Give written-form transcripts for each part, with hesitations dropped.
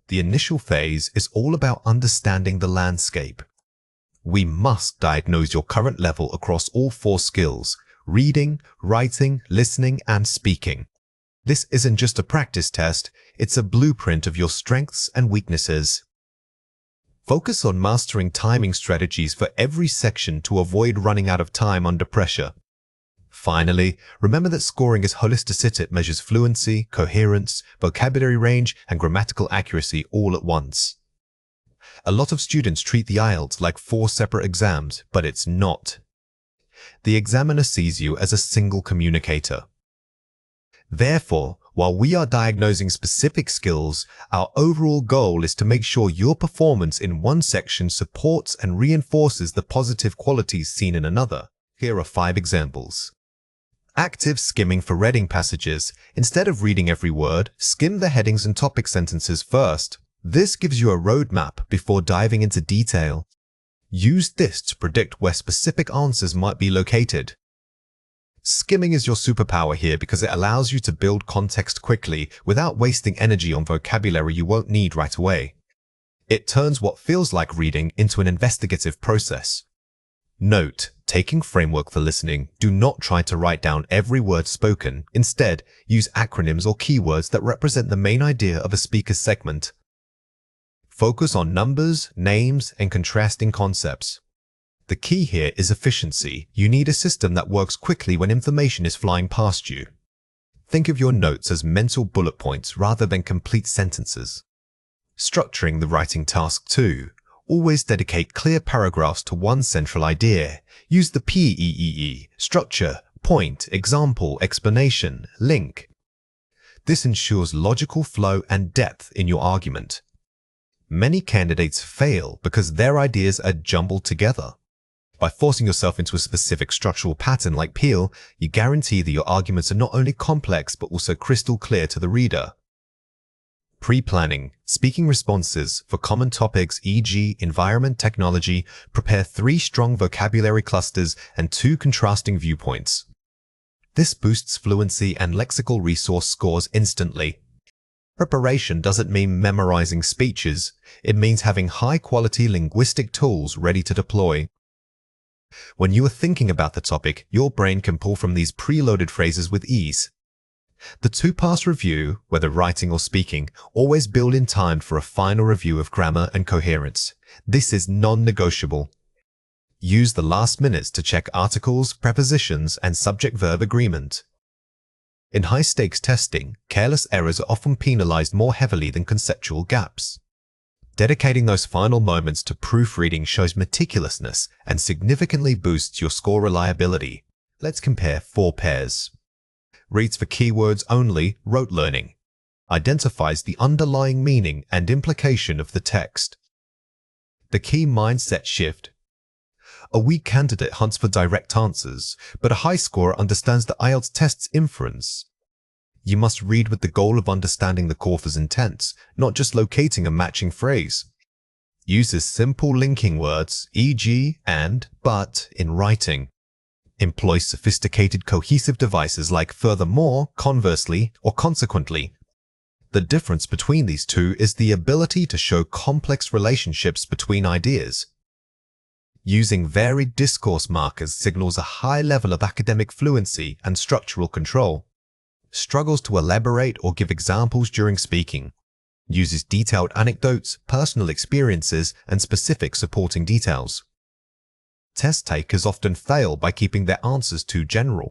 The initial phase is all about understanding the landscape. We must diagnose your current level across all 4 skills: reading, writing, listening, and speaking. This isn't just a practice test, it's a blueprint of your strengths and weaknesses. Focus on mastering timing strategies for every section to avoid running out of time under pressure. Finally, remember that scoring is holistic. It measures fluency, coherence, vocabulary range, and grammatical accuracy all at once. A lot of students treat the IELTS like 4 separate exams, but it's not. The examiner sees you as a single communicator. Therefore, while we are diagnosing specific skills, our overall goal is to make sure your performance in one section supports and reinforces the positive qualities seen in another. Here are 5 examples. Active skimming for reading passages. Instead of reading every word, skim the headings and topic sentences first. This gives you a roadmap before diving into detail. Use this to predict where specific answers might be located. Skimming is your superpower here because it allows you to build context quickly without wasting energy on vocabulary you won't need right away. It turns what feels like reading into an investigative process. Note, taking framework for listening, do not try to write down every word spoken. Instead, use acronyms or keywords that represent the main idea of a speaker's segment. Focus on numbers, names, and contrasting concepts. The key here is efficiency. You need a system that works quickly when information is flying past you. Think of your notes as mental bullet points rather than complete sentences. Structuring the writing task too. Always dedicate clear paragraphs to one central idea. Use the PEEE, structure, point, example, explanation, link. This ensures logical flow and depth in your argument. Many candidates fail because their ideas are jumbled together. By forcing yourself into a specific structural pattern like Peel, you guarantee that your arguments are not only complex but also crystal clear to the reader. Pre-planning. Speaking responses for common topics e.g. environment, technology. Prepare 3 strong vocabulary clusters and 2 contrasting viewpoints. This boosts fluency and lexical resource scores instantly. Preparation doesn't mean memorizing speeches. It means having high-quality linguistic tools ready to deploy. When you are thinking about the topic, your brain can pull from these preloaded phrases with ease. The 2-pass review, whether writing or speaking, always build in time for a final review of grammar and coherence. This is non-negotiable. Use the last minutes to check articles, prepositions, and subject-verb agreement. In high-stakes testing, careless errors are often penalized more heavily than conceptual gaps. Dedicating those final moments to proofreading shows meticulousness and significantly boosts your score reliability. Let's compare 4 pairs. Reads for keywords only, rote learning. Identifies the underlying meaning and implication of the text. The key mindset shift. A weak candidate hunts for direct answers, but a high scorer understands the IELTS test's inference. You must read with the goal of understanding the author's intent, not just locating a matching phrase. Uses simple linking words, e.g. and, but, in writing. Employs sophisticated cohesive devices like furthermore, conversely, or consequently. The difference between these two is the ability to show complex relationships between ideas. Using varied discourse markers signals a high level of academic fluency and structural control. Struggles to elaborate or give examples during speaking. Uses detailed anecdotes, personal experiences, and specific supporting details. Test takers often fail by keeping their answers too general.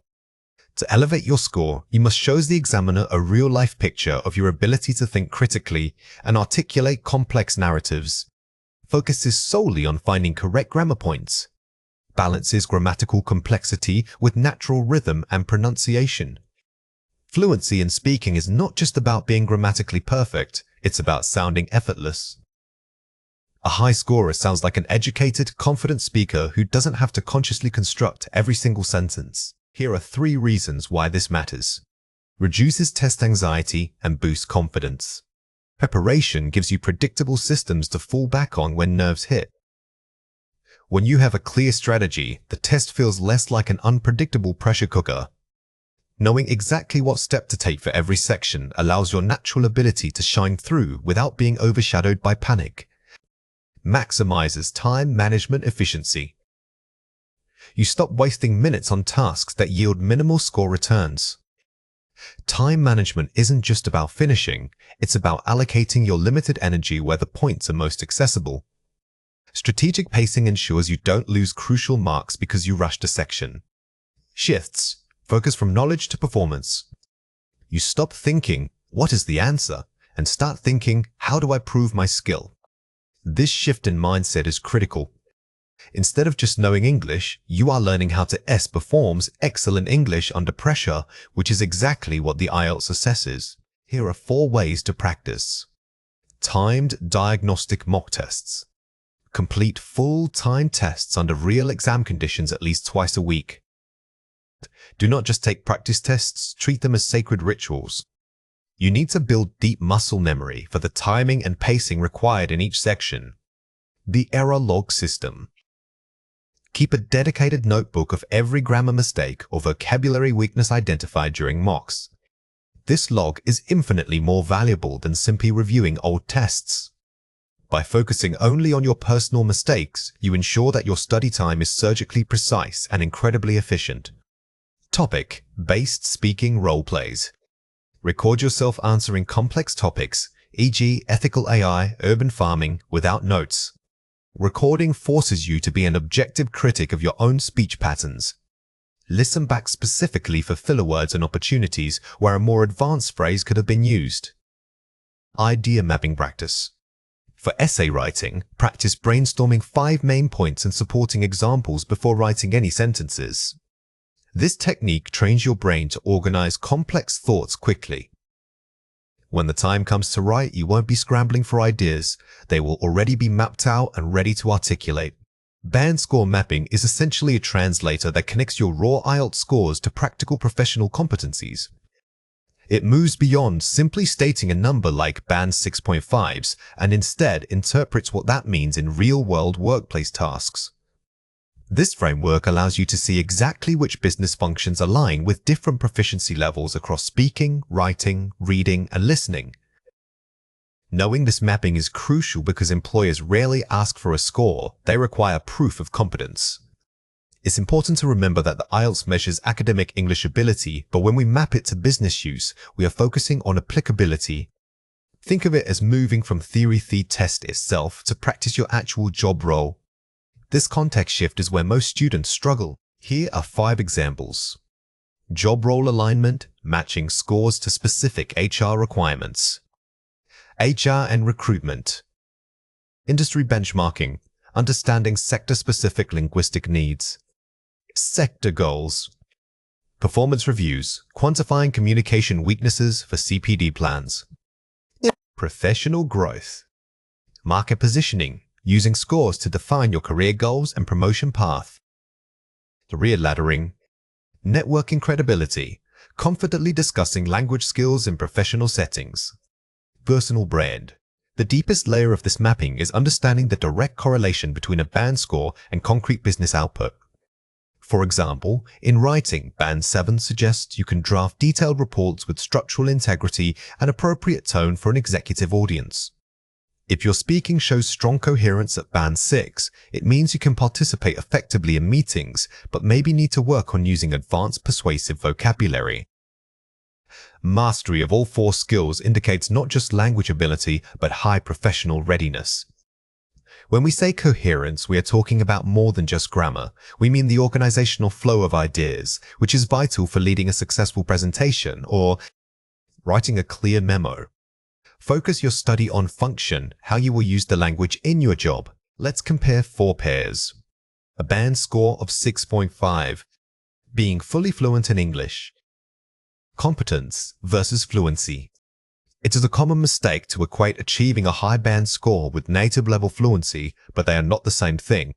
To elevate your score, you must show the examiner a real-life picture of your ability to think critically and articulate complex narratives. Focuses solely on finding correct grammar points. Balances grammatical complexity with natural rhythm and pronunciation. Fluency in speaking is not just about being grammatically perfect, it's about sounding effortless. A high scorer sounds like an educated, confident speaker who doesn't have to consciously construct every single sentence. Here are 3 reasons why this matters. Reduces test anxiety and boosts confidence. Preparation gives you predictable systems to fall back on when nerves hit. When you have a clear strategy, the test feels less like an unpredictable pressure cooker. Knowing exactly what step to take for every section allows your natural ability to shine through without being overshadowed by panic. Maximizes time management efficiency. You stop wasting minutes on tasks that yield minimal score returns. Time management isn't just about finishing, it's about allocating your limited energy where the points are most accessible. Strategic pacing ensures you don't lose crucial marks because you rushed a section. Shifts. Focus from knowledge to performance. You stop thinking, what is the answer? And start thinking, how do I prove my skill? This shift in mindset is critical. Instead of just knowing English, you are learning how to performs excellent English under pressure, which is exactly what the IELTS assesses. Here are 4 ways to practice. Timed diagnostic mock tests. Complete full time tests under real exam conditions at least twice a week. Do not just take practice tests, treat them as sacred rituals. You need to build deep muscle memory for the timing and pacing required in each section. The error log system. Keep a dedicated notebook of every grammar mistake or vocabulary weakness identified during mocks. This log is infinitely more valuable than simply reviewing old tests. By focusing only on your personal mistakes, you ensure that your study time is surgically precise and incredibly efficient. Topic-based speaking role plays. Record yourself answering complex topics, e.g. ethical AI, urban farming, without notes. Recording forces you to be an objective critic of your own speech patterns. Listen back specifically for filler words and opportunities where a more advanced phrase could have been used. Idea mapping practice. For essay writing, practice brainstorming 5 main points and supporting examples before writing any sentences. This technique trains your brain to organize complex thoughts quickly. When the time comes to write, you won't be scrambling for ideas. They will already be mapped out and ready to articulate. Band score mapping is essentially a translator that connects your raw IELTS scores to practical professional competencies. It moves beyond simply stating a number like band 6.5s and instead interprets what that means in real-world workplace tasks. This framework allows you to see exactly which business functions align with different proficiency levels across speaking, writing, reading, and listening. Knowing this mapping is crucial because employers rarely ask for a score, they require proof of competence. It's important to remember that the IELTS measures academic English ability, but when we map it to business use, we are focusing on applicability. Think of it as moving from theory test itself to practice your actual job role. This context shift is where most students struggle. Here are 5 examples. Job role alignment, matching scores to specific HR requirements. HR and recruitment. Industry benchmarking, understanding sector-specific linguistic needs. Sector goals. Performance reviews, quantifying communication weaknesses for CPD plans. Professional growth. Market positioning, using scores to define your career goals and promotion path. Career laddering. Networking credibility, confidently discussing language skills in professional settings. Personal brand. The deepest layer of this mapping is understanding the direct correlation between a band score and concrete business output. For example, in writing, Band 7 suggests you can draft detailed reports with structural integrity and appropriate tone for an executive audience. If your speaking shows strong coherence at Band 6, it means you can participate effectively in meetings, but maybe need to work on using advanced persuasive vocabulary. Mastery of all 4 skills indicates not just language ability, but high professional readiness. When we say coherence, we are talking about more than just grammar. We mean the organizational flow of ideas, which is vital for leading a successful presentation or writing a clear memo. Focus your study on function, how you will use the language in your job. Let's compare 4 pairs. A band score of 6.5. Being fully fluent in English. Competence versus fluency. It is a common mistake to equate achieving a high band score with native level fluency, but they are not the same thing.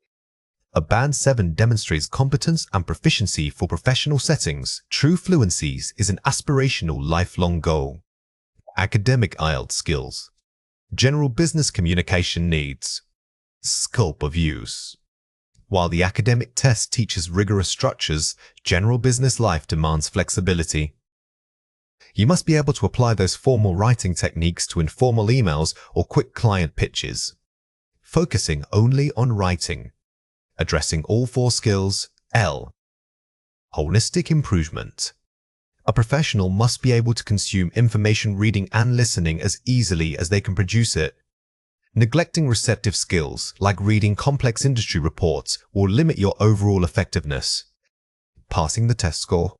A Band 7 demonstrates competence and proficiency for professional settings. True fluency is an aspirational lifelong goal. Academic IELTS skills. General business communication needs. Scope of use. While the academic test teaches rigorous structures, general business life demands flexibility. You must be able to apply those formal writing techniques to informal emails or quick client pitches. Focusing only on writing. Addressing all 4 skills. L. Holistic improvement. A professional must be able to consume information reading and listening as easily as they can produce it. Neglecting receptive skills, like reading complex industry reports, will limit your overall effectiveness. Passing the test score.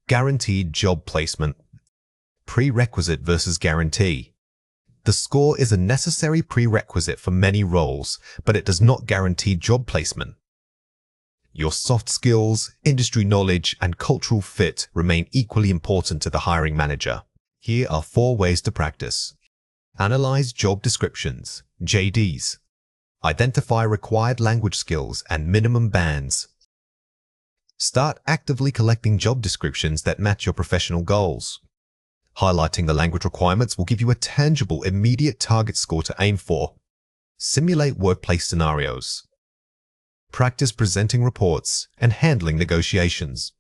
Guaranteed job placement. Prerequisite versus guarantee. The score is a necessary prerequisite for many roles, but it does not guarantee job placement. Your soft skills, industry knowledge, and cultural fit remain equally important to the hiring manager. Here are 4 ways to practice. Analyze job descriptions, JDs. Identify required language skills and minimum bands. Start actively collecting job descriptions that match your professional goals. Highlighting the language requirements will give you a tangible, immediate target score to aim for. Simulate workplace scenarios. Practice presenting reports and handling negotiations.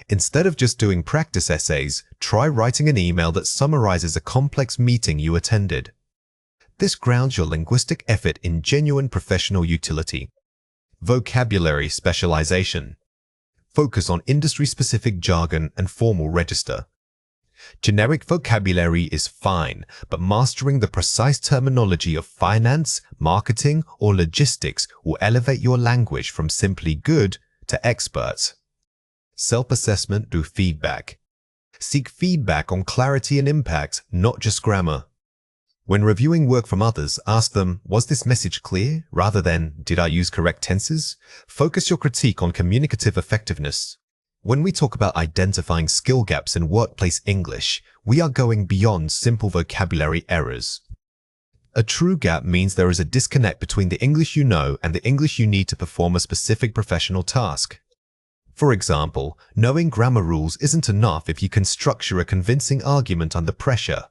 Instead of just doing practice essays, try writing an email that summarizes a complex meeting you attended. This grounds your linguistic effort in genuine professional utility. Vocabulary specialization. Focus on industry-specific jargon and formal register. Generic vocabulary is fine, but mastering the precise terminology of finance, marketing, or logistics will elevate your language from simply good to expert. Self-assessment through feedback. Seek feedback on clarity and impact, not just grammar. When reviewing work from others, ask them, was this message clear? Rather than, did I use correct tenses? Focus your critique on communicative effectiveness. When we talk about identifying skill gaps in workplace English, we are going beyond simple vocabulary errors. A true gap means there is a disconnect between the English you know and the English you need to perform a specific professional task. For example, knowing grammar rules isn't enough if you can structure a convincing argument under pressure.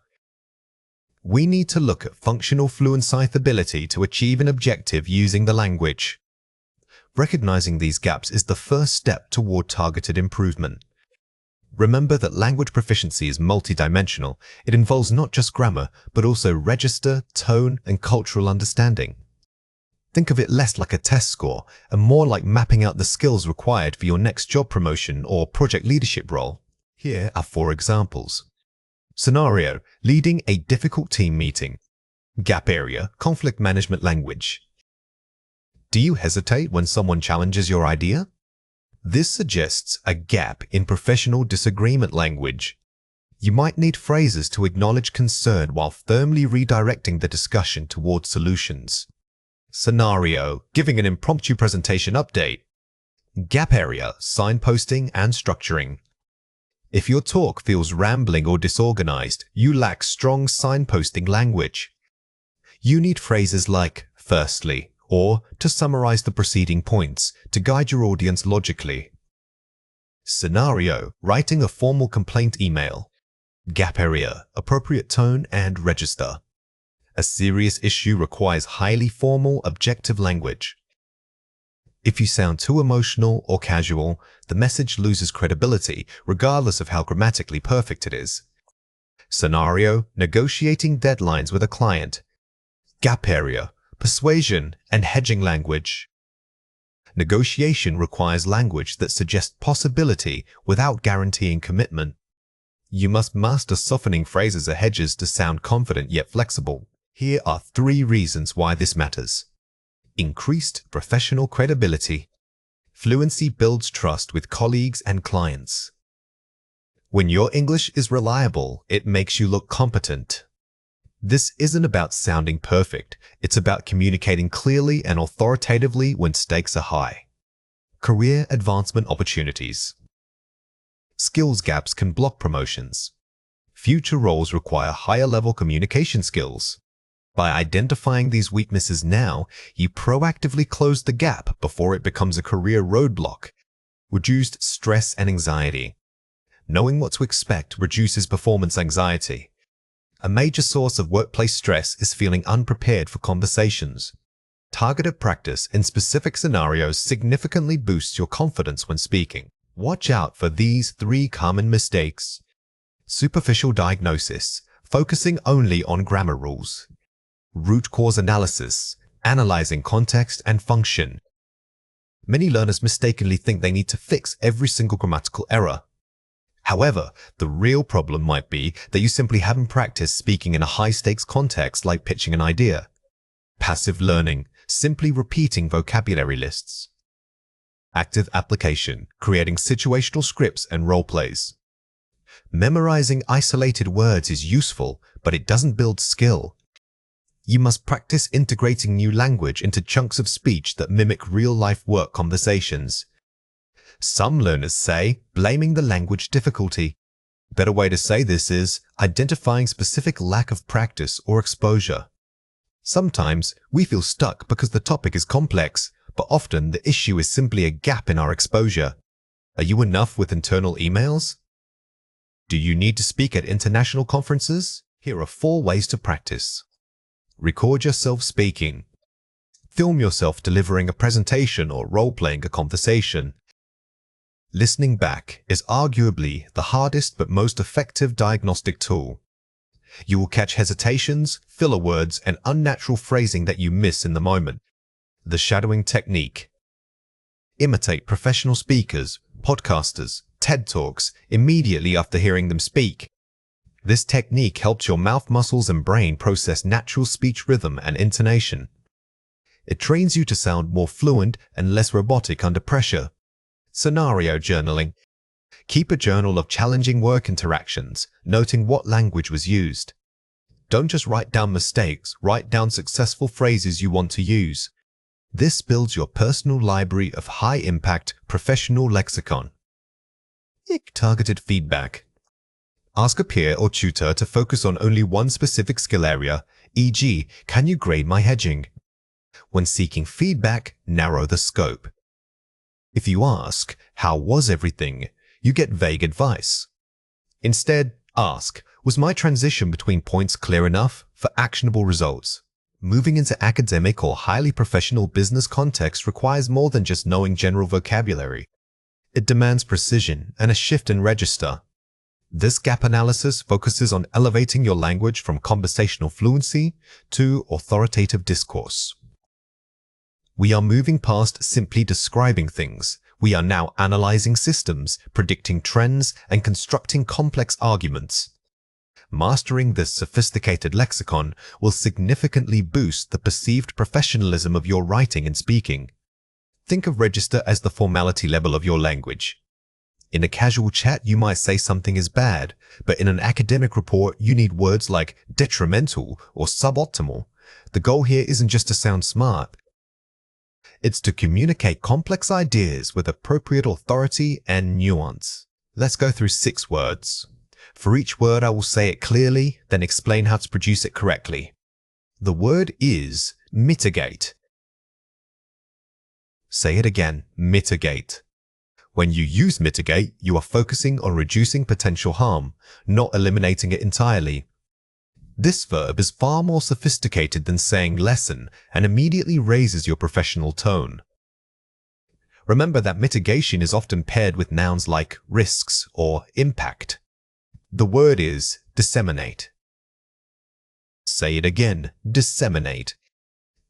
We need to look at functional fluency ability to achieve an objective using the language. Recognizing these gaps is the first step toward targeted improvement. Remember that language proficiency is multidimensional. It involves not just grammar, but also register, tone, and cultural understanding. Think of it less like a test score and more like mapping out the skills required for your next job promotion or project leadership role. Here are 4 examples. Scenario: leading a difficult team meeting. Gap area: conflict management language. Do you hesitate when someone challenges your idea? This suggests a gap in professional disagreement language. You might need phrases to acknowledge concern while firmly redirecting the discussion towards solutions. Scenario: giving an impromptu presentation update. Gap area: signposting and structuring. If your talk feels rambling or disorganized, you lack strong signposting language. You need phrases like firstly, or to summarize the preceding points, to guide your audience logically. Scenario: writing a formal complaint email. Gap area: appropriate tone and register. A serious issue requires highly formal, objective language. If you sound too emotional or casual, the message loses credibility, regardless of how grammatically perfect it is. Scenario: negotiating deadlines with a client. Gap area: persuasion and hedging language. Negotiation requires language that suggests possibility without guaranteeing commitment. You must master softening phrases or hedges to sound confident yet flexible. Here are 3 reasons why this matters. Increased professional credibility. Fluency builds trust with colleagues and clients. When your English is reliable, it makes you look competent. This isn't about sounding perfect. It's about communicating clearly and authoritatively when stakes are high. Career advancement opportunities. Skills gaps can block promotions. Future roles require higher-level communication skills. By identifying these weaknesses now, you proactively close the gap before it becomes a career roadblock. Reduced stress and anxiety. Knowing what to expect reduces performance anxiety. A major source of workplace stress is feeling unprepared for conversations. Targeted practice in specific scenarios significantly boosts your confidence when speaking. Watch out for these 3 common mistakes. Superficial diagnosis, focusing only on grammar rules. Root cause analysis, analyzing context and function. Many learners mistakenly think they need to fix every single grammatical error. However, the real problem might be that you simply haven't practiced speaking in a high-stakes context like pitching an idea. Passive learning, simply repeating vocabulary lists. Active application, creating situational scripts and role plays. Memorizing isolated words is useful, but it doesn't build skill. You must practice integrating new language into chunks of speech that mimic real-life work conversations. Some learners say blaming the language difficulty. A better way to say this is identifying specific lack of practice or exposure. Sometimes we feel stuck because the topic is complex, but often the issue is simply a gap in our exposure. Are you enough with internal emails? Do you need to speak at international conferences? Here are 4 ways to practice. Record yourself speaking. Film yourself delivering a presentation or role-playing a conversation. Listening back is arguably the hardest but most effective diagnostic tool. You will catch hesitations, filler words, and unnatural phrasing that you miss in the moment. The shadowing technique. Imitate professional speakers, podcasters, TED Talks immediately after hearing them speak. This technique helps your mouth muscles and brain process natural speech rhythm and intonation. It trains you to sound more fluent and less robotic under pressure. Scenario journaling. Keep a journal of challenging work interactions, noting what language was used. Don't just write down mistakes, write down successful phrases you want to use. This builds your personal library of high-impact professional lexicon. Targeted feedback. Ask a peer or tutor to focus on only one specific skill area, e.g., can you grade my hedging? When seeking feedback, narrow the scope. If you ask, how was everything? You get vague advice. Instead, ask, was my transition between points clear enough for actionable results? Moving into academic or highly professional business context requires more than just knowing general vocabulary. It demands precision and a shift in register. This gap analysis focuses on elevating your language from conversational fluency to authoritative discourse. We are moving past simply describing things. We are now analyzing systems, predicting trends, and constructing complex arguments. Mastering this sophisticated lexicon will significantly boost the perceived professionalism of your writing and speaking. Think of register as the formality level of your language. In a casual chat, you might say something is bad, but in an academic report, you need words like detrimental or suboptimal. The goal here isn't just to sound smart. It's to communicate complex ideas with appropriate authority and nuance. Let's go through 6 words. For each word, I will say it clearly, then explain how to produce it correctly. The word is mitigate. Say it again, mitigate. When you use mitigate, you are focusing on reducing potential harm, not eliminating it entirely. This verb is far more sophisticated than saying lessen and immediately raises your professional tone. Remember that mitigation is often paired with nouns like risks or impact. The word is disseminate. Say it again, disseminate.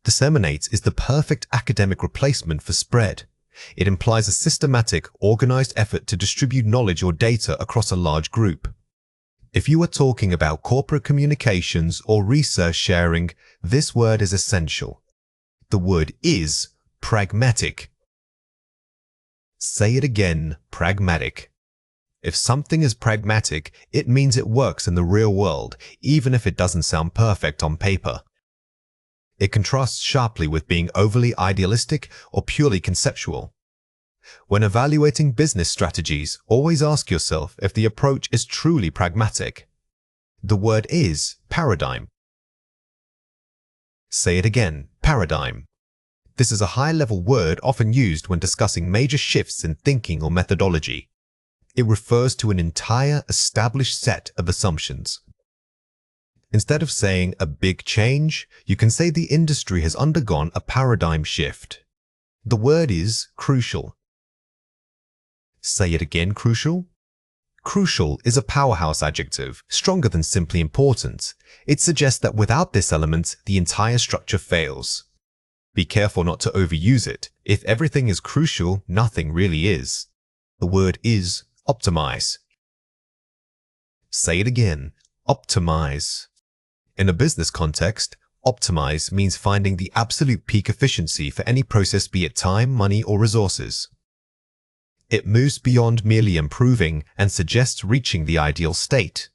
Disseminate is the perfect academic replacement for spread. It implies a systematic, organized effort to distribute knowledge or data across a large group. If you are talking about corporate communications or research sharing, this word is essential. The word is pragmatic. Say it again, pragmatic. If something is pragmatic, it means it works in the real world, even if it doesn't sound perfect on paper. It contrasts sharply with being overly idealistic or purely conceptual. When evaluating business strategies, always ask yourself if the approach is truly pragmatic. The word is paradigm. Say it again, paradigm. This is a high-level word often used when discussing major shifts in thinking or methodology. It refers to an entire established set of assumptions. Instead of saying a big change, you can say the industry has undergone a paradigm shift. The word is crucial. Say it again, crucial. Crucial is a powerhouse adjective, stronger than simply important. It suggests that without this element, the entire structure fails. Be careful not to overuse it. If everything is crucial, nothing really is. The word is optimize. Say it again, optimize. In a business context, optimize means finding the absolute peak efficiency for any process, be it time, money, or resources. It moves beyond merely improving and suggests reaching the ideal state.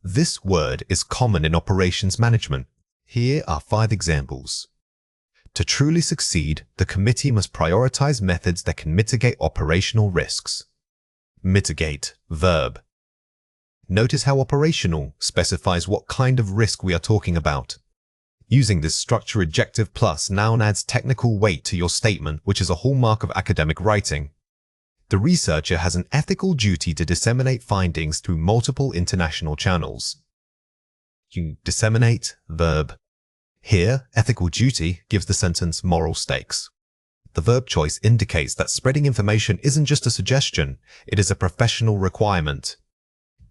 This word is common in operations management. Here are 5 examples. To truly succeed, the committee must prioritize methods that can mitigate operational risks. Mitigate, verb. Notice how operational specifies what kind of risk we are talking about. Using this structure, adjective plus noun adds technical weight to your statement, which is a hallmark of academic writing. The researcher has an ethical duty to disseminate findings through multiple international channels. You disseminate, verb. Here, ethical duty gives the sentence moral stakes. The verb choice indicates that spreading information isn't just a suggestion, it is a professional requirement.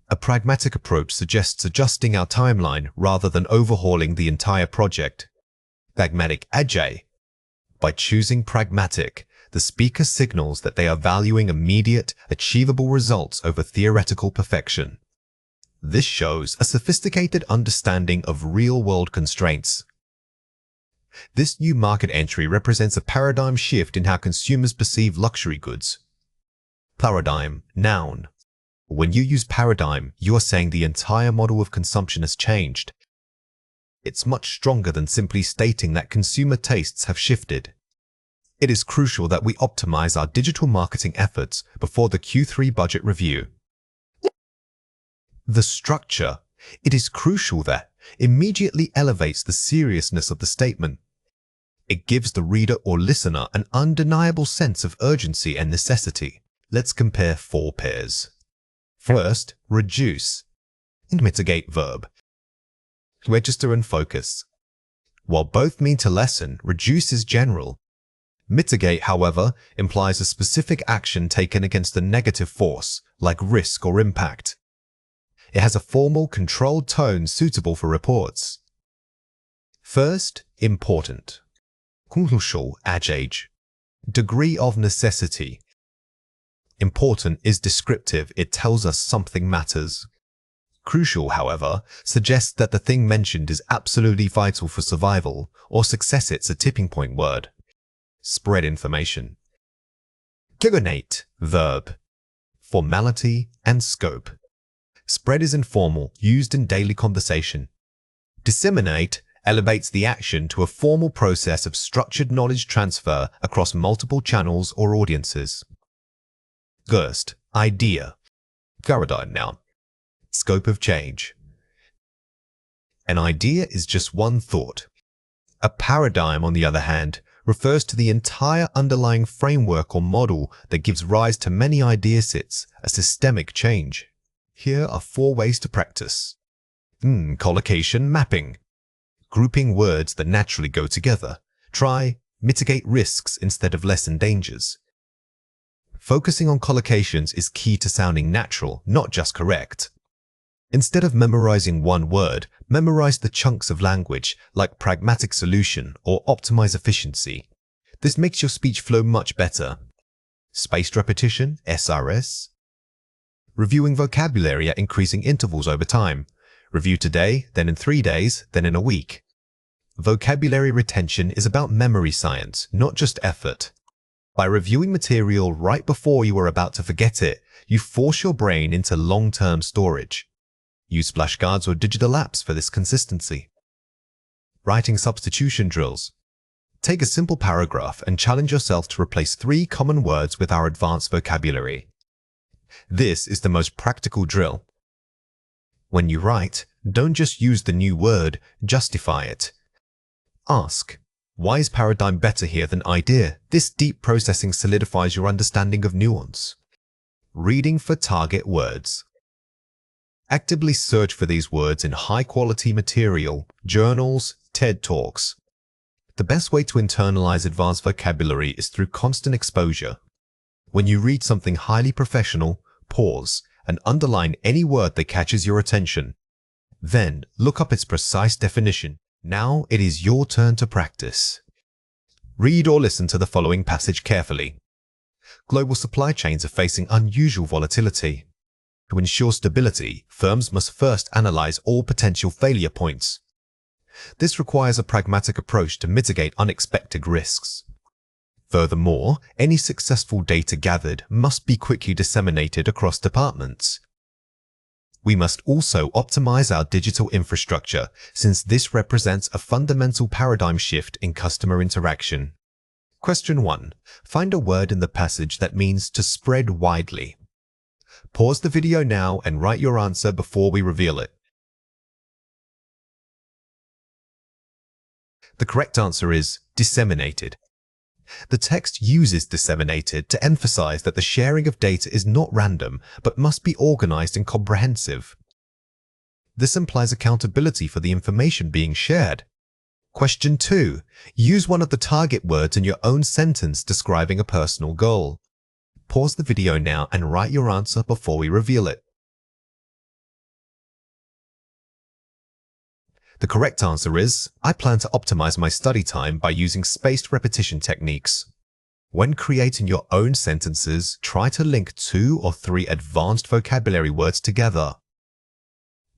A pragmatic approach suggests adjusting our timeline rather than overhauling the entire project. Pragmatic ajay. By choosing pragmatic, the speaker signals that they are valuing immediate, achievable results over theoretical perfection. This shows a sophisticated understanding of real-world constraints. This new market entry represents a paradigm shift in how consumers perceive luxury goods. Paradigm, noun. When you use paradigm, you are saying the entire model of consumption has changed. It's much stronger than simply stating that consumer tastes have shifted. It is crucial that we optimize our digital marketing efforts before the Q3 budget review. The structure, it is crucial that, immediately elevates the seriousness of the statement. It gives the reader or listener an undeniable sense of urgency and necessity. Let's compare 4 pairs. First, reduce. And mitigate, verb. Register and focus. While both mean to lessen, reduce is general. Mitigate, however, implies a specific action taken against a negative force, like risk or impact. It has a formal, controlled tone suitable for reports. First, important. Crucial adjective. Degree of necessity. Important is descriptive, it tells us something matters. Crucial, however, suggests that the thing mentioned is absolutely vital for survival or success. It's a tipping point word. Spread information. Coordinate, verb. Formality and scope. Spread is informal, used in daily conversation. Disseminate elevates the action to a formal process of structured knowledge transfer across multiple channels or audiences. Gust, idea. Paradigm, noun. Scope of change. An idea is just one thought. A paradigm, on the other hand, refers to the entire underlying framework or model that gives rise to many idea sets, a systemic change. Here are 4 ways to practice. Collocation mapping. Grouping words that naturally go together. Try mitigate risks instead of lessen dangers. Focusing on collocations is key to sounding natural, not just correct. Instead of memorizing one word, memorize the chunks of language like pragmatic solution or optimize efficiency. This makes your speech flow much better. Spaced repetition, SRS. Reviewing vocabulary at increasing intervals over time. Review today, then in 3 days, then in a week. Vocabulary retention is about memory science, not just effort. By reviewing material right before you are about to forget it, you force your brain into long-term storage. Use flashcards or digital apps for this consistency. Writing substitution drills. Take a simple paragraph and challenge yourself to replace 3 common words with our advanced vocabulary. This is the most practical drill. When you write, don't just use the new word, justify it. Ask, why is paradigm better here than idea? This deep processing solidifies your understanding of nuance. Reading for target words. Actively search for these words in high-quality material, journals, TED Talks. The best way to internalize advanced vocabulary is through constant exposure. When you read something highly professional, pause and underline any word that catches your attention. Then look up its precise definition. Now it is your turn to practice. Read or listen to the following passage carefully. Global supply chains are facing unusual volatility. To ensure stability, firms must first analyze all potential failure points. This requires a pragmatic approach to mitigate unexpected risks. Furthermore, any successful data gathered must be quickly disseminated across departments. We must also optimize our digital infrastructure, since this represents a fundamental paradigm shift in customer interaction. Question 1. Find a word in the passage that means to spread widely. Pause the video now and write your answer before we reveal it. The correct answer is disseminated. The text uses disseminated to emphasize that the sharing of data is not random, but must be organized and comprehensive. This implies accountability for the information being shared. Question 2. Use one of the target words in your own sentence describing a personal goal. Pause the video now and write your answer before we reveal it. The correct answer is, I plan to optimize my study time by using spaced repetition techniques. When creating your own sentences, try to link 2 or 3 advanced vocabulary words together.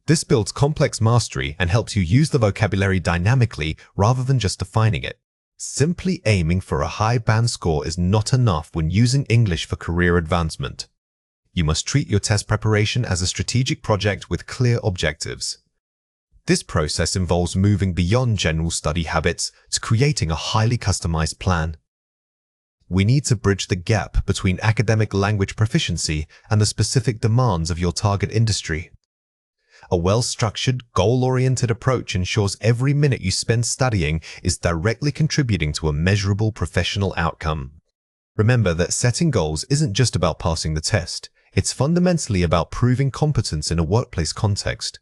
This builds complex mastery and helps you use the vocabulary dynamically rather than just defining it. Simply aiming for a high band score is not enough when using English for career advancement. You must treat your test preparation as a strategic project with clear objectives. This process involves moving beyond general study habits to creating a highly customized plan. We need to bridge the gap between academic language proficiency and the specific demands of your target industry. A well-structured, goal-oriented approach ensures every minute you spend studying is directly contributing to a measurable professional outcome. Remember that setting goals isn't just about passing the test. It's fundamentally about proving competence in a workplace context.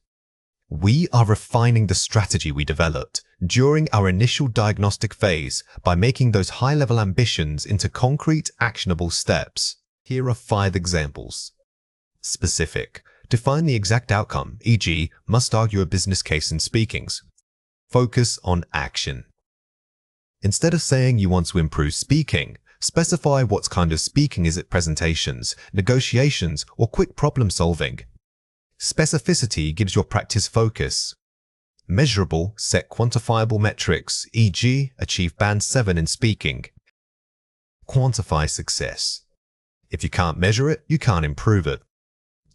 We are refining the strategy we developed during our initial diagnostic phase by making those high-level ambitions into concrete, actionable steps. Here are 5 examples. Specific. Define the exact outcome, e.g., must argue a business case in speakings. Focus on action. Instead of saying you want to improve speaking, specify what kind of speaking is it: presentations, negotiations, or quick problem solving. Specificity gives your practice focus. Measurable, set quantifiable metrics, e.g., achieve band 7 in speaking. Quantify success. If you can't measure it, you can't improve it.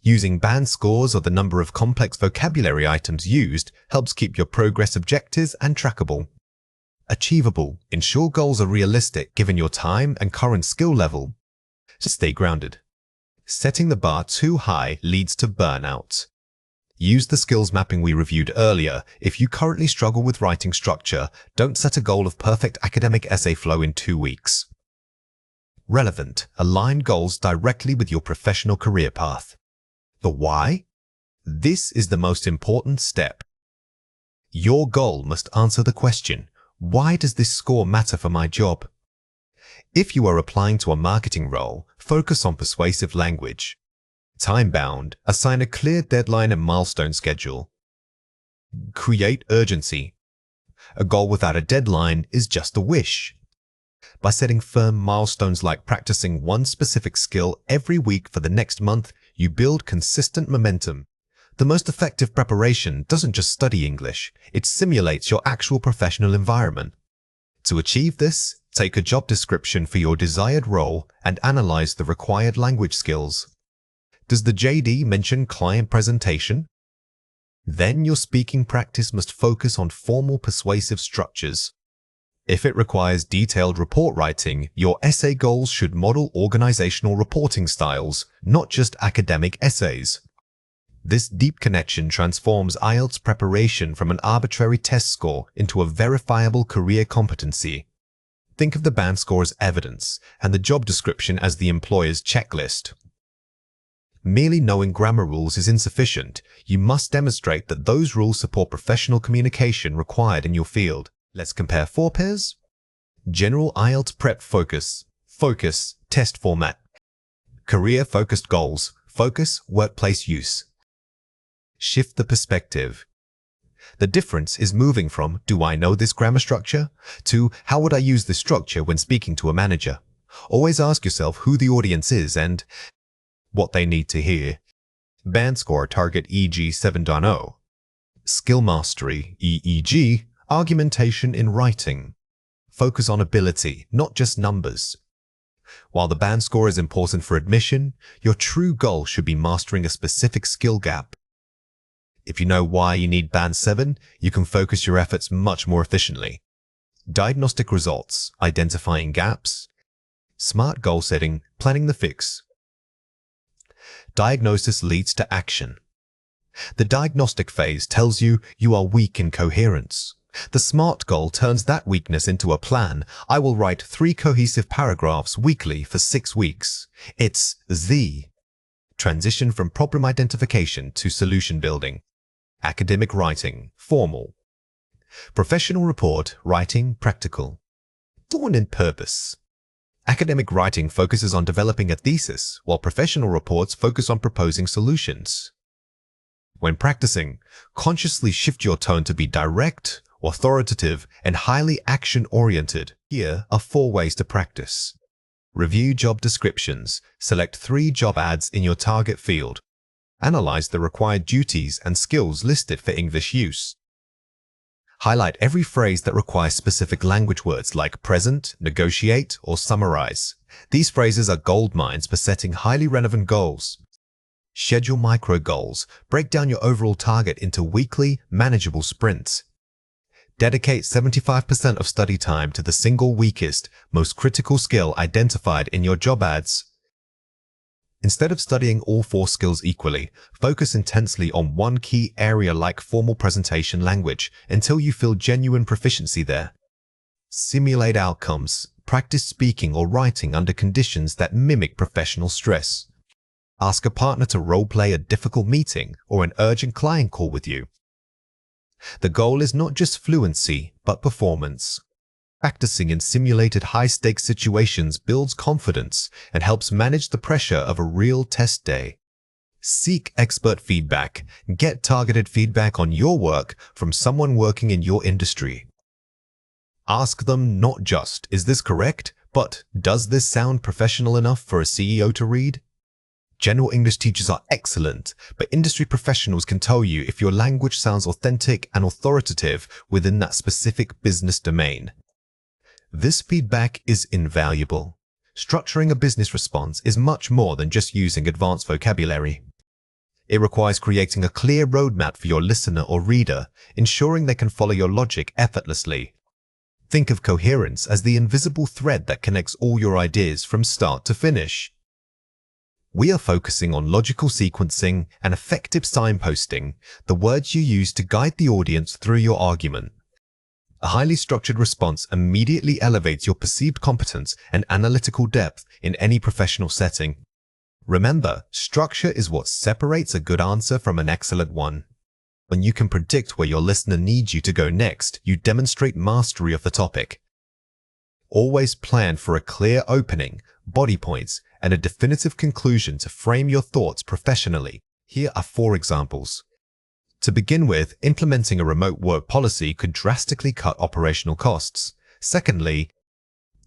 Using band scores or the number of complex vocabulary items used helps keep your progress objectives and trackable. Achievable. Ensure goals are realistic given your time and current skill level. Stay grounded. Setting the bar too high leads to burnout. Use the skills mapping we reviewed earlier. If you currently struggle with writing structure, don't set a goal of perfect academic essay flow in 2 weeks. Relevant. Align goals directly with your professional career path. The why? This is the most important step. Your goal must answer the question, why does this score matter for my job? If you are applying to a marketing role, focus on persuasive language. Time-bound, assign a clear deadline and milestone schedule. Create urgency. A goal without a deadline is just a wish. By setting firm milestones like practicing one specific skill every week for the next month, you build consistent momentum. The most effective preparation doesn't just study English, it simulates your actual professional environment. To achieve this, take a job description for your desired role and analyze the required language skills. Does the JD mention client presentation? Then your speaking practice must focus on formal persuasive structures. If it requires detailed report writing, your essay goals should model organizational reporting styles, not just academic essays. This deep connection transforms IELTS preparation from an arbitrary test score into a verifiable career competency. Think of the band score as evidence and the job description as the employer's checklist. Merely knowing grammar rules is insufficient. You must demonstrate that those rules support professional communication required in your field. Let's compare 4 pairs. General IELTS Prep Focus. Focus, test format. Career-focused goals. Focus, workplace use. Shift the perspective. The difference is moving from, do I know this grammar structure, to how would I use this structure when speaking to a manager? Always ask yourself who the audience is and what they need to hear. Band score target e.g. 7.0. Skill mastery e.g. argumentation in writing. Focus on ability, not just numbers. While the band score is important for admission, your true goal should be mastering a specific skill gap. If you know why you need band 7, you can focus your efforts much more efficiently. Diagnostic results, identifying gaps. Smart goal setting, planning the fix. Diagnosis leads to action. The diagnostic phase tells you you are weak in coherence. The SMART goal turns that weakness into a plan. I will write 3 cohesive paragraphs weekly for 6 weeks. It's the transition from problem identification to solution building. Academic writing, formal. Professional report, writing, practical. Dawn in purpose. Academic writing focuses on developing a thesis, while professional reports focus on proposing solutions. When practicing, consciously shift your tone to be direct, authoritative, and highly action-oriented. Here are 4 ways to practice. Review job descriptions. Select 3 job ads in your target field. Analyze the required duties and skills listed for English use. Highlight every phrase that requires specific language words like present, negotiate, or summarize. These phrases are gold mines for setting highly relevant goals. Schedule micro goals. Break down your overall target into weekly, manageable sprints. Dedicate 75% of study time to the single weakest, most critical skill identified in your job ads. Instead of studying all 4 skills equally, focus intensely on one key area like formal presentation language until you feel genuine proficiency there. Simulate outcomes. Practice speaking or writing under conditions that mimic professional stress. Ask a partner to role-play a difficult meeting or an urgent client call with you. The goal is not just fluency, but performance. Practicing in simulated high-stakes situations builds confidence and helps manage the pressure of a real test day. Seek expert feedback. Get targeted feedback on your work from someone working in your industry. Ask them not just, is this correct, but does this sound professional enough for a CEO to read? General English teachers are excellent, but industry professionals can tell you if your language sounds authentic and authoritative within that specific business domain. This feedback is invaluable. Structuring a business response is much more than just using advanced vocabulary. It requires creating a clear roadmap for your listener or reader, ensuring they can follow your logic effortlessly. Think of coherence as the invisible thread that connects all your ideas from start to finish. We are focusing on logical sequencing and effective signposting, the words you use to guide the audience through your argument. A highly structured response immediately elevates your perceived competence and analytical depth in any professional setting. Remember, structure is what separates a good answer from an excellent one. When you can predict where your listener needs you to go next, you demonstrate mastery of the topic. Always plan for a clear opening, body points, and a definitive conclusion to frame your thoughts professionally. Here are 4 examples. To begin with, implementing a remote work policy could drastically cut operational costs. Secondly,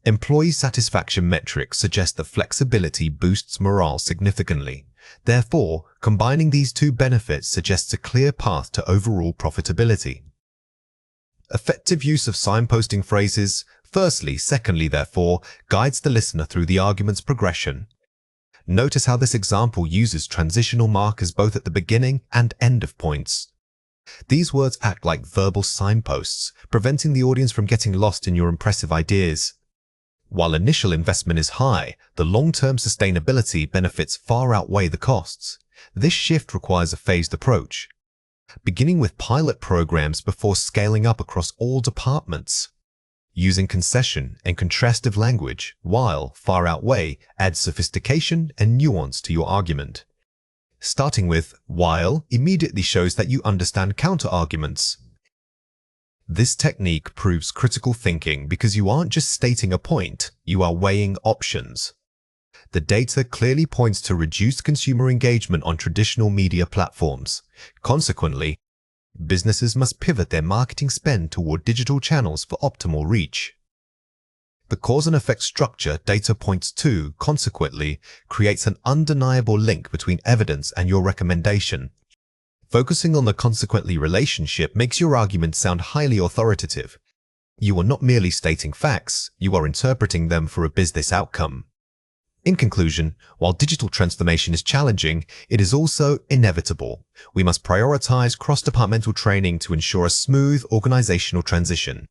employee satisfaction metrics suggest that flexibility boosts morale significantly. Therefore, combining these 2 benefits suggests a clear path to overall profitability. Effective use of signposting phrases, firstly, secondly, therefore, guides the listener through the argument's progression. Notice how this example uses transitional markers both at the beginning and end of points. These words act like verbal signposts, preventing the audience from getting lost in your impressive ideas. While initial investment is high, the long-term sustainability benefits far outweigh the costs. This shift requires a phased approach, beginning with pilot programs before scaling up across all departments. Using concession and contrastive language, while far outweigh, adds sophistication and nuance to your argument. Starting with while immediately shows that you understand counter-arguments. This technique proves critical thinking because you aren't just stating a point, you are weighing options. The data clearly points to reduced consumer engagement on traditional media platforms. Consequently, businesses must pivot their marketing spend toward digital channels for optimal reach. The cause and effect structure data points to, consequently, creates an undeniable link between evidence and your recommendation. Focusing on the consequently relationship makes your argument sound highly authoritative. You are not merely stating facts, you are interpreting them for a business outcome. In conclusion, while digital transformation is challenging, it is also inevitable. We must prioritize cross-departmental training to ensure a smooth organizational transition.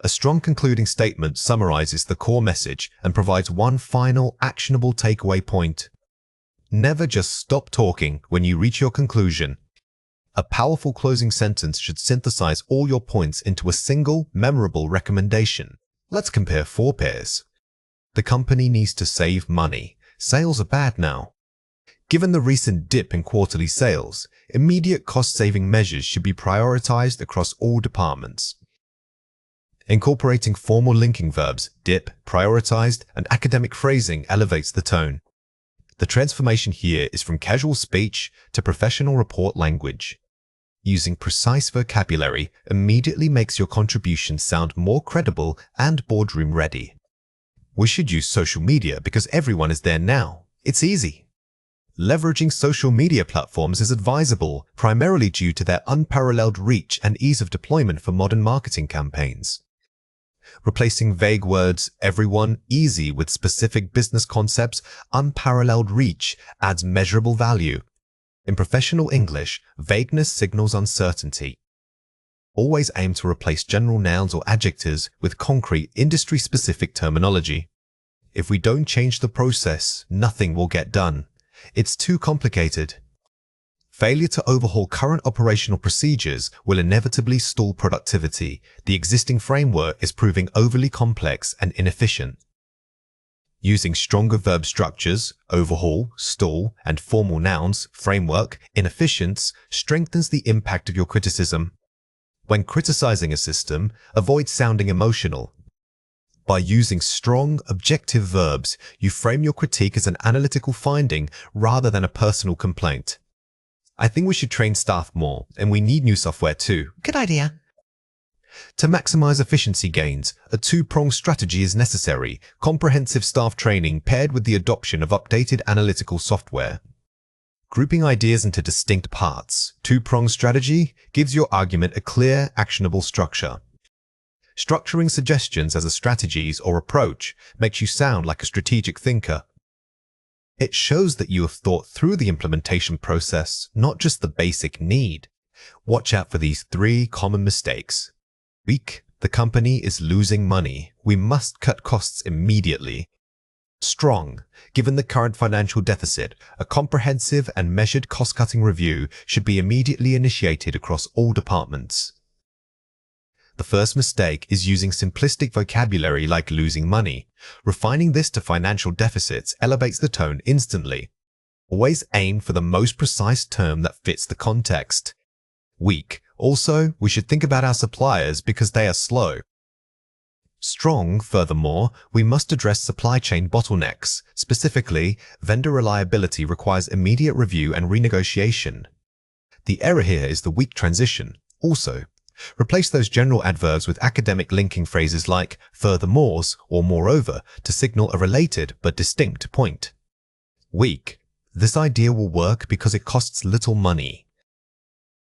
A strong concluding statement summarizes the core message and provides one final, actionable takeaway point. Never just stop talking when you reach your conclusion. A powerful closing sentence should synthesize all your points into a single, memorable recommendation. Let's compare 4 pairs. The company needs to save money. Sales are bad now. Given the recent dip in quarterly sales, immediate cost-saving measures should be prioritized across all departments. Incorporating formal linking verbs, dip, prioritized, and academic phrasing elevates the tone. The transformation here is from casual speech to professional report language. Using precise vocabulary immediately makes your contribution sound more credible and boardroom ready. We should use social media because everyone is there now. It's easy. Leveraging social media platforms is advisable, primarily due to their unparalleled reach and ease of deployment for modern marketing campaigns. Replacing vague words, everyone, easy with specific business concepts, unparalleled reach adds measurable value. In professional English, vagueness signals uncertainty. Always aim to replace general nouns or adjectives with concrete, industry-specific terminology. If we don't change the process, nothing will get done. It's too complicated. Failure to overhaul current operational procedures will inevitably stall productivity. The existing framework is proving overly complex and inefficient. Using stronger verb structures, overhaul, stall, and formal nouns, framework, inefficiency, strengthens the impact of your criticism. When criticizing a system, avoid sounding emotional. By using strong, objective verbs, you frame your critique as an analytical finding rather than a personal complaint. I think we should train staff more, and we need new software too. Good idea. To maximize efficiency gains, a 2-pronged strategy is necessary: comprehensive staff training paired with the adoption of updated analytical software. Grouping ideas into distinct parts, 2-pronged strategy gives your argument a clear, actionable structure. Structuring suggestions as a strategies or approach makes you sound like a strategic thinker. It shows that you have thought through the implementation process, not just the basic need. Watch out for these 3 common mistakes. Weak, the company is losing money. We must cut costs immediately. Strong, given the current financial deficit, a comprehensive and measured cost-cutting review should be immediately initiated across all departments. The first mistake is using simplistic vocabulary like losing money. Refining this to financial deficits elevates the tone instantly. Always aim for the most precise term that fits the context. Weak. Also, we should think about our suppliers because they are slow. Strong, furthermore, we must address supply chain bottlenecks. Specifically, vendor reliability requires immediate review and renegotiation. The error here is the weak transition. Also, replace those general adverbs with academic linking phrases like furthermores or moreover to signal a related but distinct point. Weak. This idea will work because it costs little money.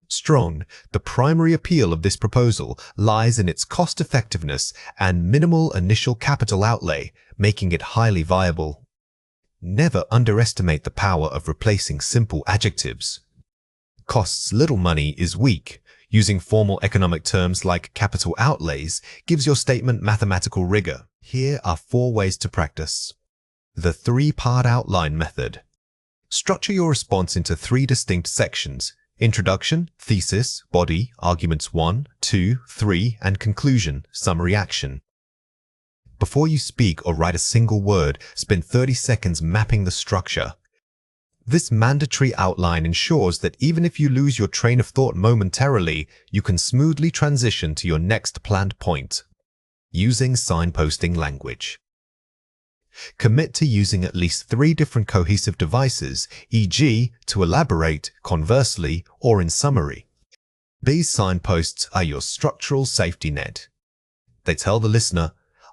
Strong. The primary appeal of this proposal lies in its cost-effectiveness and minimal initial capital outlay, making it highly viable. Never underestimate the power of replacing simple adjectives. Costs little money is weak. Using formal economic terms like capital outlays gives your statement mathematical rigor. Here are 4 ways to practice. The 3-part outline method. Structure your response into 3 distinct sections: introduction, thesis, body, arguments 1, 2, 3, and conclusion, summary action. Before you speak or write a single word, spend 30 seconds mapping the structure. This mandatory outline ensures that even if you lose your train of thought momentarily, you can smoothly transition to your next planned point. Using signposting language. Commit to using at least 3 different cohesive devices, e.g., to elaborate, conversely, or in summary. These signposts are your structural safety net. They tell the listener,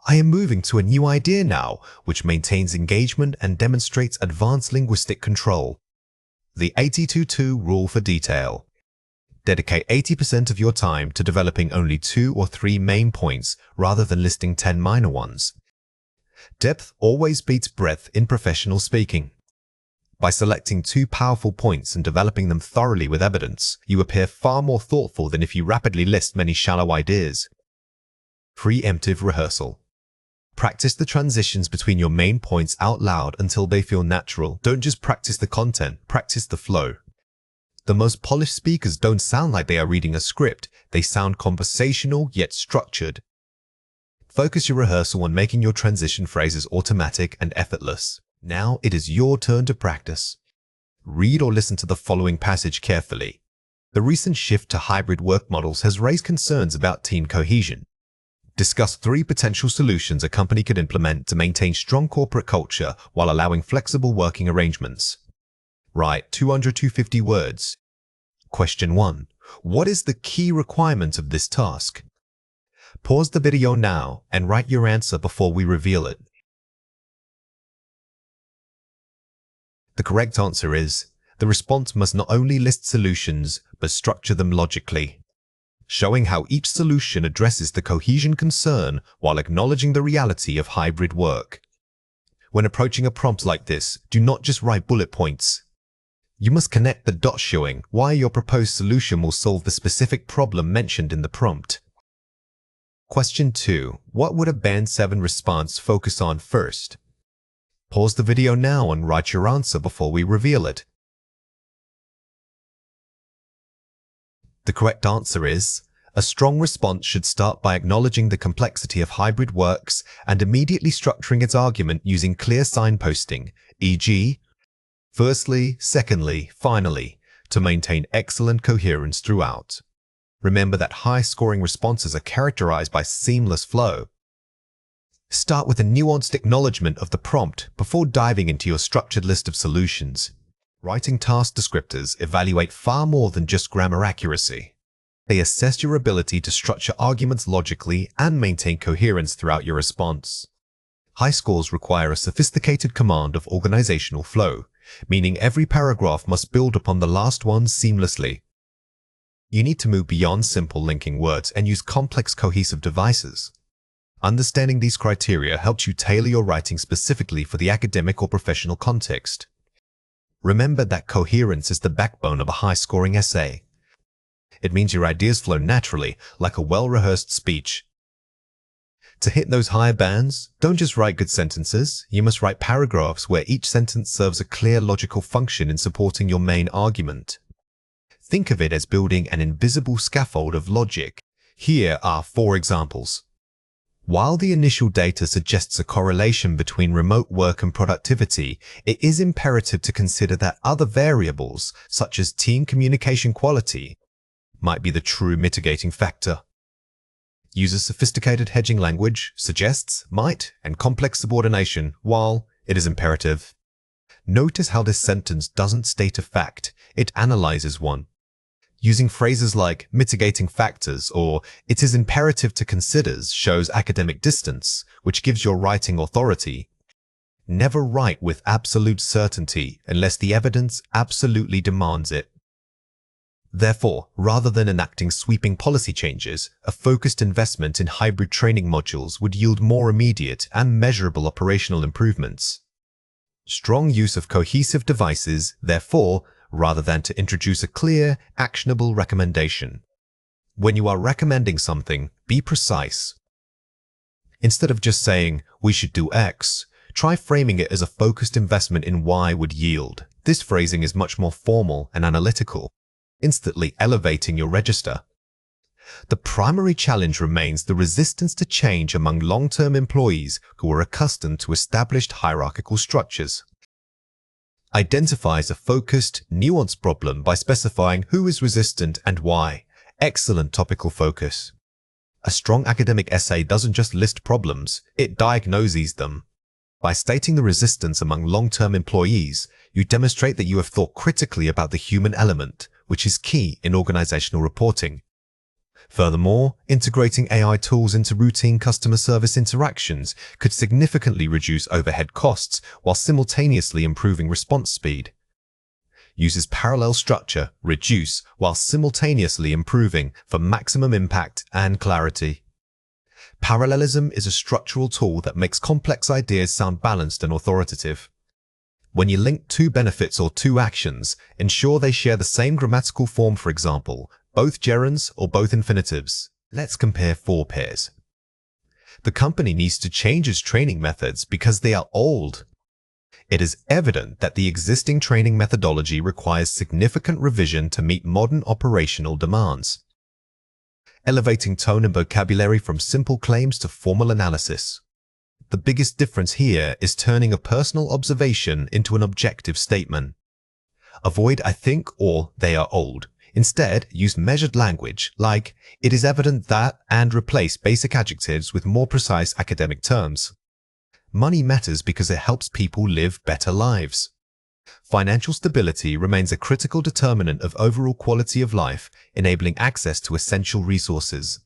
"I am moving to a new idea now," which maintains engagement and demonstrates advanced linguistic control. The 80-2 rule for detail. Dedicate 80% of your time to developing only 2 or 3 main points rather than listing 10 minor ones. Depth always beats breadth in professional speaking. By selecting 2 powerful points and developing them thoroughly with evidence, you appear far more thoughtful than if you rapidly list many shallow ideas. Preemptive rehearsal. Practice the transitions between your main points out loud until they feel natural. Don't just practice the content, practice the flow. The most polished speakers don't sound like they are reading a script. They sound conversational yet structured. Focus your rehearsal on making your transition phrases automatic and effortless. Now it is your turn to practice. Read or listen to the following passage carefully. The recent shift to hybrid work models has raised concerns about team cohesion. Discuss 3 potential solutions a company could implement to maintain strong corporate culture while allowing flexible working arrangements. Write 200-250 words. Question 1. What is the key requirement of this task? Pause the video now and write your answer before we reveal it. The correct answer is, the response must not only list solutions, but structure them logically, showing how each solution addresses the cohesion concern while acknowledging the reality of hybrid work. When approaching a prompt like this, do not just write bullet points. You must connect the dots showing why your proposed solution will solve the specific problem mentioned in the prompt. Question 2. What would a Band 7 response focus on first? Pause the video now and write your answer before we reveal it. The correct answer is, a strong response should start by acknowledging the complexity of hybrid works and immediately structuring its argument using clear signposting, e.g., firstly, secondly, finally, to maintain excellent coherence throughout. Remember that high-scoring responses are characterized by seamless flow. Start with a nuanced acknowledgement of the prompt before diving into your structured list of solutions. Writing task descriptors evaluate far more than just grammar accuracy. They assess your ability to structure arguments logically and maintain coherence throughout your response. High scores require a sophisticated command of organizational flow, meaning every paragraph must build upon the last one seamlessly. You need to move beyond simple linking words and use complex cohesive devices. Understanding these criteria helps you tailor your writing specifically for the academic or professional context. Remember that coherence is the backbone of a high-scoring essay. It means your ideas flow naturally, like a well-rehearsed speech. To hit those higher bands, don't just write good sentences, you must write paragraphs where each sentence serves a clear logical function in supporting your main argument. Think of it as building an invisible scaffold of logic. Here are 4 examples. While the initial data suggests a correlation between remote work and productivity, it is imperative to consider that other variables, such as team communication quality, might be the true mitigating factor. Uses sophisticated hedging language, suggests, might, and complex subordination, while it is imperative. Notice how this sentence doesn't state a fact, it analyzes one. Using phrases like mitigating factors or it is imperative to consider shows academic distance, which gives your writing authority. Never write with absolute certainty unless the evidence absolutely demands it. Therefore, rather than enacting sweeping policy changes, a focused investment in hybrid training modules would yield more immediate and measurable operational improvements. Strong use of cohesive devices, therefore, rather than to introduce a clear, actionable recommendation. When you are recommending something, be precise. Instead of just saying, we should do X, try framing it as a focused investment in Y would yield. This phrasing is much more formal and analytical, instantly elevating your register. The primary challenge remains the resistance to change among long-term employees who are accustomed to established hierarchical structures. Identifies a focused, nuanced problem by specifying who is resistant and why. Excellent topical focus. A strong academic essay doesn't just list problems, it diagnoses them. By stating the resistance among long-term employees, you demonstrate that you have thought critically about the human element, which is key in organizational reporting. Furthermore, integrating AI tools into routine customer service interactions could significantly reduce overhead costs while simultaneously improving response speed. Uses parallel structure, reduce, while simultaneously improving for maximum impact and clarity. Parallelism is a structural tool that makes complex ideas sound balanced and authoritative. When you link two benefits or two actions, ensure they share the same grammatical form, for example, both gerunds or both infinitives. Let's compare four pairs. The company needs to change its training methods because they are old. It is evident that the existing training methodology requires significant revision to meet modern operational demands. Elevating tone and vocabulary from simple claims to formal analysis. The biggest difference here is turning a personal observation into an objective statement. Avoid "I think" or "they are old." Instead, use measured language like "it is evident that" and replace basic adjectives with more precise academic terms. Money matters because it helps people live better lives. Financial stability remains a critical determinant of overall quality of life, enabling access to essential resources.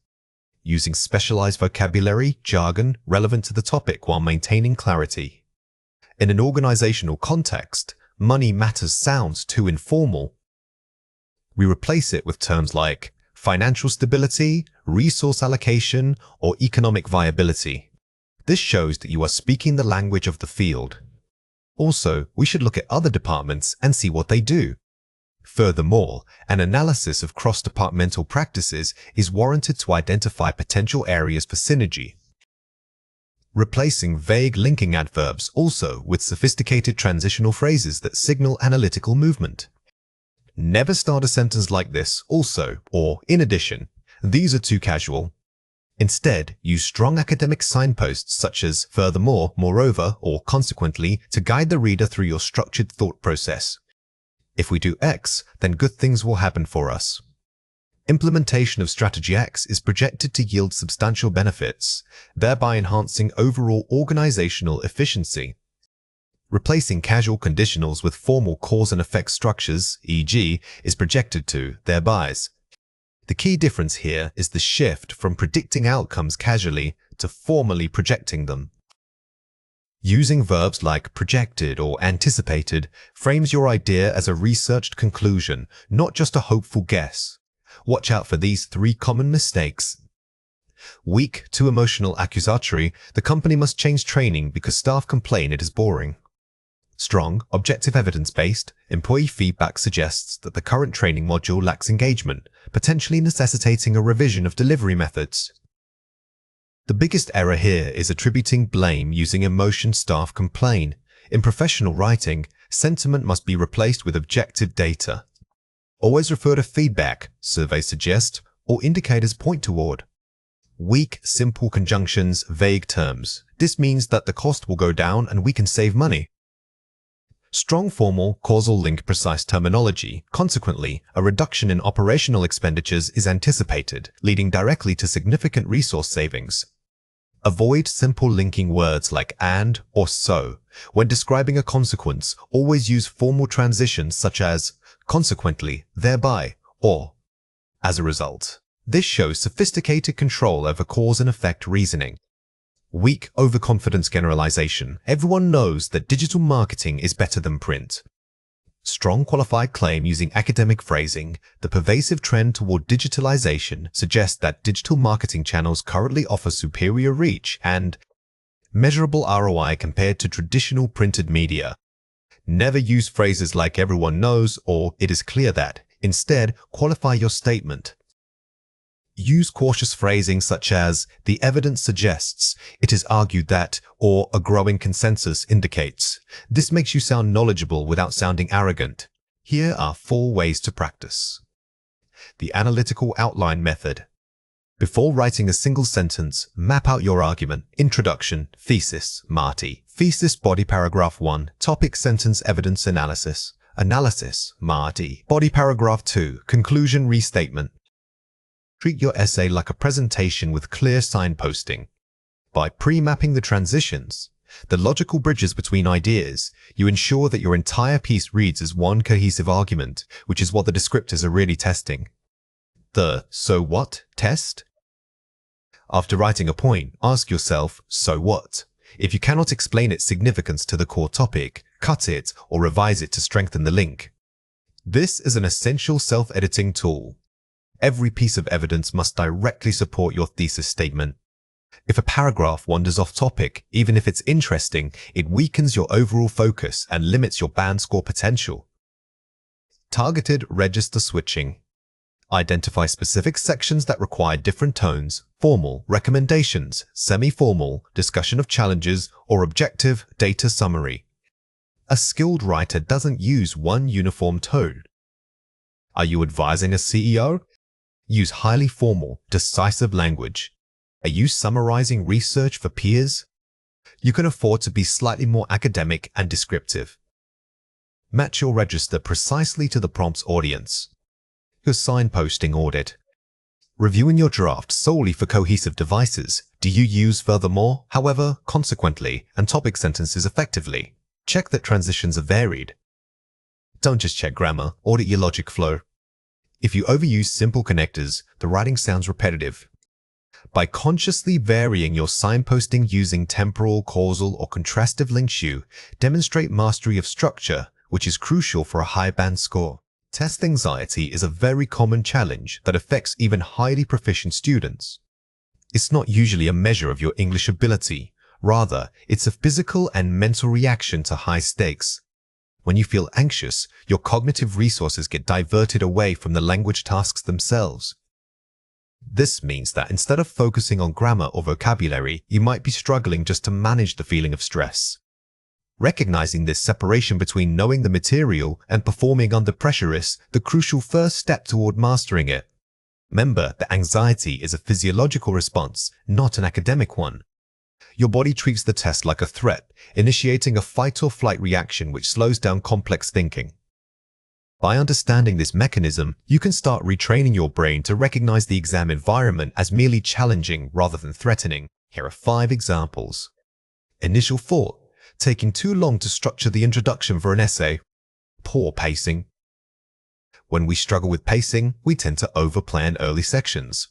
Using specialized vocabulary, jargon relevant to the topic while maintaining clarity. In an organizational context, money matters sounds too informal. We replace it with terms like financial stability, resource allocation, or economic viability. This shows that you are speaking the language of the field. Also, we should look at other departments and see what they do. Furthermore, an analysis of cross-departmental practices is warranted to identify potential areas for synergy. Replacing vague linking adverbs also with sophisticated transitional phrases that signal analytical movement. Never start a sentence like this, also, or in addition. These are too casual. Instead, use strong academic signposts such as furthermore, moreover, or consequently to guide the reader through your structured thought process. If we do X, then good things will happen for us. Implementation of Strategy X is projected to yield substantial benefits, thereby enhancing overall organizational efficiency. Replacing casual conditionals with formal cause and effect structures, e.g., is projected to thereby. The key difference here is the shift from predicting outcomes casually to formally projecting them. Using verbs like projected or anticipated frames your idea as a researched conclusion, not just a hopeful guess. Watch out for these three common mistakes. Weak, too emotional, accusatory. The company must change training because staff complain it is boring. Strong, objective evidence-based, employee feedback suggests that the current training module lacks engagement, potentially necessitating a revision of delivery methods. The biggest error here is attributing blame using emotion staff complain. In professional writing, sentiment must be replaced with objective data. Always refer to feedback, surveys suggest, or indicators point toward. Weak, simple conjunctions, vague terms. This means that the cost will go down and we can save money. Strong formal, causal link precise terminology. Consequently, a reduction in operational expenditures is anticipated, leading directly to significant resource savings. Avoid simple linking words like and or so. When describing a consequence, always use formal transitions such as consequently, thereby, or as a result. This shows sophisticated control over cause and effect reasoning. Weak overconfidence generalization. Everyone knows that digital marketing is better than print. Strong qualified claim using academic phrasing. The pervasive trend toward digitalization suggests that digital marketing channels currently offer superior reach and measurable ROI compared to traditional printed media. Never use phrases like everyone knows or it is clear that. Instead, qualify your statement. Use cautious phrasing such as the evidence suggests, it is argued that, or a growing consensus indicates. This makes you sound knowledgeable without sounding arrogant. Here are 4 ways to practice. The analytical outline method. Before writing a single sentence, map out your argument. Introduction, thesis, Marty. Thesis, body paragraph 1, topic sentence evidence analysis. Analysis, Marty. Body paragraph 2, conclusion restatement. Treat your essay like a presentation with clear signposting. By pre-mapping the transitions, the logical bridges between ideas, you ensure that your entire piece reads as one cohesive argument, which is what the descriptors are really testing. The so what test? After writing a point, ask yourself, so what? If you cannot explain its significance to the core topic, cut it or revise it to strengthen the link. This is an essential self-editing tool. Every piece of evidence must directly support your thesis statement. If a paragraph wanders off topic, even if it's interesting, it weakens your overall focus and limits your band score potential. Targeted register switching. Identify specific sections that require different tones, formal, recommendations, semi-formal, discussion of challenges, or objective data summary. A skilled writer doesn't use one uniform tone. Are you advising a CEO? Use highly formal, decisive language. Are you summarizing research for peers? You can afford to be slightly more academic and descriptive. Match your register precisely to the prompt's audience. Your signposting audit. Reviewing your draft solely for cohesive devices. Do you use furthermore, however, consequently, and topic sentences effectively? Check that transitions are varied. Don't just check grammar, audit your logic flow. If you overuse simple connectors, the writing sounds repetitive. By consciously varying your signposting using temporal, causal, or contrastive links, you demonstrate mastery of structure, which is crucial for a high band score. Test anxiety is a very common challenge that affects even highly proficient students. It's not usually a measure of your English ability. Rather, it's a physical and mental reaction to high stakes. When you feel anxious, your cognitive resources get diverted away from the language tasks themselves. This means that instead of focusing on grammar or vocabulary, you might be struggling just to manage the feeling of stress. Recognizing this separation between knowing the material and performing under pressure is the crucial first step toward mastering it. Remember that anxiety is a physiological response, not an academic one. Your body treats the test like a threat, initiating a fight or flight reaction which slows down complex thinking. By understanding this mechanism, you can start retraining your brain to recognize the exam environment as merely challenging rather than threatening. Here are 5 examples. Initial thought. Taking too long to structure the introduction for an essay. Poor pacing. When we struggle with pacing, we tend to overplan early sections.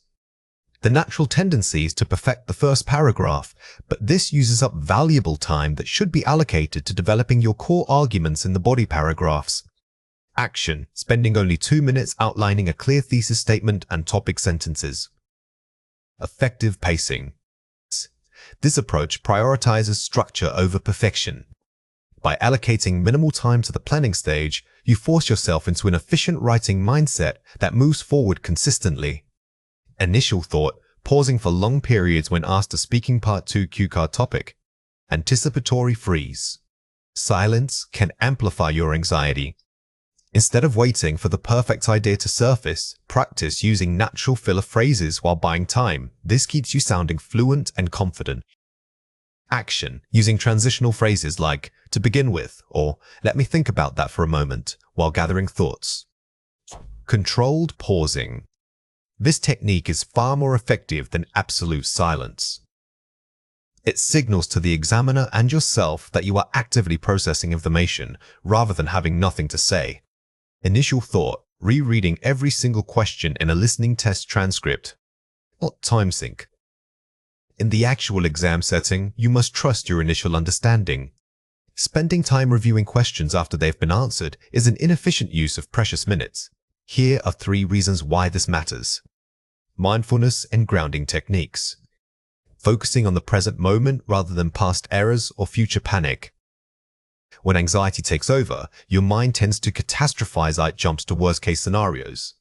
The natural tendency is to perfect the first paragraph, but this uses up valuable time that should be allocated to developing your core arguments in the body paragraphs. Action, spending only 2 minutes outlining a clear thesis statement and topic sentences. Effective pacing. This approach prioritizes structure over perfection. By allocating minimal time to the planning stage, you force yourself into an efficient writing mindset that moves forward consistently. Initial thought, pausing for long periods when asked a speaking part 2 cue card topic. Anticipatory freeze. Silence can amplify your anxiety. Instead of waiting for the perfect idea to surface, practice using natural filler phrases while buying time. This keeps you sounding fluent and confident. Action, using transitional phrases like, to begin with, or let me think about that for a moment, while gathering thoughts. Controlled pausing. This technique is far more effective than absolute silence. It signals to the examiner and yourself that you are actively processing information, rather than having nothing to say. Initial thought, rereading every single question in a listening test transcript. Not time sync. In the actual exam setting, you must trust your initial understanding. Spending time reviewing questions after they've been answered is an inefficient use of precious minutes. Here are 3 reasons why this matters. Mindfulness and grounding techniques. Focusing on the present moment rather than past errors or future panic. When anxiety takes over, your mind tends to catastrophize it jumps to worst-case scenarios.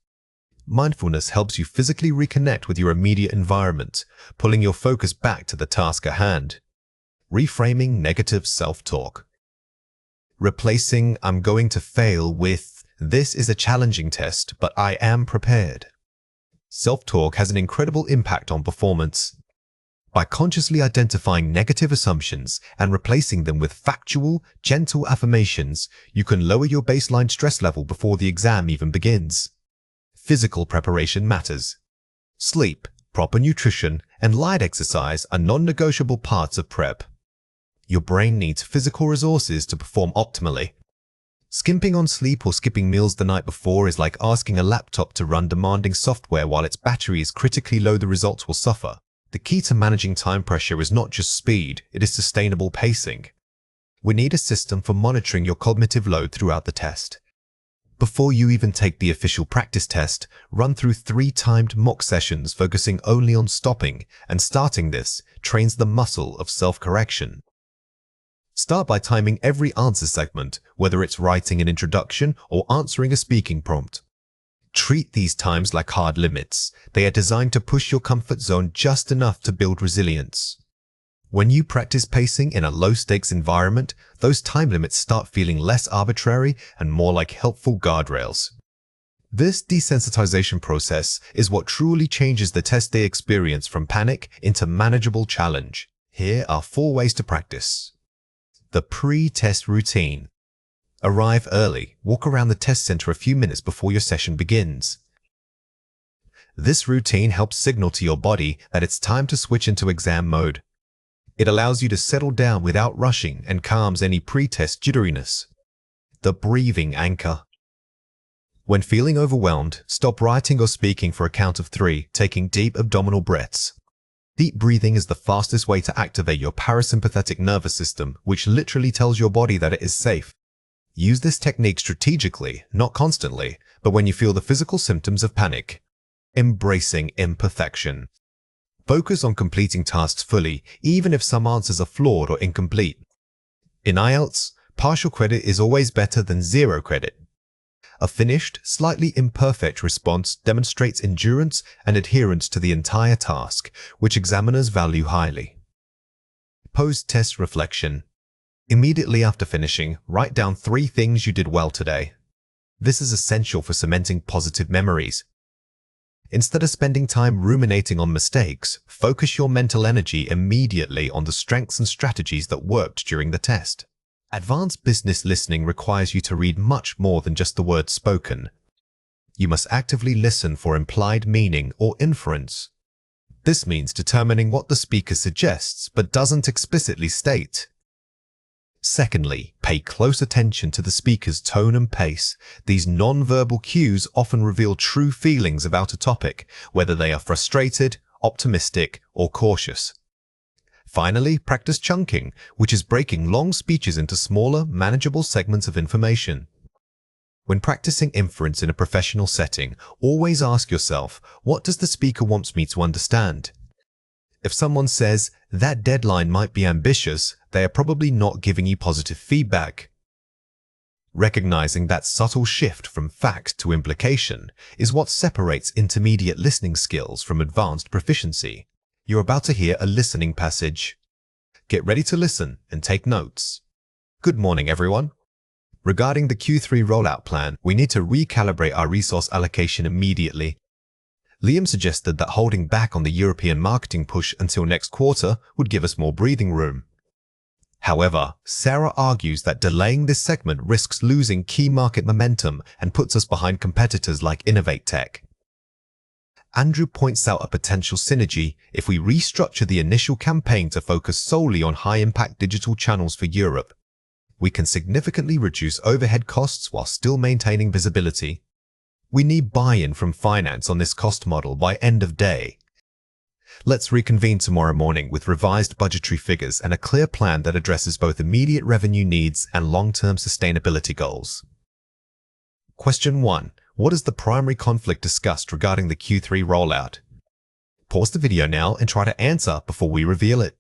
Mindfulness helps you physically reconnect with your immediate environment, pulling your focus back to the task at hand. Reframing negative self-talk. Replacing "I'm going to fail" with "this is a challenging test, but I am prepared." Self-talk has an incredible impact on performance. By consciously identifying negative assumptions and replacing them with factual, gentle affirmations, you can lower your baseline stress level before the exam even begins. Physical preparation matters. Sleep, proper nutrition, and light exercise are non-negotiable parts of prep. Your brain needs physical resources to perform optimally. Skimping on sleep or skipping meals the night before is like asking a laptop to run demanding software while its battery is critically low. The results will suffer. The key to managing time pressure is not just speed, it is sustainable pacing. We need a system for monitoring your cognitive load throughout the test. Before you even take the official practice test, run through 3 timed mock sessions focusing only on stopping, and starting this trains the muscle of self-correction. Start by timing every answer segment, whether it's writing an introduction or answering a speaking prompt. Treat these times like hard limits. They are designed to push your comfort zone just enough to build resilience. When you practice pacing in a low-stakes environment, those time limits start feeling less arbitrary and more like helpful guardrails. This desensitization process is what truly changes the test day experience from panic into manageable challenge. Here are 4 ways to practice. The pre-test routine. Arrive early. Walk around the test center a few minutes before your session begins. This routine helps signal to your body that it's time to switch into exam mode. It allows you to settle down without rushing and calms any pre-test jitteriness. The breathing anchor. When feeling overwhelmed, stop writing or speaking for a count of 3, taking deep abdominal breaths. Deep breathing is the fastest way to activate your parasympathetic nervous system, which literally tells your body that it is safe. Use this technique strategically, not constantly, but when you feel the physical symptoms of panic. Embracing imperfection. Focus on completing tasks fully, even if some answers are flawed or incomplete. In IELTS, partial credit is always better than 0 credit. A finished, slightly imperfect response demonstrates endurance and adherence to the entire task, which examiners value highly. Post-test reflection. Immediately after finishing, write down 3 things you did well today. This is essential for cementing positive memories. Instead of spending time ruminating on mistakes, focus your mental energy immediately on the strengths and strategies that worked during the test. Advanced business listening requires you to read much more than just the words spoken. You must actively listen for implied meaning or inference. This means determining what the speaker suggests but doesn't explicitly state. Secondly, pay close attention to the speaker's tone and pace. These non-verbal cues often reveal true feelings about a topic, whether they are frustrated, optimistic, or cautious. Finally, practice chunking, which is breaking long speeches into smaller, manageable segments of information. When practicing inference in a professional setting, always ask yourself, what does the speaker want me to understand? If someone says, that deadline might be ambitious, they are probably not giving you positive feedback. Recognizing that subtle shift from fact to implication is what separates intermediate listening skills from advanced proficiency. You're about to hear a listening passage. Get ready to listen and take notes. Good morning, everyone. Regarding the Q3 rollout plan, we need to recalibrate our resource allocation immediately. Liam suggested that holding back on the European marketing push until next quarter would give us more breathing room. However, Sarah argues that delaying this segment risks losing key market momentum and puts us behind competitors like Innovate Tech. Andrew points out a potential synergy if we restructure the initial campaign to focus solely on high-impact digital channels for Europe. We can significantly reduce overhead costs while still maintaining visibility. We need buy-in from finance on this cost model by end of day. Let's reconvene tomorrow morning with revised budgetary figures and a clear plan that addresses both immediate revenue needs and long-term sustainability goals. Question 1. What is the primary conflict discussed regarding the Q3 rollout? Pause the video now and try to answer before we reveal it.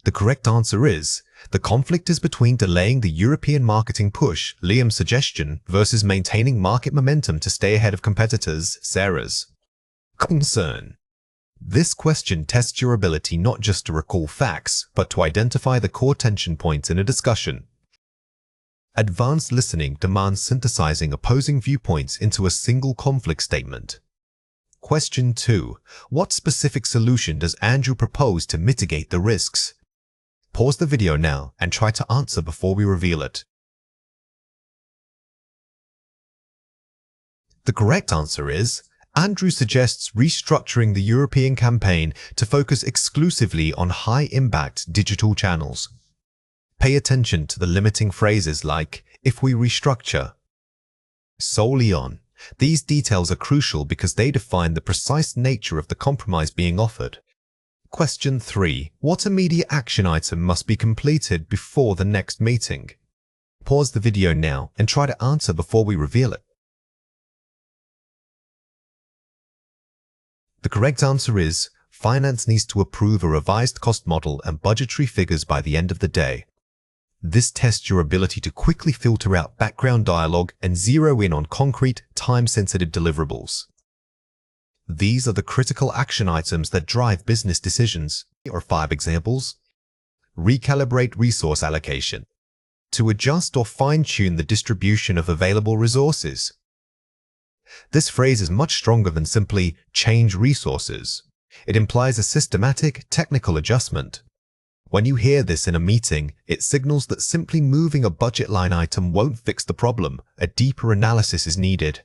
The correct answer is, the conflict is between delaying the European marketing push, Liam's suggestion, versus maintaining market momentum to stay ahead of competitors, Sarah's concern. This question tests your ability not just to recall facts, but to identify the core tension points in a discussion. Advanced listening demands synthesizing opposing viewpoints into a single conflict statement. Question 2. What specific solution does Andrew propose to mitigate the risks? Pause the video now and try to answer before we reveal it. The correct answer is, Andrew suggests restructuring the European campaign to focus exclusively on high-impact digital channels. Pay attention to the limiting phrases like, if we restructure, solely on. These details are crucial because they define the precise nature of the compromise being offered. Question 3. What immediate action item must be completed before the next meeting? Pause the video now and try to answer before we reveal it. The correct answer is, finance needs to approve a revised cost model and budgetary figures by the end of the day. This tests your ability to quickly filter out background dialogue and zero in on concrete, time-sensitive deliverables. These are the critical action items that drive business decisions. Here are 5 examples. Recalibrate resource allocation. To adjust or fine-tune the distribution of available resources. This phrase is much stronger than simply change resources. It implies a systematic, technical adjustment. When you hear this in a meeting, it signals that simply moving a budget line item won't fix the problem. A deeper analysis is needed.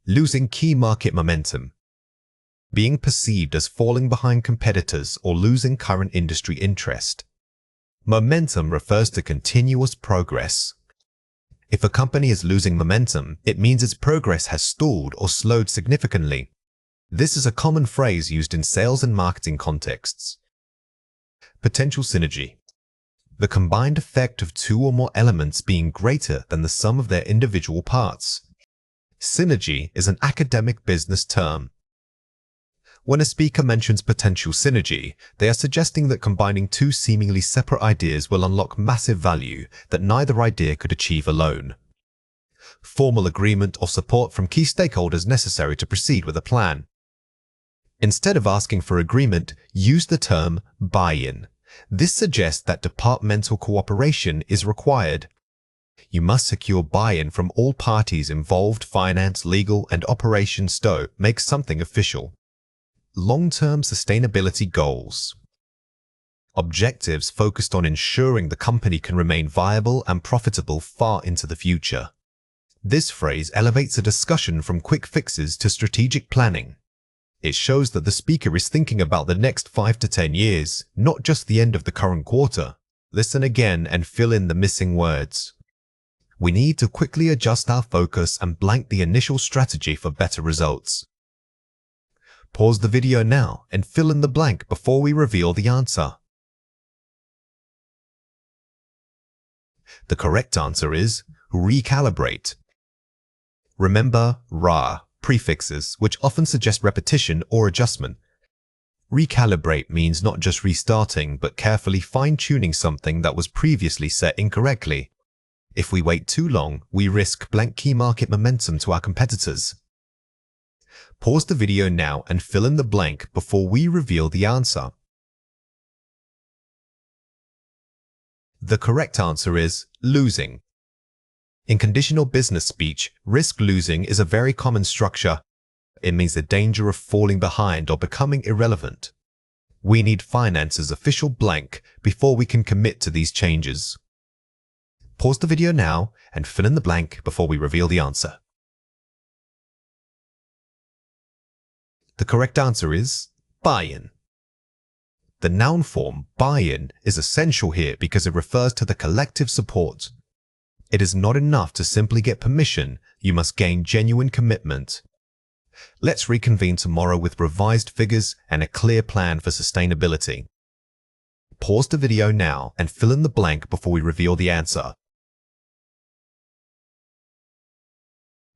Losing key market momentum. Being perceived as falling behind competitors or losing current industry interest. Momentum refers to continuous progress. If a company is losing momentum, it means its progress has stalled or slowed significantly. This is a common phrase used in sales and marketing contexts. Potential synergy. The combined effect of 2 or more elements being greater than the sum of their individual parts. Synergy is an academic business term. When a speaker mentions potential synergy, they are suggesting that combining 2 seemingly separate ideas will unlock massive value that neither idea could achieve alone. Formal agreement or support from key stakeholders necessary to proceed with a plan. Instead of asking for agreement, use the term buy-in. This suggests that departmental cooperation is required. You must secure buy-in from all parties involved. Finance, legal, and operations to make something official. Long-term sustainability goals. Objectives focused on ensuring the company can remain viable and profitable far into the future. This phrase elevates a discussion from quick fixes to strategic planning. It shows that the speaker is thinking about the next 5 to 10 years, not just the end of the current quarter. Listen again and fill in the missing words. We need to quickly adjust our focus and blank the initial strategy for better results. Pause the video now and fill in the blank before we reveal the answer. The correct answer is recalibrate. Remember RA prefixes, which often suggest repetition or adjustment. Recalibrate means not just restarting, but carefully fine-tuning something that was previously set incorrectly. If we wait too long, we risk blank key market momentum to our competitors. Pause the video now and fill in the blank before we reveal the answer. The correct answer is losing. In conditional business speech, risk losing is a very common structure. It means the danger of falling behind or becoming irrelevant. We need finance's official blank before we can commit to these changes. Pause the video now and fill in the blank before we reveal the answer. The correct answer is buy-in. The noun form buy-in is essential here because it refers to the collective support. It is not enough to simply get permission, you must gain genuine commitment. Let's reconvene tomorrow with revised figures and a clear plan for sustainability. Pause the video now and fill in the blank before we reveal the answer.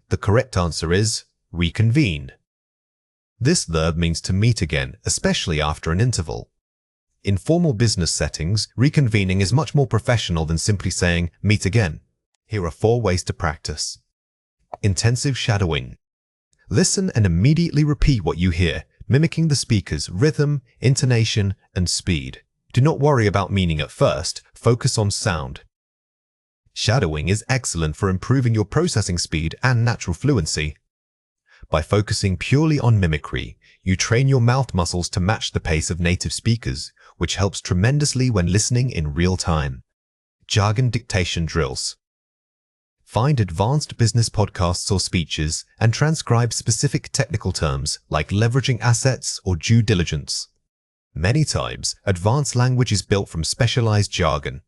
The correct answer is reconvene. This verb means to meet again, especially after an interval. In formal business settings, reconvening is much more professional than simply saying meet again. Here are 4 ways to practice. Intensive shadowing. Listen and immediately repeat what you hear, mimicking the speaker's rhythm, intonation, and speed. Do not worry about meaning at first, focus on sound. Shadowing is excellent for improving your processing speed and natural fluency. By focusing purely on mimicry, you train your mouth muscles to match the pace of native speakers, which helps tremendously when listening in real time. Jargon dictation drills. Find advanced business podcasts or speeches and transcribe specific technical terms like leveraging assets or due diligence. Many times, advanced language is built from specialized jargon.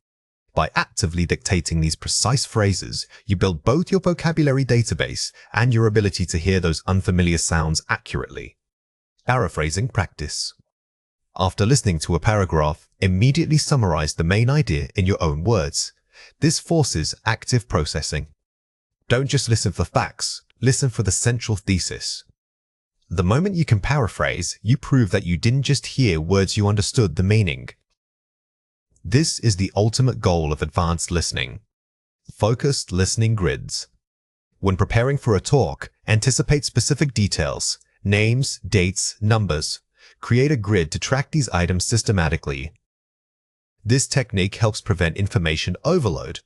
By actively dictating these precise phrases, you build both your vocabulary database and your ability to hear those unfamiliar sounds accurately. Paraphrasing practice. After listening to a paragraph, immediately summarize the main idea in your own words. This forces active processing. Don't just listen for facts, listen for the central thesis. The moment you can paraphrase, you prove that you didn't just hear words, you understood the meaning. This is the ultimate goal of advanced listening. Focused listening grids. When preparing for a talk, anticipate specific details, names, dates, numbers. Create a grid to track these items systematically. This technique helps prevent information overload.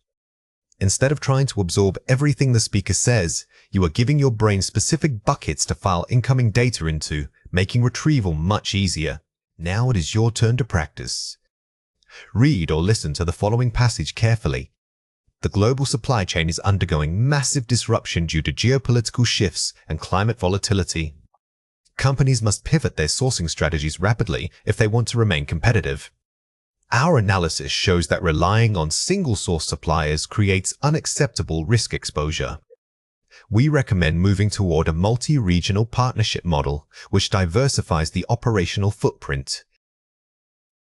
Instead of trying to absorb everything the speaker says, you are giving your brain specific buckets to file incoming data into, making retrieval much easier. Now it is your turn to practice. Read or listen to the following passage carefully. The global supply chain is undergoing massive disruption due to geopolitical shifts and climate volatility. Companies must pivot their sourcing strategies rapidly if they want to remain competitive. Our analysis shows that relying on single-source suppliers creates unacceptable risk exposure. We recommend moving toward a multi-regional partnership model, which diversifies the operational footprint.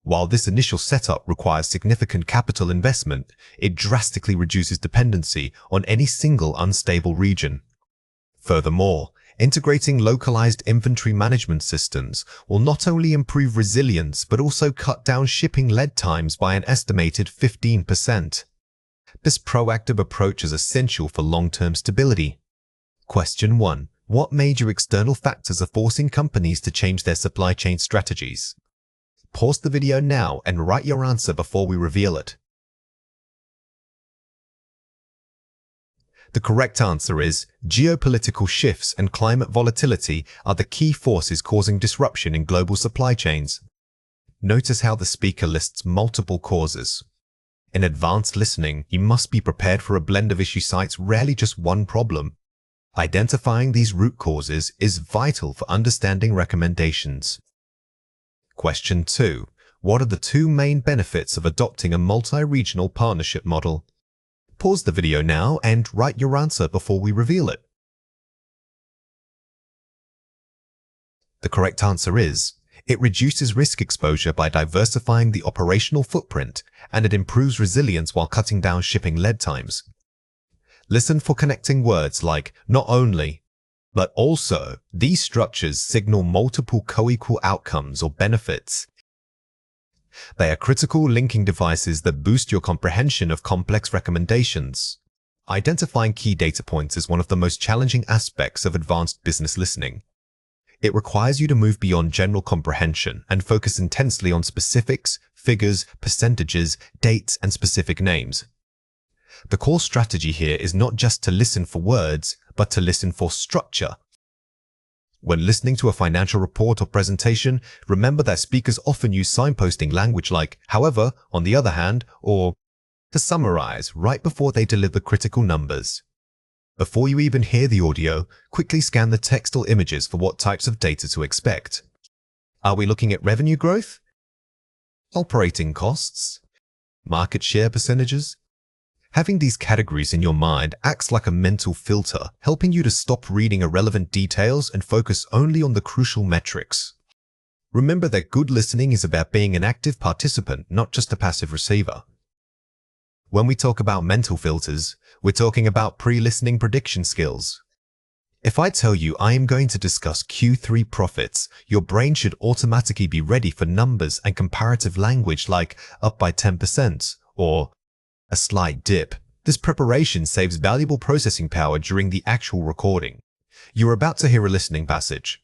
While this initial setup requires significant capital investment, it drastically reduces dependency on any single unstable region. Furthermore, integrating localized inventory management systems will not only improve resilience but also cut down shipping lead times by an estimated 15%. This proactive approach is essential for long-term stability. Question 1. What major external factors are forcing companies to change their supply chain strategies? Pause the video now and write your answer before we reveal it. The correct answer is geopolitical shifts and climate volatility are the key forces causing disruption in global supply chains. Notice how the speaker lists multiple causes. In advanced listening, you must be prepared for a blend of issue cites, rarely just one problem. Identifying these root causes is vital for understanding recommendations. Question 2. What are the two main benefits of adopting a multi-regional partnership model? Pause the video now and write your answer before we reveal it. The correct answer is, it reduces risk exposure by diversifying the operational footprint, and it improves resilience while cutting down shipping lead times. Listen for connecting words like not only, but also. These structures signal multiple co-equal outcomes or benefits. They are critical linking devices that boost your comprehension of complex recommendations. Identifying key data points is one of the most challenging aspects of advanced business listening. It requires you to move beyond general comprehension and focus intensely on specifics, figures, percentages, dates, and specific names. The core strategy here is not just to listen for words, but to listen for structure. When listening to a financial report or presentation, remember that speakers often use signposting language like, however, on the other hand, or to summarize right before they deliver critical numbers. Before you even hear the audio, quickly scan the text or images for what types of data to expect. Are we looking at revenue growth? Operating costs? Market share percentages? Having these categories in your mind acts like a mental filter, helping you to stop reading irrelevant details and focus only on the crucial metrics. Remember that good listening is about being an active participant, not just a passive receiver. When we talk about mental filters, we're talking about pre-listening prediction skills. If I tell you I am going to discuss Q3 profits, your brain should automatically be ready for numbers and comparative language like up by 10% or a slight dip. This preparation saves valuable processing power during the actual recording. You're about to hear a listening passage.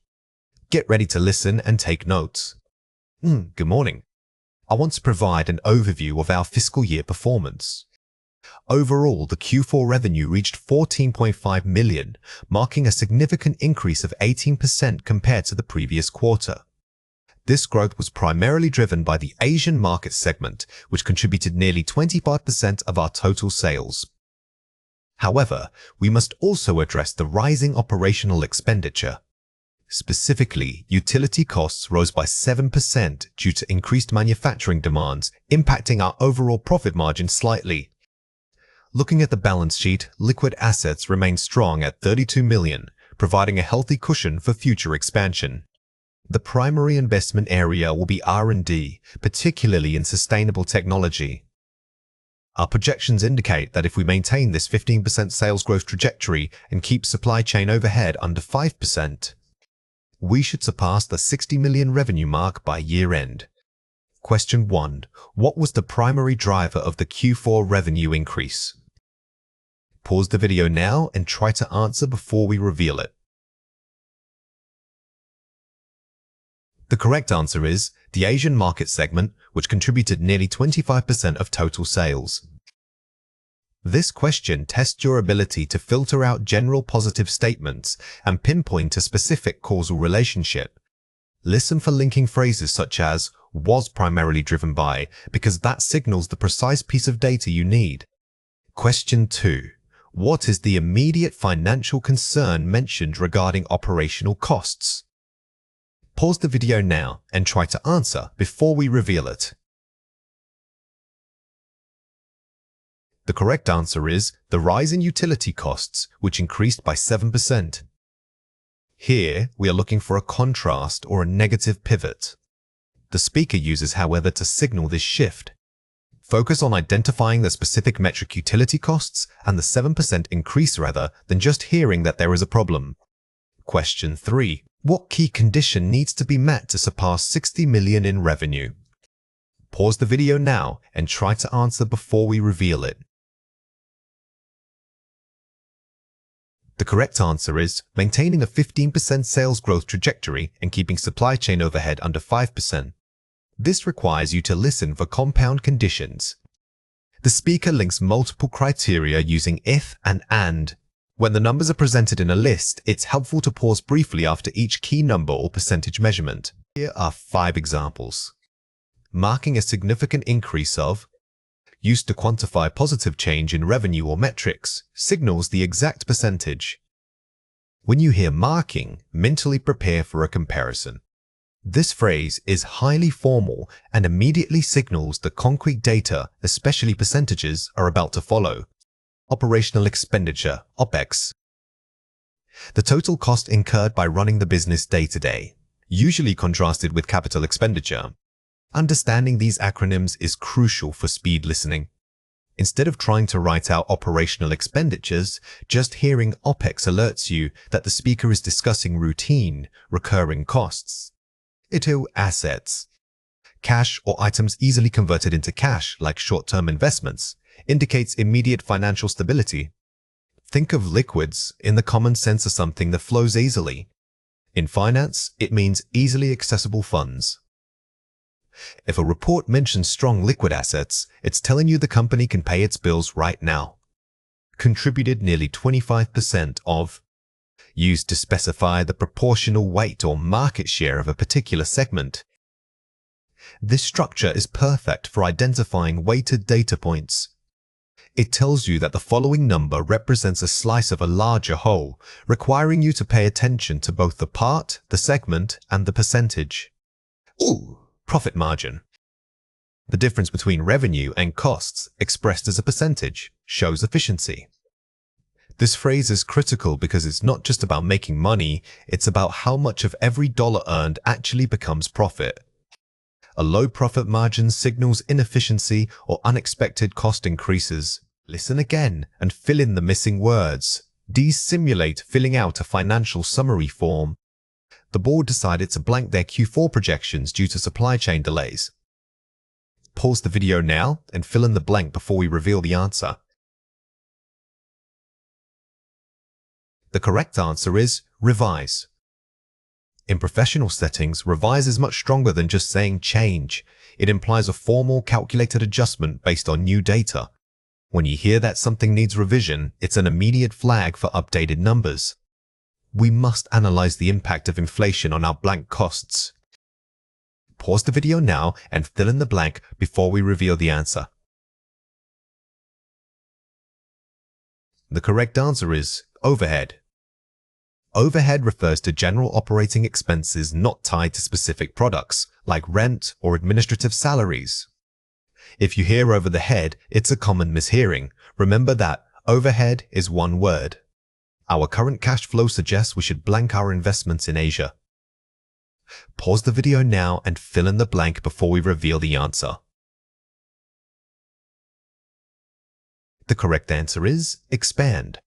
Get ready to listen and take notes. Good morning. I want to provide an overview of our fiscal year performance. Overall, the Q4 revenue reached 14.5 million, marking a significant increase of 18% compared to the previous quarter. This growth was primarily driven by the Asian market segment, which contributed nearly 25% of our total sales. However, we must also address the rising operational expenditure. Specifically, utility costs rose by 7% due to increased manufacturing demands, impacting our overall profit margin slightly. Looking at the balance sheet, liquid assets remain strong at 32 million, providing a healthy cushion for future expansion. The primary investment area will be R&D, particularly in sustainable technology. Our projections indicate that if we maintain this 15% sales growth trajectory and keep supply chain overhead under 5%, we should surpass the 60 million revenue mark by year-end. Question 1. What was the primary driver of the Q4 revenue increase? Pause the video now and try to answer before we reveal it. The correct answer is the Asian market segment, which contributed nearly 25% of total sales. This question tests your ability to filter out general positive statements and pinpoint a specific causal relationship. Listen for linking phrases such as was primarily driven by, because that signals the precise piece of data you need. Question 2. What is the immediate financial concern mentioned regarding operational costs? Pause the video now and try to answer before we reveal it. The correct answer is the rise in utility costs, which increased by 7%. Here, we are looking for a contrast or a negative pivot. The speaker uses, however, to signal this shift. Focus on identifying the specific metric utility costs and the 7% increase rather than just hearing that there is a problem. Question 3. What key condition needs to be met to surpass 60 million in revenue? Pause the video now and try to answer before we reveal it. The correct answer is maintaining a 15% sales growth trajectory and keeping supply chain overhead under 5%. This requires you to listen for compound conditions. The speaker links multiple criteria using if and. When the numbers are presented in a list, it's helpful to pause briefly after each key number or percentage measurement. Here are 5 examples. Marking a significant increase of, used to quantify positive change in revenue or metrics, signals the exact percentage. When you hear marking, mentally prepare for a comparison. This phrase is highly formal and immediately signals the concrete data, especially percentages, are about to follow. Operational expenditure, OPEX. The total cost incurred by running the business day to day, usually contrasted with capital expenditure. Understanding these acronyms is crucial for speed listening. Instead of trying to write out operational expenditures, just hearing OPEX alerts you that the speaker is discussing routine, recurring costs. Ito assets. Cash or items easily converted into cash, like short-term investments, indicates immediate financial stability. Think of liquids in the common sense of something that flows easily. In finance, it means easily accessible funds. If a report mentions strong liquid assets, it's telling you the company can pay its bills right now. Contributed nearly 25% of, used to specify the proportional weight or market share of a particular segment. This structure is perfect for identifying weighted data points. It tells you that the following number represents a slice of a larger whole, requiring you to pay attention to both the part, the segment, and the percentage. Ooh, profit margin. The difference between revenue and costs, expressed as a percentage, shows efficiency. This phrase is critical because it's not just about making money, it's about how much of every dollar earned actually becomes profit. A low profit margin signals inefficiency or unexpected cost increases. Listen again and fill in the missing words. Simulate filling out a financial summary form. The board decided to blank their Q4 projections due to supply chain delays. Pause the video now and fill in the blank before we reveal the answer. The correct answer is revise. In professional settings, revise is much stronger than just saying change. It implies a formal, calculated adjustment based on new data. When you hear that something needs revision, it's an immediate flag for updated numbers. We must analyze the impact of inflation on our blank costs. Pause the video now and fill in the blank before we reveal the answer. The correct answer is overhead. Overhead refers to general operating expenses not tied to specific products, like rent or administrative salaries. If you hear over the head, it's a common mishearing. Remember that overhead is one word. Our current cash flow suggests we should blank our investments in Asia. Pause the video now and fill in the blank before we reveal the answer. The correct answer is expand.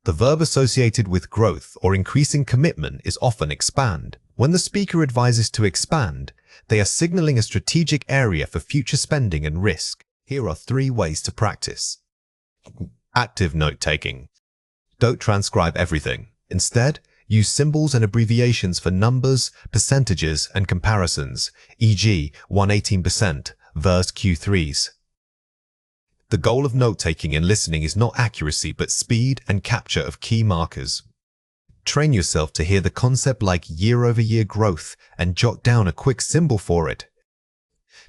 The verb associated with growth or increasing commitment is often expand. When the speaker advises to expand, they are signaling a strategic area for future spending and risk. Here are 3 ways to practice. Active note-taking. Don't transcribe everything. Instead, use symbols and abbreviations for numbers, percentages, and comparisons, e.g. 118% versus Q3s. The goal of note-taking and listening is not accuracy but speed and capture of key markers. Train yourself to hear the concept like year-over-year growth and jot down a quick symbol for it.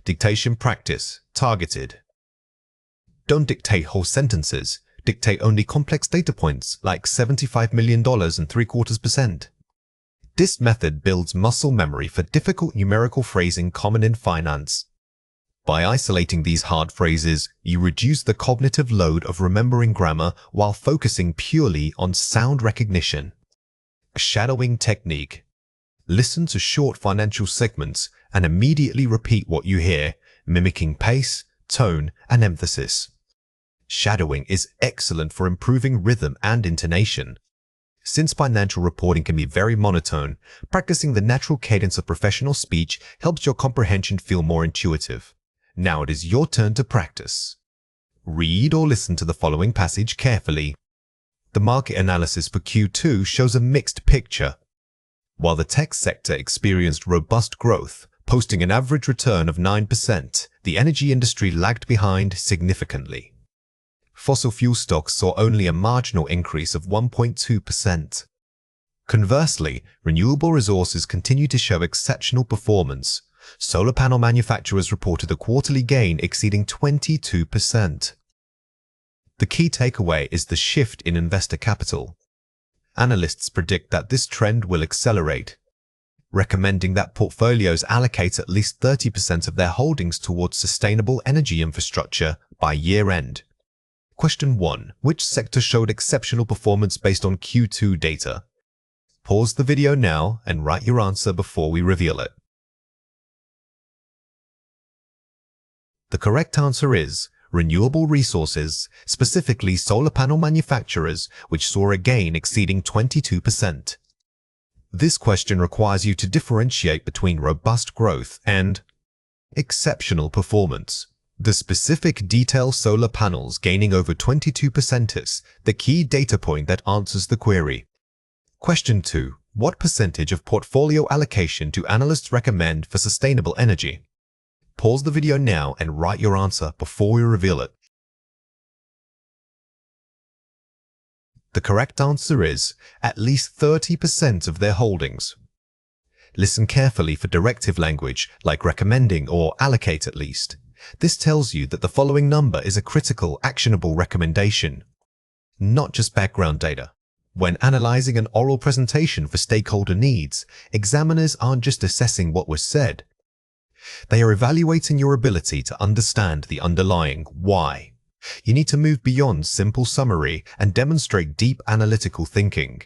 Dictation practice, targeted. Don't dictate whole sentences. Dictate only complex data points like $75 million and 0.75%. This method builds muscle memory for difficult numerical phrasing common in finance. By isolating these hard phrases, you reduce the cognitive load of remembering grammar while focusing purely on sound recognition. Shadowing technique. Listen to short financial segments and immediately repeat what you hear, mimicking pace, tone, and emphasis. Shadowing is excellent for improving rhythm and intonation. Since financial reporting can be very monotone, practicing the natural cadence of professional speech helps your comprehension feel more intuitive. Now it is your turn to practice. Read or listen to the following passage carefully. The market analysis for Q2 shows a mixed picture. While the tech sector experienced robust growth, posting an average return of 9%, the energy industry lagged behind significantly. Fossil fuel stocks saw only a marginal increase of 1.2%. Conversely, renewable resources continue to show exceptional performance. Solar panel manufacturers reported a quarterly gain exceeding 22%. The key takeaway is the shift in investor capital. Analysts predict that this trend will accelerate, recommending that portfolios allocate at least 30% of their holdings towards sustainable energy infrastructure by year-end. Question 1. Which sector showed exceptional performance based on Q2 data? Pause the video now and write your answer before we reveal it. The correct answer is renewable resources, specifically solar panel manufacturers, which saw a gain exceeding 22%. This question requires you to differentiate between robust growth and exceptional performance. The specific detail solar panels gaining over 22% is the key data point that answers the query. Question 2. What percentage of portfolio allocation do analysts recommend for sustainable energy? Pause the video now and write your answer before we reveal it. The correct answer is at least 30% of their holdings. Listen carefully for directive language like recommending or allocate at least. This tells you that the following number is a critical, actionable recommendation, not just background data. When analyzing an oral presentation for stakeholder needs, examiners aren't just assessing what was said. They are evaluating your ability to understand the underlying why. You need to move beyond simple summary and demonstrate deep analytical thinking.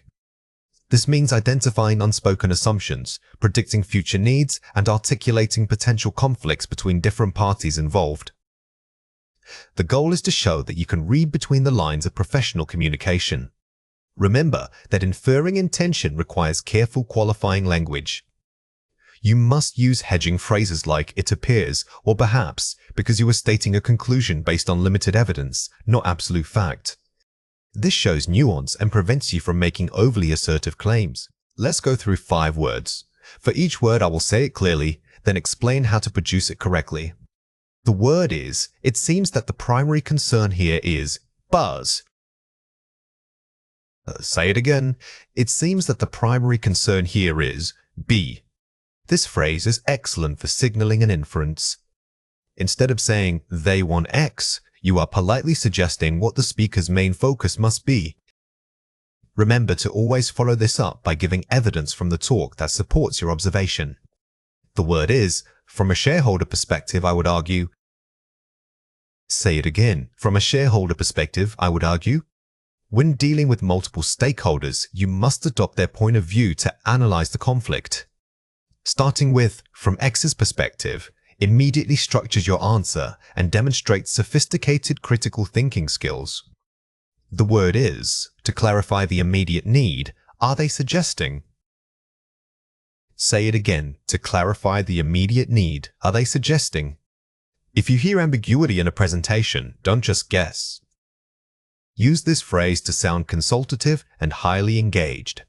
This means identifying unspoken assumptions, predicting future needs, and articulating potential conflicts between different parties involved. The goal is to show that you can read between the lines of professional communication. Remember that inferring intention requires careful qualifying language. You must use hedging phrases like "it appears" or "perhaps" because you are stating a conclusion based on limited evidence, not absolute fact. This shows nuance and prevents you from making overly assertive claims. Let's go through 5 words. For each word, I will say it clearly, then explain how to produce it correctly. The word is, it seems that the primary concern here is buzz. Say it again. It seems that the primary concern here is B. This phrase is excellent for signaling an inference. Instead of saying they want X, you are politely suggesting what the speaker's main focus must be. Remember to always follow this up by giving evidence from the talk that supports your observation. The word is, from a shareholder perspective, I would argue. Say it again. From a shareholder perspective, I would argue. When dealing with multiple stakeholders, you must adopt their point of view to analyze the conflict. Starting with, from X's perspective, immediately structures your answer and demonstrates sophisticated critical thinking skills. The word is, to clarify the immediate need, are they suggesting? Say it again. To clarify the immediate need, are they suggesting? If you hear ambiguity in a presentation, don't just guess. Use this phrase to sound consultative and highly engaged.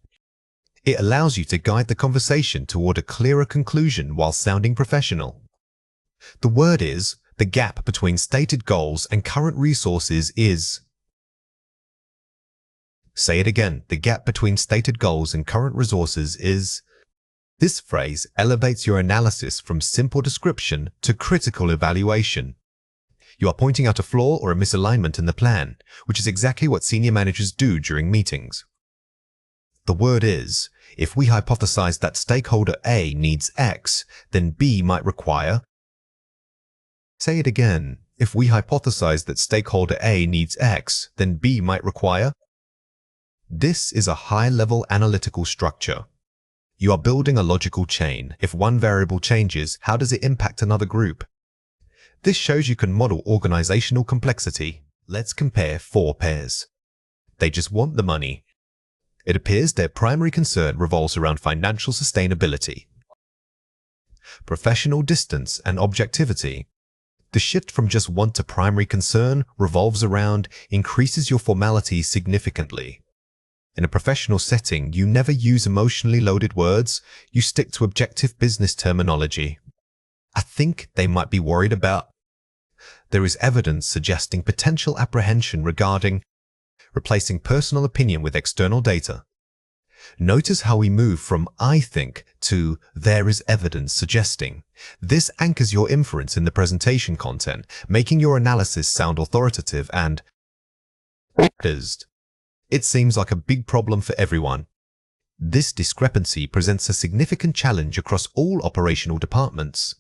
It allows you to guide the conversation toward a clearer conclusion while sounding professional. The word is, the gap between stated goals and current resources is. Say it again. The gap between stated goals and current resources is. This phrase elevates your analysis from simple description to critical evaluation. You are pointing out a flaw or a misalignment in the plan, which is exactly what senior managers do during meetings. The word is, if we hypothesize that stakeholder A needs X, then B might require. Say it again. If we hypothesize that stakeholder A needs X, then B might require. This is a high-level analytical structure. You are building a logical chain. If one variable changes, how does it impact another group? This shows you can model organizational complexity. Let's compare 4 pairs. They just want the money. It appears their primary concern revolves around financial sustainability, professional distance, and objectivity. The shift from just want to primary concern revolves around increases your formality significantly. In a professional setting, you never use emotionally loaded words. You stick to objective business terminology. I think they might be worried about. There is evidence suggesting potential apprehension regarding replacing personal opinion with external data. Notice how we move from I think to there is evidence suggesting. This anchors your inference in the presentation content, making your analysis sound authoritative and focused. It seems like a big problem for everyone. This discrepancy presents a significant challenge across all operational departments.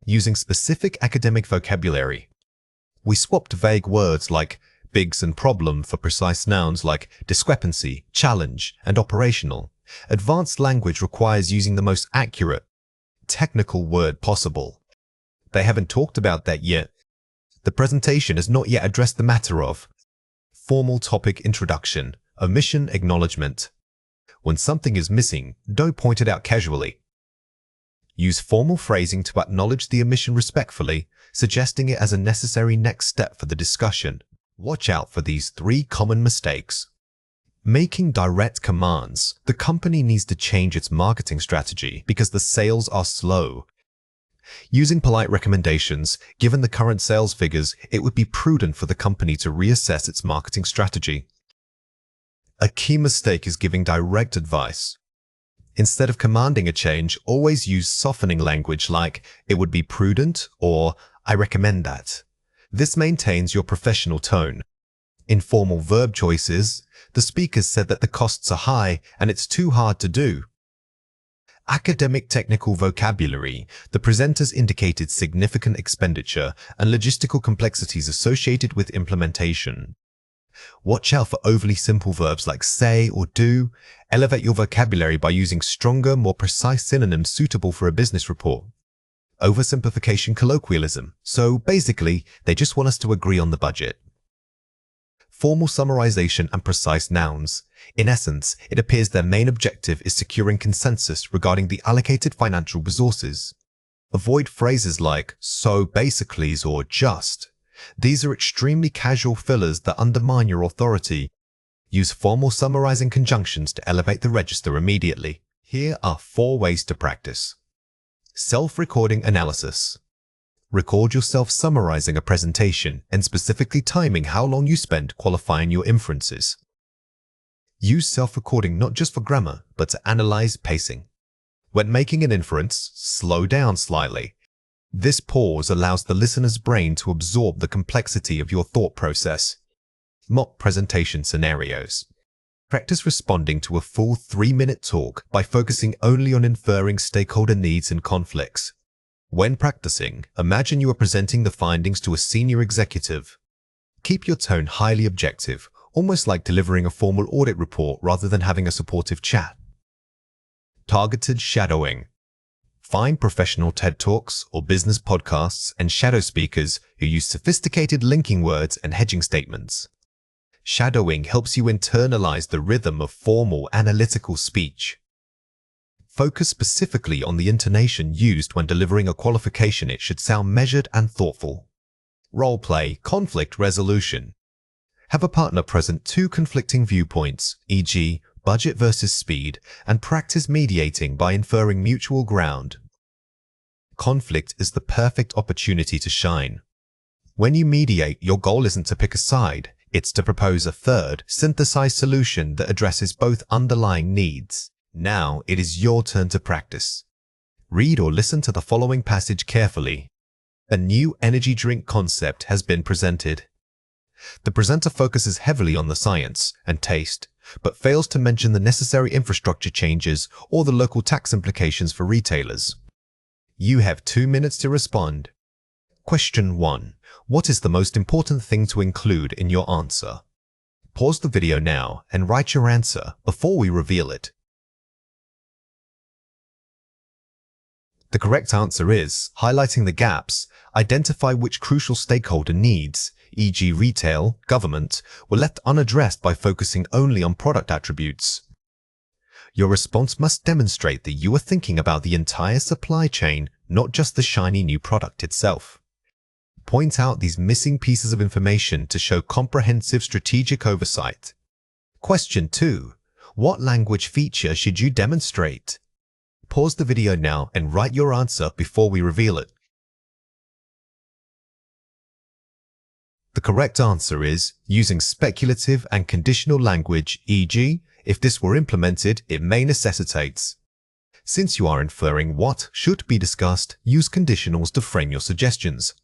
Using specific academic vocabulary, we swapped vague words like bigs and problem for precise nouns like discrepancy, challenge, and operational. Advanced language requires using the most accurate, technical word possible. They haven't talked about that yet. The presentation has not yet addressed the matter of formal topic introduction, omission acknowledgement. When something is missing, don't point it out casually. Use formal phrasing to acknowledge the omission respectfully, suggesting it as a necessary next step for the discussion. Watch out for these 3 common mistakes. Making direct commands. The company needs to change its marketing strategy because the sales are slow. Using polite recommendations. Given the current sales figures, it would be prudent for the company to reassess its marketing strategy. A key mistake is giving direct advice. Instead of commanding a change, always use softening language like it would be prudent or I recommend that. This maintains your professional tone. Informal verb choices. The speakers said that the costs are high and it's too hard to do. Academic technical vocabulary. The presenters indicated significant expenditure and logistical complexities associated with implementation. Watch out for overly simple verbs like say or do. Elevate your vocabulary by using stronger, more precise synonyms suitable for a business report. Oversimplification colloquialism. So basically, they just want us to agree on the budget. Formal summarization and precise nouns. In essence, it appears their main objective is securing consensus regarding the allocated financial resources. Avoid phrases like so basically or just. These are extremely casual fillers that undermine your authority. Use formal summarizing conjunctions to elevate the register immediately. Here are 4 ways to practice. Self-recording analysis. Record yourself summarizing a presentation and specifically timing how long you spent qualifying your inferences. Use self-recording not just for grammar, but to analyze pacing. When making an inference, slow down slightly. This pause allows the listener's brain to absorb the complexity of your thought process. Mock presentation scenarios. Practice responding to a full 3-minute talk by focusing only on inferring stakeholder needs and conflicts. When practicing, imagine you are presenting the findings to a senior executive. Keep your tone highly objective, almost like delivering a formal audit report rather than having a supportive chat. Targeted shadowing. Find professional TED Talks or business podcasts and shadow speakers who use sophisticated linking words and hedging statements. Shadowing helps you internalize the rhythm of formal, analytical speech. Focus specifically on the intonation used when delivering a qualification. It should sound measured and thoughtful. Role-play conflict resolution. Have a partner present 2 conflicting viewpoints, e.g., budget versus speed, and practice mediating by inferring mutual ground. Conflict is the perfect opportunity to shine. When you mediate, your goal isn't to pick a side, it's to propose a third, synthesized solution that addresses both underlying needs. Now it is your turn to practice. Read or listen to the following passage carefully. A new energy drink concept has been presented. The presenter focuses heavily on the science and taste, but fails to mention the necessary infrastructure changes or the local tax implications for retailers. You have 2 minutes to respond. Question 1. What is the most important thing to include in your answer? Pause the video now and write your answer before we reveal it. The correct answer is, highlighting the gaps, identify which crucial stakeholder needs, e.g. retail, government, were left unaddressed by focusing only on product attributes. Your response must demonstrate that you are thinking about the entire supply chain, not just the shiny new product itself. Point out these missing pieces of information to show comprehensive strategic oversight. Question 2. What language feature should you demonstrate? Pause the video now and write your answer before we reveal it. The correct answer is using speculative and conditional language, e.g., if this were implemented, it may necessitate. Since you are inferring what should be discussed, use conditionals to frame your suggestions.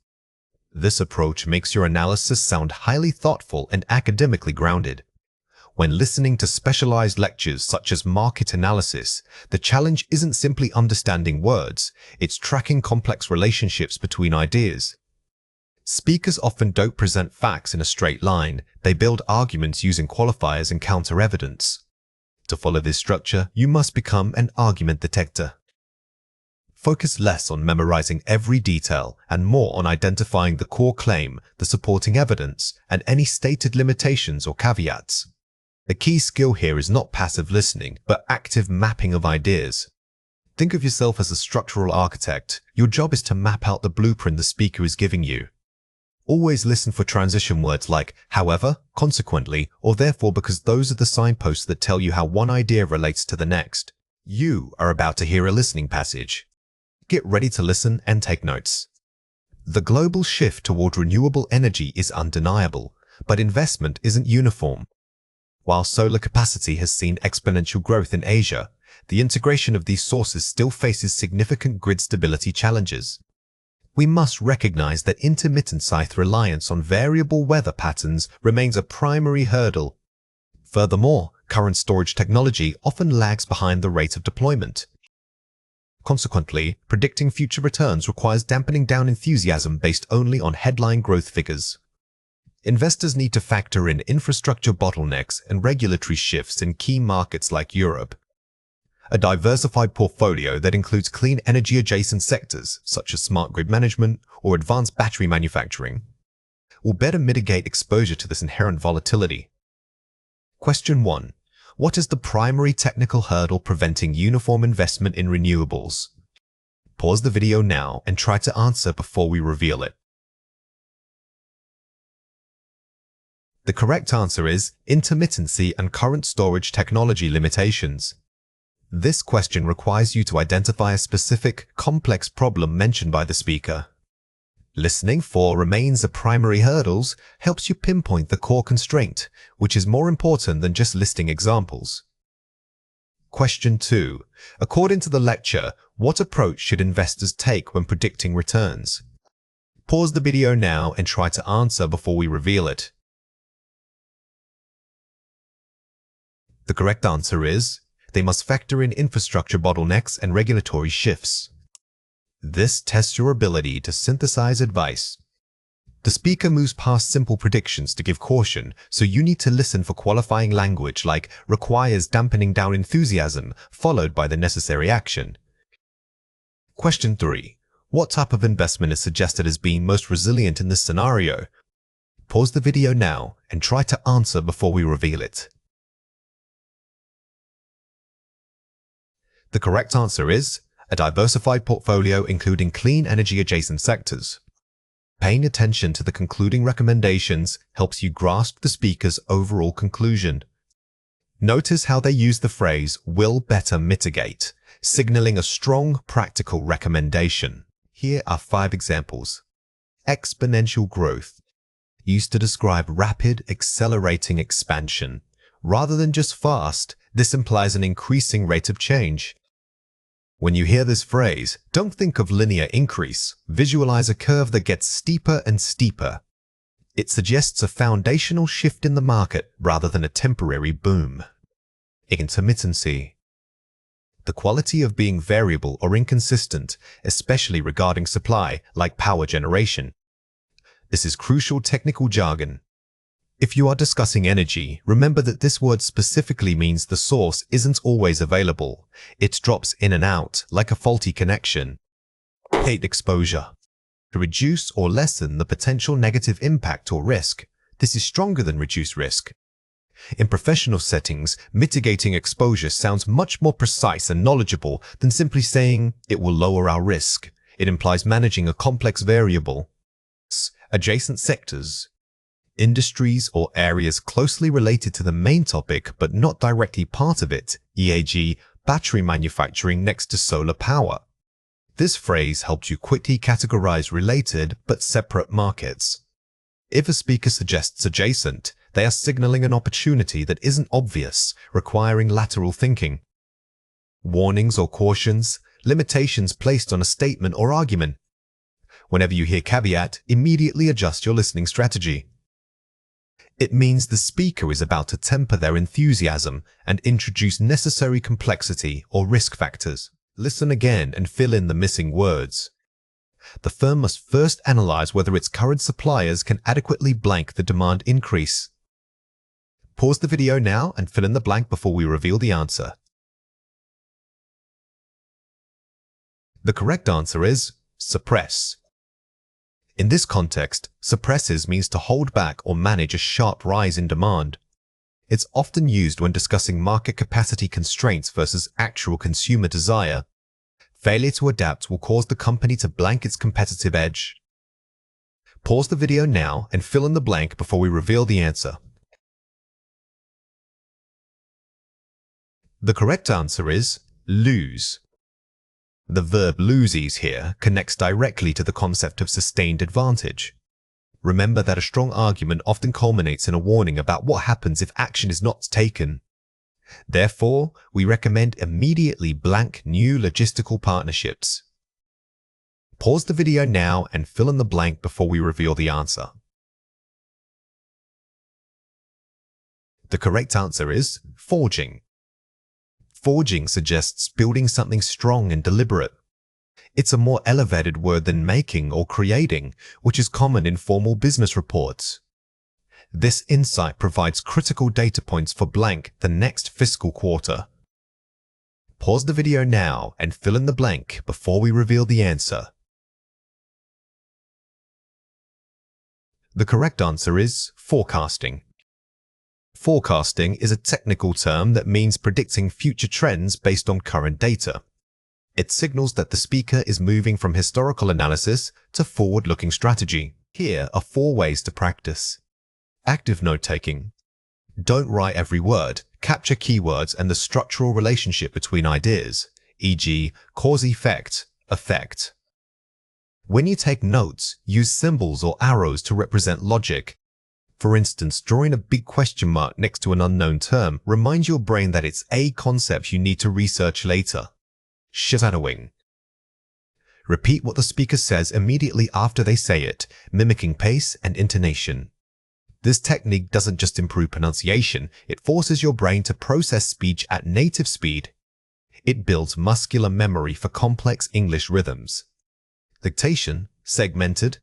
This approach makes your analysis sound highly thoughtful and academically grounded. When listening to specialized lectures such as market analysis, the challenge isn't simply understanding words, it's tracking complex relationships between ideas. Speakers often don't present facts in a straight line, they build arguments using qualifiers and counter-evidence. To follow this structure, you must become an argument detector. Focus less on memorizing every detail and more on identifying the core claim, the supporting evidence, and any stated limitations or caveats. The key skill here is not passive listening, but active mapping of ideas. Think of yourself as a structural architect. Your job is to map out the blueprint the speaker is giving you. Always listen for transition words like however, consequently, or therefore, because those are the signposts that tell you how one idea relates to the next. You are about to hear a listening passage. Get ready to listen and take notes. The global shift toward renewable energy is undeniable, but investment isn't uniform. While solar capacity has seen exponential growth in Asia, the integration of these sources still faces significant grid stability challenges. We must recognize that intermittent site reliance on variable weather patterns remains a primary hurdle. Furthermore, current storage technology often lags behind the rate of deployment. Consequently, predicting future returns requires dampening down enthusiasm based only on headline growth figures. Investors need to factor in infrastructure bottlenecks and regulatory shifts in key markets like Europe. A diversified portfolio that includes clean energy adjacent sectors, such as smart grid management or advanced battery manufacturing, will better mitigate exposure to this inherent volatility. Question 1. What is the primary technical hurdle preventing uniform investment in renewables? Pause the video now and try to answer before we reveal it. The correct answer is intermittency and current storage technology limitations. This question requires you to identify a specific, complex problem mentioned by the speaker. Listening for remains a primary hurdles helps you pinpoint the core constraint, which is more important than just listing examples. Question 2. According to the lecture, what approach should investors take when predicting returns? Pause the video now and try to answer before we reveal it. The correct answer is, they must factor in infrastructure bottlenecks and regulatory shifts. This tests your ability to synthesize advice. The speaker moves past simple predictions to give caution, so you need to listen for qualifying language like requires dampening down enthusiasm, followed by the necessary action. Question 3. What type of investment is suggested as being most resilient in this scenario? Pause the video now and try to answer before we reveal it. The correct answer is a diversified portfolio including clean energy adjacent sectors. Paying attention to the concluding recommendations helps you grasp the speaker's overall conclusion. Notice how they use the phrase will better mitigate, signaling a strong practical recommendation. Here are 5 examples. Exponential growth, used to describe rapid, accelerating expansion. Rather than just fast, this implies an increasing rate of change. When you hear this phrase, don't think of linear increase. Visualize a curve that gets steeper and steeper. It suggests a foundational shift in the market rather than a temporary boom. Intermittency, the quality of being variable or inconsistent, especially regarding supply, like power generation. This is crucial technical jargon. If you are discussing energy, remember that this word specifically means the source isn't always available. It drops in and out, like a faulty connection. Mitigate exposure, to reduce or lessen the potential negative impact or risk. This is stronger than reduce risk. In professional settings, mitigating exposure sounds much more precise and knowledgeable than simply saying it will lower our risk. It implies managing a complex variable. Adjacent sectors, industries or areas closely related to the main topic but not directly part of it, e.g., battery manufacturing next to solar power. This phrase helps you quickly categorize related but separate markets. If a speaker suggests adjacent, they are signaling an opportunity that isn't obvious, requiring lateral thinking. Warnings or cautions, limitations placed on a statement or argument. Whenever you hear caveat, immediately adjust your listening strategy. It means the speaker is about to temper their enthusiasm and introduce necessary complexity or risk factors. Listen again and fill in the missing words. The firm must first analyze whether its current suppliers can adequately blank the demand increase. Pause the video now and fill in the blank before we reveal the answer. The correct answer is suppress. In this context, suppresses means to hold back or manage a sharp rise in demand. It's often used when discussing market capacity constraints versus actual consumer desire. Failure to adapt will cause the company to blank its competitive edge. Pause the video now and fill in the blank before we reveal the answer. The correct answer is lose. The verb loses here connects directly to the concept of sustained advantage. Remember that a strong argument often culminates in a warning about what happens if action is not taken. Therefore, we recommend immediately blank new logistical partnerships. Pause the video now and fill in the blank before we reveal the answer. The correct answer is forging. Forging suggests building something strong and deliberate. It's a more elevated word than making or creating, which is common in formal business reports. This insight provides critical data points for blank the next fiscal quarter. Pause the video now and fill in the blank before we reveal the answer. The correct answer is forecasting. Forecasting is a technical term that means predicting future trends based on current data. It signals that the speaker is moving from historical analysis to forward-looking strategy. Here are 4 ways to practice. Active note-taking. Don't write every word. Capture keywords and the structural relationship between ideas, e.g., cause-effect, effect. When you take notes, use symbols or arrows to represent logic. For instance, drawing a big question mark next to an unknown term reminds your brain that it's a concept you need to research later. Shadowing. Repeat what the speaker says immediately after they say it, mimicking pace and intonation. This technique doesn't just improve pronunciation, it forces your brain to process speech at native speed. It builds muscular memory for complex English rhythms. Dictation, segmented.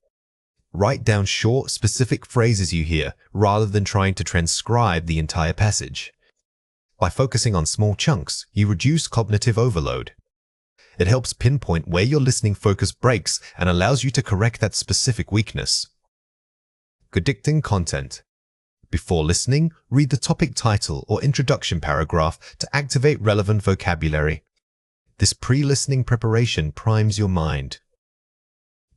Write down short, specific phrases you hear rather than trying to transcribe the entire passage. By focusing on small chunks, you reduce cognitive overload. It helps pinpoint where your listening focus breaks and allows you to correct that specific weakness. Predicting content. Before listening, read the topic title or introduction paragraph to activate relevant vocabulary. This pre-listening preparation primes your mind.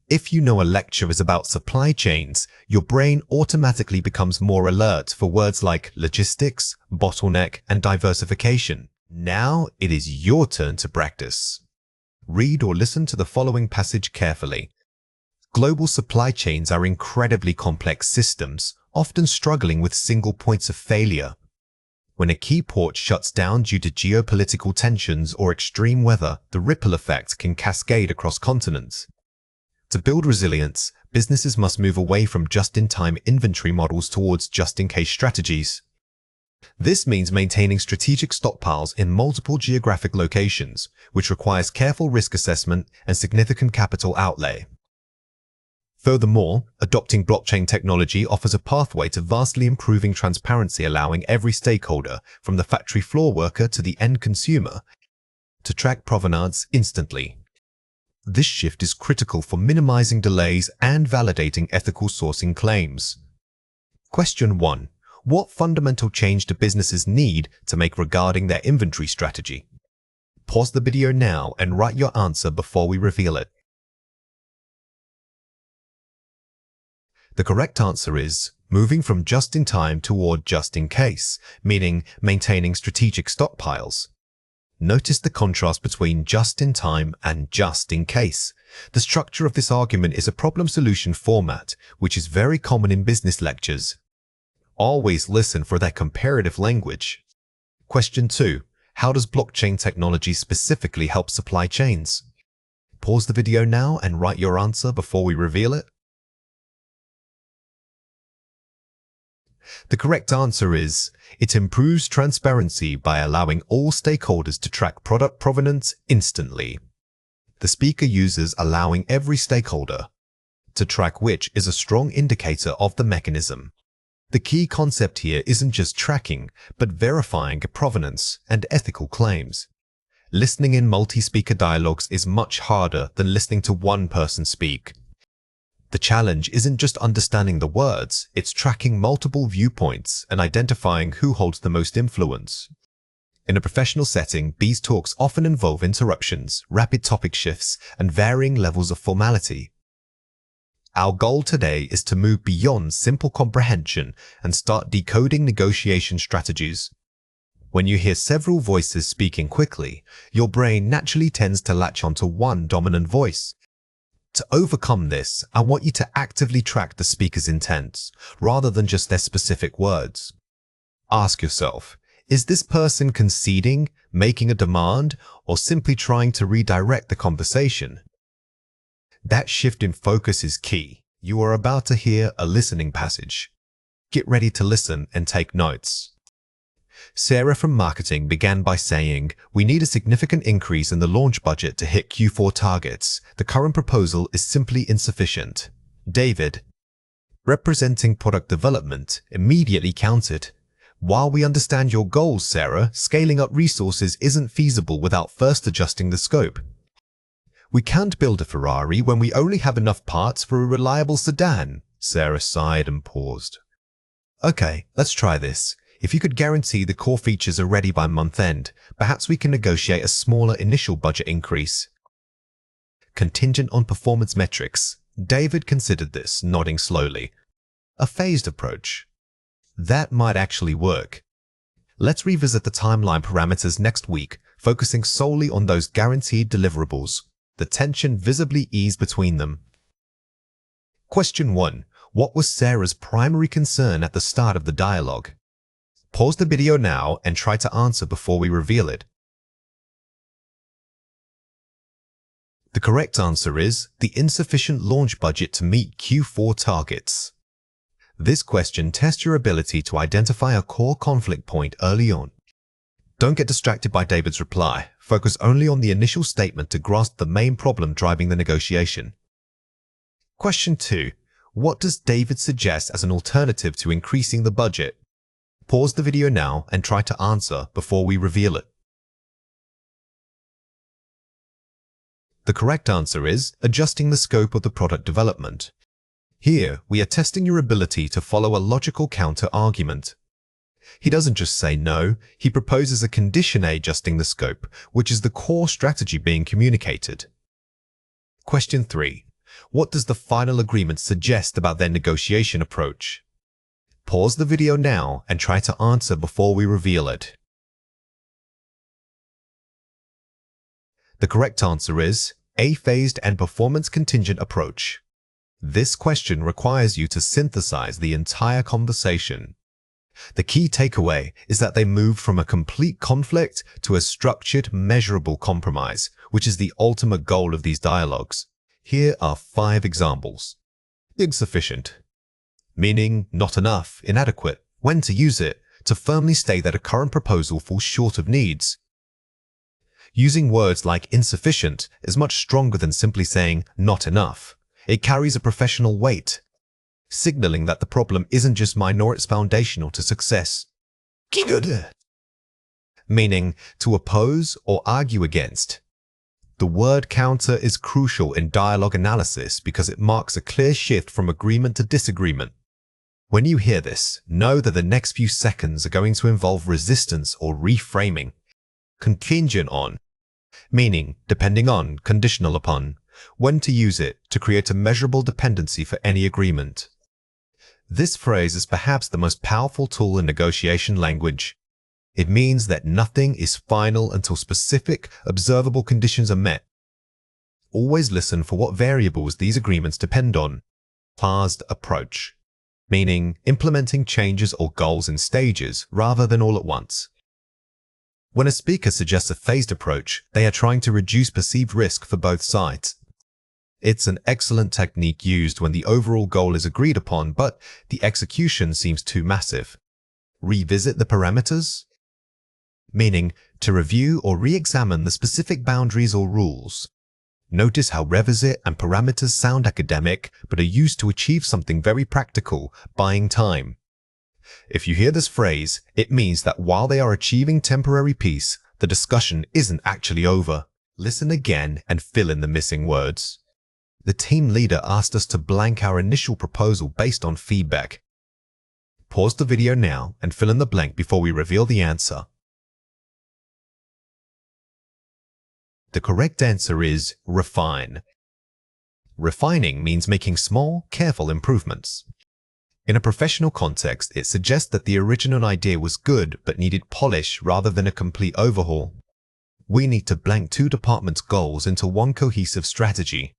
If you know a lecture is about supply chains, your brain automatically becomes more alert for words like logistics, bottleneck, and diversification. Now it is your turn to practice. Read or listen to the following passage carefully. Global supply chains are incredibly complex systems, often struggling with single points of failure. When a key port shuts down due to geopolitical tensions or extreme weather, the ripple effect can cascade across continents. To build resilience, businesses must move away from just-in-time inventory models towards just-in-case strategies. This means maintaining strategic stockpiles in multiple geographic locations, which requires careful risk assessment and significant capital outlay. Furthermore, adopting blockchain technology offers a pathway to vastly improving transparency, allowing every stakeholder, from the factory floor worker to the end consumer, to track provenance instantly. This shift is critical for minimizing delays and validating ethical sourcing claims. Question 1. What fundamental change do businesses need to make regarding their inventory strategy? Pause the video now and write your answer before we reveal it. The correct answer is moving from just-in-time toward just-in-case, meaning maintaining strategic stockpiles. Notice the contrast between just-in-time and just-in-case. The structure of this argument is a problem-solution format, which is very common in business lectures. Always listen for that comparative language. Question 2. How does blockchain technology specifically help supply chains? Pause the video now and write your answer before we reveal it. The correct answer is, it improves transparency by allowing all stakeholders to track product provenance instantly. The speaker uses allowing every stakeholder to track, which is a strong indicator of the mechanism. The key concept here isn't just tracking, but verifying provenance and ethical claims. Listening in multi-speaker dialogues is much harder than listening to one person speak. The challenge isn't just understanding the words, it's tracking multiple viewpoints and identifying who holds the most influence. In a professional setting, these talks often involve interruptions, rapid topic shifts, and varying levels of formality. Our goal today is to move beyond simple comprehension and start decoding negotiation strategies. When you hear several voices speaking quickly, your brain naturally tends to latch onto one dominant voice. To overcome this, I want you to actively track the speaker's intents, rather than just their specific words. Ask yourself, is this person conceding, making a demand, or simply trying to redirect the conversation? That shift in focus is key. You are about to hear a listening passage. Get ready to listen and take notes. Sarah from marketing began by saying, "We need a significant increase in the launch budget to hit Q4 targets. The current proposal is simply insufficient." David, representing product development, immediately countered, "While we understand your goals, Sarah, scaling up resources isn't feasible without first adjusting the scope. We can't build a Ferrari when we only have enough parts for a reliable sedan." Sarah sighed and paused. "Okay, let's try this. If you could guarantee the core features are ready by month end, perhaps we can negotiate a smaller initial budget increase." Contingent on performance metrics. David considered this, nodding slowly. A phased approach. That might actually work. Let's revisit the timeline parameters next week, focusing solely on those guaranteed deliverables. The tension visibly eased between them. Question 1. What was Sarah's primary concern at the start of the dialogue? Pause the video now and try to answer before we reveal it. The correct answer is the insufficient launch budget to meet Q4 targets. This question tests your ability to identify a core conflict point early on. Don't get distracted by David's reply. Focus only on the initial statement to grasp the main problem driving the negotiation. Question 2. What does David suggest as an alternative to increasing the budget? Pause the video now and try to answer before we reveal it. The correct answer is adjusting the scope of the product development. Here, we are testing your ability to follow a logical counter-argument. He doesn't just say no, he proposes a condition A adjusting the scope, which is the core strategy being communicated. Question 3. What does the final agreement suggest about their negotiation approach? Pause the video now and try to answer before we reveal it. The correct answer is a phased and performance contingent approach. This question requires you to synthesize the entire conversation. The key takeaway is that they moved from a complete conflict to a structured, measurable compromise, which is the ultimate goal of these dialogues. Here are 5 examples. Insufficient, meaning not enough, inadequate, when to use it, to firmly state that a current proposal falls short of needs. Using words like insufficient is much stronger than simply saying not enough. It carries a professional weight, signaling that the problem isn't just mine nor it's foundational to success. Meaning to oppose or argue against. The word counter is crucial in dialogue analysis because it marks a clear shift from agreement to disagreement. When you hear this, know that the next few seconds are going to involve resistance or reframing. Contingent on, meaning depending on, conditional upon, when to use it to create a measurable dependency for any agreement. This phrase is perhaps the most powerful tool in negotiation language. It means that nothing is final until specific, observable conditions are met. Always listen for what variables these agreements depend on. Phased approach, meaning implementing changes or goals in stages rather than all at once. When a speaker suggests a phased approach, they are trying to reduce perceived risk for both sides. It's an excellent technique used when the overall goal is agreed upon, but the execution seems too massive. Revisit the parameters, meaning to review or re-examine the specific boundaries or rules. Notice how revisit and parameters sound academic, but are used to achieve something very practical, buying time. If you hear this phrase, it means that while they are achieving temporary peace, the discussion isn't actually over. Listen again and fill in the missing words. The team leader asked us to blank our initial proposal based on feedback. Pause the video now and fill in the blank before we reveal the answer. The correct answer is refine. Refining means making small, careful improvements. In a professional context, it suggests that the original idea was good but needed polish rather than a complete overhaul. We need to blank 2 departments' goals into one cohesive strategy.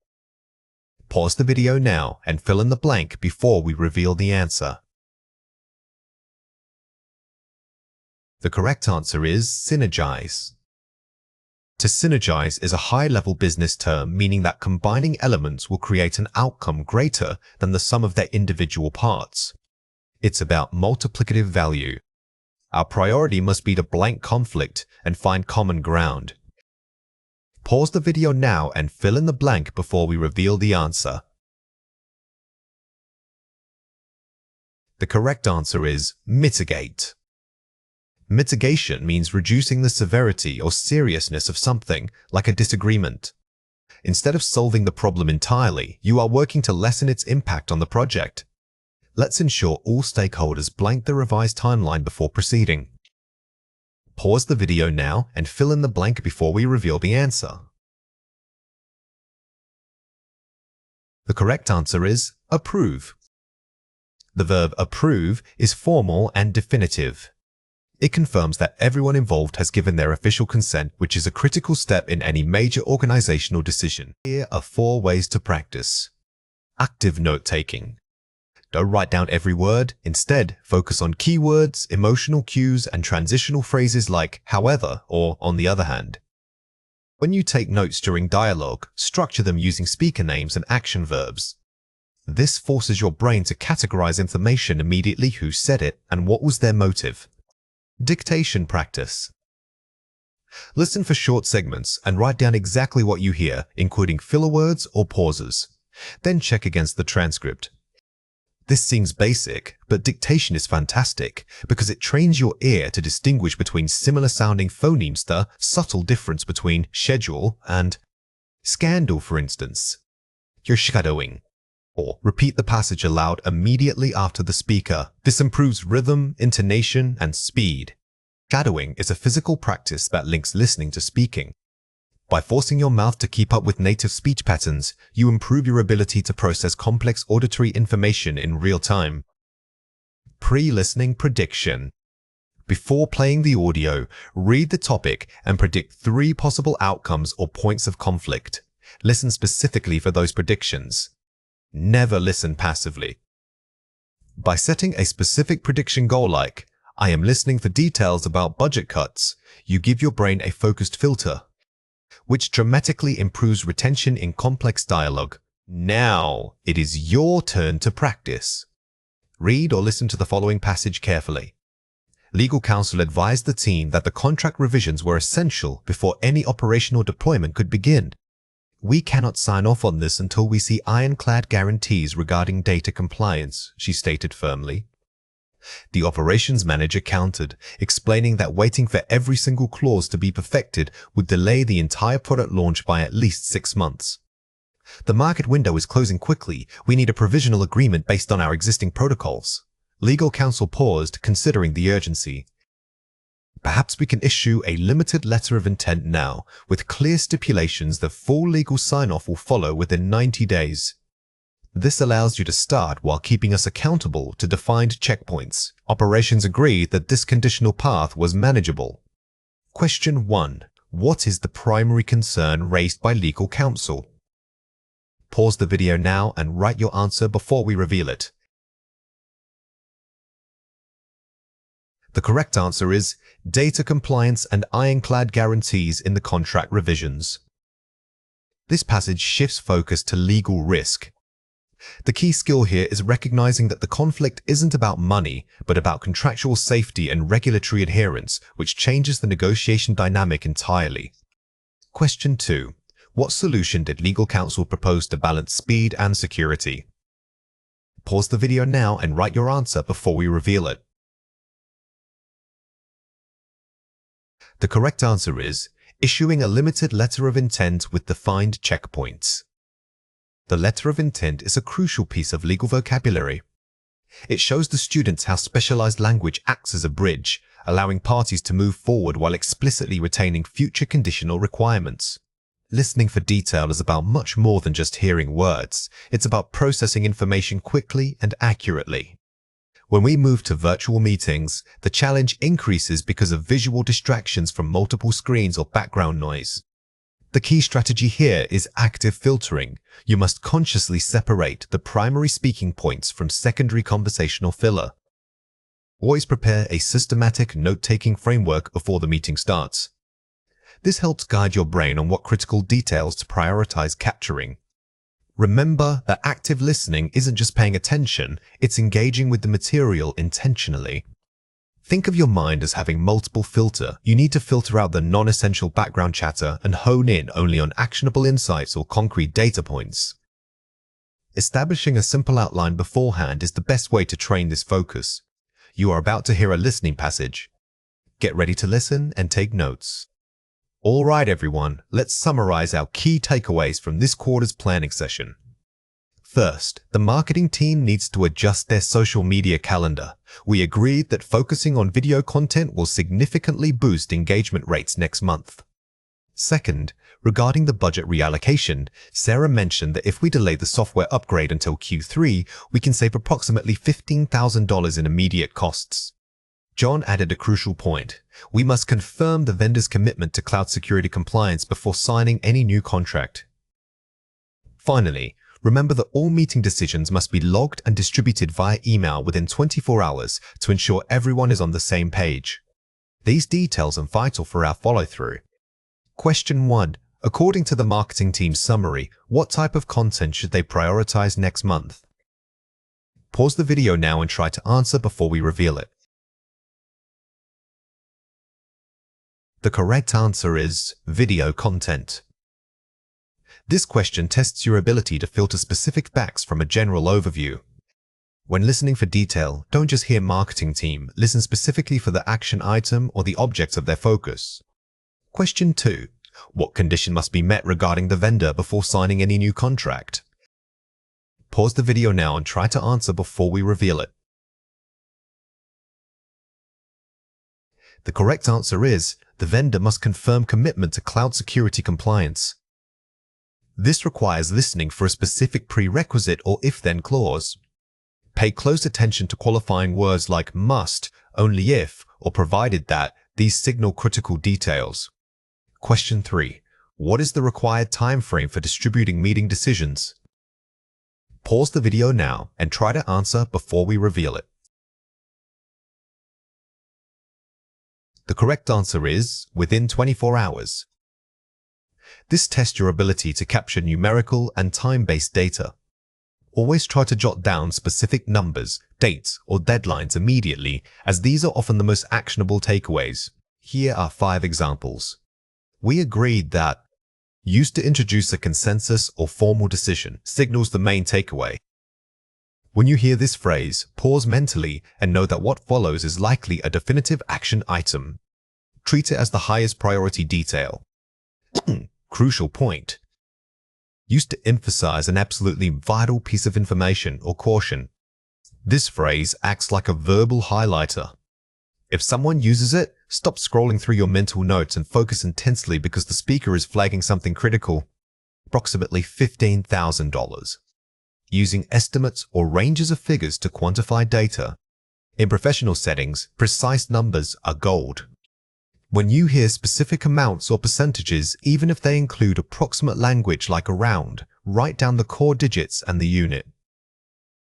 Pause the video now and fill in the blank before we reveal the answer. The correct answer is synergize. To synergize is a high-level business term meaning that combining elements will create an outcome greater than the sum of their individual parts. It's about multiplicative value. Our priority must be to blank conflict and find common ground. Pause the video now and fill in the blank before we reveal the answer. The correct answer is mitigate. Mitigation means reducing the severity or seriousness of something, like a disagreement. Instead of solving the problem entirely, you are working to lessen its impact on the project. Let's ensure all stakeholders blank the revised timeline before proceeding. Pause the video now and fill in the blank before we reveal the answer. The correct answer is approve. The verb approve is formal and definitive. It confirms that everyone involved has given their official consent, which is a critical step in any major organizational decision. Here are 4 ways to practice. active note-taking. Don't write down every word. Instead, focus on keywords, emotional cues, and transitional phrases like however or on the other hand. When you take notes during dialogue, structure them using speaker names and action verbs. This forces your brain to categorize information immediately: who said it and what was their motive. Dictation practice. Listen for short segments and write down exactly what you hear, including filler words or pauses. Then check against the transcript. This seems basic, but dictation is fantastic because it trains your ear to distinguish between similar-sounding phonemes, the subtle difference between schedule and scandal, for instance. You're shadowing. Or repeat the passage aloud immediately after the speaker. This improves rhythm, intonation, and speed. Shadowing is a physical practice that links listening to speaking. By forcing your mouth to keep up with native speech patterns, you improve your ability to process complex auditory information in real time. Pre-listening prediction. Before playing the audio, read the topic and predict 3 possible outcomes or points of conflict. Listen specifically for those predictions. Never listen passively. By setting a specific prediction goal like, I am listening for details about budget cuts, you give your brain a focused filter, which dramatically improves retention in complex dialogue. Now, it is your turn to practice. Read or listen to the following passage carefully. Legal counsel advised the team that the contract revisions were essential before any operational deployment could begin. We cannot sign off on this until we see ironclad guarantees regarding data compliance, she stated firmly. The operations manager countered, explaining that waiting for every single clause to be perfected would delay the entire product launch by at least 6 months. The market window is closing quickly. We need a provisional agreement based on our existing protocols. Legal counsel paused, considering the urgency. Perhaps we can issue a limited letter of intent now, with clear stipulations that full legal sign-off will follow within 90 days. This allows you to start while keeping us accountable to defined checkpoints. Operations agreed that this conditional path was manageable. Question 1. What is the primary concern raised by legal counsel? Pause the video now and write your answer before we reveal it. The correct answer is data compliance and ironclad guarantees in the contract revisions. This passage shifts focus to legal risk. The key skill here is recognizing that the conflict isn't about money, but about contractual safety and regulatory adherence, which changes the negotiation dynamic entirely. Question 2. What solution did legal counsel propose to balance speed and security? Pause the video now and write your answer before we reveal it. The correct answer is issuing a limited letter of intent with defined checkpoints. The letter of intent is a crucial piece of legal vocabulary. It shows the students how specialized language acts as a bridge, allowing parties to move forward while explicitly retaining future conditional requirements. Listening for detail is about much more than just hearing words. It's about processing information quickly and accurately. When we move to virtual meetings, the challenge increases because of visual distractions from multiple screens or background noise. The key strategy here is active filtering. You must consciously separate the primary speaking points from secondary conversational filler. Always prepare a systematic note-taking framework before the meeting starts. This helps guide your brain on what critical details to prioritize capturing. Remember that active listening isn't just paying attention, it's engaging with the material intentionally. Think of your mind as having multiple filters. You need to filter out the non-essential background chatter and hone in only on actionable insights or concrete data points. Establishing a simple outline beforehand is the best way to train this focus. You are about to hear a listening passage. Get ready to listen and take notes. All right, everyone, let's summarize our key takeaways from this quarter's planning session. First, the marketing team needs to adjust their social media calendar. We agreed that focusing on video content will significantly boost engagement rates next month. Second, regarding the budget reallocation, Sarah mentioned that if we delay the software upgrade until Q3, we can save approximately $15,000 in immediate costs. John added a crucial point. We must confirm the vendor's commitment to cloud security compliance before signing any new contract. Finally, Remember that all meeting decisions must be logged and distributed via email within 24 hours to ensure everyone is on the same page. These details are vital for our follow-through. Question 1. According to the marketing team's summary, what type of content should they prioritize next month? Pause the video now and try to answer before we reveal it. The correct answer is video content. This question tests your ability to filter specific facts from a general overview. When listening for detail, don't just hear marketing team, listen specifically for the action item or the object of their focus. Question 2. What condition must be met regarding the vendor before signing any new contract? Pause the video now and try to answer before we reveal it. The correct answer is, the vendor must confirm commitment to cloud security compliance. This requires listening for a specific prerequisite or if-then clause. Pay close attention to qualifying words like must, only if, or provided that. These signal critical details. Question 3. What is the required time frame for distributing meeting decisions? Pause the video now and try to answer before we reveal it. The correct answer is within 24 hours. This tests your ability to capture numerical and time-based data. Always try to jot down specific numbers, dates, or deadlines immediately, as these are often the most actionable takeaways. Here are 5 examples. We agreed that used to introduce a consensus or formal decision signals the main takeaway. When you hear this phrase, pause mentally and know that what follows is likely a definitive action item. Treat it as the highest priority detail. Crucial point. Used to emphasize an absolutely vital piece of information or caution. This phrase acts like a verbal highlighter. If someone uses it, stop scrolling through your mental notes and focus intensely because the speaker is flagging something critical. Approximately $15,000. Using estimates or ranges of figures to quantify data. In professional settings, precise numbers are gold. When you hear specific amounts or percentages, even if they include approximate language like around, write down the core digits and the unit.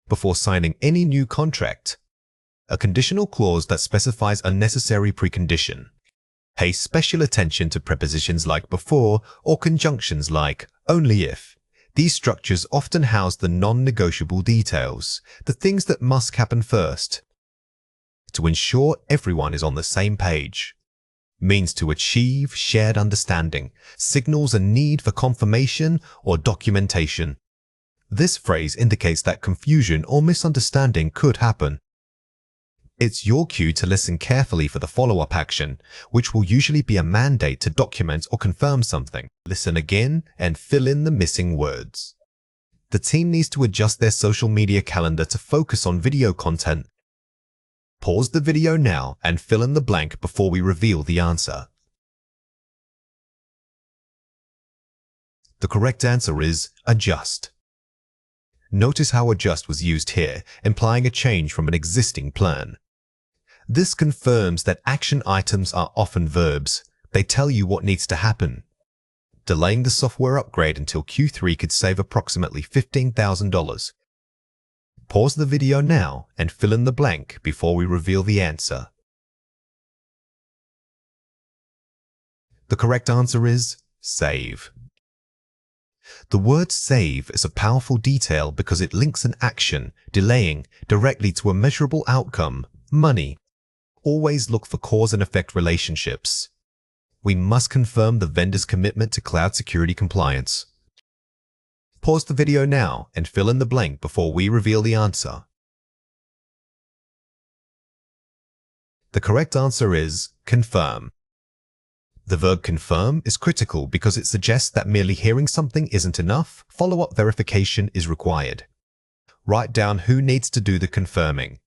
Before signing any new contract, a conditional clause that specifies a necessary precondition. Pay special attention to prepositions like before or conjunctions like only if. These structures often house the non-negotiable details, the things that must happen first. To ensure everyone is on the same page. Means to achieve shared understanding, signals a need for confirmation or documentation. This phrase indicates that confusion or misunderstanding could happen. It's your cue to listen carefully for the follow-up action, which will usually be a mandate to document or confirm something. Listen again and fill in the missing words. The team needs to adjust their social media calendar to focus on video content. Pause the video now and fill in the blank before we reveal the answer. The correct answer is adjust. Notice how adjust was used here, implying a change from an existing plan. This confirms that action items are often verbs. They tell you what needs to happen. Delaying the software upgrade until Q3 could save approximately $15,000. Pause the video now and fill in the blank before we reveal the answer. The correct answer is save. The word save is a powerful detail because it links an action, delaying, directly to a measurable outcome, money. Always look for cause and effect relationships. We must confirm the vendor's commitment to cloud security compliance. Pause the video now and fill in the blank before we reveal the answer. The correct answer is confirm. The verb confirm is critical because it suggests that merely hearing something isn't enough. Follow-up verification is required. Write down who needs to do the confirming.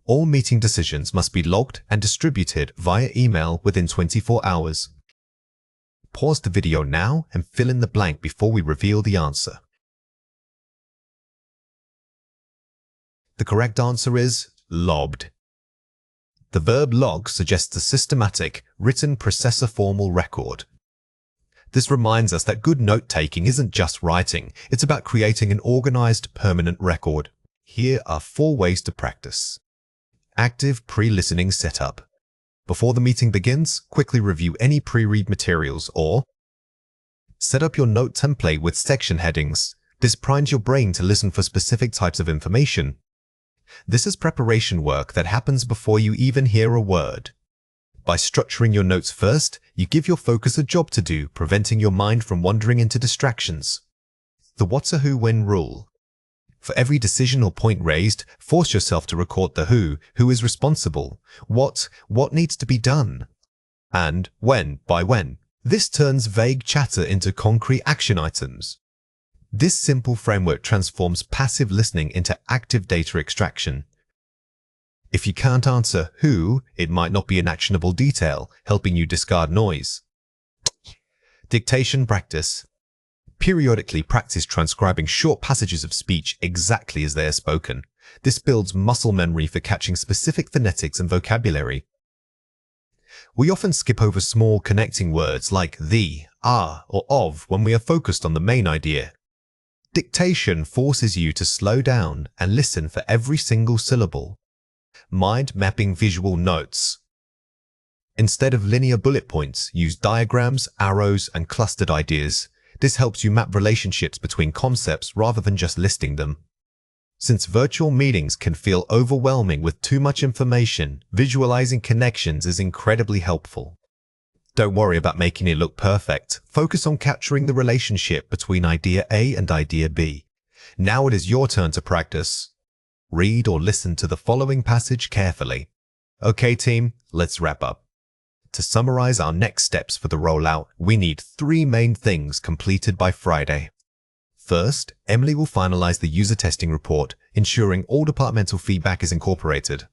All meeting decisions must be logged and distributed via email within 24 hours. Pause the video now and fill in the blank before we reveal the answer. The correct answer is logged. The verb log suggests a systematic, written processor formal record. This reminds us that good note-taking isn't just writing, it's about creating an organized, permanent record. Here are 4 ways to practice. Active pre-listening setup. Before the meeting begins, quickly review any pre-read materials or set up your note template with section headings. This primes your brain to listen for specific types of information. This is preparation work that happens before you even hear a word. By structuring your notes first, you give your focus a job to do, preventing your mind from wandering into distractions. The what's a who when rule. For every decision or point raised, force yourself to record the who is responsible, what needs to be done, and when, by when. This turns vague chatter into concrete action items. This simple framework transforms passive listening into active data extraction. If you can't answer who, it might not be an actionable detail, helping you discard noise. Dictation practice. Periodically practice transcribing short passages of speech exactly as they are spoken. This builds muscle memory for catching specific phonetics and vocabulary. We often skip over small connecting words like the, are, or of when we are focused on the main idea. Dictation forces you to slow down and listen for every single syllable. Mind mapping visual notes. Instead of linear bullet points, use diagrams, arrows, and clustered ideas. This helps you map relationships between concepts rather than just listing them. Since virtual meetings can feel overwhelming with too much information, visualizing connections is incredibly helpful. Don't worry about making it look perfect. Focus on capturing the relationship between idea A and idea B. Now it is your turn to practice. Read or listen to the following passage carefully. Okay, team, let's wrap up. To summarize our next steps for the rollout, we need 3 main things completed by Friday. First, Emily will finalize the user testing report, ensuring all departmental feedback is incorporated.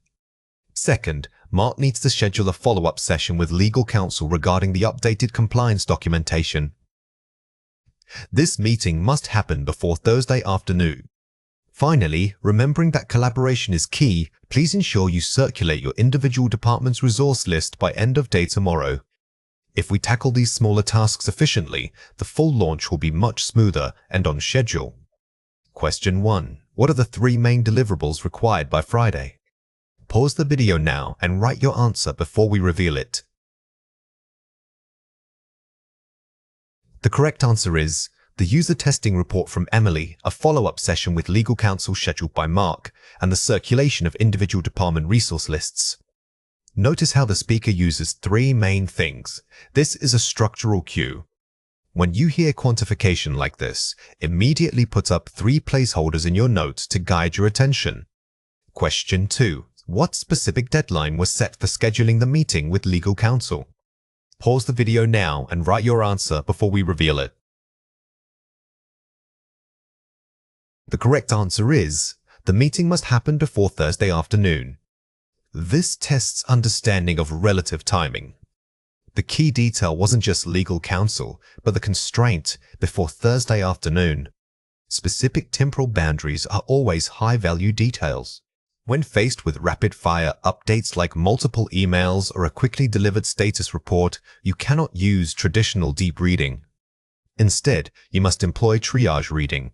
Second, Mark needs to schedule a follow-up session with legal counsel regarding the updated compliance documentation. This meeting must happen before Thursday afternoon. Finally, remembering that collaboration is key, please ensure you circulate your individual department's resource list by end of day tomorrow. If we tackle these smaller tasks efficiently, the full launch will be much smoother and on schedule. Question 1. What are the 3 main deliverables required by Friday? Pause the video now and write your answer before we reveal it. The correct answer is the user testing report from Emily, a follow-up session with legal counsel scheduled by Mark, and the circulation of individual department resource lists. Notice how the speaker uses 3 main things. This is a structural cue. When you hear quantification like this, immediately put up 3 placeholders in your notes to guide your attention. Question 2. What specific deadline was set for scheduling the meeting with legal counsel? Pause the video now and write your answer before we reveal it. The correct answer is, the meeting must happen before Thursday afternoon. This tests understanding of relative timing. The key detail wasn't just legal counsel, but the constraint before Thursday afternoon. Specific temporal boundaries are always high-value details. When faced with rapid-fire updates like multiple emails or a quickly delivered status report, you cannot use traditional deep reading. Instead, you must employ triage reading.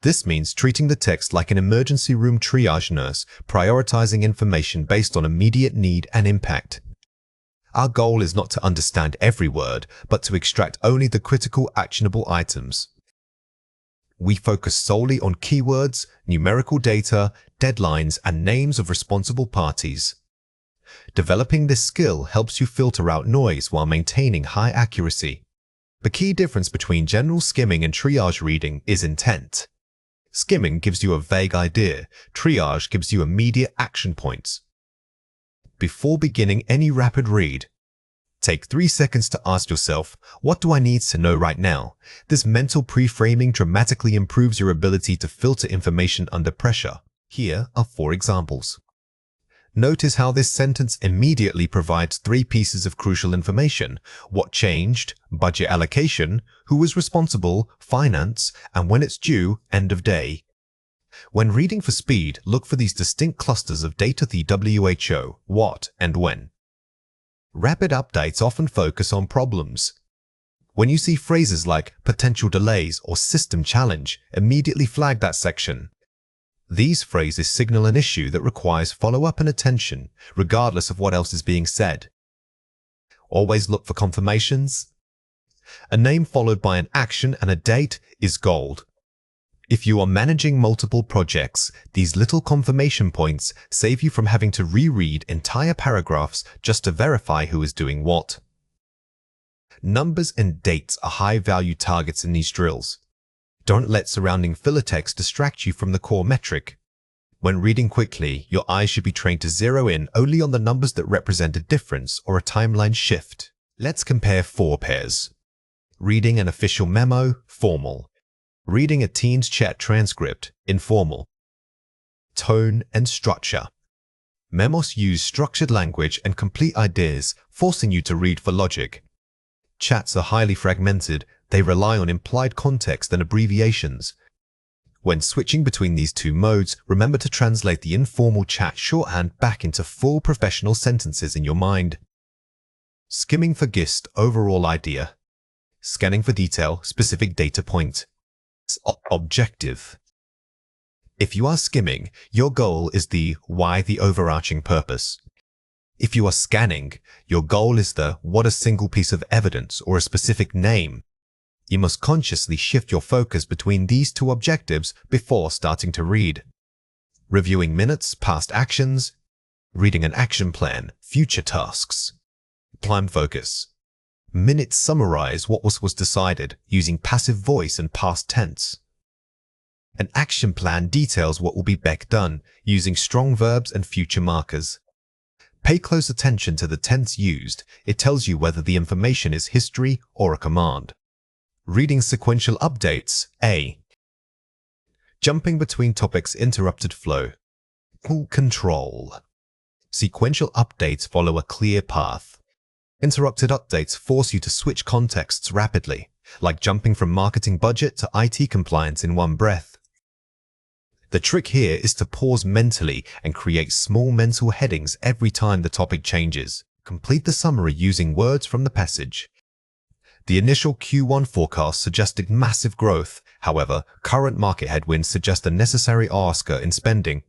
This means treating the text like an emergency room triage nurse, prioritizing information based on immediate need and impact. Our goal is not to understand every word, but to extract only the critical, actionable items. We focus solely on keywords, numerical data, deadlines, and names of responsible parties. Developing this skill helps you filter out noise while maintaining high accuracy. The key difference between general skimming and triage reading is intent. Skimming gives you a vague idea. Triage gives you immediate action points. Before beginning any rapid read, take 3 seconds to ask yourself, what do I need to know right now? This mental pre-framing dramatically improves your ability to filter information under pressure. Here are 4 examples. Notice how this sentence immediately provides 3 pieces of crucial information: what changed, budget allocation, who was responsible, finance, and when it's due, end of day. When reading for speed, look for these distinct clusters of data: the WHO, what, and when. Rapid updates often focus on problems. When you see phrases like potential delays or system challenge, immediately flag that section. These phrases signal an issue that requires follow-up and attention, regardless of what else is being said. Always look for confirmations. A name followed by an action and a date is gold. If you are managing multiple projects, these little confirmation points save you from having to reread entire paragraphs just to verify who is doing what. Numbers and dates are high-value targets in these drills. Don't let surrounding filler text distract you from the core metric. When reading quickly, your eyes should be trained to zero in only on the numbers that represent a difference or a timeline shift. Let's compare 4 pairs. Reading an official memo, formal. Reading a Teams chat transcript, informal. Tone and structure. Memos use structured language and complete ideas, forcing you to read for logic. Chats are highly fragmented. They rely on implied context and abbreviations. When switching between these two modes, remember to translate the informal chat shorthand back into full professional sentences in your mind. Skimming for gist, overall idea. Scanning for detail, specific data point. Objective. If you are skimming, your goal is the why, the overarching purpose. If you are scanning, your goal is the what, a single piece of evidence or a specific name. You must consciously shift your focus between these two objectives before starting to read. Reviewing minutes, past actions. Reading an action plan, future tasks. Plan focus. Minutes summarize what was decided using passive voice and past tense. An action plan details what will be done using strong verbs and future markers. Pay close attention to the tense used. It tells you whether the information is history or a command. Reading sequential updates. A. Jumping between topics, interrupted flow. Control. Sequential updates follow a clear path. Interrupted updates force you to switch contexts rapidly, like jumping from marketing budget to IT compliance in one breath. The trick here is to pause mentally and create small mental headings every time the topic changes. Complete the summary using words from the passage. The initial Q1 forecast suggested massive growth. However, current market headwinds suggest a necessary ask in spending.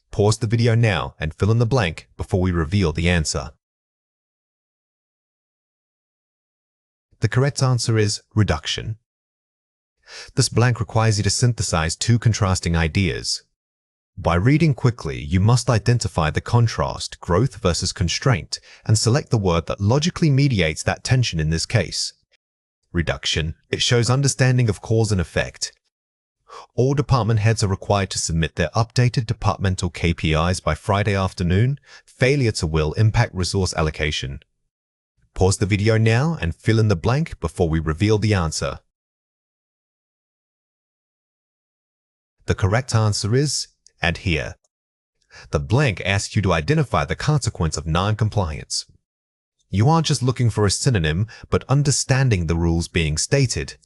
Pause the video now and fill in the blank before we reveal the answer. The correct answer is reduction. This blank requires you to synthesize 2 contrasting ideas. By reading quickly, you must identify the contrast, growth versus constraint, and select the word that logically mediates that tension in this case. Reduction. It shows understanding of cause and effect. All department heads are required to submit their updated departmental KPIs by Friday afternoon. Failure to will impact resource allocation. Pause the video now and fill in the blank before we reveal the answer. The correct answer is adhere. The blank asks you to identify the consequence of non-compliance. You aren't just looking for a synonym, but understanding the rules being stated.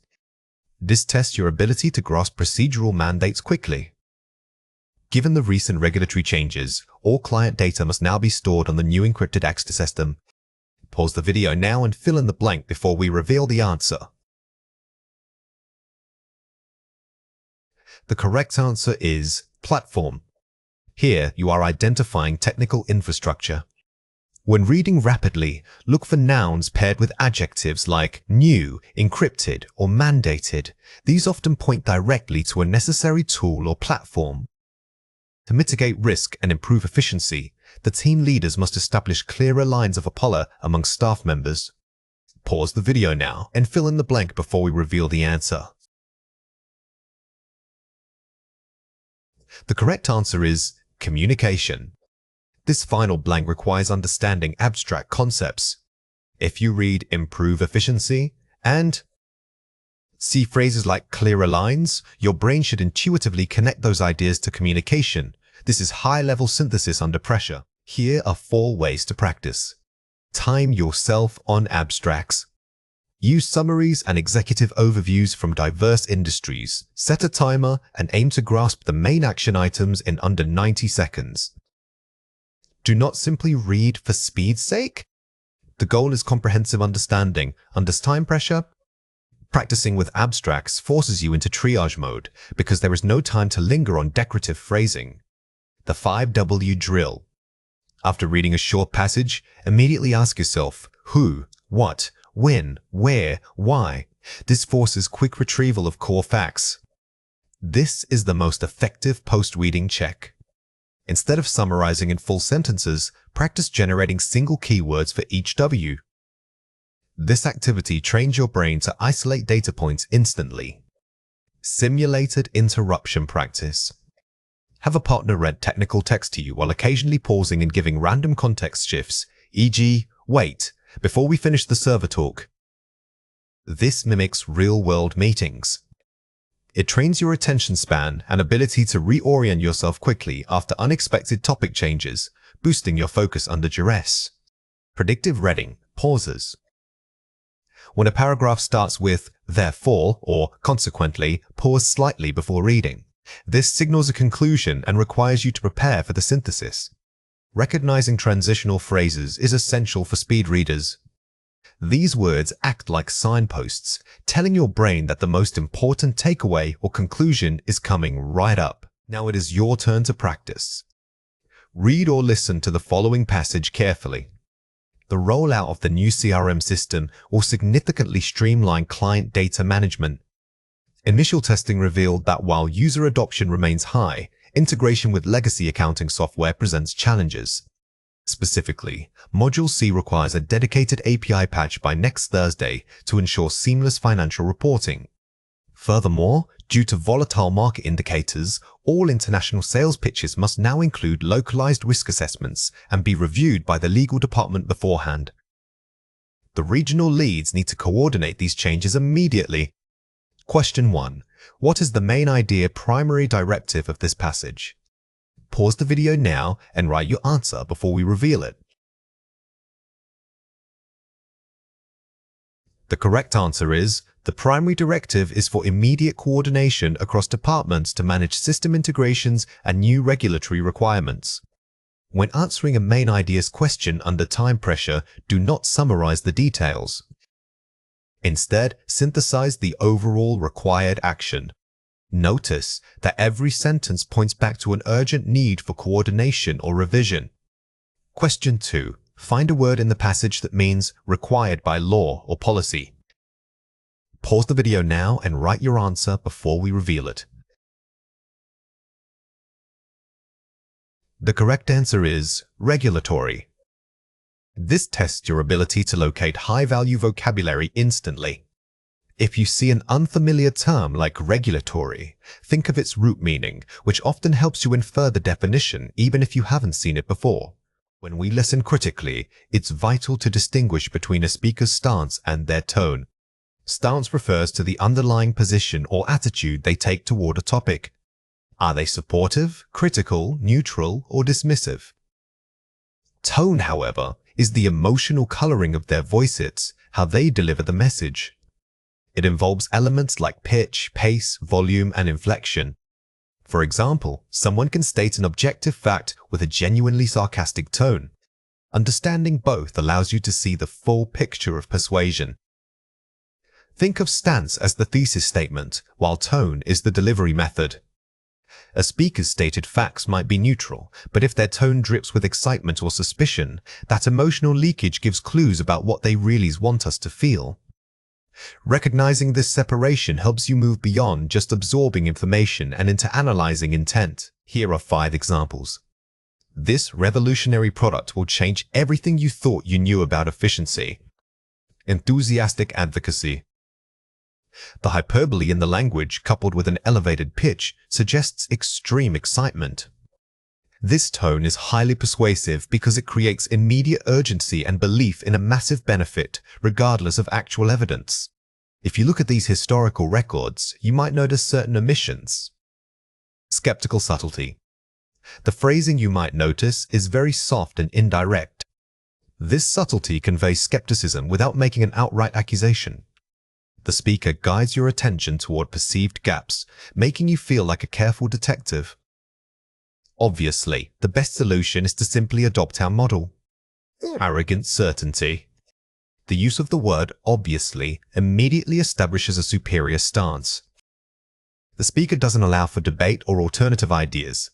This tests your ability to grasp procedural mandates quickly. Given the recent regulatory changes, all client data must now be stored on the new encrypted access system. Pause the video now and fill in the blank before we reveal the answer. The correct answer is platform. Here, you are identifying technical infrastructure. When reading rapidly, look for nouns paired with adjectives like new, encrypted, or mandated. These often point directly to a necessary tool or platform. To mitigate risk and improve efficiency, the team leaders must establish clearer lines of Apollo among staff members. Pause the video now and fill in the blank before we reveal the answer. The correct answer is communication. This final blank requires understanding abstract concepts. If you read improve efficiency and see phrases like clearer lines, your brain should intuitively connect those ideas to communication. This is high-level synthesis under pressure. Here are 4 ways to practice. Time yourself on abstracts. Use summaries and executive overviews from diverse industries. Set a timer and aim to grasp the main action items in under 90 seconds. Do not simply read for speed's sake. The goal is comprehensive understanding. Under time pressure, practicing with abstracts forces you into triage mode because there is no time to linger on decorative phrasing. The 5W drill. After reading a short passage, immediately ask yourself who, what, when, where, why. This forces quick retrieval of core facts. This is the most effective post-reading check. Instead of summarizing in full sentences, practice generating single keywords for each W. This activity trains your brain to isolate data points instantly. Simulated interruption practice. Have a partner read technical text to you while occasionally pausing and giving random context shifts, e.g., wait, before we finish the server talk. This mimics real-world meetings. It trains your attention span and ability to reorient yourself quickly after unexpected topic changes, boosting your focus under duress. Predictive reading, pauses. When a paragraph starts with therefore or consequently, pause slightly before reading. This signals a conclusion and requires you to prepare for the synthesis. Recognizing transitional phrases is essential for speed readers. These words act like signposts, telling your brain that the most important takeaway or conclusion is coming right up. Now it is your turn to practice. Read or listen to the following passage carefully. The rollout of the new CRM system will significantly streamline client data management. Initial testing revealed that while user adoption remains high, integration with legacy accounting software presents challenges. Specifically, Module C requires a dedicated API patch by next Thursday to ensure seamless financial reporting. Furthermore, due to volatile market indicators, all international sales pitches must now include localized risk assessments and be reviewed by the legal department beforehand. The regional leads need to coordinate these changes immediately. Question 1. What is the main idea primary directive of this passage? Pause the video now and write your answer before we reveal it. The correct answer is, the primary directive is for immediate coordination across departments to manage system integrations and new regulatory requirements. When answering a main ideas question under time pressure, do not summarize the details. Instead, synthesize the overall required action. Notice that every sentence points back to an urgent need for coordination or revision. Question 2. Find a word in the passage that means required by law or policy. Pause the video now and write your answer before we reveal it. The correct answer is regulatory. This tests your ability to locate high-value vocabulary instantly. If you see an unfamiliar term like regulatory, think of its root meaning, which often helps you infer the definition even if you haven't seen it before. When we listen critically, it's vital to distinguish between a speaker's stance and their tone. Stance refers to the underlying position or attitude they take toward a topic. Are they supportive, critical, neutral, or dismissive? Tone, however, is the emotional coloring of their voice. It's how they deliver the message. It involves elements like pitch, pace, volume, and inflection. For example, someone can state an objective fact with a genuinely sarcastic tone. Understanding both allows you to see the full picture of persuasion. Think of stance as the thesis statement, while tone is the delivery method. A speaker's stated facts might be neutral, but if their tone drips with excitement or suspicion, that emotional leakage gives clues about what they really want us to feel. Recognizing this separation helps you move beyond just absorbing information and into analyzing intent. Here are 5 examples. This revolutionary product will change everything you thought you knew about efficiency. Enthusiastic advocacy. The hyperbole in the language, coupled with an elevated pitch, suggests extreme excitement. This tone is highly persuasive because it creates immediate urgency and belief in a massive benefit, regardless of actual evidence. If you look at these historical records, you might notice certain omissions. Skeptical subtlety. The phrasing you might notice is very soft and indirect. This subtlety conveys skepticism without making an outright accusation. The speaker guides your attention toward perceived gaps, making you feel like a careful detective. Obviously, the best solution is to simply adopt our model. Arrogant certainty. The use of the word obviously immediately establishes a superior stance. The speaker doesn't allow for debate or alternative ideas.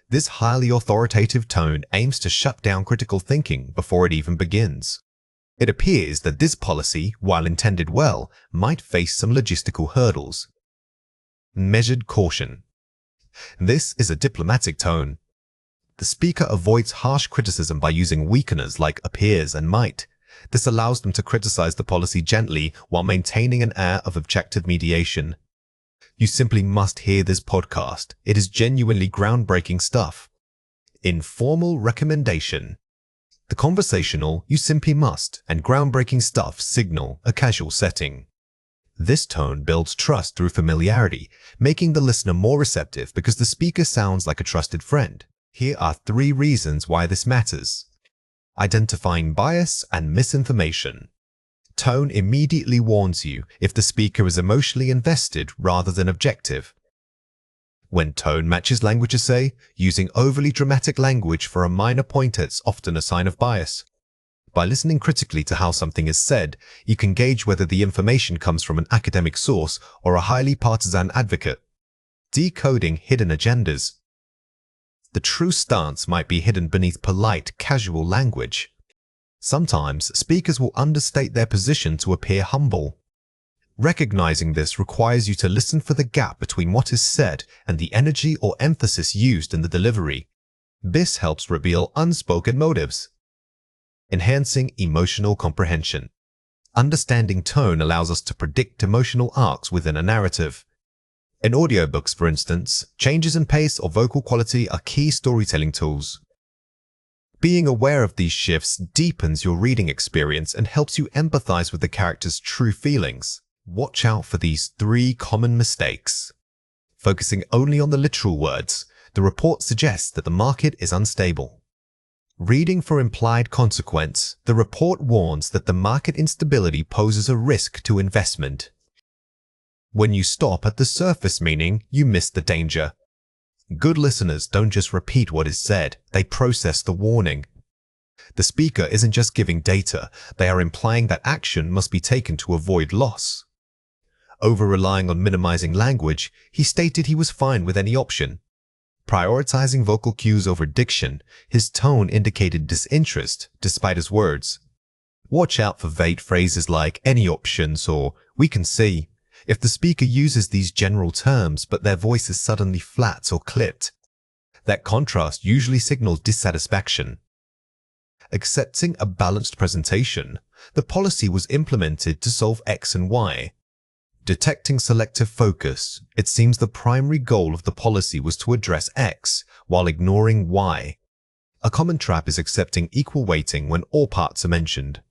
This highly authoritative tone aims to shut down critical thinking before it even begins. It appears that this policy, while intended well, might face some logistical hurdles. Measured caution. This is a diplomatic tone. The speaker avoids harsh criticism by using weakeners like appears and might. This allows them to criticize the policy gently while maintaining an air of objective mediation. You simply must hear this podcast. It is genuinely groundbreaking stuff. Informal recommendation. The conversational, you simply must, and groundbreaking stuff signal a casual setting. This tone builds trust through familiarity, making the listener more receptive because the speaker sounds like a trusted friend. Here are 3 reasons why this matters. Identifying bias and misinformation. Tone immediately warns you if the speaker is emotionally invested rather than objective. When tone matches language essay, using overly dramatic language for a minor point is often a sign of bias. By listening critically to how something is said, you can gauge whether the information comes from an academic source or a highly partisan advocate. Decoding hidden agendas. The true stance might be hidden beneath polite, casual language. Sometimes speakers will understate their position to appear humble. Recognizing this requires you to listen for the gap between what is said and the energy or emphasis used in the delivery. This helps reveal unspoken motives. Enhancing emotional comprehension. Understanding tone allows us to predict emotional arcs within a narrative. In audiobooks, for instance, changes in pace or vocal quality are key storytelling tools. Being aware of these shifts deepens your reading experience and helps you empathize with the character's true feelings. Watch out for these 3 common mistakes. Focusing only on the literal words, the report suggests that the market is unstable. Reading for implied consequence, the report warns that the market instability poses a risk to investment. When you stop at the surface meaning, you miss the danger. Good listeners don't just repeat what is said, they process the warning. The speaker isn't just giving data, they are implying that action must be taken to avoid loss. Over-relying on minimizing language, he stated he was fine with any option. Prioritizing vocal cues over diction, his tone indicated disinterest despite his words. Watch out for vague phrases like any options or we can see. If the speaker uses these general terms but their voice is suddenly flat or clipped, that contrast usually signals dissatisfaction. Accepting a balanced presentation, the policy was implemented to solve X and Y. Detecting selective focus, it seems the primary goal of the policy was to address X while ignoring Y. A common trap is accepting equal weighting when all parts are mentioned.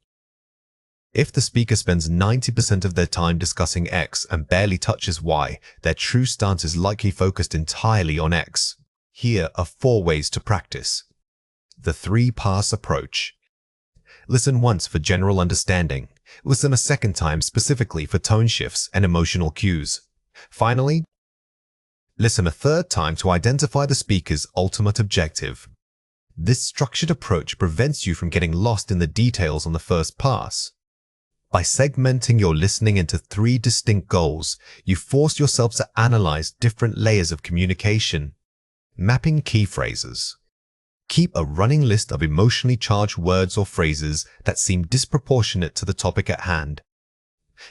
If the speaker spends 90% of their time discussing X and barely touches Y, their true stance is likely focused entirely on X. Here are 4 ways to practice. The 3-pass approach. Listen once for general understanding. Listen a second time specifically for tone shifts and emotional cues. Finally, listen a third time to identify the speaker's ultimate objective. This structured approach prevents you from getting lost in the details on the first pass. By segmenting your listening into 3 distinct goals, you force yourself to analyze different layers of communication. Mapping key phrases. Keep a running list of emotionally charged words or phrases that seem disproportionate to the topic at hand.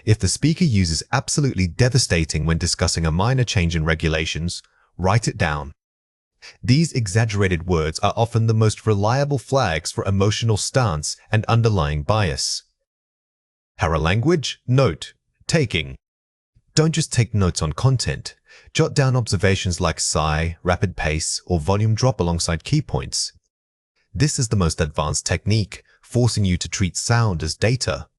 If the speaker uses absolutely devastating when discussing a minor change in regulations, write it down. These exaggerated words are often the most reliable flags for emotional stance and underlying bias. Paralanguage, note, taking. Don't just take notes on content. Jot down observations like sigh, rapid pace, or volume drop alongside key points. This is the most advanced technique, forcing you to treat sound as data.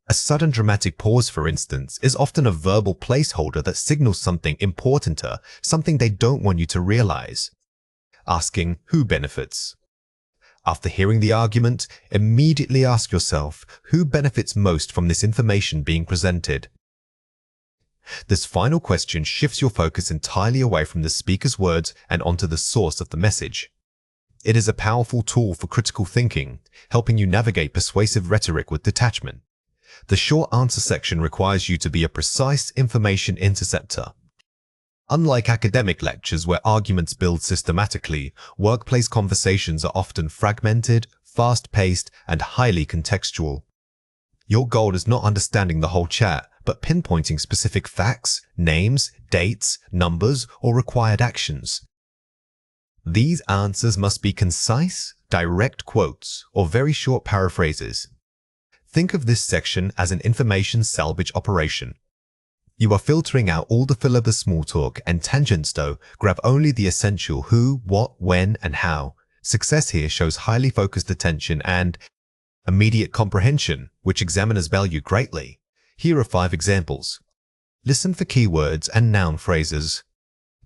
A sudden dramatic pause, for instance, is often a verbal placeholder that signals something importanter, something they don't want you to realize. Asking who benefits. After hearing the argument, immediately ask yourself who benefits most from this information being presented. This final question shifts your focus entirely away from the speaker's words and onto the source of the message. It is a powerful tool for critical thinking, helping you navigate persuasive rhetoric with detachment. The short answer section requires you to be a precise information interceptor. Unlike academic lectures where arguments build systematically, workplace conversations are often fragmented, fast-paced, and highly contextual. Your goal is not understanding the whole chat, but pinpointing specific facts, names, dates, numbers, or required actions. These answers must be concise, direct quotes, or very short paraphrases. Think of this section as an information salvage operation. You are filtering out all the filler small talk and tangents though, grab only the essential who, what, when, and how. Success here shows highly focused attention and immediate comprehension, which examiners value greatly. Here are 5 examples. Listen for keywords and noun phrases.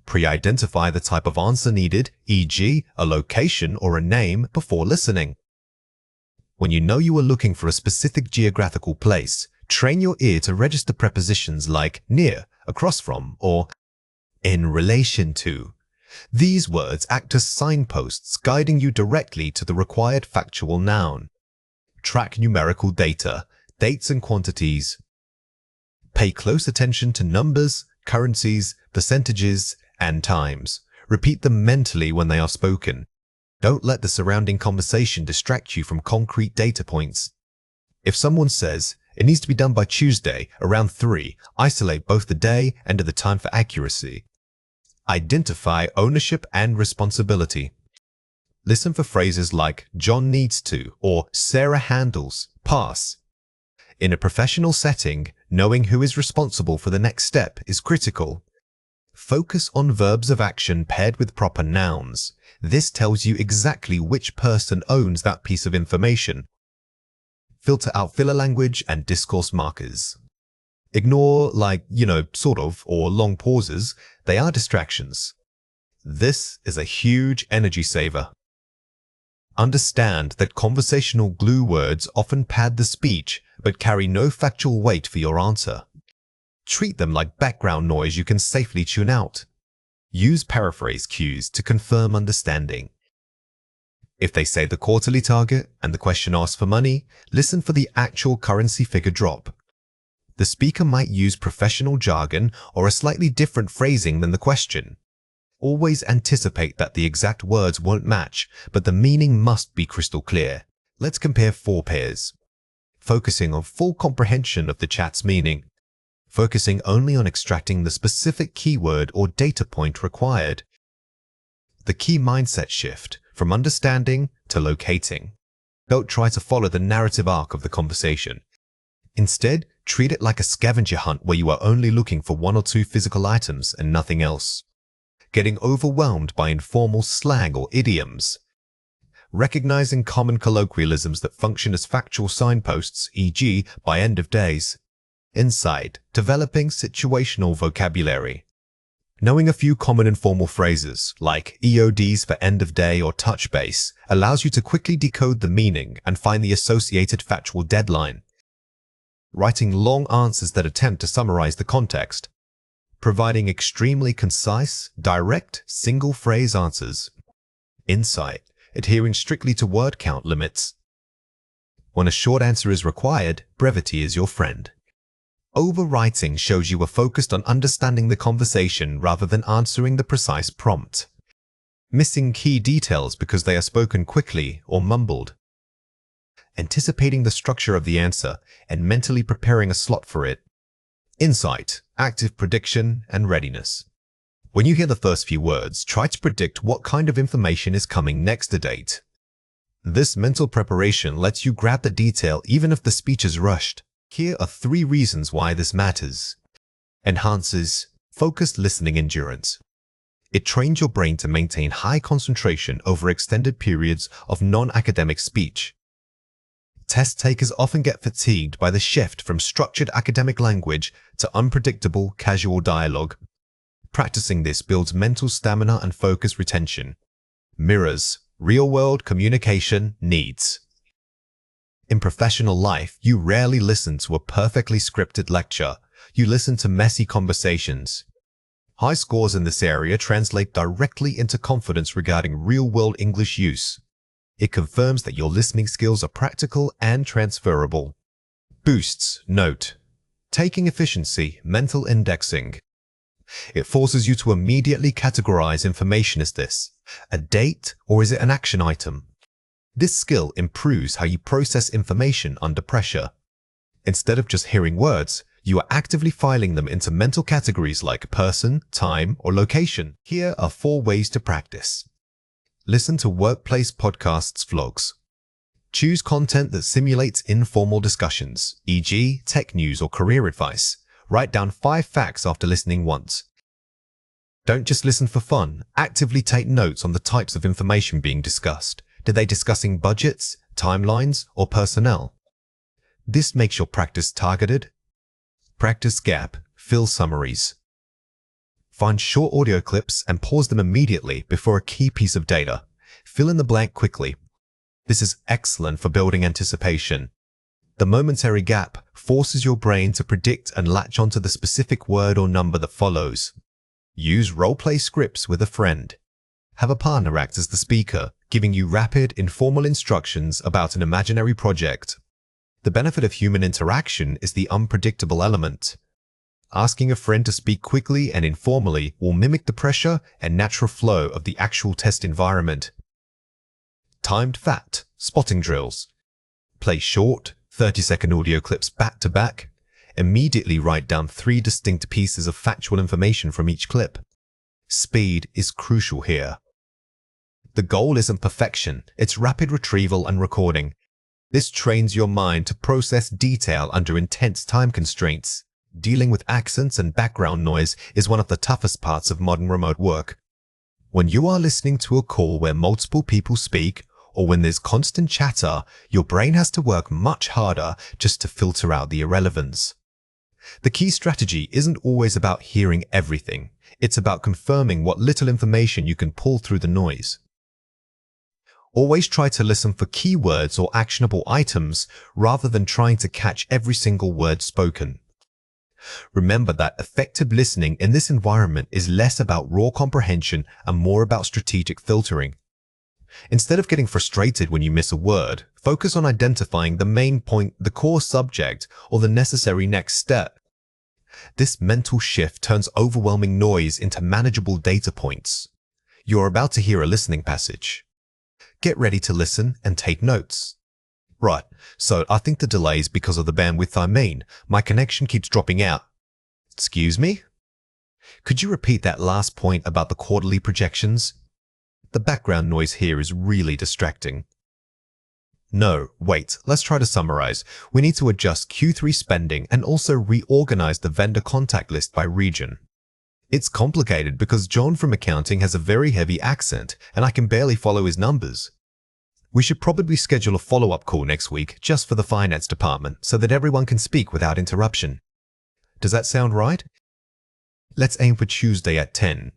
Pre-identify the type of answer needed, e.g., a location or a name, before listening. When you know you are looking for a specific geographical place, train your ear to register prepositions like near, across from, or in relation to. These words act as signposts guiding you directly to the required factual noun. Track numerical data, dates and quantities. Pay close attention to numbers, currencies, percentages, and times. Repeat them mentally when they are spoken. Don't let the surrounding conversation distract you from concrete data points. If someone says, it needs to be done by Tuesday, around 3, isolate both the day and the time for accuracy. Identify ownership and responsibility. Listen for phrases like John needs to or Sarah handles, pass. In a professional setting, knowing who is responsible for the next step is critical. Focus on verbs of action paired with proper nouns. This tells you exactly which person owns that piece of information. Filter out filler language and discourse markers. Ignore sort of, or long pauses. They are distractions. This is a huge energy saver. Understand that conversational glue words often pad the speech but carry no factual weight for your answer. Treat them like background noise you can safely tune out. Use paraphrase cues to confirm understanding. If they say the quarterly target and the question asks for money, listen for the actual currency figure drop. The speaker might use professional jargon or a slightly different phrasing than the question. Always anticipate that the exact words won't match, but the meaning must be crystal clear. Let's compare 4 pairs. Focusing on full comprehension of the chat's meaning. Focusing only on extracting the specific keyword or data point required. The key mindset shift from understanding to locating. Don't try to follow the narrative arc of the conversation. Instead, treat it like a scavenger hunt where you are only looking for 1 or 2 physical items and nothing else. Getting overwhelmed by informal slang or idioms. Recognizing common colloquialisms that function as factual signposts, e.g., by end of days. Insight, developing situational vocabulary. Knowing a few common informal phrases, like EODs for end of day or touch base, allows you to quickly decode the meaning and find the associated factual deadline. Writing long answers that attempt to summarize the context. Providing extremely concise, direct, single-phrase answers. Insight, adhering strictly to word count limits. When a short answer is required, brevity is your friend. Overwriting shows you are focused on understanding the conversation rather than answering the precise prompt. Missing key details because they are spoken quickly or mumbled. Anticipating the structure of the answer and mentally preparing a slot for it. Insight, active prediction, and readiness. When you hear the first few words, try to predict what kind of information is coming next to date. This mental preparation lets you grab the detail even if the speech is rushed. Here are 3 reasons why this matters. Enhances focused listening endurance. It trains your brain to maintain high concentration over extended periods of non-academic speech. Test takers often get fatigued by the shift from structured academic language to unpredictable, casual dialogue. Practicing this builds mental stamina and focus retention. Mirrors real-world communication needs. In professional life, you rarely listen to a perfectly scripted lecture. You listen to messy conversations. High scores in this area translate directly into confidence regarding real-world English use. It confirms that your listening skills are practical and transferable. Boosts. Note: taking efficiency, mental indexing. It forces you to immediately categorize information as this: a date, or is it an action item? This skill improves how you process information under pressure. Instead of just hearing words, you are actively filing them into mental categories like person, time, or location. Here are 4 ways to practice. Listen to workplace podcasts vlogs. Choose content that simulates informal discussions, e.g., tech news or career advice. Write down 5 facts after listening once. Don't just listen for fun. Actively take notes on the types of information being discussed. Did they discussing budgets, timelines, or personnel? This makes your practice targeted. Practice gap. Fill summaries. Find short audio clips and pause them immediately before a key piece of data. Fill in the blank quickly. This is excellent for building anticipation. The momentary gap forces your brain to predict and latch onto the specific word or number that follows. Use role-play scripts with a friend. Have a partner act as the speaker, giving you rapid, informal instructions about an imaginary project. The benefit of human interaction is the unpredictable element. Asking a friend to speak quickly and informally will mimic the pressure and natural flow of the actual test environment. Timed fact, spotting drills. Play short, 30-second audio clips back to back. Immediately write down 3 distinct pieces of factual information from each clip. Speed is crucial here. The goal isn't perfection, it's rapid retrieval and recording. This trains your mind to process detail under intense time constraints. Dealing with accents and background noise is one of the toughest parts of modern remote work. When you are listening to a call where multiple people speak, or when there's constant chatter, your brain has to work much harder just to filter out the irrelevance. The key strategy isn't always about hearing everything. It's about confirming what little information you can pull through the noise. Always try to listen for keywords or actionable items rather than trying to catch every single word spoken. Remember that effective listening in this environment is less about raw comprehension and more about strategic filtering. Instead of getting frustrated when you miss a word, focus on identifying the main point, the core subject, or the necessary next step. This mental shift turns overwhelming noise into manageable data points. You're about to hear a listening passage. Get ready to listen and take notes. Right, so I think the delay is because of the bandwidth I mean. My connection keeps dropping out. Excuse me? Could you repeat that last point about the quarterly projections? The background noise here is really distracting. No, wait, let's try to summarize. We need to adjust Q3 spending and also reorganize the vendor contact list by region. It's complicated because John from accounting has a very heavy accent and I can barely follow his numbers. We should probably schedule a follow-up call next week just for the finance department so that everyone can speak without interruption. Does that sound right? Let's aim for Tuesday at 10.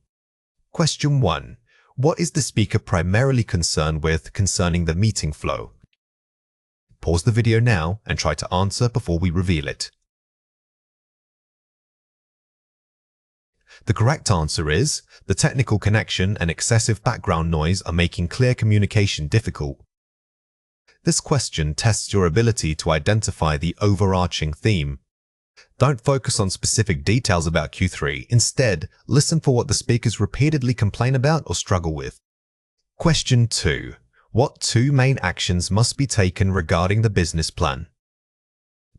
Question 1. What is the speaker primarily concerned with concerning the meeting flow? Pause the video now and try to answer before we reveal it. The correct answer is, the technical connection and excessive background noise are making clear communication difficult. This question tests your ability to identify the overarching theme. Don't focus on specific details about Q3. Instead, listen for what the speakers repeatedly complain about or struggle with. Question 2. What 2 main actions must be taken regarding the business plan?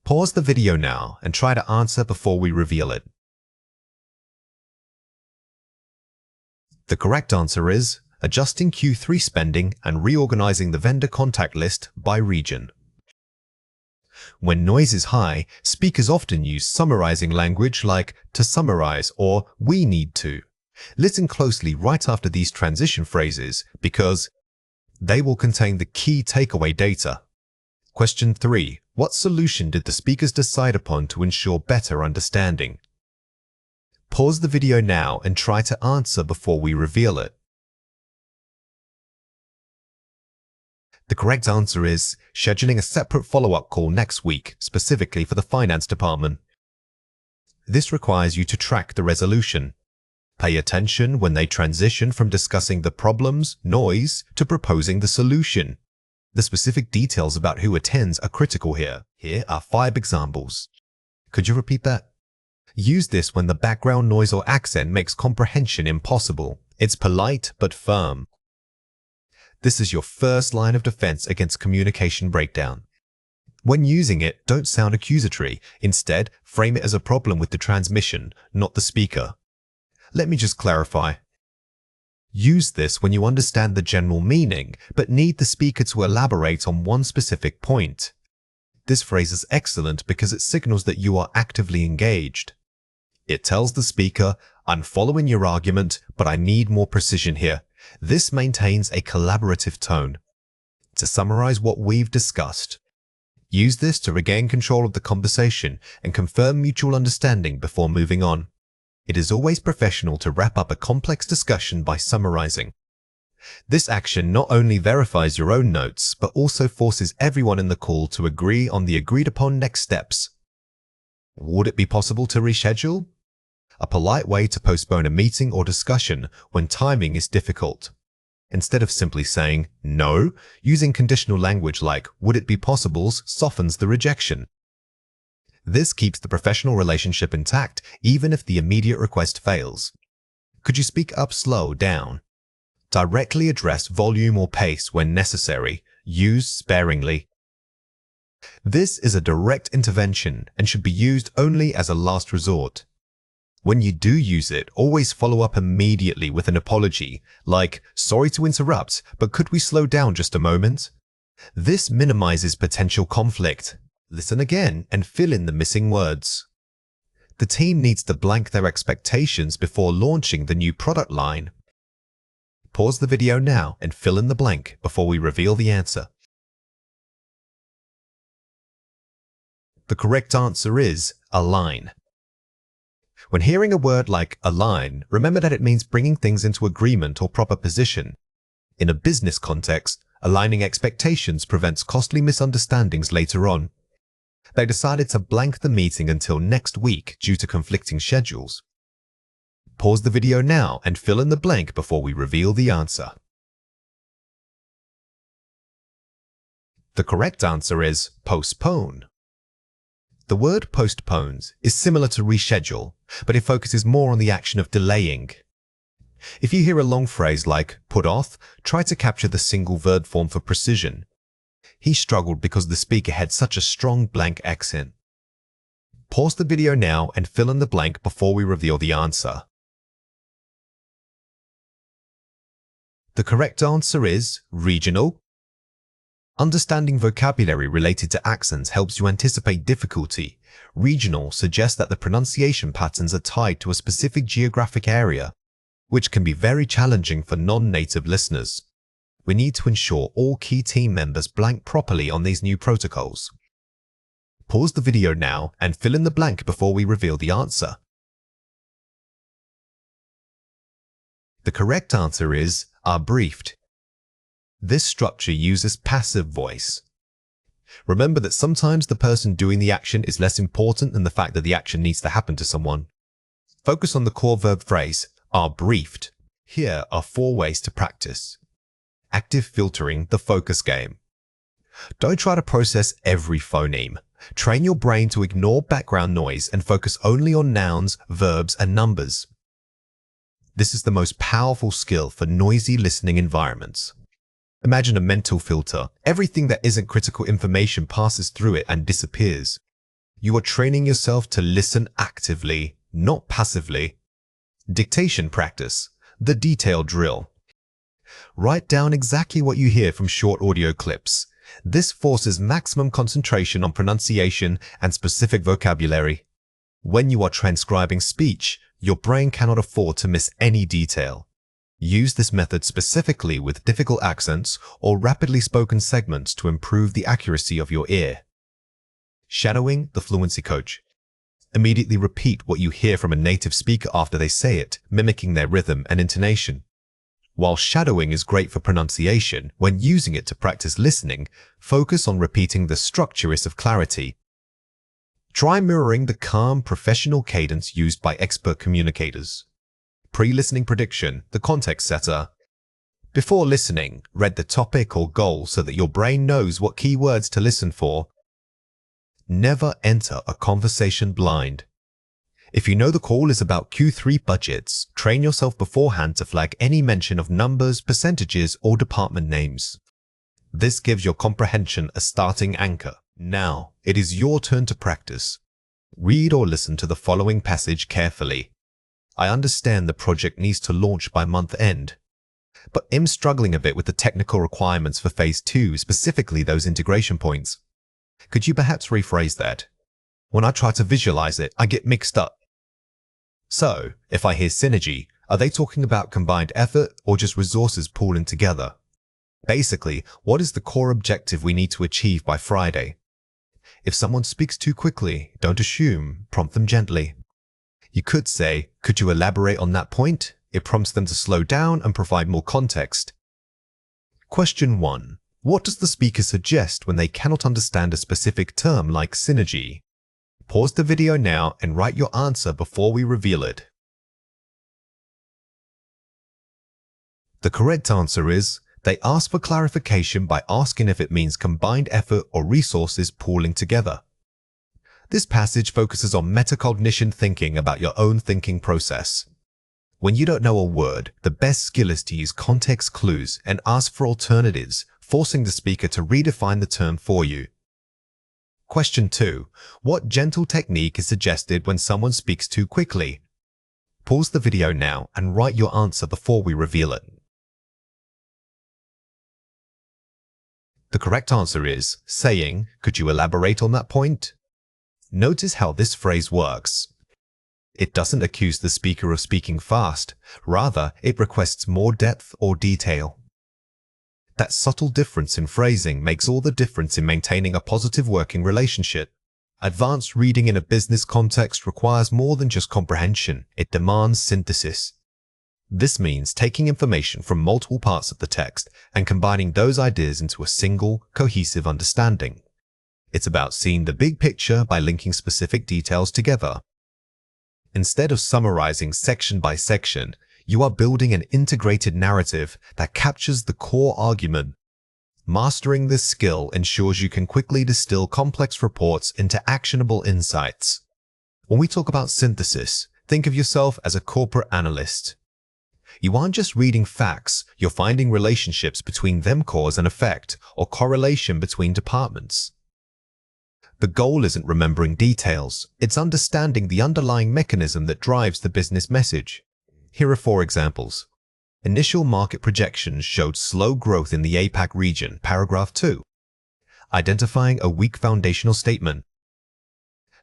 Pause the video now and try to answer before we reveal it. The correct answer is adjusting Q3 spending and reorganizing the vendor contact list by region. When noise is high, speakers often use summarizing language like to summarize or we need to. Listen closely right after these transition phrases because they will contain the key takeaway data. Question 3. What solution did the speakers decide upon to ensure better understanding? Pause the video now and try to answer before we reveal it. The correct answer is scheduling a separate follow-up call next week, specifically for the finance department. This requires you to track the resolution. Pay attention when they transition from discussing the problem's noise to proposing the solution. The specific details about who attends are critical here. Here are 5 examples. Could you repeat that? Use this when the background noise or accent makes comprehension impossible. It's polite but firm. This is your first line of defense against communication breakdown. When using it, don't sound accusatory. Instead, frame it as a problem with the transmission, not the speaker. Let me just clarify. Use this when you understand the general meaning, but need the speaker to elaborate on one specific point. This phrase is excellent because it signals that you are actively engaged. It tells the speaker, "I'm following your argument, but I need more precision here." This maintains a collaborative tone. To summarize what we've discussed, use this to regain control of the conversation and confirm mutual understanding before moving on. It is always professional to wrap up a complex discussion by summarizing. This action not only verifies your own notes, but also forces everyone in the call to agree on the agreed-upon next steps. Would it be possible to reschedule? A polite way to postpone a meeting or discussion when timing is difficult. Instead of simply saying no, using conditional language like "would it be possible" softens the rejection. This keeps the professional relationship intact even if the immediate request fails. Could you speak up, slow down? Directly address volume or pace when necessary. Use sparingly. This is a direct intervention and should be used only as a last resort. When you do use it, always follow up immediately with an apology, like, "Sorry to interrupt, but could we slow down just a moment?" This minimizes potential conflict. Listen again and fill in the missing words. The team needs to blank their expectations before launching the new product line. Pause the video now and fill in the blank before we reveal the answer. The correct answer is align. When hearing a word like align, remember that it means bringing things into agreement or proper position. In a business context, aligning expectations prevents costly misunderstandings later on. They decided to blank the meeting until next week due to conflicting schedules. Pause the video now and fill in the blank before we reveal the answer. The correct answer is postpone. The word postpones is similar to reschedule, but it focuses more on the action of delaying. If you hear a long phrase like put off, try to capture the single verb form for precision. He struggled because the speaker had such a strong blank accent. Pause the video now and fill in the blank before we reveal the answer. The correct answer is regional. Understanding vocabulary related to accents helps you anticipate difficulty. Regional suggests that the pronunciation patterns are tied to a specific geographic area, which can be very challenging for non-native listeners. We need to ensure all key team members blank properly on these new protocols. Pause the video now and fill in the blank before we reveal the answer. The correct answer is are briefed. This structure uses passive voice. Remember that sometimes the person doing the action is less important than the fact that the action needs to happen to someone. Focus on the core verb phrase, are briefed. Here are 4 ways to practice. Active filtering, the focus game. Don't try to process every phoneme. Train your brain to ignore background noise and focus only on nouns, verbs, and numbers. This is the most powerful skill for noisy listening environments. Imagine a mental filter. Everything that isn't critical information passes through it and disappears. You are training yourself to listen actively, not passively. Dictation practice, the detailed drill. Write down exactly what you hear from short audio clips. This forces maximum concentration on pronunciation and specific vocabulary. When you are transcribing speech, your brain cannot afford to miss any detail. Use this method specifically with difficult accents or rapidly spoken segments to improve the accuracy of your ear. Shadowing, the fluency coach. Immediately repeat what you hear from a native speaker after they say it, mimicking their rhythm and intonation. While shadowing is great for pronunciation, when using it to practice listening, focus on repeating the structurist of clarity. Try mirroring the calm, professional cadence used by expert communicators. Pre-listening prediction, the context setter. Before listening, read the topic or goal so that your brain knows what keywords to listen for. Never enter a conversation blind. If you know the call is about Q3 budgets, train yourself beforehand to flag any mention of numbers, percentages, or department names. This gives your comprehension a starting anchor. Now, it is your turn to practice. Read or listen to the following passage carefully. I understand the project needs to launch by month end, but am struggling a bit with the technical requirements for phase 2, specifically those integration points. Could you perhaps rephrase that? When I try to visualize it, I get mixed up. So, if I hear synergy, are they talking about combined effort or just resources pooling together? Basically, what is the core objective we need to achieve by Friday? If someone speaks too quickly, don't assume, prompt them gently. You could say, could you elaborate on that point? It prompts them to slow down and provide more context. Question 1. What does the speaker suggest when they cannot understand a specific term like synergy? Pause the video now and write your answer before we reveal it. The correct answer is, they ask for clarification by asking if it means combined effort or resources pooling together. This passage focuses on metacognition thinking about your own thinking process. When you don't know a word, the best skill is to use context clues and ask for alternatives, forcing the speaker to redefine the term for you. Question 2. What gentle technique is suggested when someone speaks too quickly? Pause the video now and write your answer before we reveal it. The correct answer is saying, could you elaborate on that point? Notice how this phrase works. It doesn't accuse the speaker of speaking fast. Rather, it requests more depth or detail. That subtle difference in phrasing makes all the difference in maintaining a positive working relationship. Advanced reading in a business context requires more than just comprehension. It demands synthesis. This means taking information from multiple parts of the text and combining those ideas into a single, cohesive understanding. It's about seeing the big picture by linking specific details together. Instead of summarizing section by section, you are building an integrated narrative that captures the core argument. Mastering this skill ensures you can quickly distill complex reports into actionable insights. When we talk about synthesis, think of yourself as a corporate analyst. You aren't just reading facts, you're finding relationships between them, cause and effect, or correlation between departments. The goal isn't remembering details, it's understanding the underlying mechanism that drives the business message. Here are 4 examples. Initial market projections showed slow growth in the APAC region, paragraph 2. Identifying a weak foundational statement.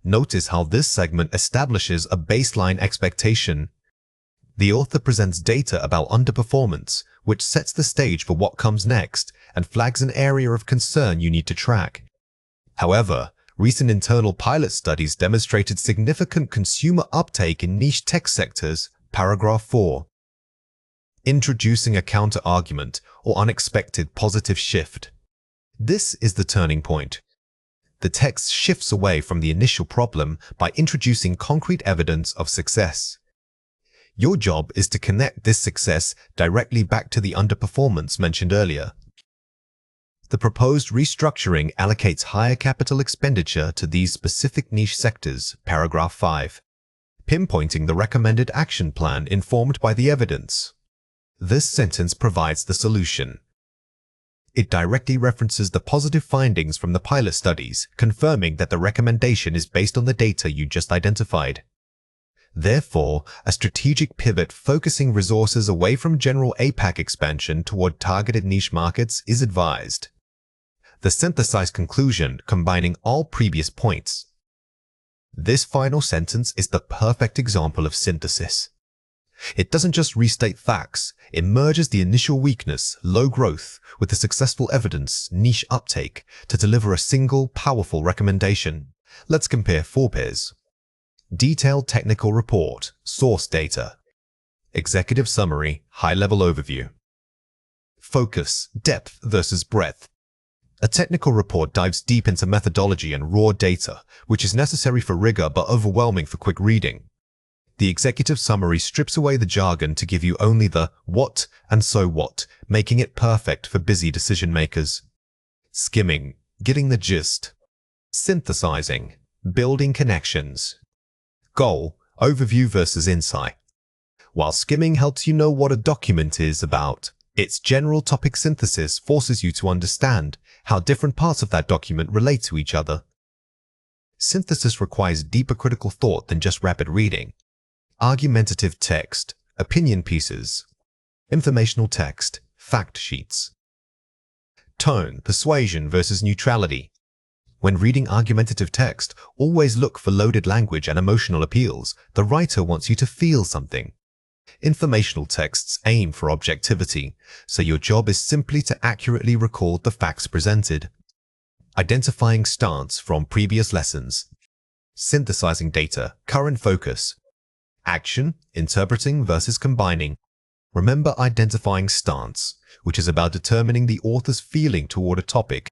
Notice how this segment establishes a baseline expectation. The author presents data about underperformance, which sets the stage for what comes next and flags an area of concern you need to track. However, recent internal pilot studies demonstrated significant consumer uptake in niche tech sectors, paragraph 4. Introducing a counter-argument or unexpected positive shift. This is the turning point. The text shifts away from the initial problem by introducing concrete evidence of success. Your job is to connect this success directly back to the underperformance mentioned earlier. The proposed restructuring allocates higher capital expenditure to these specific niche sectors, paragraph 5. Pinpointing the recommended action plan informed by the evidence. This sentence provides the solution. It directly references the positive findings from the pilot studies, confirming that the recommendation is based on the data you just identified. Therefore, a strategic pivot focusing resources away from general APAC expansion toward targeted niche markets is advised. The synthesized conclusion combining all previous points. This final sentence is the perfect example of synthesis. It doesn't just restate facts, it merges the initial weakness, low growth, with the successful evidence, niche uptake, to deliver a single, powerful recommendation. Let's compare 4 pairs. Detailed technical report, source data. Executive summary, high-level overview. Focus, depth versus breadth. A technical report dives deep into methodology and raw data, which is necessary for rigor but overwhelming for quick reading. The executive summary strips away the jargon to give you only the what and so what, making it perfect for busy decision makers. Skimming, getting the gist. Synthesizing, building connections. Goal, overview versus insight. While skimming helps you know what a document is about, its general topic synthesis forces you to understand how different parts of that document relate to each other. Synthesis requires deeper critical thought than just rapid reading. Argumentative text, opinion pieces, informational text, fact sheets. Tone, persuasion versus neutrality. When reading argumentative text, always look for loaded language and emotional appeals. The writer wants you to feel something. Informational texts aim for objectivity, so your job is simply to accurately record the facts presented. Identifying stance from previous lessons. Synthesizing data, current focus. Action, interpreting versus combining. Remember identifying stance, which is about determining the author's feeling toward a topic.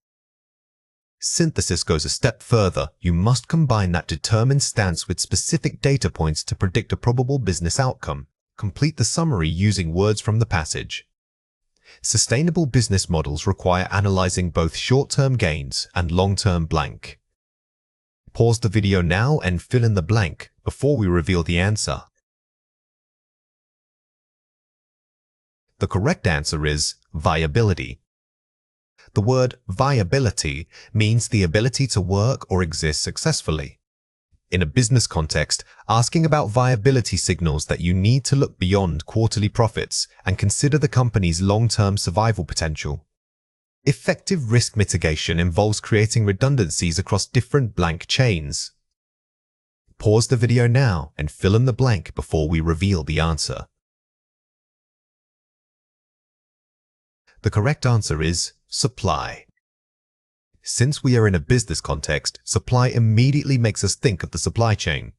Synthesis goes a step further. You must combine that determined stance with specific data points to predict a probable business outcome. Complete the summary using words from the passage. Sustainable business models require analyzing both short-term gains and long-term blank. Pause the video now and fill in the blank before we reveal the answer. The correct answer is viability. The word viability means the ability to work or exist successfully. In a business context, asking about viability signals that you need to look beyond quarterly profits and consider the company's long-term survival potential. Effective risk mitigation involves creating redundancies across different blank chains. Pause the video now and fill in the blank before we reveal the answer. The correct answer is supply. Since we are in a business context, supply immediately makes us think of the supply chain.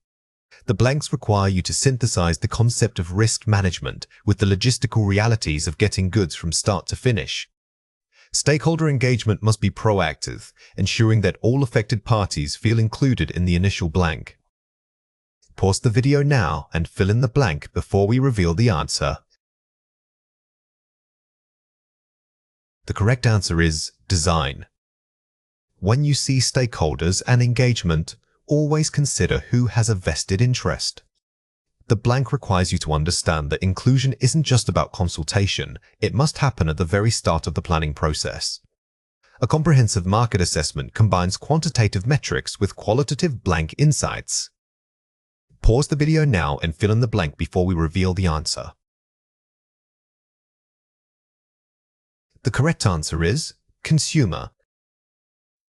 The blanks require you to synthesize the concept of risk management with the logistical realities of getting goods from start to finish. Stakeholder engagement must be proactive, ensuring that all affected parties feel included in the initial blank. Pause the video now and fill in the blank before we reveal the answer. The correct answer is design. When you see stakeholders and engagement, always consider who has a vested interest. The blank requires you to understand that inclusion isn't just about consultation, it must happen at the very start of the planning process. A comprehensive market assessment combines quantitative metrics with qualitative blank insights. Pause the video now and fill in the blank before we reveal the answer. The correct answer is consumer.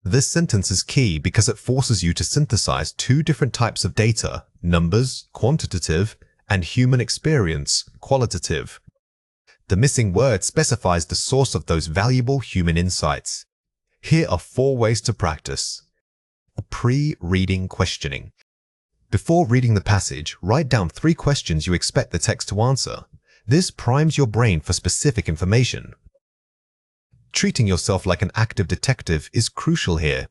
This sentence is key because it forces you to synthesize two different types of data, numbers, quantitative, and human experience, qualitative. The missing word specifies the source of those valuable human insights. Here are 4 ways to practice. Pre-reading questioning. Before reading the passage, write down 3 questions you expect the text to answer. This primes your brain for specific information. Treating yourself like an active detective is crucial here.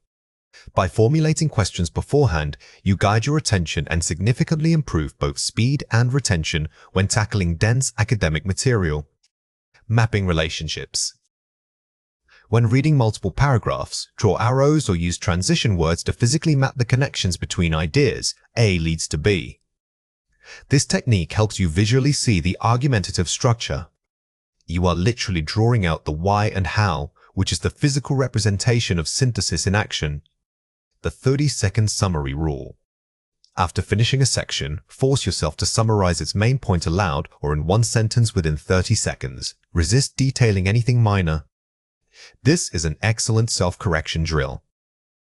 By formulating questions beforehand, you guide your attention and significantly improve both speed and retention when tackling dense academic material. Mapping relationships. When reading multiple paragraphs, draw arrows or use transition words to physically map the connections between ideas. A leads to B. This technique helps you visually see the argumentative structure. You are literally drawing out the why and how, which is the physical representation of synthesis in action. The 30-second summary rule. After finishing a section, force yourself to summarize its main point aloud or in 1 sentence within 30 seconds. Resist detailing anything minor. This is an excellent self-correction drill.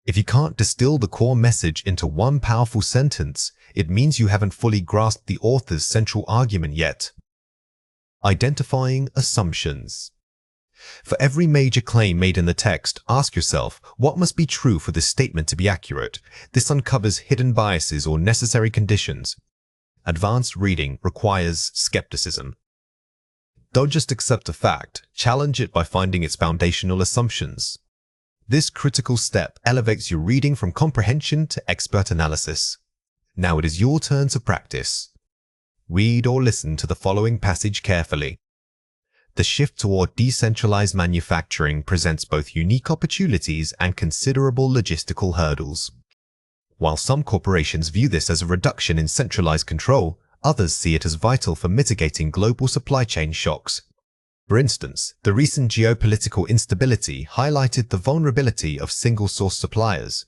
If you can't distill the core message into one powerful sentence, it means you haven't fully grasped the author's central argument yet. Identifying assumptions. For every major claim made in the text, ask yourself, what must be true for this statement to be accurate? This uncovers hidden biases or necessary conditions. Advanced reading requires skepticism. Don't just accept a fact, challenge it by finding its foundational assumptions. This critical step elevates your reading from comprehension to expert analysis. Now it is your turn to practice. Read or listen to the following passage carefully. The shift toward decentralized manufacturing presents both unique opportunities and considerable logistical hurdles. While some corporations view this as a reduction in centralized control, others see it as vital for mitigating global supply chain shocks. For instance, the recent geopolitical instability highlighted the vulnerability of single-source suppliers.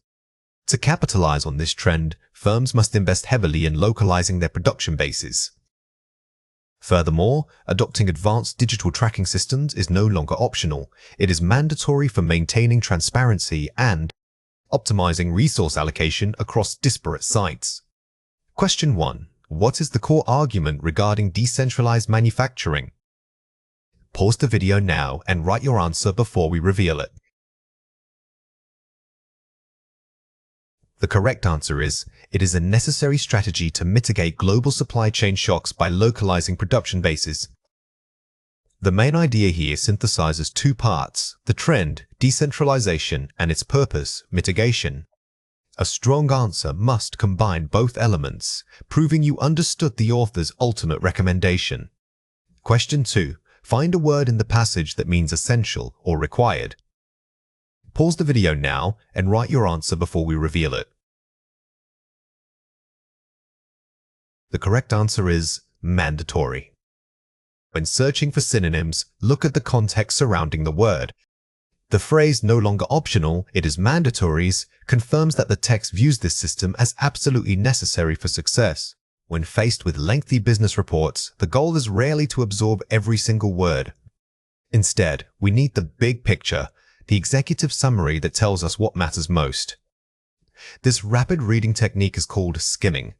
To capitalize on this trend, firms must invest heavily in localizing their production bases. Furthermore, adopting advanced digital tracking systems is no longer optional. It is mandatory for maintaining transparency and optimizing resource allocation across disparate sites. Question 1. What is the core argument regarding decentralized manufacturing? Pause the video now and write your answer before we reveal it. The correct answer is, it is a necessary strategy to mitigate global supply chain shocks by localizing production bases. The main idea here synthesizes two parts: the trend, decentralization, and its purpose, mitigation. A strong answer must combine both elements, proving you understood the author's ultimate recommendation. Question 2. Find a word in the passage that means essential or required. Pause the video now and write your answer before we reveal it. The correct answer is mandatory. When searching for synonyms, look at the context surrounding the word. The phrase "no longer optional, it is mandatories" confirms that the text views this system as absolutely necessary for success. When faced with lengthy business reports, the goal is rarely to absorb every single word. Instead, we need the big picture, the executive summary that tells us what matters most. This rapid reading technique is called skimming.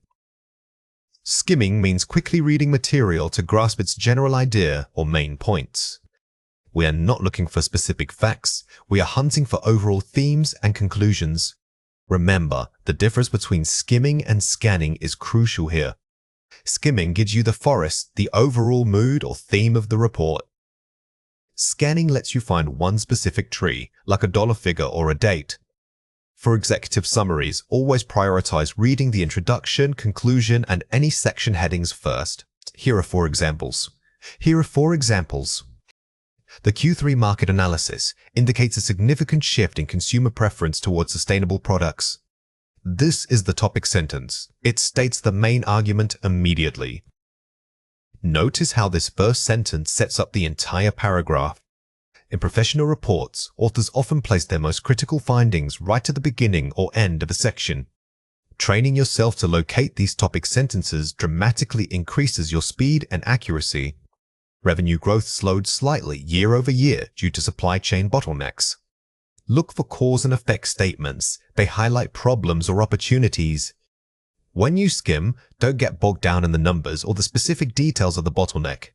Skimming means quickly reading material to grasp its general idea or main points. We are not looking for specific facts, we are hunting for overall themes and conclusions. Remember, the difference between skimming and scanning is crucial here. Skimming gives you the forest, the overall mood or theme of the report. Scanning lets you find one specific tree, like a dollar figure or a date. For executive summaries, always prioritize reading the introduction, conclusion, and any section headings first. Here are 4 examples. The Q3 market analysis indicates a significant shift in consumer preference towards sustainable products. This is the topic sentence. It states the main argument immediately. Notice how this first sentence sets up the entire paragraph. In professional reports, authors often place their most critical findings right at the beginning or end of a section. Training yourself to locate these topic sentences dramatically increases your speed and accuracy. Revenue growth slowed slightly year over year due to supply chain bottlenecks. Look for cause and effect statements. They highlight problems or opportunities. When you skim, don't get bogged down in the numbers or the specific details of the bottleneck.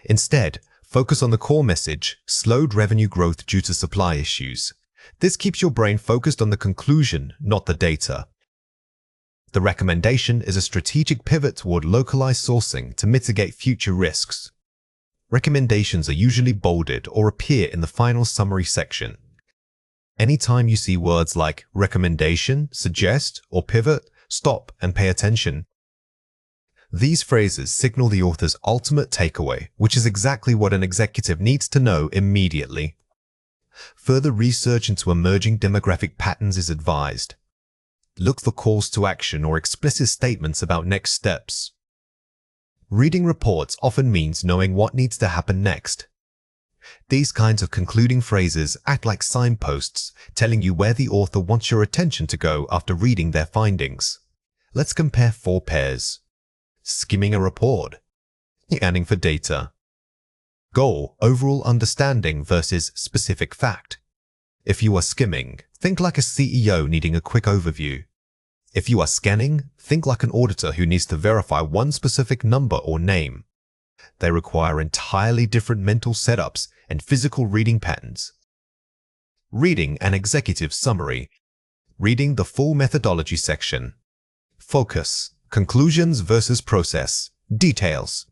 Instead, focus on the core message: slowed revenue growth due to supply issues. This keeps your brain focused on the conclusion, not the data. The recommendation is a strategic pivot toward localized sourcing to mitigate future risks. Recommendations are usually bolded or appear in the final summary section. Anytime you see words like recommendation, suggest, or pivot, stop and pay attention. These phrases signal the author's ultimate takeaway, which is exactly what an executive needs to know immediately. Further research into emerging demographic patterns is advised. Look for calls to action or explicit statements about next steps. Reading reports often means knowing what needs to happen next. These kinds of concluding phrases act like signposts, telling you where the author wants your attention to go after reading their findings. Let's compare 4 pairs. Skimming a report. Scanning for data. Goal: overall understanding versus specific fact. If you are skimming, think like a CEO needing a quick overview. If you are scanning, think like an auditor who needs to verify one specific number or name. They require entirely different mental setups and physical reading patterns. Reading an executive summary. Reading the full methodology section. Focus: conclusions versus process. Details.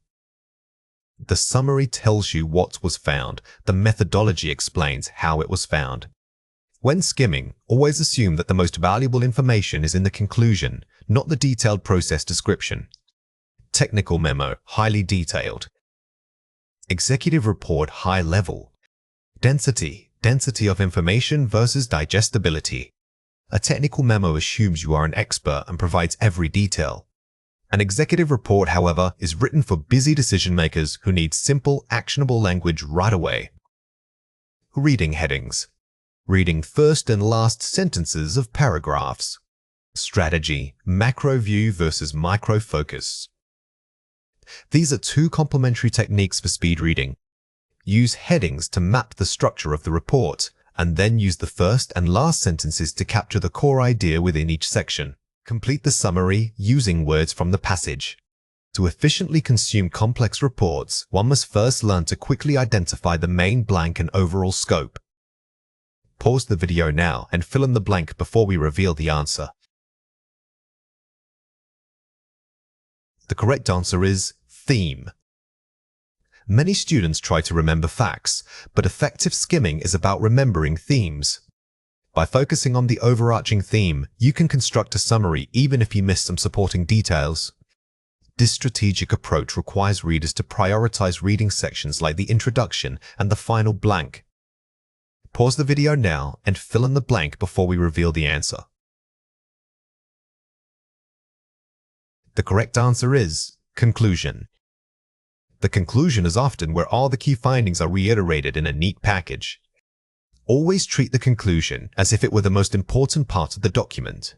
The summary tells you what was found. The methodology explains how it was found. When skimming, always assume that the most valuable information is in the conclusion, not the detailed process description. Technical memo, highly detailed. Executive report, high level. Density of information versus digestibility. A technical memo assumes you are an expert and provides every detail. An executive report, however, is written for busy decision makers who need simple, actionable language right away. Reading headings. Reading first and last sentences of paragraphs. Strategy, macro view versus micro focus. These are two complementary techniques for speed reading. Use headings to map the structure of the report, and then use the first and last sentences to capture the core idea within each section. Complete the summary using words from the passage. To efficiently consume complex reports, one must first learn to quickly identify the main blank and overall scope. Pause the video now and fill in the blank before we reveal the answer. The correct answer is theme. Many students try to remember facts, but effective skimming is about remembering themes. By focusing on the overarching theme, you can construct a summary even if you miss some supporting details. This strategic approach requires readers to prioritize reading sections like the introduction and the final blank. Pause the video now and fill in the blank before we reveal the answer. The correct answer is conclusion. The conclusion is often where all the key findings are reiterated in a neat package. Always treat the conclusion as if it were the most important part of the document.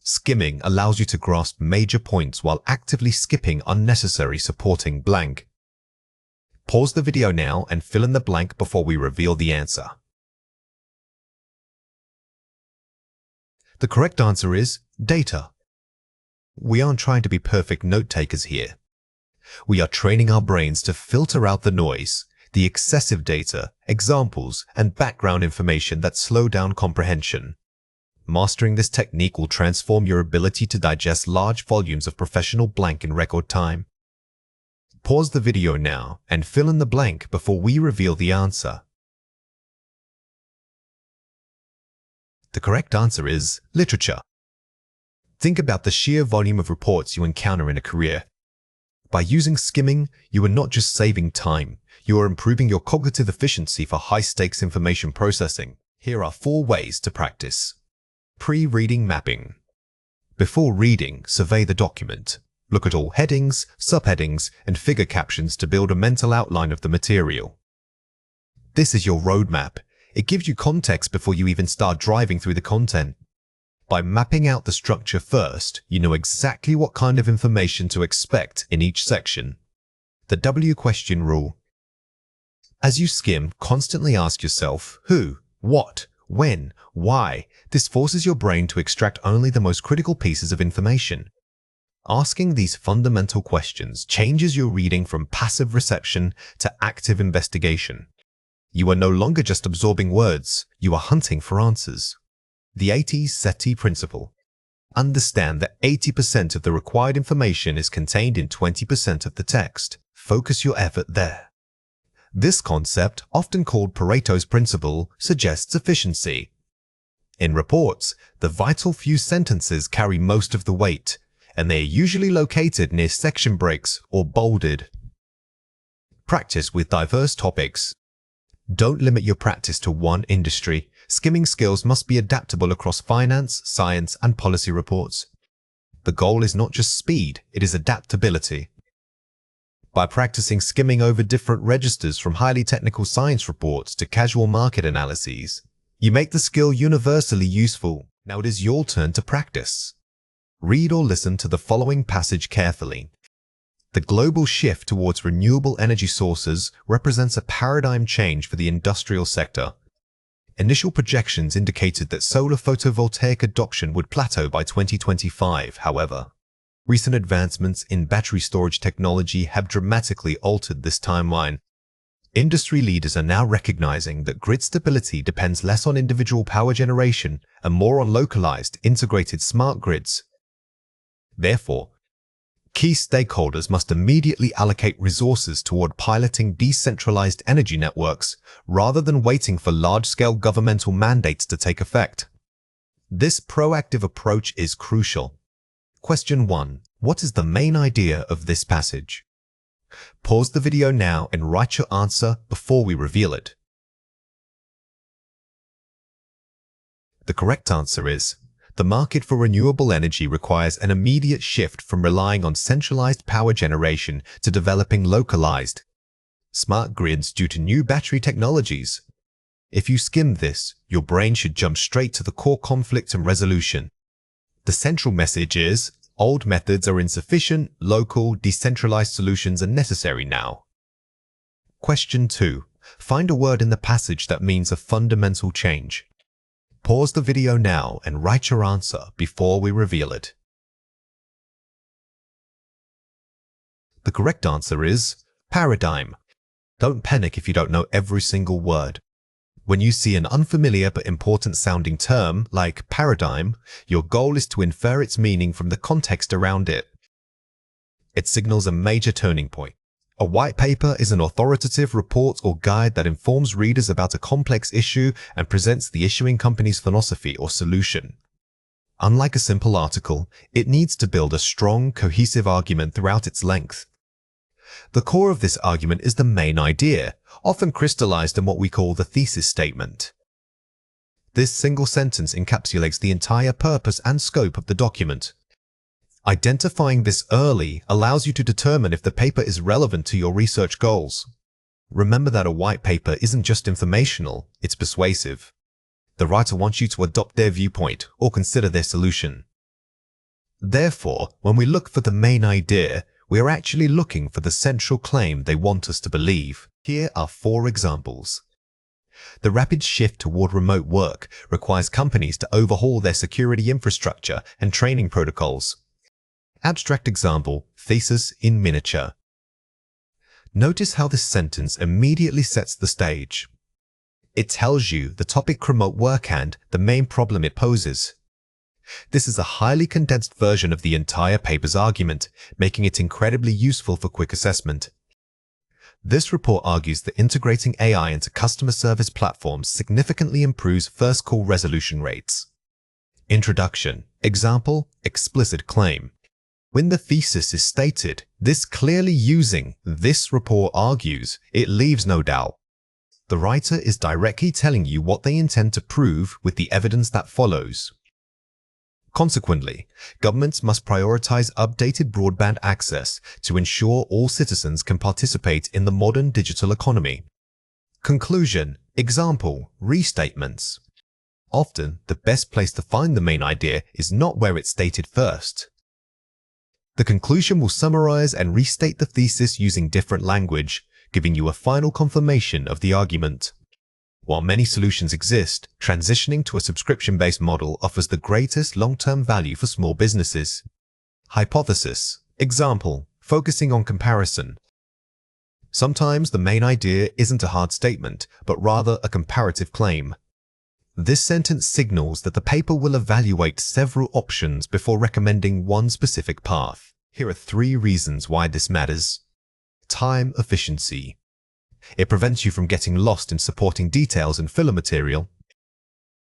Skimming allows you to grasp major points while actively skipping unnecessary supporting blank. Pause the video now and fill in the blank before we reveal the answer. The correct answer is data. We aren't trying to be perfect note takers here. We are training our brains to filter out the noise, the excessive data, examples, and background information that slow down comprehension. Mastering this technique will transform your ability to digest large volumes of professional blank in record time. Pause the video now and fill in the blank before we reveal the answer. The correct answer is literature. Think about the sheer volume of reports you encounter in a career. By using skimming, you are not just saving time, you are improving your cognitive efficiency for high-stakes information processing. Here are 4 ways to practice. Pre-reading mapping. Before reading, survey the document. Look at all headings, subheadings, and figure captions to build a mental outline of the material. This is your roadmap. It gives you context before you even start driving through the content. By mapping out the structure first, you know exactly what kind of information to expect in each section. The W question rule. As you skim, constantly ask yourself who, what, when, why. This forces your brain to extract only the most critical pieces of information. Asking these fundamental questions changes your reading from passive reception to active investigation. You are no longer just absorbing words, you are hunting for answers. The 80-SETI principle. Understand that 80% of the required information is contained in 20% of the text. Focus your effort there. This concept, often called Pareto's principle, suggests efficiency. In reports, the vital few sentences carry most of the weight, and they are usually located near section breaks or bolded. Practice with diverse topics. Don't limit your practice to one industry. Skimming skills must be adaptable across finance, science, and policy reports. The goal is not just speed, it is adaptability. By practicing skimming over different registers from highly technical science reports to casual market analyses, you make the skill universally useful. Now it is your turn to practice. Read or listen to the following passage carefully. The global shift towards renewable energy sources represents a paradigm change for the industrial sector. Initial projections indicated that solar photovoltaic adoption would plateau by 2025, however. Recent advancements in battery storage technology have dramatically altered this timeline. Industry leaders are now recognizing that grid stability depends less on individual power generation and more on localized, integrated smart grids. Therefore, key stakeholders must immediately allocate resources toward piloting decentralized energy networks rather than waiting for large-scale governmental mandates to take effect. This proactive approach is crucial. Question 1. What is the main idea of this passage? Pause the video now and write your answer before we reveal it. The correct answer is, the market for renewable energy requires an immediate shift from relying on centralized power generation to developing localized, smart grids due to new battery technologies. If you skim this, your brain should jump straight to the core conflict and resolution. The central message is, old methods are insufficient, local, decentralized solutions are necessary now. Question 2. Find a word in the passage that means a fundamental change. Pause the video now and write your answer before we reveal it. The correct answer is paradigm. Don't panic if you don't know every single word. When you see an unfamiliar but important sounding term like paradigm, your goal is to infer its meaning from the context around it. It signals a major turning point. A white paper is an authoritative report or guide that informs readers about a complex issue and presents the issuing company's philosophy or solution. Unlike a simple article, it needs to build a strong, cohesive argument throughout its length. The core of this argument is the main idea, often crystallized in what we call the thesis statement. This single sentence encapsulates the entire purpose and scope of the document. Identifying this early allows you to determine if the paper is relevant to your research goals. Remember that a white paper isn't just informational, it's persuasive. The writer wants you to adopt their viewpoint or consider their solution. Therefore, when we look for the main idea, we are actually looking for the central claim they want us to believe. Here are 4 examples. The rapid shift toward remote work requires companies to overhaul their security infrastructure and training protocols. Abstract example, thesis in miniature. Notice how this sentence immediately sets the stage. It tells you the topic remote work and the main problem it poses. This is a highly condensed version of the entire paper's argument, making it incredibly useful for quick assessment. This report argues that integrating AI into customer service platforms significantly improves first call resolution rates. Introduction. Example, explicit claim. When the thesis is stated, this clearly using this report argues, it leaves no doubt. The writer is directly telling you what they intend to prove with the evidence that follows. Consequently, governments must prioritize updated broadband access to ensure all citizens can participate in the modern digital economy. Conclusion. Example, restatements. Often, the best place to find the main idea is not where it's stated first. The conclusion will summarize and restate the thesis using different language, giving you a final confirmation of the argument. While many solutions exist, transitioning to a subscription-based model offers the greatest long-term value for small businesses. Hypothesis. Example, focusing on comparison. Sometimes the main idea isn't a hard statement, but rather a comparative claim. This sentence signals that the paper will evaluate several options before recommending one specific path. Here are 3 reasons why this matters. Time efficiency. It prevents you from getting lost in supporting details and filler material.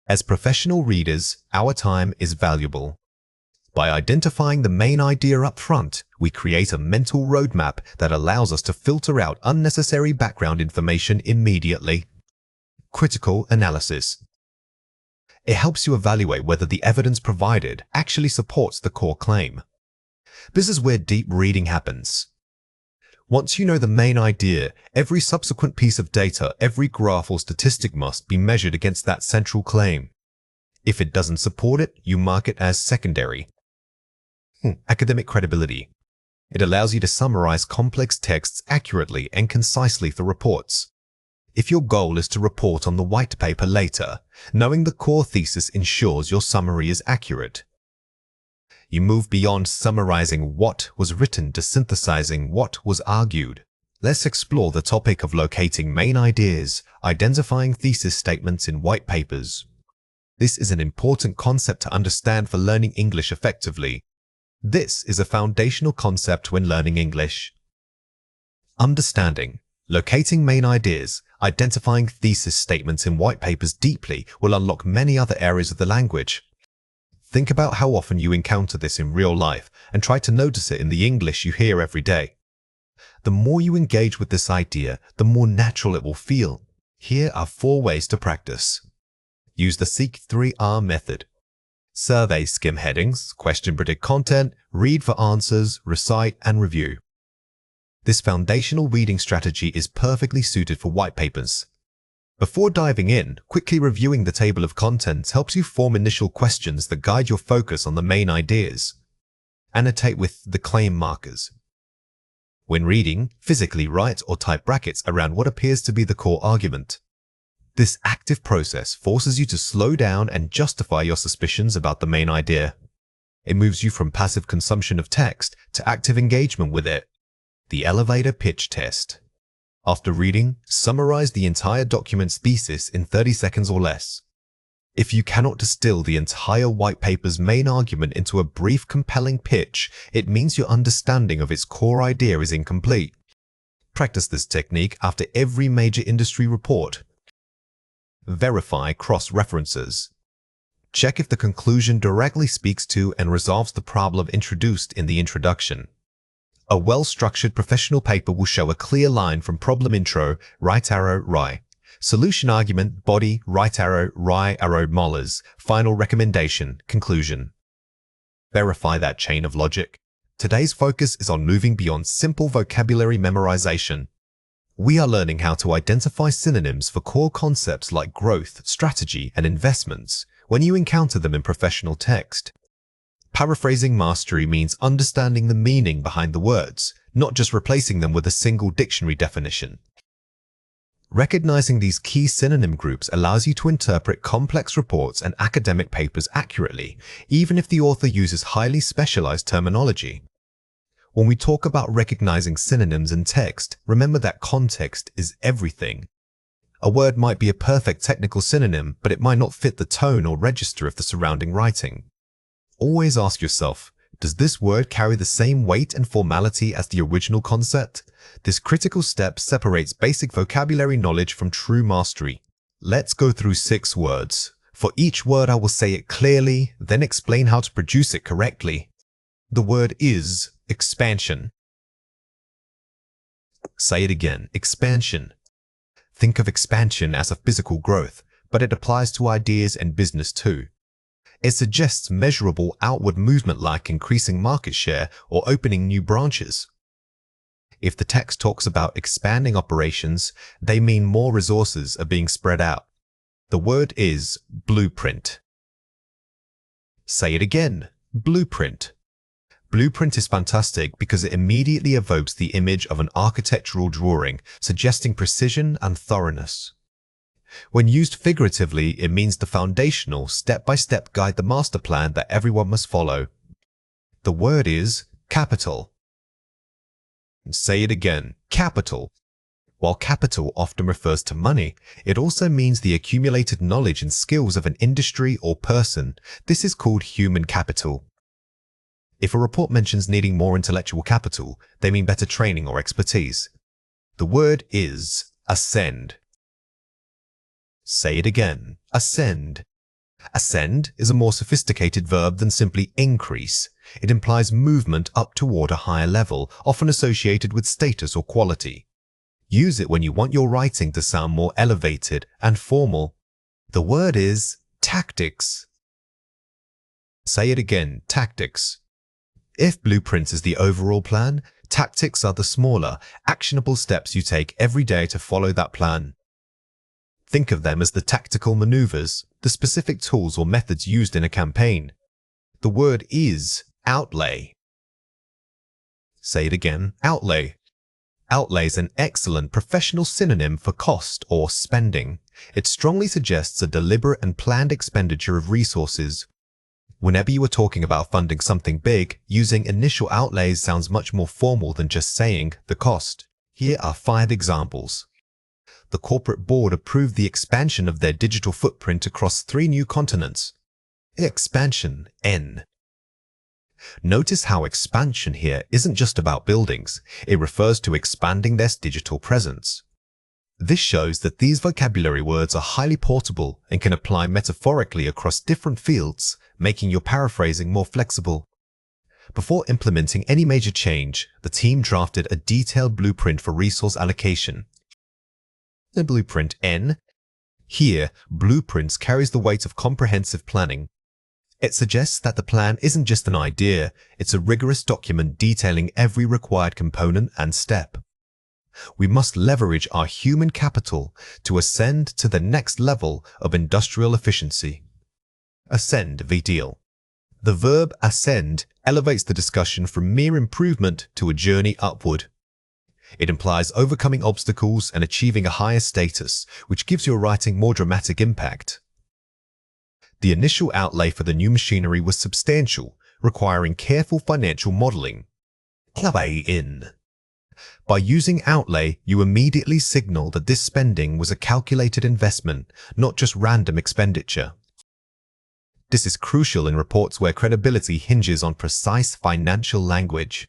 As professional readers, our time is valuable. By identifying the main idea up front, we create a mental roadmap that allows us to filter out unnecessary background information immediately. Critical analysis. It helps you evaluate whether the evidence provided actually supports the core claim. This is where deep reading happens. Once you know the main idea, every subsequent piece of data, every graph or statistic must be measured against that central claim. If it doesn't support it, you mark it as secondary. Academic credibility. It allows you to summarize complex texts accurately and concisely for reports. If your goal is to report on the white paper later, knowing the core thesis ensures your summary is accurate. You move beyond summarizing what was written to synthesizing what was argued. Let's explore the topic of locating main ideas, identifying thesis statements in white papers. This is an important concept to understand for learning English effectively. This is a foundational concept when learning English. Understanding, locating main ideas, identifying thesis statements in white papers deeply will unlock many other areas of the language. Think about how often you encounter this in real life and try to notice it in the English you hear every day. The more you engage with this idea, the more natural it will feel. Here are 4 ways to practice. Use the Seek 3R method. Survey skim headings, question predict content, read for answers, recite, and review. This foundational reading strategy is perfectly suited for white papers. Before diving in, quickly reviewing the table of contents helps you form initial questions that guide your focus on the main ideas. Annotate with the claim markers. When reading, physically write or type brackets around what appears to be the core argument. This active process forces you to slow down and justify your suspicions about the main idea. It moves you from passive consumption of text to active engagement with it. The elevator pitch test. After reading, summarize the entire document's thesis in 30 seconds or less. If you cannot distill the entire white paper's main argument into a brief, compelling pitch, it means your understanding of its core idea is incomplete. Practice this technique after every major industry report. Verify cross-references. Check if the conclusion directly speaks to and resolves the problem introduced in the introduction. A well-structured professional paper will show a clear line from problem intro, right arrow, right. Solution argument, body, right arrow, molars, final recommendation, conclusion. Verify that chain of logic. Today's focus is on moving beyond simple vocabulary memorization. We are learning how to identify synonyms for core concepts like growth, strategy, and investments when you encounter them in professional text. Paraphrasing mastery means understanding the meaning behind the words, not just replacing them with a single dictionary definition. Recognizing these key synonym groups allows you to interpret complex reports and academic papers accurately, even if the author uses highly specialized terminology. When we talk about recognizing synonyms in text, remember that context is everything. A word might be a perfect technical synonym, but it might not fit the tone or register of the surrounding writing. Always ask yourself, does this word carry the same weight and formality as the original concept? This critical step separates basic vocabulary knowledge from true mastery. Let's go through 6 words. For each word, I will say it clearly, then explain how to produce it correctly. The word is expansion. Say it again, expansion. Think of expansion as a physical growth, but it applies to ideas and business too. It suggests measurable outward movement like increasing market share or opening new branches. If the text talks about expanding operations, they mean more resources are being spread out. The word is blueprint. Say it again, blueprint. Blueprint is fantastic because it immediately evokes the image of an architectural drawing, suggesting precision and thoroughness. When used figuratively, it means the foundational, step-by-step guide, the master plan that everyone must follow. The word is capital. Say it again, capital. While capital often refers to money, it also means the accumulated knowledge and skills of an industry or person. This is called human capital. If a report mentions needing more intellectual capital, they mean better training or expertise. The word is ascend. Say it again, ascend. Ascend is a more sophisticated verb than simply increase. It implies movement up toward a higher level, often associated with status or quality. Use it when you want your writing to sound more elevated and formal. The word is tactics. Say it again, tactics. If blueprint is the overall plan, tactics are the smaller, actionable steps you take every day to follow that plan. Think of them as the tactical maneuvers, the specific tools or methods used in a campaign. The word is outlay. Say it again, outlay. Outlay is an excellent professional synonym for cost or spending. It strongly suggests a deliberate and planned expenditure of resources. Whenever you are talking about funding something big, using initial outlays sounds much more formal than just saying the cost. Here are 5 examples. The corporate board approved the expansion of their digital footprint across 3 new continents. Expansion, N. Notice how expansion here isn't just about buildings. It refers to expanding their digital presence. This shows that these vocabulary words are highly portable and can apply metaphorically across different fields, making your paraphrasing more flexible. Before implementing any major change, the team drafted a detailed blueprint for resource allocation. The blueprint N. Here, blueprints carries the weight of comprehensive planning. It suggests that the plan isn't just an idea, it's a rigorous document detailing every required component and step. We must leverage our human capital to ascend to the next level of industrial efficiency. Ascend VDL. The verb ascend elevates the discussion from mere improvement to a journey upward. It implies overcoming obstacles and achieving a higher status, which gives your writing more dramatic impact. The initial outlay for the new machinery was substantial, requiring careful financial modeling. In. By using outlay, you immediately signal that this spending was a calculated investment, not just random expenditure. This is crucial in reports where credibility hinges on precise financial language.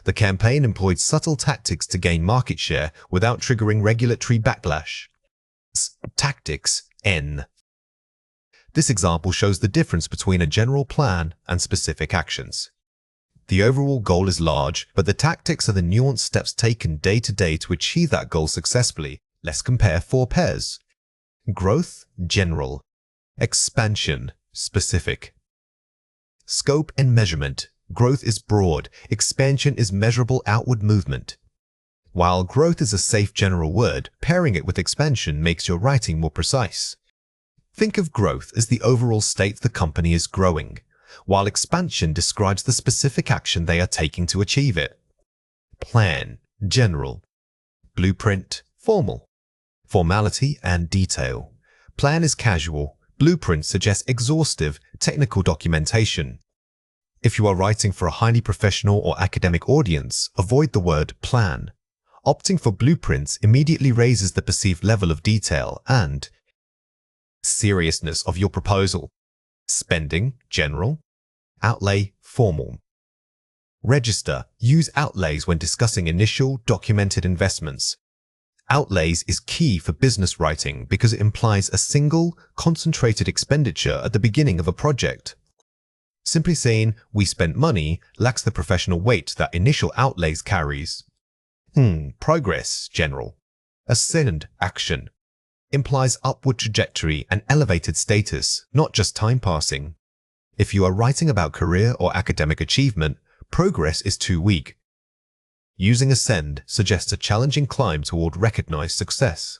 The campaign employed subtle tactics to gain market share without triggering regulatory backlash. Tactics N. This example shows the difference between a general plan and specific actions. The overall goal is large, but the tactics are the nuanced steps taken day to day to achieve that goal successfully. Let's compare 4 pairs. Growth, general. Expansion, specific. Scope and measurement. Growth is broad, expansion is measurable outward movement. While growth is a safe general word, pairing it with expansion makes your writing more precise. Think of growth as the overall state the company is growing, while expansion describes the specific action they are taking to achieve it. Plan, general. Blueprint, formal. Formality and detail. Plan is casual. Blueprint suggests exhaustive, technical documentation. If you are writing for a highly professional or academic audience, avoid the word plan. Opting for blueprints immediately raises the perceived level of detail and seriousness of your proposal. Spending, general. Outlay, formal. Register. Use outlays when discussing initial, documented investments. Outlays is key for business writing because it implies a single, concentrated expenditure at the beginning of a project. Simply saying, "we spent money," lacks the professional weight that initial outlays carries. Progress, general. Ascend, action. Implies upward trajectory and elevated status, not just time passing. If you are writing about career or academic achievement, progress is too weak. Using ascend suggests a challenging climb toward recognized success.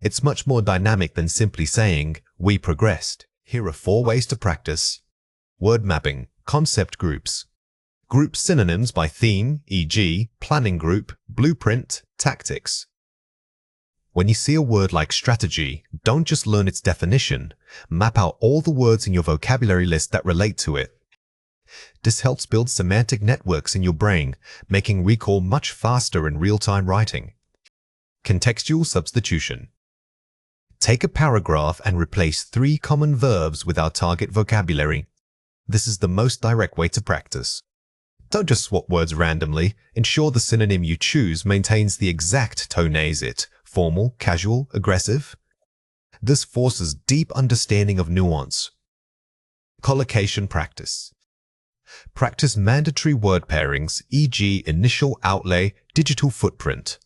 It's much more dynamic than simply saying, "we progressed." Here are 4 ways to practice. Word mapping, concept groups. Group synonyms by theme, e.g., planning group, blueprint, tactics. When you see a word like strategy, don't just learn its definition. Map out all the words in your vocabulary list that relate to it. This helps build semantic networks in your brain, making recall much faster in real-time writing. Contextual substitution. Take a paragraph and replace 3 common verbs with our target vocabulary. This is the most direct way to practice. Don't just swap words randomly. Ensure the synonym you choose maintains the exact tone as it, formal, casual, aggressive. This forces deep understanding of nuance. Collocation practice. Practice mandatory word pairings, e.g. initial outlay, digital footprint.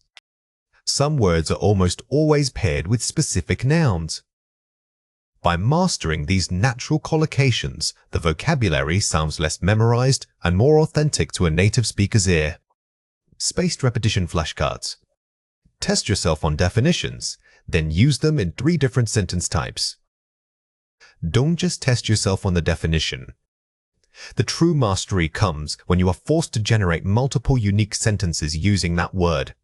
Some words are almost always paired with specific nouns. By mastering these natural collocations, the vocabulary sounds less memorized and more authentic to a native speaker's ear. Spaced repetition flashcards. Test yourself on definitions, then use them in 3 different sentence types. Don't just test yourself on the definition. The true mastery comes when you are forced to generate multiple unique sentences using that word.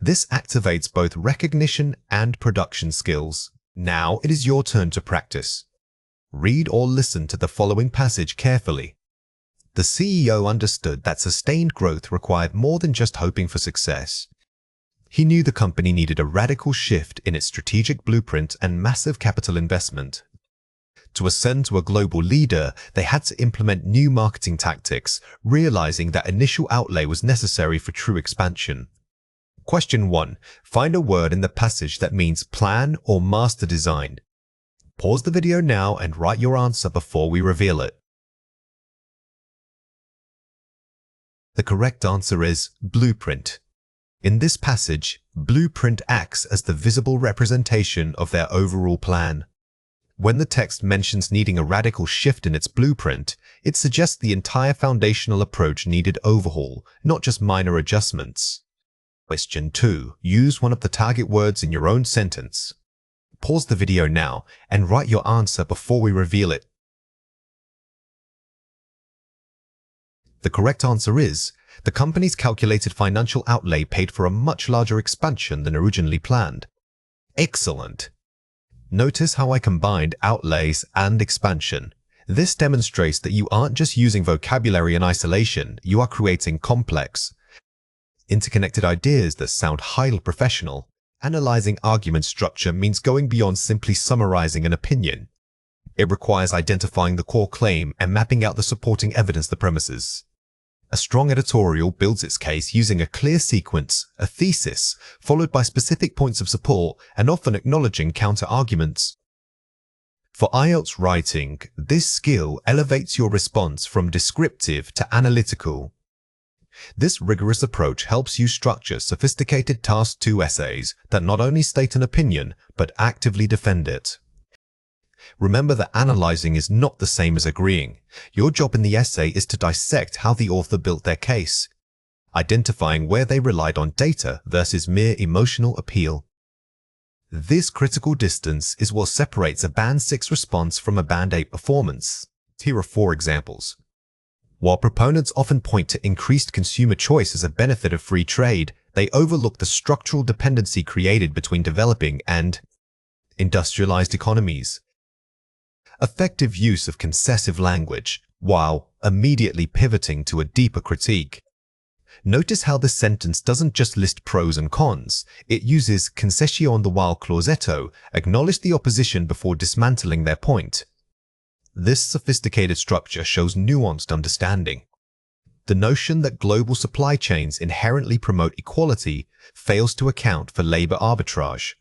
This activates both recognition and production skills. Now it is your turn to practice. Read or listen to the following passage carefully. The CEO understood that sustained growth required more than just hoping for success. He knew the company needed a radical shift in its strategic blueprint and massive capital investment. To ascend to a global leader, they had to implement new marketing tactics, realizing that initial outlay was necessary for true expansion. Question 1. Find a word in the passage that means plan or master design. Pause the video now and write your answer before we reveal it. The correct answer is blueprint. In this passage, blueprint acts as the visible representation of their overall plan. When the text mentions needing a radical shift in its blueprint, it suggests the entire foundational approach needed overhaul, not just minor adjustments. Question 2. Use one of the target words in your own sentence. Pause the video now and write your answer before we reveal it. The correct answer is, the company's calculated financial outlay paid for a much larger expansion than originally planned. Excellent! Notice how I combined outlays and expansion. This demonstrates that you aren't just using vocabulary in isolation, you are creating complex, interconnected ideas that sound highly professional. Analyzing argument structure means going beyond simply summarizing an opinion. It requires identifying the core claim and mapping out the supporting evidence the premises. A strong editorial builds its case using a clear sequence, a thesis, followed by specific points of support and often acknowledging counter-arguments. For IELTS writing, this skill elevates your response from descriptive to analytical. This rigorous approach helps you structure sophisticated Task 2 essays that not only state an opinion, but actively defend it. Remember that analyzing is not the same as agreeing. Your job in the essay is to dissect how the author built their case, identifying where they relied on data versus mere emotional appeal. This critical distance is what separates a Band 6 response from a Band 8 performance. Here are 4 examples. While proponents often point to increased consumer choice as a benefit of free trade, they overlook the structural dependency created between developing and industrialized economies. Effective use of concessive language, while immediately pivoting to a deeper critique. Notice how this sentence doesn't just list pros and cons, it uses concession the while clausetto, acknowledge the opposition before dismantling their point. This sophisticated structure shows nuanced understanding. The notion that global supply chains inherently promote equality fails to account for labor arbitrage,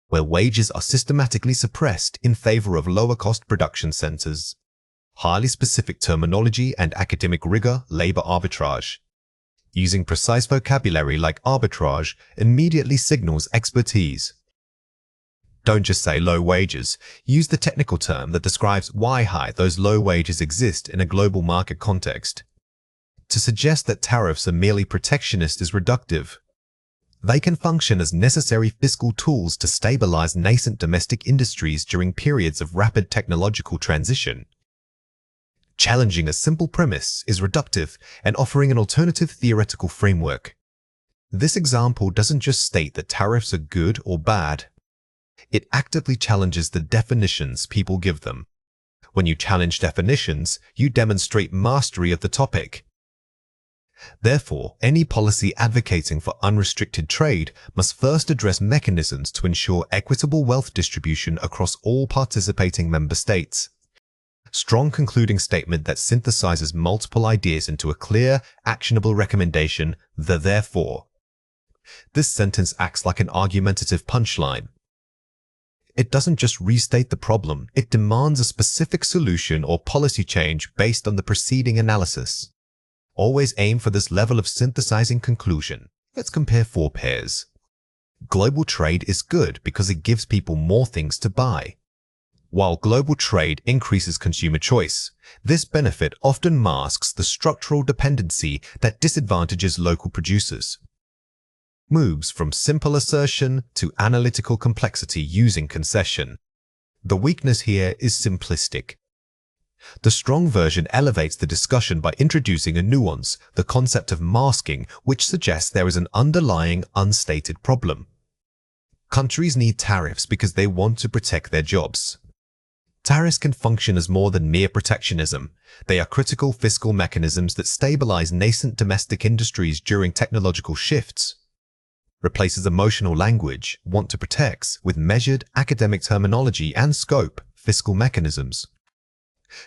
where wages are systematically suppressed in favor of lower-cost production centers. Highly specific terminology and academic rigor, labor arbitrage. Using precise vocabulary like arbitrage immediately signals expertise. Don't just say low wages, use the technical term that describes why high those low wages exist in a global market context. To suggest that tariffs are merely protectionist is reductive. They can function as necessary fiscal tools to stabilize nascent domestic industries during periods of rapid technological transition. Challenging a simple premise is reductive and offering an alternative theoretical framework. This example doesn't just state that tariffs are good or bad. It actively challenges the definitions people give them. When you challenge definitions, you demonstrate mastery of the topic. Therefore, any policy advocating for unrestricted trade must first address mechanisms to ensure equitable wealth distribution across all participating member states. Strong concluding statement that synthesizes multiple ideas into a clear, actionable recommendation, the therefore. This sentence acts like an argumentative punchline. It doesn't just restate the problem, it demands a specific solution or policy change based on the preceding analysis. Always aim for this level of synthesizing conclusion. Let's compare 4 pairs. Global trade is good because it gives people more things to buy. While global trade increases consumer choice, this benefit often masks the structural dependency that disadvantages local producers. Moves from simple assertion to analytical complexity using concession. The weakness here is simplistic. The strong version elevates the discussion by introducing a nuance, the concept of masking, which suggests there is an underlying unstated problem. Countries need tariffs because they want to protect their jobs. Tariffs can function as more than mere protectionism. They are critical fiscal mechanisms that stabilize nascent domestic industries during technological shifts. Replaces emotional language, want to protects, with measured academic terminology and scope, fiscal mechanisms.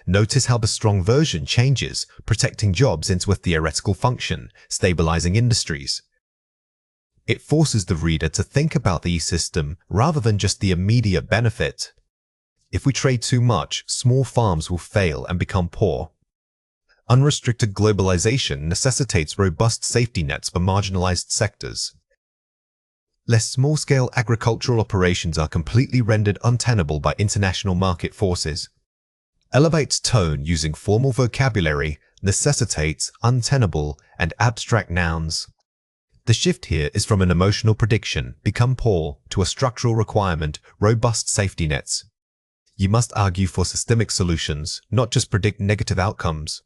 Notice how the strong version changes, protecting jobs into a theoretical function, stabilizing industries. It forces the reader to think about the system rather than just the immediate benefit. If we trade too much, small farms will fail and become poor. Unrestricted globalization necessitates robust safety nets for marginalized sectors. Less small-scale agricultural operations are completely rendered untenable by international market forces. Elevates tone using formal vocabulary necessitates untenable and abstract nouns. The shift here is from an emotional prediction, become poor, to a structural requirement, robust safety nets. You must argue for systemic solutions, not just predict negative outcomes.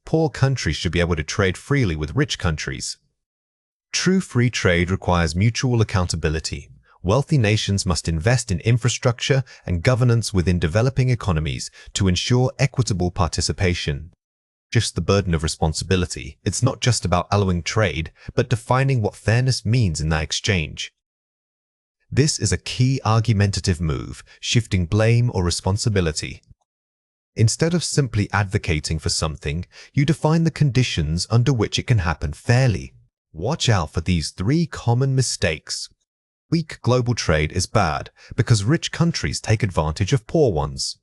Poor countries should be able to trade freely with rich countries. True free trade requires mutual accountability. Wealthy nations must invest in infrastructure and governance within developing economies to ensure equitable participation. Just the burden of responsibility. It's not just about allowing trade, but defining what fairness means in that exchange. This is a key argumentative move, shifting blame or responsibility. Instead of simply advocating for something, you define the conditions under which it can happen fairly. Watch out for these 3 common mistakes. Weak global trade is bad because rich countries take advantage of poor ones.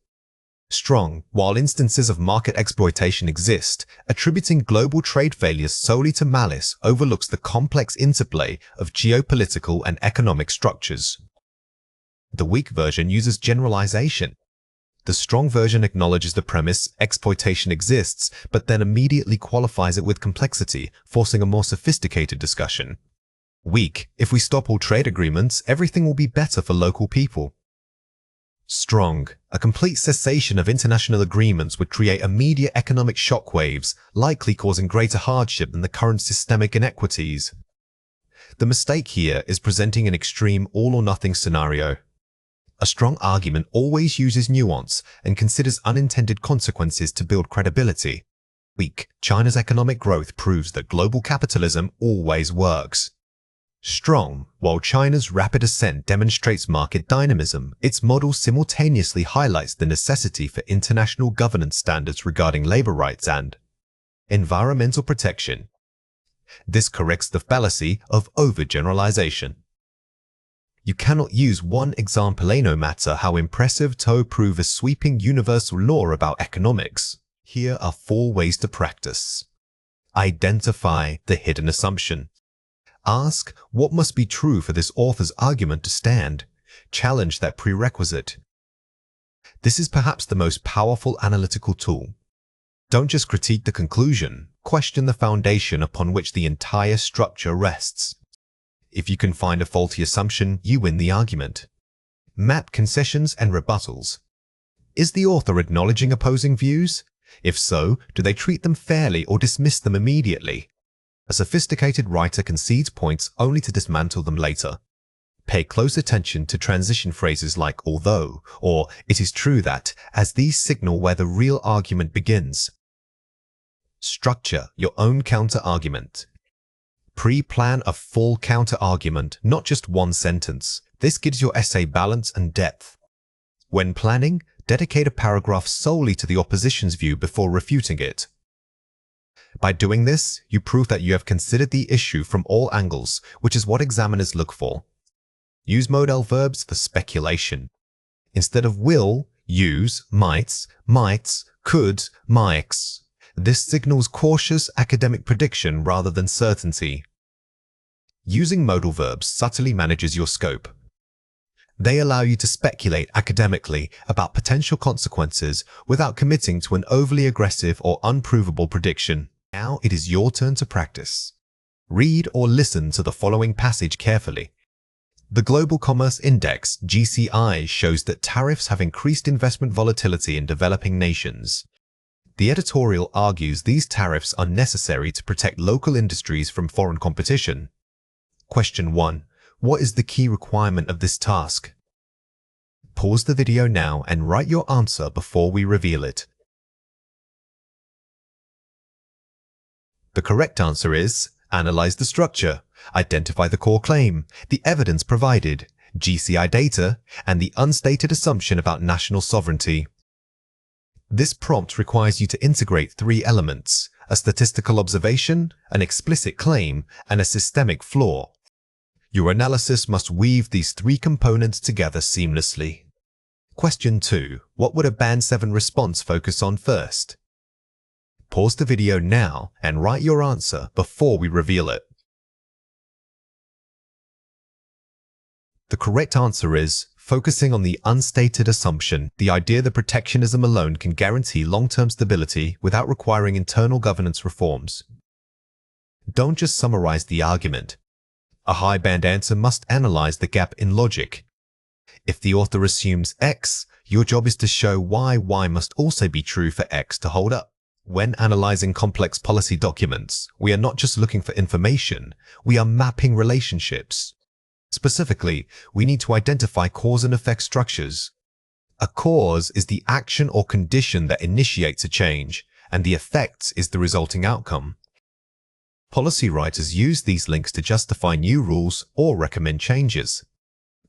Strong, while instances of market exploitation exist, attributing global trade failures solely to malice overlooks the complex interplay of geopolitical and economic structures. The weak version uses generalization. The strong version acknowledges the premise exploitation exists, but then immediately qualifies it with complexity, forcing a more sophisticated discussion. Weak, if we stop all trade agreements, everything will be better for local people. Strong, a complete cessation of international agreements would create immediate economic shockwaves, likely causing greater hardship than the current systemic inequities. The mistake here is presenting an extreme all-or-nothing scenario. A strong argument always uses nuance and considers unintended consequences to build credibility. Weak, China's economic growth proves that global capitalism always works. Strong, while China's rapid ascent demonstrates market dynamism, its model simultaneously highlights the necessity for international governance standards regarding labor rights and environmental protection. This corrects the fallacy of overgeneralization. You cannot use one example, no matter how impressive, to prove a sweeping universal law about economics. Here are 4 ways to practice. Identify the hidden assumption. Ask what must be true for this author's argument to stand. Challenge that prerequisite. This is perhaps the most powerful analytical tool. Don't just critique the conclusion, question the foundation upon which the entire structure rests. If you can find a faulty assumption, you win the argument. Map concessions and rebuttals. Is the author acknowledging opposing views? If so, do they treat them fairly or dismiss them immediately? A sophisticated writer concedes points only to dismantle them later. Pay close attention to transition phrases like although or it is true that, as these signal where the real argument begins. Structure your own counter-argument. Pre-plan a full counter-argument, not just one sentence. This gives your essay balance and depth. When planning, dedicate a paragraph solely to the opposition's view before refuting it. By doing this, you prove that you have considered the issue from all angles, which is what examiners look for. Use modal verbs for speculation. Instead of will, use mights, could, mights. This signals cautious academic prediction rather than certainty. Using modal verbs subtly manages your scope. They allow you to speculate academically about potential consequences without committing to an overly aggressive or unprovable prediction. Now it is your turn to practice. Read or listen to the following passage carefully. The Global Commerce Index, GCI, shows that tariffs have increased investment volatility in developing nations. The editorial argues these tariffs are necessary to protect local industries from foreign competition. Question 1. What is the key requirement of this task? Pause the video now and write your answer before we reveal it. The correct answer is analyze the structure, identify the core claim, the evidence provided, GCI data, and the unstated assumption about national sovereignty. This prompt requires you to integrate 3 elements: a statistical observation, an explicit claim, and a systemic flaw. Your analysis must weave these 3 components together seamlessly. Question 2. What would a Band 7 response focus on first? Pause the video now and write your answer before we reveal it. The correct answer is focusing on the unstated assumption, the idea that protectionism alone can guarantee long-term stability without requiring internal governance reforms. Don't just summarize the argument. A high-band answer must analyze the gap in logic. If the author assumes X, your job is to show why Y must also be true for X to hold up. When analyzing complex policy documents, we are not just looking for information, we are mapping relationships. Specifically, we need to identify cause and effect structures. A cause is the action or condition that initiates a change, and the effect is the resulting outcome. Policy writers use these links to justify new rules or recommend changes.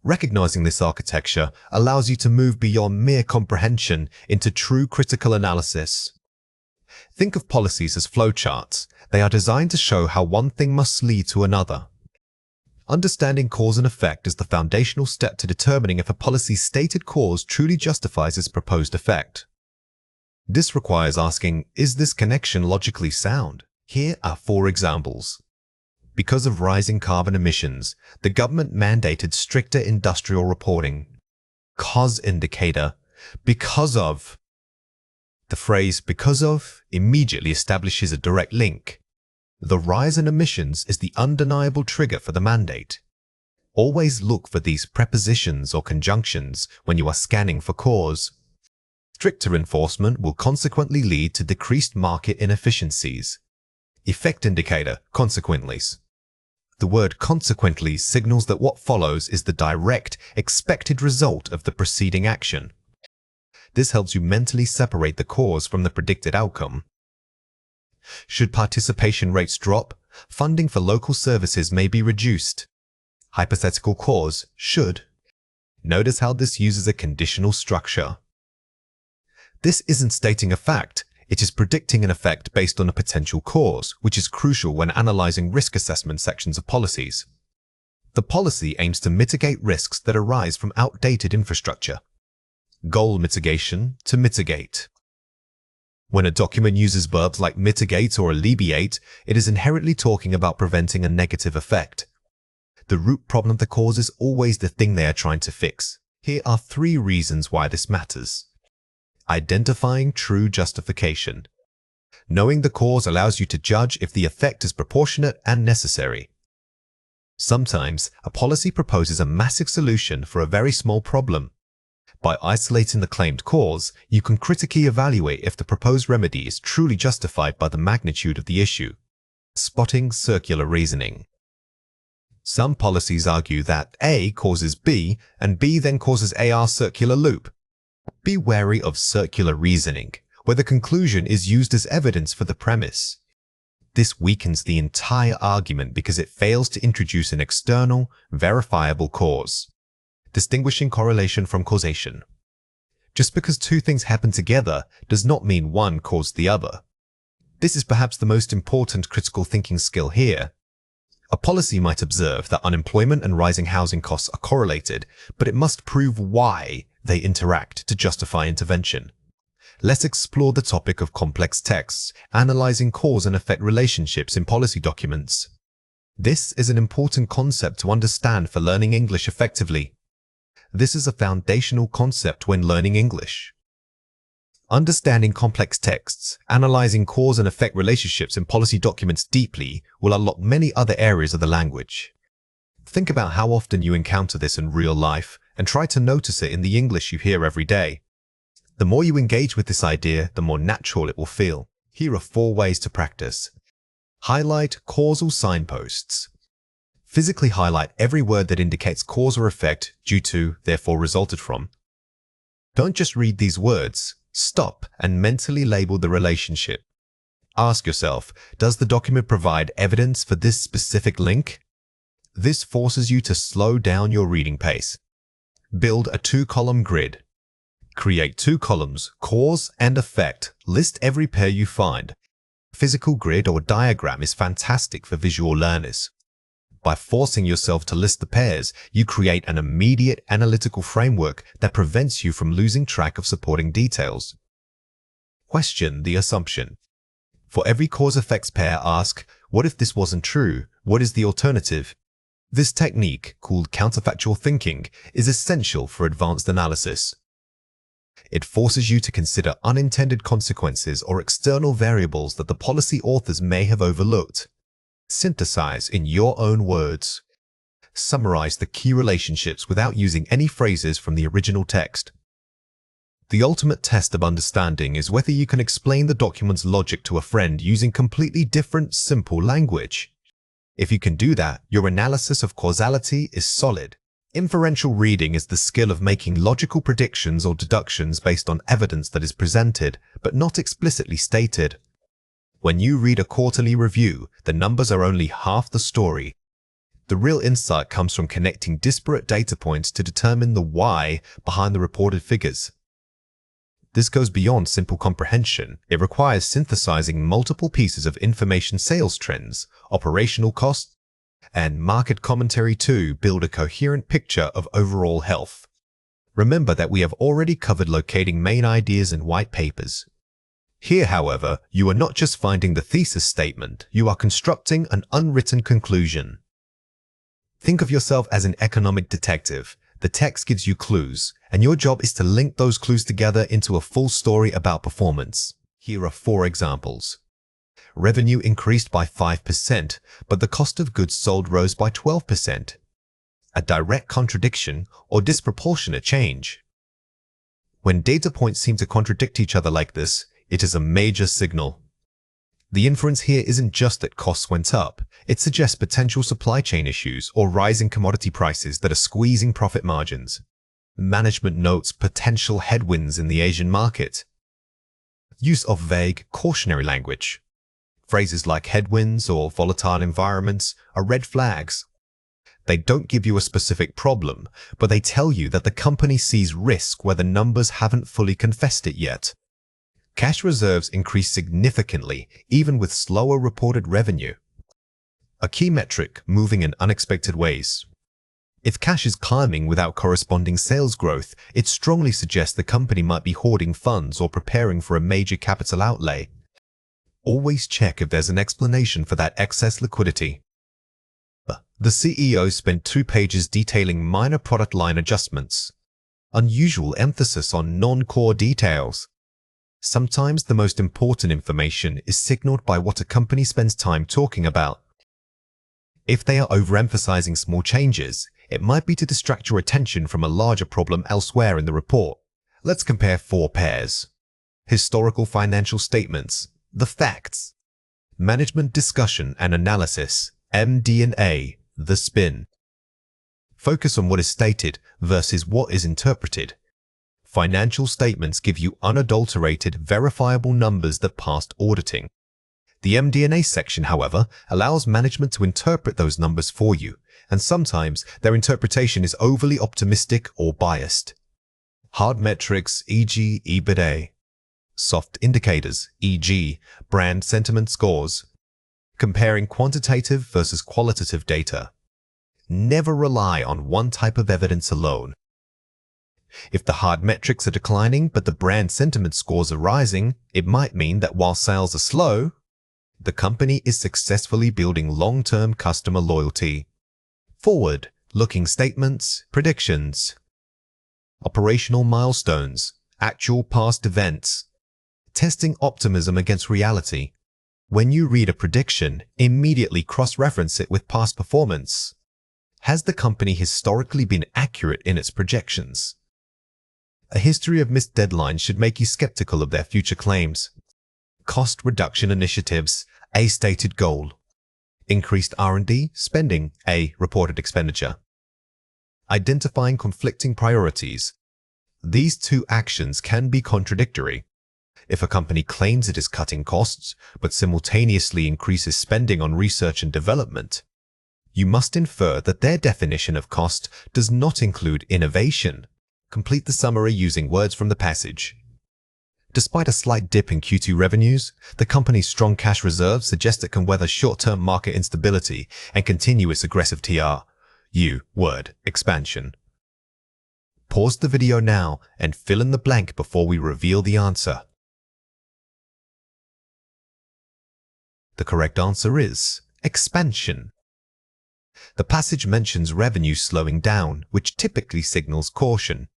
Recognizing this architecture allows you to move beyond mere comprehension into true critical analysis. Think of policies as flowcharts. They are designed to show how one thing must lead to another. Understanding cause and effect is the foundational step to determining if a policy's stated cause truly justifies its proposed effect. This requires asking, is this connection logically sound? Here are 4 examples. Because of rising carbon emissions, the government mandated stricter industrial reporting. Cause indicator, because of. The phrase because of immediately establishes a direct link. The rise in emissions is the undeniable trigger for the mandate. Always look for these prepositions or conjunctions when you are scanning for cause. Stricter enforcement will consequently lead to decreased market inefficiencies. Effect indicator, consequently. The word consequently signals that what follows is the direct, expected result of the preceding action. This helps you mentally separate the cause from the predicted outcome. Should participation rates drop, funding for local services may be reduced. Hypothetical cause, should. Notice how this uses a conditional structure. This isn't stating a fact, it is predicting an effect based on a potential cause, which is crucial when analyzing risk assessment sections of policies. The policy aims to mitigate risks that arise from outdated infrastructure. Goal mitigation to mitigate. When a document uses verbs like mitigate or alleviate, it is inherently talking about preventing a negative effect. The root problem of the cause is always the thing they are trying to fix. Here are 3 reasons why this matters. Identifying true justification. Knowing the cause allows you to judge if the effect is proportionate and necessary. Sometimes, a policy proposes a massive solution for a very small problem. By isolating the claimed cause, you can critically evaluate if the proposed remedy is truly justified by the magnitude of the issue. Spotting circular reasoning. Some policies argue that A causes B and B then causes AR circular loop. Be wary of circular reasoning, where the conclusion is used as evidence for the premise. This weakens the entire argument because it fails to introduce an external, verifiable cause. Distinguishing correlation from causation. Just because 2 things happen together does not mean one caused the other. This is perhaps the most important critical thinking skill here. A policy might observe that unemployment and rising housing costs are correlated, but it must prove why they interact to justify intervention. Let's explore the topic of complex texts, analyzing cause and effect relationships in policy documents. This is an important concept to understand for learning English effectively. This is a foundational concept when learning English. Understanding complex texts, analyzing cause and effect relationships in policy documents deeply will unlock many other areas of the language. Think about how often you encounter this in real life and try to notice it in the English you hear every day. The more you engage with this idea, the more natural it will feel. Here are 4 ways to practice. Highlight causal signposts. Physically highlight every word that indicates cause or effect due to, therefore resulted from. Don't just read these words. Stop and mentally label the relationship. Ask yourself, does the document provide evidence for this specific link? This forces you to slow down your reading pace. Build a 2-column grid. Create 2 columns, cause and effect. List every pair you find. Physical grid or diagram is fantastic for visual learners. By forcing yourself to list the pairs, you create an immediate analytical framework that prevents you from losing track of supporting details. Question the assumption. For every cause-effects pair, ask, what if this wasn't true? What is the alternative? This technique, called counterfactual thinking, is essential for advanced analysis. It forces you to consider unintended consequences or external variables that the policy authors may have overlooked. Synthesize in your own words. Summarize the key relationships without using any phrases from the original text. The ultimate test of understanding is whether you can explain the document's logic to a friend using completely different, simple language. If you can do that, your analysis of causality is solid. Inferential reading is the skill of making logical predictions or deductions based on evidence that is presented, but not explicitly stated. When you read a quarterly review, the numbers are only half the story. The real insight comes from connecting disparate data points to determine the why behind the reported figures. This goes beyond simple comprehension. It requires synthesizing multiple pieces of information: sales trends, operational costs, and market commentary to build a coherent picture of overall health. Remember that we have already covered locating main ideas in white papers. Here, however, you are not just finding the thesis statement, you are constructing an unwritten conclusion. Think of yourself as an economic detective. The text gives you clues, and your job is to link those clues together into a full story about performance. Here are 4 examples. Revenue increased by 5%, but the cost of goods sold rose by 12%. A direct contradiction or disproportionate change. When data points seem to contradict each other like this, it is a major signal. The inference here isn't just that costs went up, it suggests potential supply chain issues or rising commodity prices that are squeezing profit margins. Management notes potential headwinds in the Asian market. Use of vague, cautionary language. Phrases like headwinds or volatile environments are red flags. They don't give you a specific problem, but they tell you that the company sees risk where the numbers haven't fully confessed it yet. Cash reserves increased significantly, even with slower reported revenue. A key metric moving in unexpected ways. If cash is climbing without corresponding sales growth, it strongly suggests the company might be hoarding funds or preparing for a major capital outlay. Always check if there's an explanation for that excess liquidity. The CEO spent 2 pages detailing minor product line adjustments. Unusual emphasis on non-core details. Sometimes the most important information is signaled by what a company spends time talking about. If they are overemphasizing small changes, it might be to distract your attention from a larger problem elsewhere in the report. Let's compare 4 pairs. Historical financial statements, the facts. Management discussion and analysis, MD&A, the spin. Focus on what is stated versus what is interpreted. Financial statements give you unadulterated, verifiable numbers that passed auditing. The MD&A section, however, allows management to interpret those numbers for you, and sometimes their interpretation is overly optimistic or biased. Hard metrics, e.g. EBITDA. Soft indicators, e.g. brand sentiment scores. Comparing quantitative versus qualitative data. Never rely on one type of evidence alone. If the hard metrics are declining but the brand sentiment scores are rising, it might mean that while sales are slow, the company is successfully building long-term customer loyalty. Forward-looking statements, predictions. Operational milestones, actual past events. Testing optimism against reality. When you read a prediction, immediately cross-reference it with past performance. Has the company historically been accurate in its projections? A history of missed deadlines should make you skeptical of their future claims. Cost reduction initiatives, a stated goal. Increased R&D spending, a reported expenditure. Identifying conflicting priorities. These 2 actions can be contradictory. If a company claims it is cutting costs, but simultaneously increases spending on research and development, you must infer that their definition of cost does not include innovation. Complete the summary using words from the passage. Despite a slight dip in Q2 revenues, the company's strong cash reserves suggest it can weather short-term market instability and continue its aggressive word expansion. Pause the video now and fill in the blank before we reveal the answer. The correct answer is expansion. The passage mentions revenue slowing down, which typically signals caution.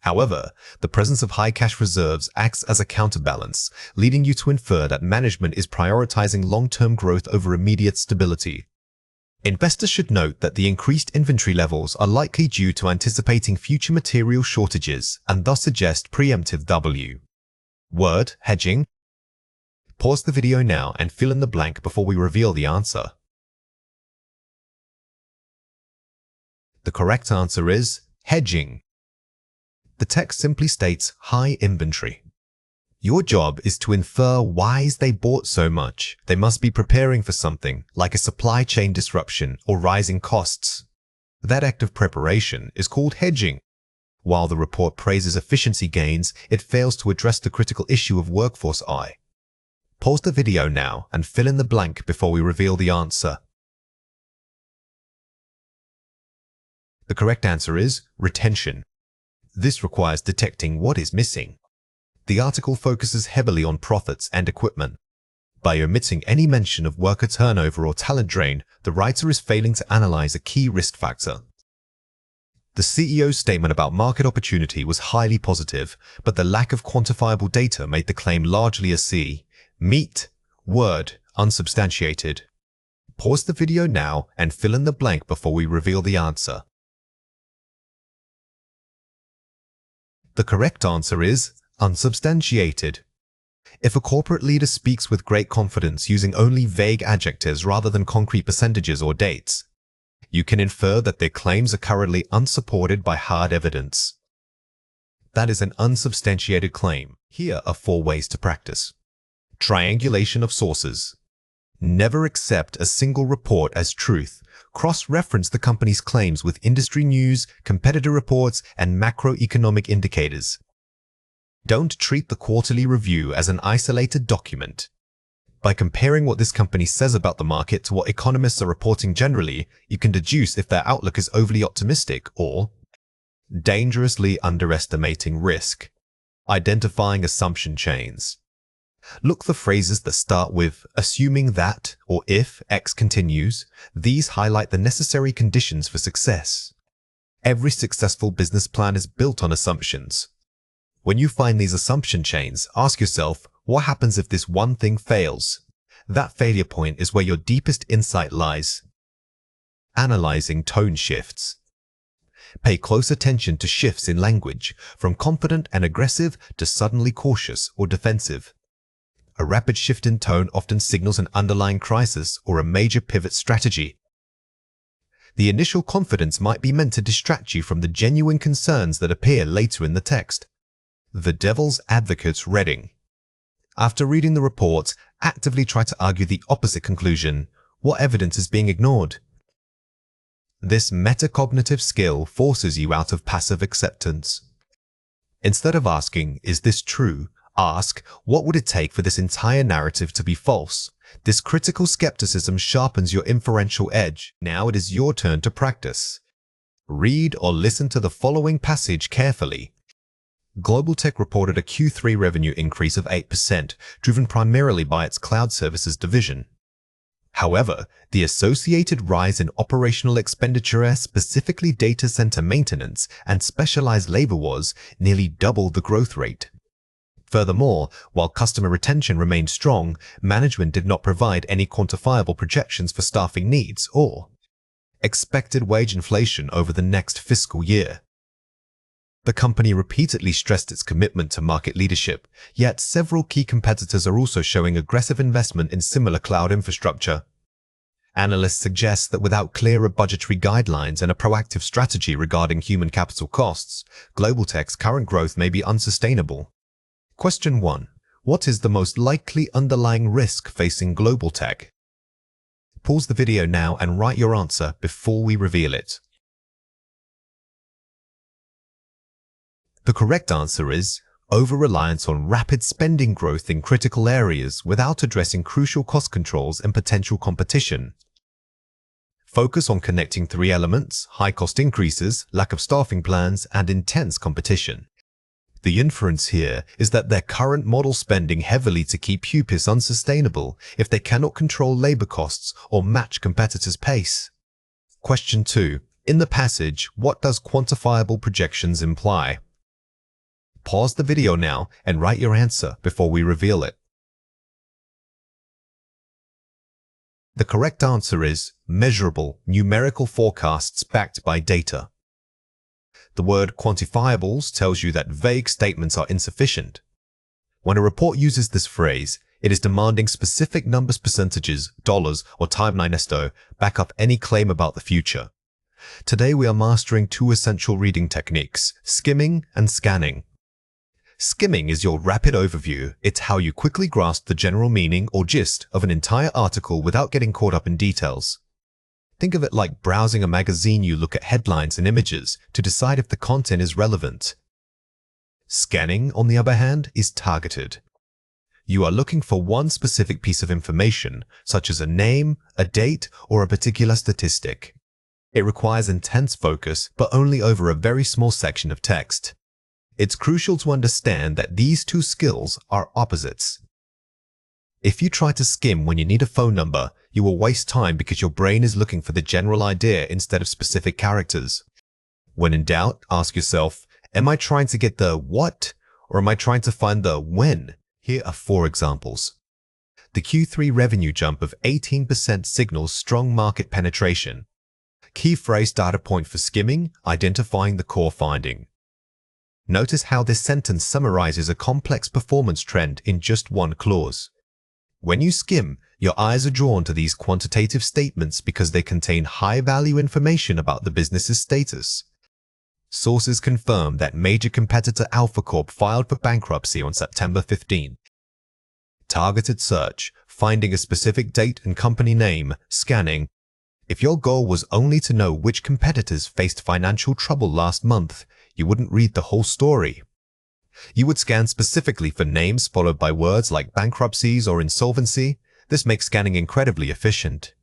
However, the presence of high cash reserves acts as a counterbalance, leading you to infer that management is prioritizing long-term growth over immediate stability. Investors should note that the increased inventory levels are likely due to anticipating future material shortages and thus suggest preemptive word hedging. Pause the video now and fill in the blank before we reveal the answer. The correct answer is hedging. The text simply states high inventory. Your job is to infer why they bought so much. They must be preparing for something, like a supply chain disruption or rising costs. That act of preparation is called hedging. While the report praises efficiency gains, it fails to address the critical issue of workforce. Pause the video now and fill in the blank before we reveal the answer. The correct answer is retention. This requires detecting what is missing. The article focuses heavily on profits and equipment. By omitting any mention of worker turnover or talent drain, the writer is failing to analyze a key risk factor. The CEO's statement about market opportunity was highly positive, but the lack of quantifiable data made the claim largely a word unsubstantiated. Pause the video now and fill in the blank before we reveal the answer. The correct answer is unsubstantiated. If a corporate leader speaks with great confidence using only vague adjectives rather than concrete percentages or dates, you can infer that their claims are currently unsupported by hard evidence. That is an unsubstantiated claim. Here are 4 ways to practice. Triangulation of sources. Never accept a single report as truth. Cross-reference the company's claims with industry news, competitor reports, and macroeconomic indicators. Don't treat the quarterly review as an isolated document. By comparing what this company says about the market to what economists are reporting generally, you can deduce if their outlook is overly optimistic or dangerously underestimating risk. Identifying assumption chains. Look for phrases that start with assuming that or if X continues. These highlight the necessary conditions for success. Every successful business plan is built on assumptions. When you find these assumption chains, ask yourself, what happens if this one thing fails? That failure point is where your deepest insight lies. Analyzing tone shifts. Pay close attention to shifts in language, from confident and aggressive to suddenly cautious or defensive. A rapid shift in tone often signals an underlying crisis or a major pivot strategy. The initial confidence might be meant to distract you from the genuine concerns that appear later in the text. The devil's advocate's reading. After reading the report, actively try to argue the opposite conclusion. What evidence is being ignored? This metacognitive skill forces you out of passive acceptance. Instead of asking, is this true? Ask, what would it take for this entire narrative to be false? This critical skepticism sharpens your inferential edge. Now it is your turn to practice. Read or listen to the following passage carefully. Global Tech reported a Q3 revenue increase of 8%, driven primarily by its cloud services division. However, the associated rise in operational expenditure, specifically data center maintenance and specialized labor, was nearly double the growth rate. Furthermore, while customer retention remained strong, management did not provide any quantifiable projections for staffing needs or expected wage inflation over the next fiscal year. The company repeatedly stressed its commitment to market leadership, yet several key competitors are also showing aggressive investment in similar cloud infrastructure. Analysts suggest that without clearer budgetary guidelines and a proactive strategy regarding human capital costs, Global Tech's current growth may be unsustainable. Question 1. What is the most likely underlying risk facing Global Tech? Pause the video now and write your answer before we reveal it. The correct answer is over-reliance on rapid spending growth in critical areas without addressing crucial cost controls and potential competition. Focus on connecting three elements: high cost increases, lack of staffing plans, and intense competition. The inference here is that their current model spending heavily to keep HUPIS unsustainable if they cannot control labor costs or match competitors' pace. Question 2. In the passage, what does quantifiable projections imply? Pause the video now and write your answer before we reveal it. The correct answer is measurable, numerical forecasts backed by data. The word quantifiables tells you that vague statements are insufficient. When a report uses this phrase, it is demanding specific numbers, percentages, dollars, or timeline esto back up any claim about the future. Today we are mastering two essential reading techniques: skimming and scanning. Skimming is your rapid overview. It's how you quickly grasp the general meaning or gist of an entire article without getting caught up in details. Think of it like browsing a magazine. You look at headlines and images to decide if the content is relevant. Scanning, on the other hand, is targeted. You are looking for one specific piece of information, such as a name, a date, or a particular statistic. It requires intense focus, but only over a very small section of text. It's crucial to understand that these two skills are opposites. If you try to skim when you need a phone number, you will waste time because your brain is looking for the general idea instead of specific characters. When in doubt, ask yourself, am I trying to get the what, or am I trying to find the when? Here are 4 examples. The Q3 revenue jump of 18% signals strong market penetration. Key phrase data point for skimming, identifying the core finding. Notice how this sentence summarizes a complex performance trend in just one clause. When you skim, your eyes are drawn to these quantitative statements because they contain high-value information about the business's status. Sources confirm that major competitor Alpha Corp filed for bankruptcy on September 15. Targeted search, finding a specific date and company name, scanning. If your goal was only to know which competitors faced financial trouble last month, you wouldn't read the whole story. You would scan specifically for names followed by words like bankruptcies or insolvency. This makes scanning incredibly efficient.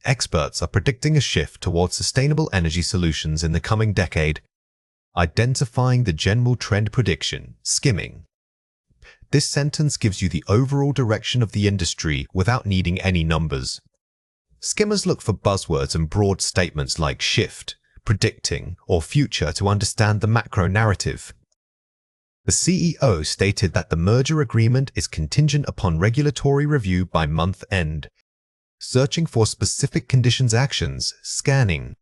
Experts are predicting a shift towards sustainable energy solutions in the coming decade. Identifying the general trend prediction, skimming. This sentence gives you the overall direction of the industry without needing any numbers. Skimmers look for buzzwords and broad statements like shift, predicting, or future to understand the macro narrative. The CEO stated that the merger agreement is contingent upon regulatory review by month end. Searching for specific conditions actions, scanning.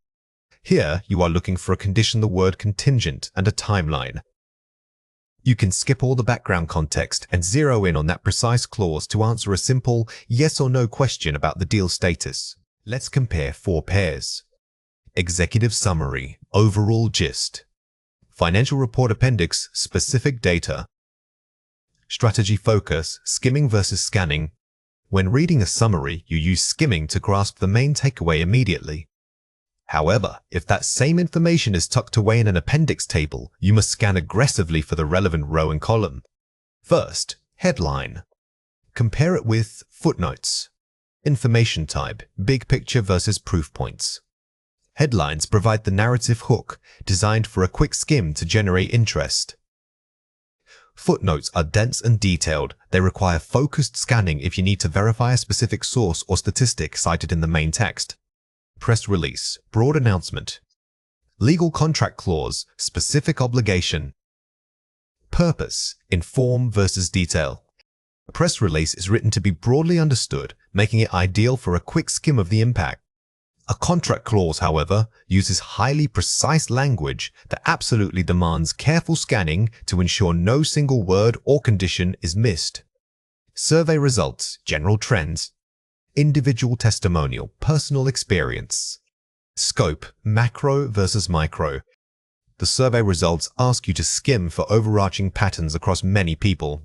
Here, you are looking for a condition, the word contingent, and a timeline. You can skip all the background context and zero in on that precise clause to answer a simple yes or no question about the deal status. Let's compare 4 pairs. Executive summary, overall gist. Financial report appendix, specific data. Strategy focus, skimming versus scanning. When reading a summary, you use skimming to grasp the main takeaway immediately. However, if that same information is tucked away in an appendix table, you must scan aggressively for the relevant row and column. First, headline. Compare it with footnotes. Information type, big picture versus proof points. Headlines provide the narrative hook, designed for a quick skim to generate interest. Footnotes are dense and detailed. They require focused scanning if you need to verify a specific source or statistic cited in the main text. Press release, broad announcement. Legal contract clause, specific obligation. Purpose, inform versus detail. A press release is written to be broadly understood, making it ideal for a quick skim of the impact. A contract clause, however, uses highly precise language that absolutely demands careful scanning to ensure no single word or condition is missed. Survey results, general trends. Individual testimonial, personal experience. Scope, macro versus micro. The survey results ask you to skim for overarching patterns across many people.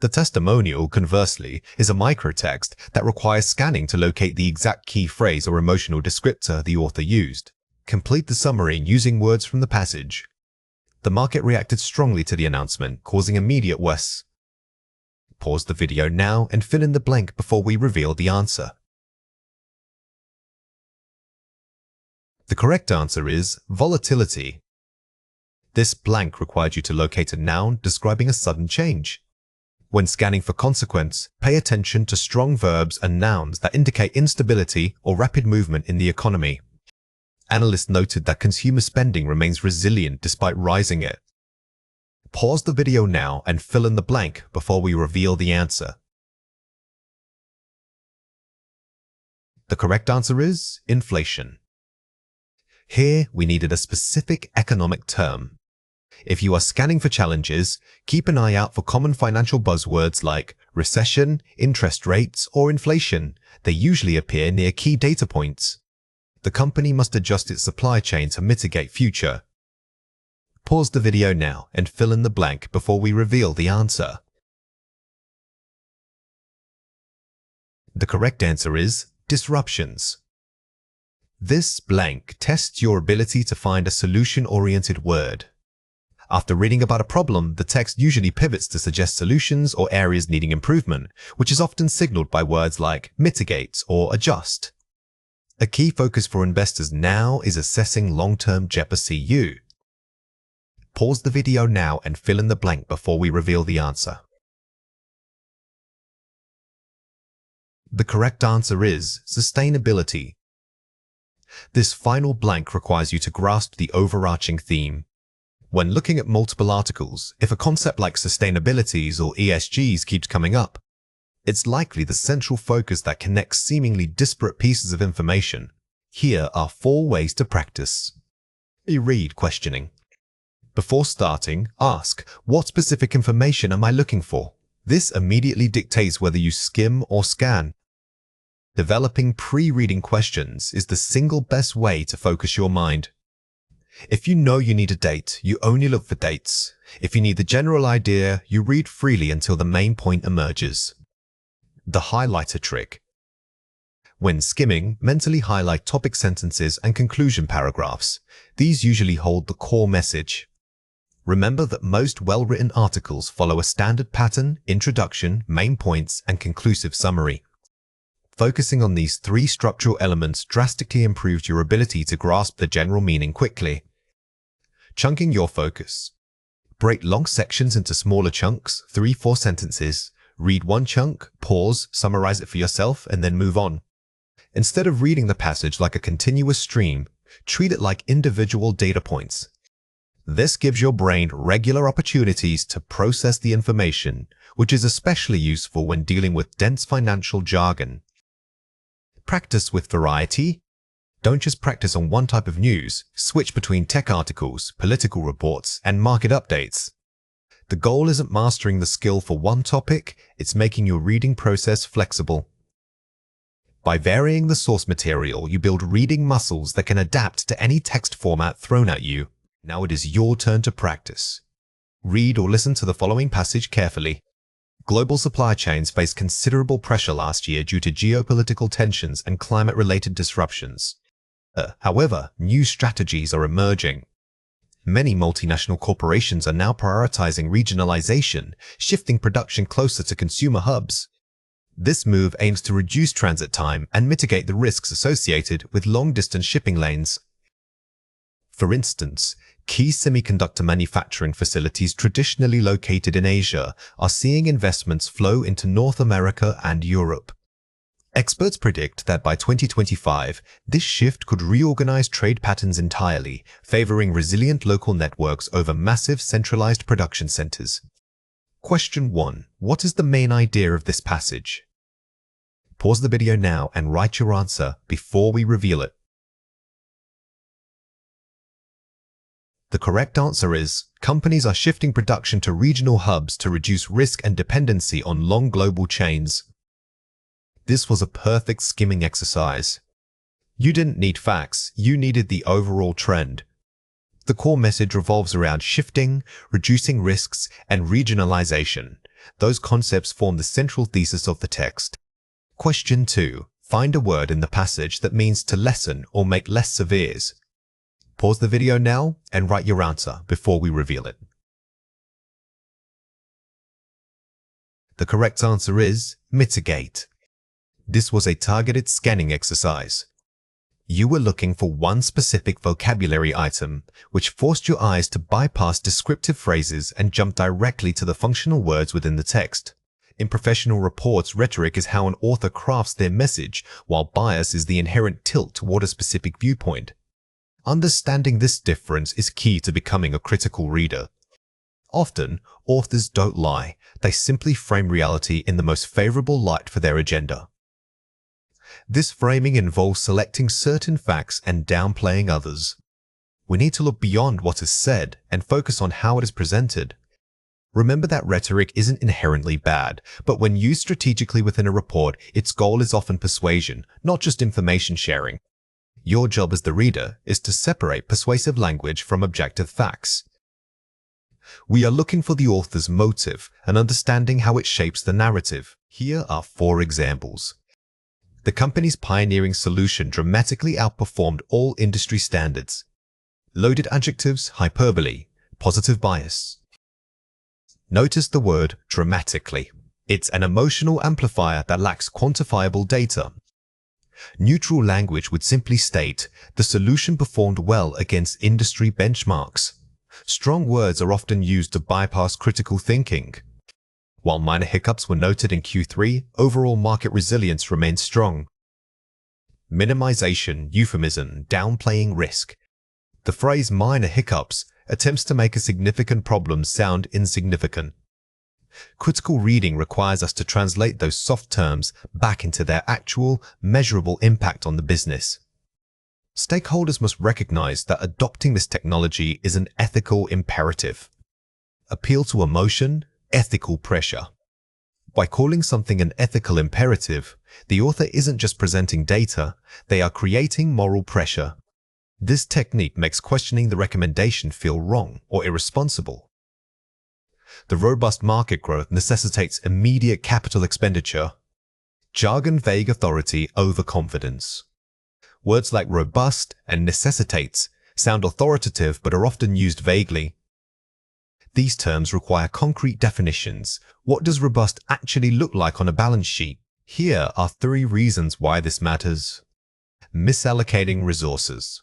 The testimonial, conversely, is a microtext that requires scanning to locate the exact key phrase or emotional descriptor the author used. Complete the summary using words from the passage. The market reacted strongly to the announcement, causing immediate worse. Pause the video now and fill in the blank before we reveal the answer. The correct answer is volatility. This blank required you to locate a noun describing a sudden change. When scanning for consequence, pay attention to strong verbs and nouns that indicate instability or rapid movement in the economy. Analysts noted that consumer spending remains resilient despite rising it. Pause the video now and fill in the blank before we reveal the answer. The correct answer is inflation. Here, we needed a specific economic term. If you are scanning for challenges, keep an eye out for common financial buzzwords like recession, interest rates, or inflation. They usually appear near key data points. The company must adjust its supply chain to mitigate future. Pause the video now and fill in the blank before we reveal the answer. The correct answer is disruptions. This blank tests your ability to find a solution-oriented word. After reading about a problem, the text usually pivots to suggest solutions or areas needing improvement, which is often signaled by words like mitigate or adjust. A key focus for investors now is assessing long-term JEPA-CU. Pause the video now and fill in the blank before we reveal the answer. The correct answer is sustainability. This final blank requires you to grasp the overarching theme. When looking at multiple articles, if a concept like sustainabilities or ESGs keeps coming up, it's likely the central focus that connects seemingly disparate pieces of information. Here are 4 ways to practice. Read questioning. Before starting, ask, what specific information am I looking for? This immediately dictates whether you skim or scan. Developing pre-reading questions is the single best way to focus your mind. If you know you need a date, you only look for dates. If you need the general idea, you read freely until the main point emerges. The highlighter trick. When skimming, mentally highlight topic sentences and conclusion paragraphs. These usually hold the core message. Remember that most well-written articles follow a standard pattern: introduction, main points, and conclusive summary. Focusing on these 3 structural elements drastically improves your ability to grasp the general meaning quickly. Chunking your focus. Break long sections into smaller chunks, 3-4 sentences. Read one chunk, pause, summarize it for yourself, and then move on. Instead of reading the passage like a continuous stream, treat it like individual data points. This gives your brain regular opportunities to process the information, which is especially useful when dealing with dense financial jargon. Practice with variety. Don't just practice on one type of news. Switch between tech articles, political reports, and market updates. The goal isn't mastering the skill for one topic, it's making your reading process flexible. By varying the source material, you build reading muscles that can adapt to any text format thrown at you. Now it is your turn to practice. Read or listen to the following passage carefully. Global supply chains faced considerable pressure last year due to geopolitical tensions and climate-related disruptions. However, new strategies are emerging. Many multinational corporations are now prioritizing regionalization, shifting production closer to consumer hubs. This move aims to reduce transit time and mitigate the risks associated with long-distance shipping lanes. For instance, key semiconductor manufacturing facilities traditionally located in Asia are seeing investments flow into North America and Europe. Experts predict that by 2025, this shift could reorganize trade patterns entirely, favoring resilient local networks over massive centralized production centers. Question 1. What is the main idea of this passage? Pause the video now and write your answer before we reveal it. The correct answer is, companies are shifting production to regional hubs to reduce risk and dependency on long global chains. This was a perfect skimming exercise. You didn't need facts, you needed the overall trend. The core message revolves around shifting, reducing risks, and regionalization. Those concepts form the central thesis of the text. Question 2. Find a word in the passage that means to lessen or make less severe. Pause the video now and write your answer before we reveal it. The correct answer is mitigate. This was a targeted scanning exercise. You were looking for one specific vocabulary item, which forced your eyes to bypass descriptive phrases and jump directly to the functional words within the text. In professional reports, rhetoric is how an author crafts their message, while bias is the inherent tilt toward a specific viewpoint. Understanding this difference is key to becoming a critical reader. Often, authors don't lie. They simply frame reality in the most favorable light for their agenda. This framing involves selecting certain facts and downplaying others. We need to look beyond what is said and focus on how it is presented. Remember that rhetoric isn't inherently bad, but when used strategically within a report, its goal is often persuasion, not just information sharing. Your job as the reader is to separate persuasive language from objective facts. We are looking for the author's motive and understanding how it shapes the narrative. Here are 4 examples. The company's pioneering solution dramatically outperformed all industry standards. Loaded adjectives, hyperbole, positive bias. Notice the word dramatically. It's an emotional amplifier that lacks quantifiable data. Neutral language would simply state, the solution performed well against industry benchmarks. Strong words are often used to bypass critical thinking. While minor hiccups were noted in Q3, overall market resilience remained strong. Minimization, euphemism, downplaying risk. The phrase minor hiccups attempts to make a significant problem sound insignificant. Critical reading requires us to translate those soft terms back into their actual, measurable impact on the business. Stakeholders must recognize that adopting this technology is an ethical imperative. Appeal to emotion, ethical pressure. By calling something an ethical imperative, the author isn't just presenting data, they are creating moral pressure. This technique makes questioning the recommendation feel wrong or irresponsible. The robust market growth necessitates immediate capital expenditure. Jargon vague authority over confidence. Words like robust and necessitates sound authoritative but are often used vaguely. These terms require concrete definitions. What does robust actually look like on a balance sheet? Here are 3 reasons why this matters. Misallocating resources.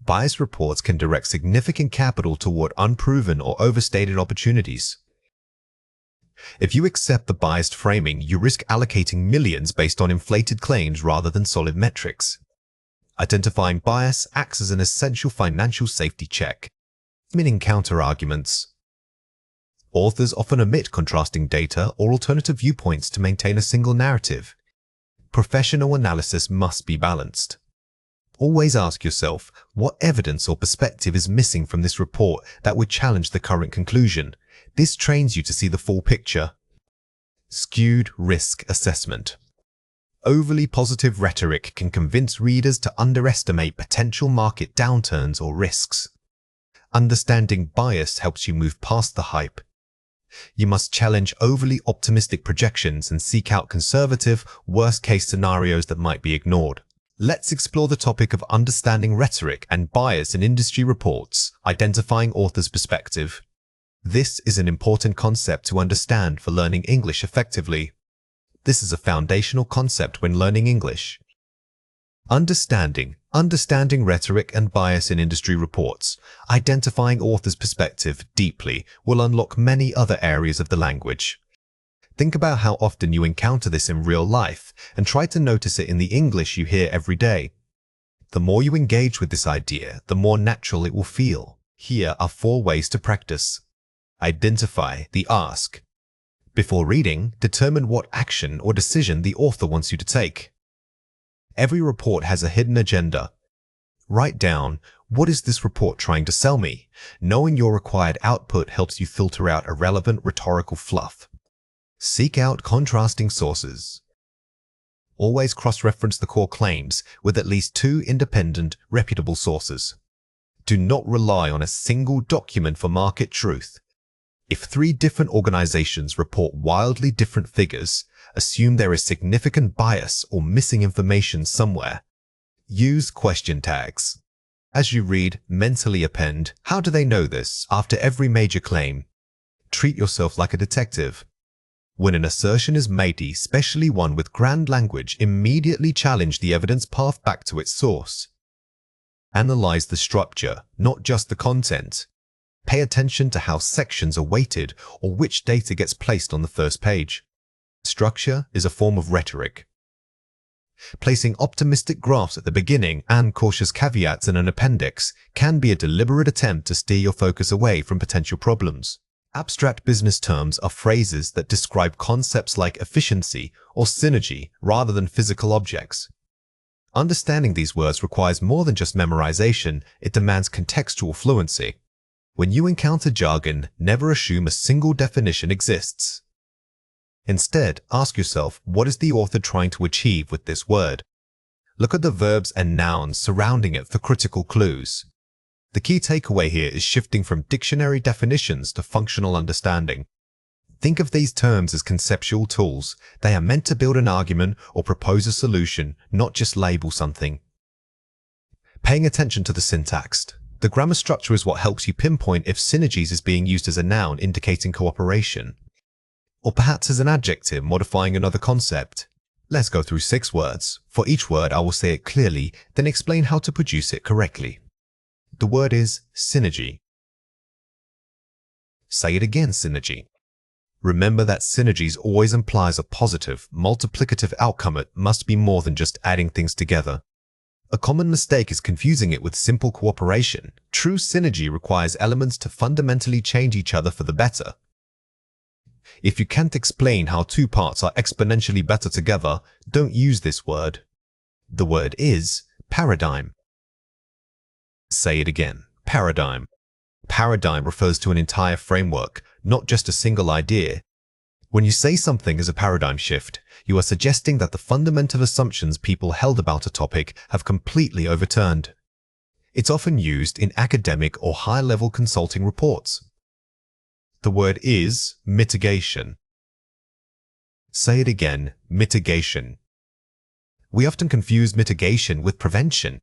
Biased reports can direct significant capital toward unproven or overstated opportunities. If you accept the biased framing, you risk allocating millions based on inflated claims rather than solid metrics. Identifying bias acts as an essential financial safety check. Meaning counter-arguments. Authors often omit contrasting data or alternative viewpoints to maintain a single narrative. Professional analysis must be balanced. Always ask yourself, what evidence or perspective is missing from this report that would challenge the current conclusion? This trains you to see the full picture. Skewed risk assessment. Overly positive rhetoric can convince readers to underestimate potential market downturns or risks. Understanding bias helps you move past the hype. You must challenge overly optimistic projections and seek out conservative, worst-case scenarios that might be ignored. Let's explore the topic of understanding rhetoric and bias in industry reports, identifying author's perspective. This is an important concept to understand for learning English effectively. This is a foundational concept when learning English. Understanding rhetoric and bias in industry reports, identifying author's perspective deeply will unlock many other areas of the language. Think about how often you encounter this in real life and try to notice it in the English you hear every day. The more you engage with this idea, the more natural it will feel. Here are 4 ways to practice. Identify the ask. Before reading, determine what action or decision the author wants you to take. Every report has a hidden agenda. Write down, what is this report trying to sell me? Knowing your required output helps you filter out irrelevant rhetorical fluff. Seek out contrasting sources. Always cross-reference the core claims with at least 2 independent, reputable sources. Do not rely on a single document for market truth. If 3 different organizations report wildly different figures, assume there is significant bias or missing information somewhere. Use question tags. As you read, mentally append, how do they know this after every major claim? Treat yourself like a detective. When an assertion is made, especially one with grand language, immediately challenge the evidence path back to its source. Analyze the structure, not just the content. Pay attention to how sections are weighted or which data gets placed on the first page. Structure is a form of rhetoric. Placing optimistic graphs at the beginning and cautious caveats in an appendix can be a deliberate attempt to steer your focus away from potential problems. Abstract business terms are phrases that describe concepts like efficiency or synergy rather than physical objects. Understanding these words requires more than just memorization, it demands contextual fluency. When you encounter jargon, never assume a single definition exists. Instead, ask yourself, what is the author trying to achieve with this word? Look at the verbs and nouns surrounding it for critical clues. The key takeaway here is shifting from dictionary definitions to functional understanding. Think of these terms as conceptual tools. They are meant to build an argument or propose a solution, not just label something. Paying attention to the syntax. The grammar structure is what helps you pinpoint if synergies is being used as a noun indicating cooperation, or perhaps as an adjective modifying another concept. Let's go through 6 words. For each word, I will say it clearly, then explain how to produce it correctly. The word is synergy. Say it again, synergy. Remember that synergies always implies a positive, multiplicative outcome. It must be more than just adding things together. A common mistake is confusing it with simple cooperation. True synergy requires elements to fundamentally change each other for the better. If you can't explain how 2 parts are exponentially better together, don't use this word. The word is paradigm. Say it again, paradigm. Paradigm refers to an entire framework, not just a single idea. When you say something is a paradigm shift, you are suggesting that the fundamental assumptions people held about a topic have completely overturned. It's often used in academic or high-level consulting reports. The word is mitigation. Say it again, mitigation. We often confuse mitigation with prevention.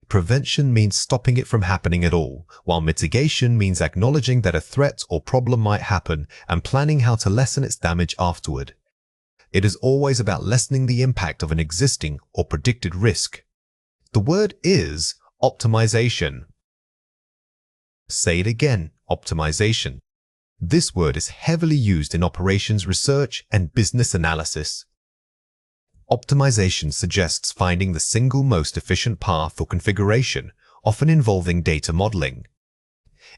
Prevention means stopping it from happening at all, while mitigation means acknowledging that a threat or problem might happen and planning how to lessen its damage afterward. It is always about lessening the impact of an existing or predicted risk. The word is optimization. Say it again, optimization. This word is heavily used in operations research and business analysis. Optimization suggests finding the single most efficient path or configuration, often involving data modeling.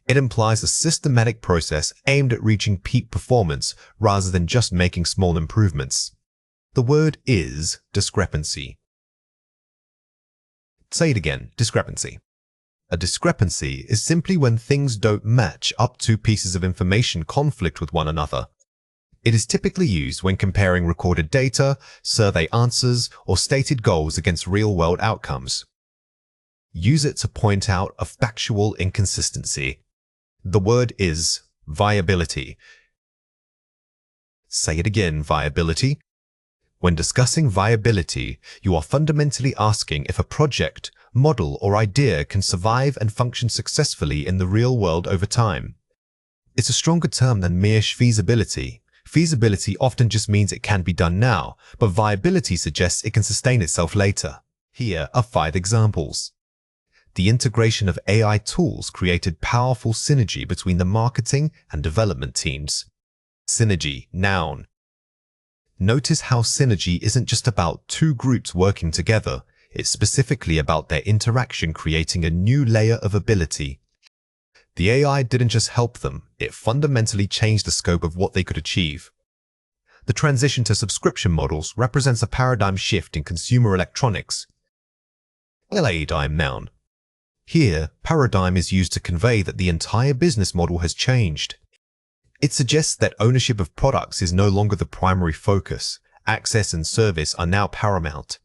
It implies a systematic process aimed at reaching peak performance rather than just making small improvements. The word is discrepancy. Say it again, discrepancy. A discrepancy is simply when things don't match up. 2 pieces of information conflict with one another. It is typically used when comparing recorded data, survey answers, or stated goals against real-world outcomes. Use it to point out a factual inconsistency. The word is viability. Say it again, viability. When discussing viability, you are fundamentally asking if a project, model, or idea can survive and function successfully in the real world over time. It's a stronger term than mere feasibility. Feasibility often just means it can be done now, but viability suggests it can sustain itself later. Here are 5 examples. The integration of AI tools created powerful synergy between the marketing and development teams. Synergy, noun. Notice how synergy isn't just about 2 groups working together. It's specifically about their interaction creating a new layer of ability. The AI didn't just help them, it fundamentally changed the scope of what they could achieve. The transition to subscription models represents a paradigm shift in consumer electronics. Paradigm, noun. Here, paradigm is used to convey that the entire business model has changed. It suggests that ownership of products is no longer the primary focus. Access and service are now paramount.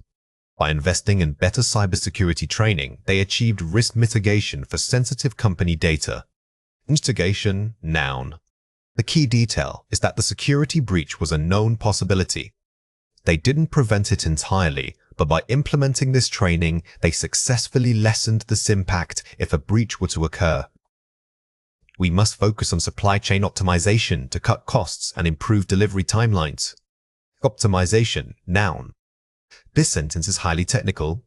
By investing in better cybersecurity training, they achieved risk mitigation for sensitive company data. Instigation, noun. The key detail is that the security breach was a known possibility. They didn't prevent it entirely, but by implementing this training, they successfully lessened this impact if a breach were to occur. We must focus on supply chain optimization to cut costs and improve delivery timelines. Optimization, noun. This sentence is highly technical.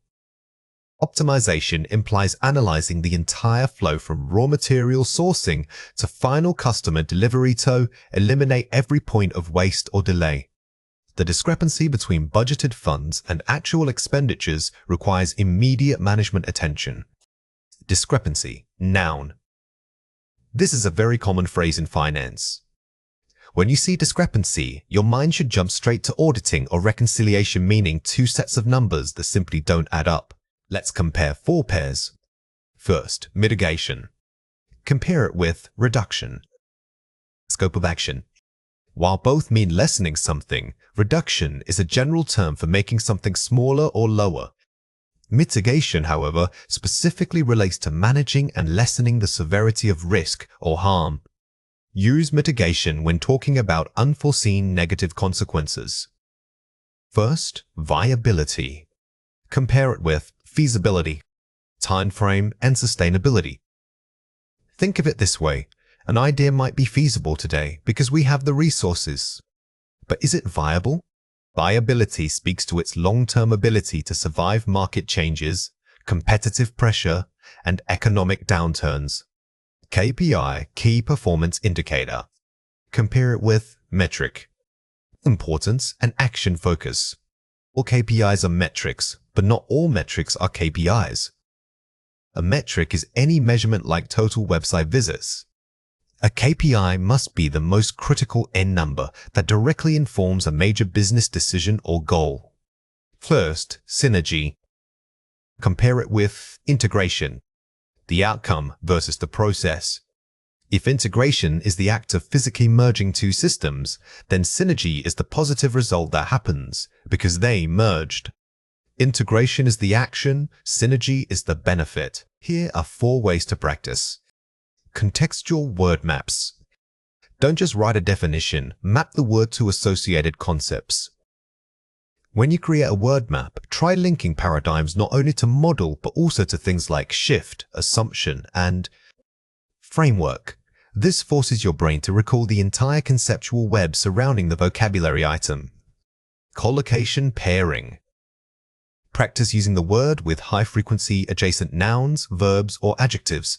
Optimization implies analyzing the entire flow from raw material sourcing to final customer delivery to eliminate every point of waste or delay. The discrepancy between budgeted funds and actual expenditures requires immediate management attention. Discrepancy, noun. This is a very common phrase in finance. When you see discrepancy, your mind should jump straight to auditing or reconciliation, meaning two sets of numbers that simply don't add up. Let's compare four pairs. First, mitigation. Compare it with reduction. Scope of action. While both mean lessening something, reduction is a general term for making something smaller or lower. Mitigation, however, specifically relates to managing and lessening the severity of risk or harm. Use mitigation when talking about unforeseen negative consequences. First, viability. Compare it with feasibility, time frame, and sustainability. Think of it this way. An idea might be feasible today because we have the resources. But is it viable? Viability speaks to its long-term ability to survive market changes, competitive pressure, and economic downturns. KPI, Key Performance Indicator. Compare it with metric. Importance and action focus. All KPIs are metrics, but not all metrics are KPIs. A metric is any measurement like total website visits. A KPI must be the most critical end number that directly informs a major business decision or goal. First, synergy. Compare it with integration, the outcome versus the process. If integration is the act of physically merging two systems, then synergy is the positive result that happens because they merged. Integration is the action, synergy is the benefit. Here are 4 ways to practice. Contextual word maps. Don't just write a definition, map the word to associated concepts. When you create a word map, try linking paradigms not only to model but also to things like shift, assumption, and framework. This forces your brain to recall the entire conceptual web surrounding the vocabulary item. Collocation pairing. Practice using the word with high-frequency adjacent nouns, verbs, or adjectives.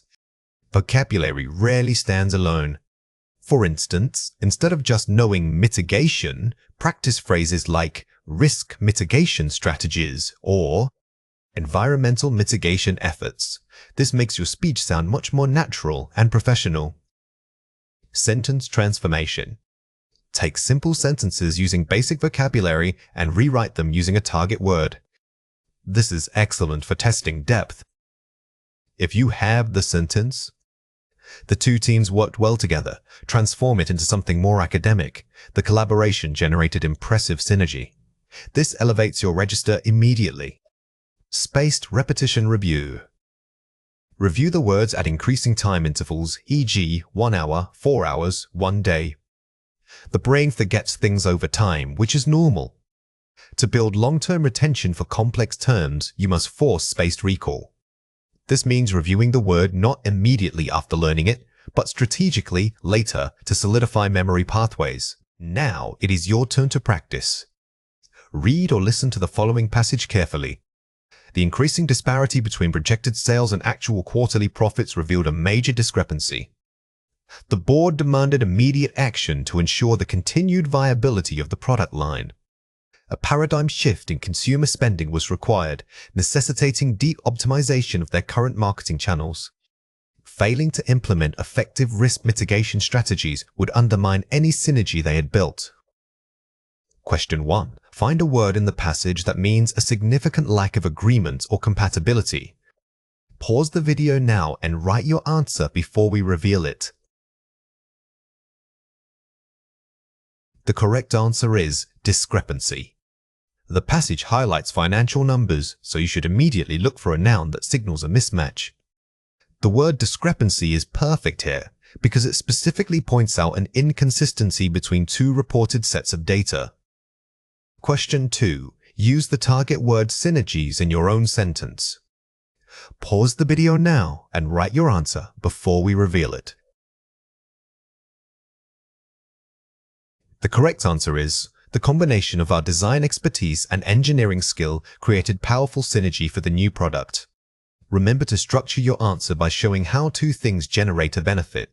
Vocabulary rarely stands alone. For instance, instead of just knowing mitigation, practice phrases like risk mitigation strategies or environmental mitigation efforts. This makes your speech sound much more natural and professional. Sentence transformation. Take simple sentences using basic vocabulary and rewrite them using a target word. This is excellent for testing depth. If you have the sentence, the two teams worked well together. Transform it into something more academic. The collaboration generated impressive synergy. This elevates your register immediately. Spaced repetition review. Review the words at increasing time intervals, e.g. 1 hour, 4 hours, 1 day. The brain forgets things over time, which is normal. To build long-term retention for complex terms, you must force spaced recall. This means reviewing the word not immediately after learning it, but strategically later to solidify memory pathways. Now it is your turn to practice. Read or listen to the following passage carefully. The increasing disparity between projected sales and actual quarterly profits revealed a major discrepancy. The board demanded immediate action to ensure the continued viability of the product line. A paradigm shift in consumer spending was required, necessitating deep optimization of their current marketing channels. Failing to implement effective risk mitigation strategies would undermine any synergy they had built. Question 1. Find a word in the passage that means a significant lack of agreement or compatibility. Pause the video now and write your answer before we reveal it. The correct answer is discrepancy. The passage highlights financial numbers, so you should immediately look for a noun that signals a mismatch. The word discrepancy is perfect here because it specifically points out an inconsistency between two reported sets of data. Question 2. Use the target word synergies in your own sentence. Pause the video now and write your answer before we reveal it. The correct answer is, the combination of our design expertise and engineering skill created powerful synergy for the new product. Remember to structure your answer by showing how two things generate a benefit.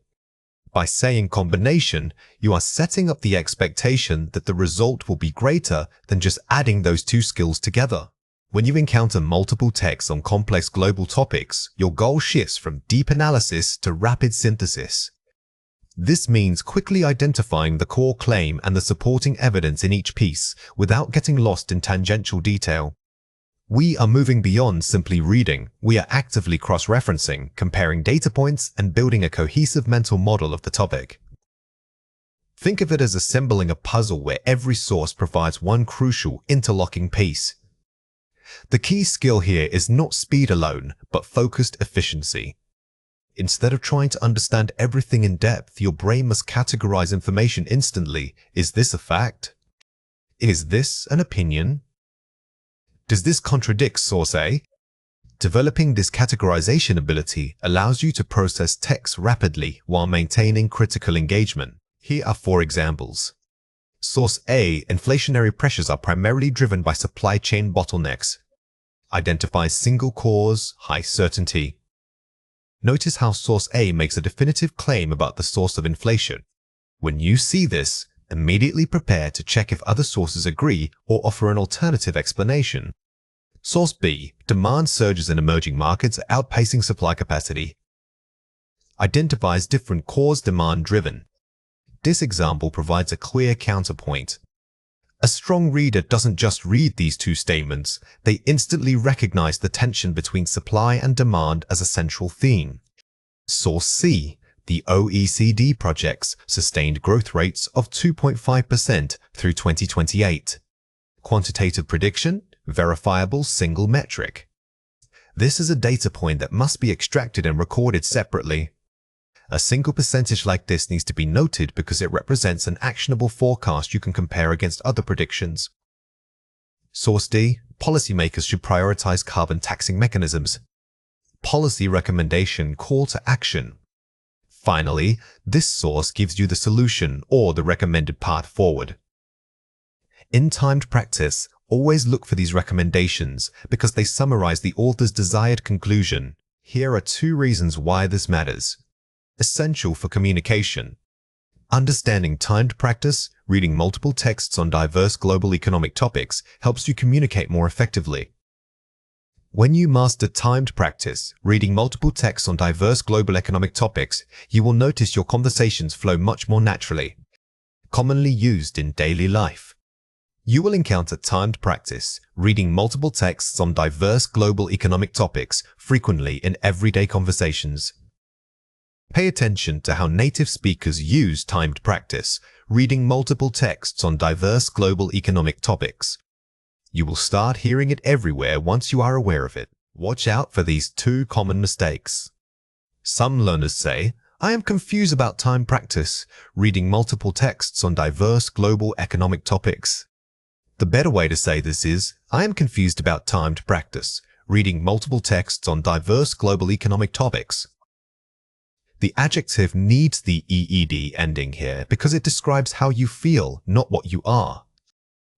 By saying combination, you are setting up the expectation that the result will be greater than just adding those two skills together. When you encounter multiple texts on complex global topics, your goal shifts from deep analysis to rapid synthesis. This means quickly identifying the core claim and the supporting evidence in each piece without getting lost in tangential detail. We are moving beyond simply reading. We are actively cross-referencing, comparing data points, and building a cohesive mental model of the topic. Think of it as assembling a puzzle where every source provides one crucial interlocking piece. The key skill here is not speed alone, but focused efficiency. Instead of trying to understand everything in depth, your brain must categorize information instantly. Is this a fact? Is this an opinion? Does this contradict source A? Developing this categorization ability allows you to process text rapidly while maintaining critical engagement. Here are 4 examples. Source A: inflationary pressures are primarily driven by supply chain bottlenecks. Identifies single cause, high certainty. Notice how Source A makes a definitive claim about the source of inflation. When you see this, immediately prepare to check if other sources agree or offer an alternative explanation. Source B: demand surges in emerging markets outpacing supply capacity. Identifies different cause demand driven. This example provides a clear counterpoint. A strong reader doesn't just read these 2 statements, they instantly recognize the tension between supply and demand as a central theme. Source C: the OECD projects sustained growth rates of 2.5% through 2028. Quantitative prediction: verifiable single metric. This is a data point that must be extracted and recorded separately. A single percentage like this needs to be noted because it represents an actionable forecast you can compare against other predictions. Source D: policymakers should prioritize carbon taxing mechanisms. Policy recommendation: call to action. Finally, this source gives you the solution or the recommended path forward. In timed practice, always look for these recommendations because they summarize the author's desired conclusion. Here are 2 reasons why this matters. Essential for communication. Understanding timed practice, reading multiple texts on diverse global economic topics helps you communicate more effectively. When you master timed practice, reading multiple texts on diverse global economic topics, you will notice your conversations flow much more naturally. Commonly used in daily life. You will encounter timed practice, reading multiple texts on diverse global economic topics frequently in everyday conversations. Pay attention to how native speakers use timed practice, reading multiple texts on diverse global economic topics. You will start hearing it everywhere once you are aware of it. Watch out for these 2 common mistakes. Some learners say, "I am confused about timed practice, reading multiple texts on diverse global economic topics." The better way to say this is, "I am confused about timed practice, reading multiple texts on diverse global economic topics." The adjective needs the EED ending here because it describes how you feel, not what you are.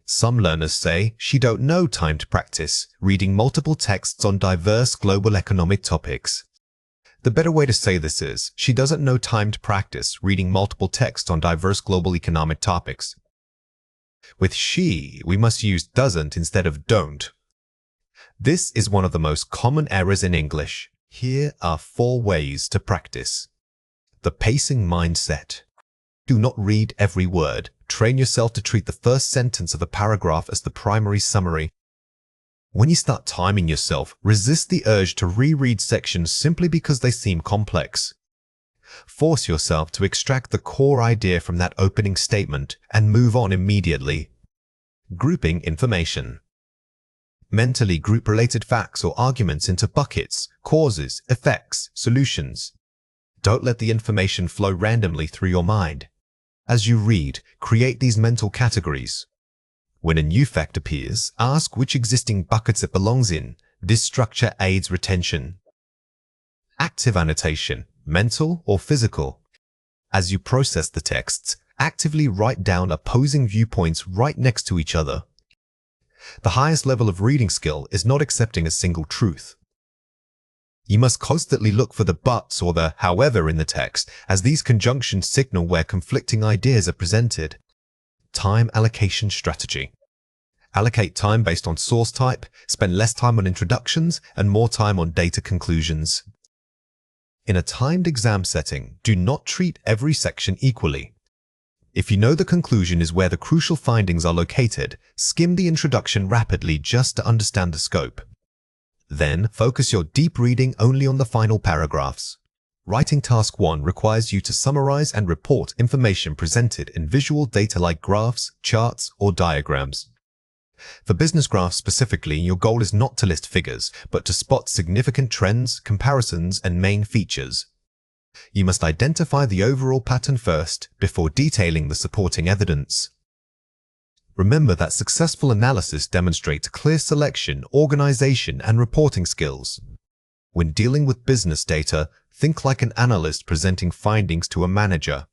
Some learners say, "She don't know timed practice, reading multiple texts on diverse global economic topics." The better way to say this is, "She doesn't know timed practice, reading multiple texts on diverse global economic topics." With she, we must use doesn't instead of don't. This is one of the most common errors in English. Here are 4 ways to practice. The pacing mindset. Do not read every word. Train yourself to treat the first sentence of a paragraph as the primary summary. When you start timing yourself, resist the urge to reread sections simply because they seem complex. Force yourself to extract the core idea from that opening statement and move on immediately. Grouping information. Mentally group related facts or arguments into buckets, causes, effects, solutions. Don't let the information flow randomly through your mind. As you read, create these mental categories. When a new fact appears, ask which existing buckets it belongs in. This structure aids retention. Active annotation, mental or physical. As you process the texts, actively write down opposing viewpoints right next to each other. The highest level of reading skill is not accepting a single truth. You must constantly look for the buts or the however in the text, as these conjunctions signal where conflicting ideas are presented. Time allocation strategy. Allocate time based on source type, spend less time on introductions and more time on data conclusions. In a timed exam setting, do not treat every section equally. If you know the conclusion is where the crucial findings are located, skim the introduction rapidly just to understand the scope. Then, focus your deep reading only on the final paragraphs. Writing Task 1 requires you to summarize and report information presented in visual data like graphs, charts, or diagrams. For business graphs specifically, your goal is not to list figures, but to spot significant trends, comparisons, and main features. You must identify the overall pattern first before detailing the supporting evidence. Remember that successful analysis demonstrates clear selection, organization, and reporting skills. When dealing with business data, think like an analyst presenting findings to a manager.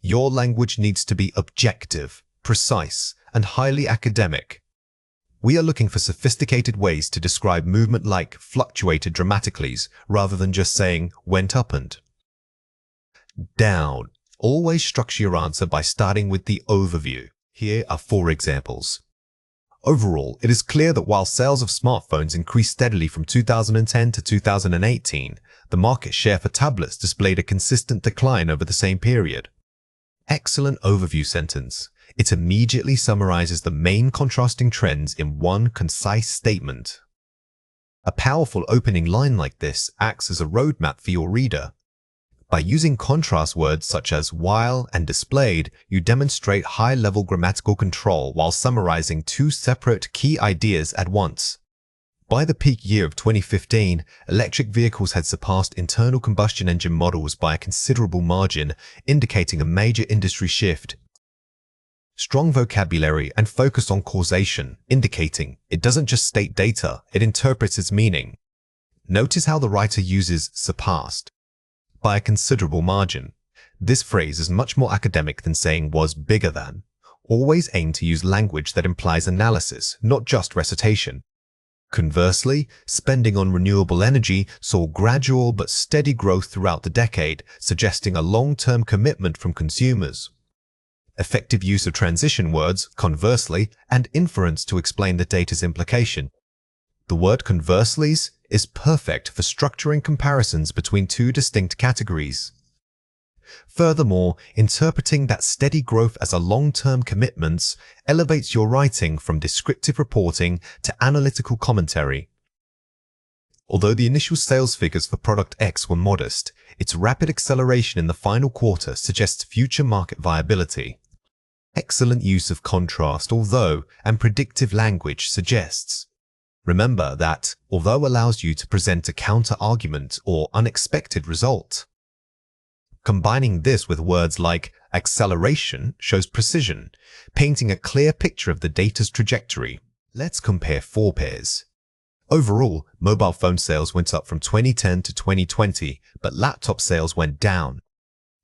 Your language needs to be objective, precise, and highly academic. We are looking for sophisticated ways to describe movement like fluctuated dramatically, rather than just saying went up and down. Always structure your answer by starting with the overview. Here are 4 examples. Overall, it is clear that while sales of smartphones increased steadily from 2010 to 2018, the market share for tablets displayed a consistent decline over the same period. Excellent overview sentence. It immediately summarizes the main contrasting trends in one concise statement. A powerful opening line like this acts as a roadmap for your reader. By using contrast words such as while and displayed, you demonstrate high-level grammatical control while summarizing 2 separate key ideas at once. By the peak year of 2015, electric vehicles had surpassed internal combustion engine models by a considerable margin, indicating a major industry shift. Strong vocabulary and focus on causation, indicating it doesn't just state data, it interprets its meaning. Notice how the writer uses surpassed. By a considerable margin. This phrase is much more academic than saying was bigger than. Always aim to use language that implies analysis, not just recitation. Conversely, spending on renewable energy saw gradual but steady growth throughout the decade, suggesting a long-term commitment from consumers. Effective use of transition words, conversely, and inference to explain the data's implication. The word conversely is perfect for structuring comparisons between 2 distinct categories. Furthermore, interpreting that steady growth as a long-term commitment elevates your writing from descriptive reporting to analytical commentary. Although the initial sales figures for product X were modest, its rapid acceleration in the final quarter suggests future market viability. Excellent use of contrast, although, and predictive language suggests. Remember that, although allows you to present a counter-argument or unexpected result. Combining this with words like acceleration shows precision, painting a clear picture of the data's trajectory. Let's compare 4 pairs. Overall, mobile phone sales went up from 2010 to 2020, but laptop sales went down.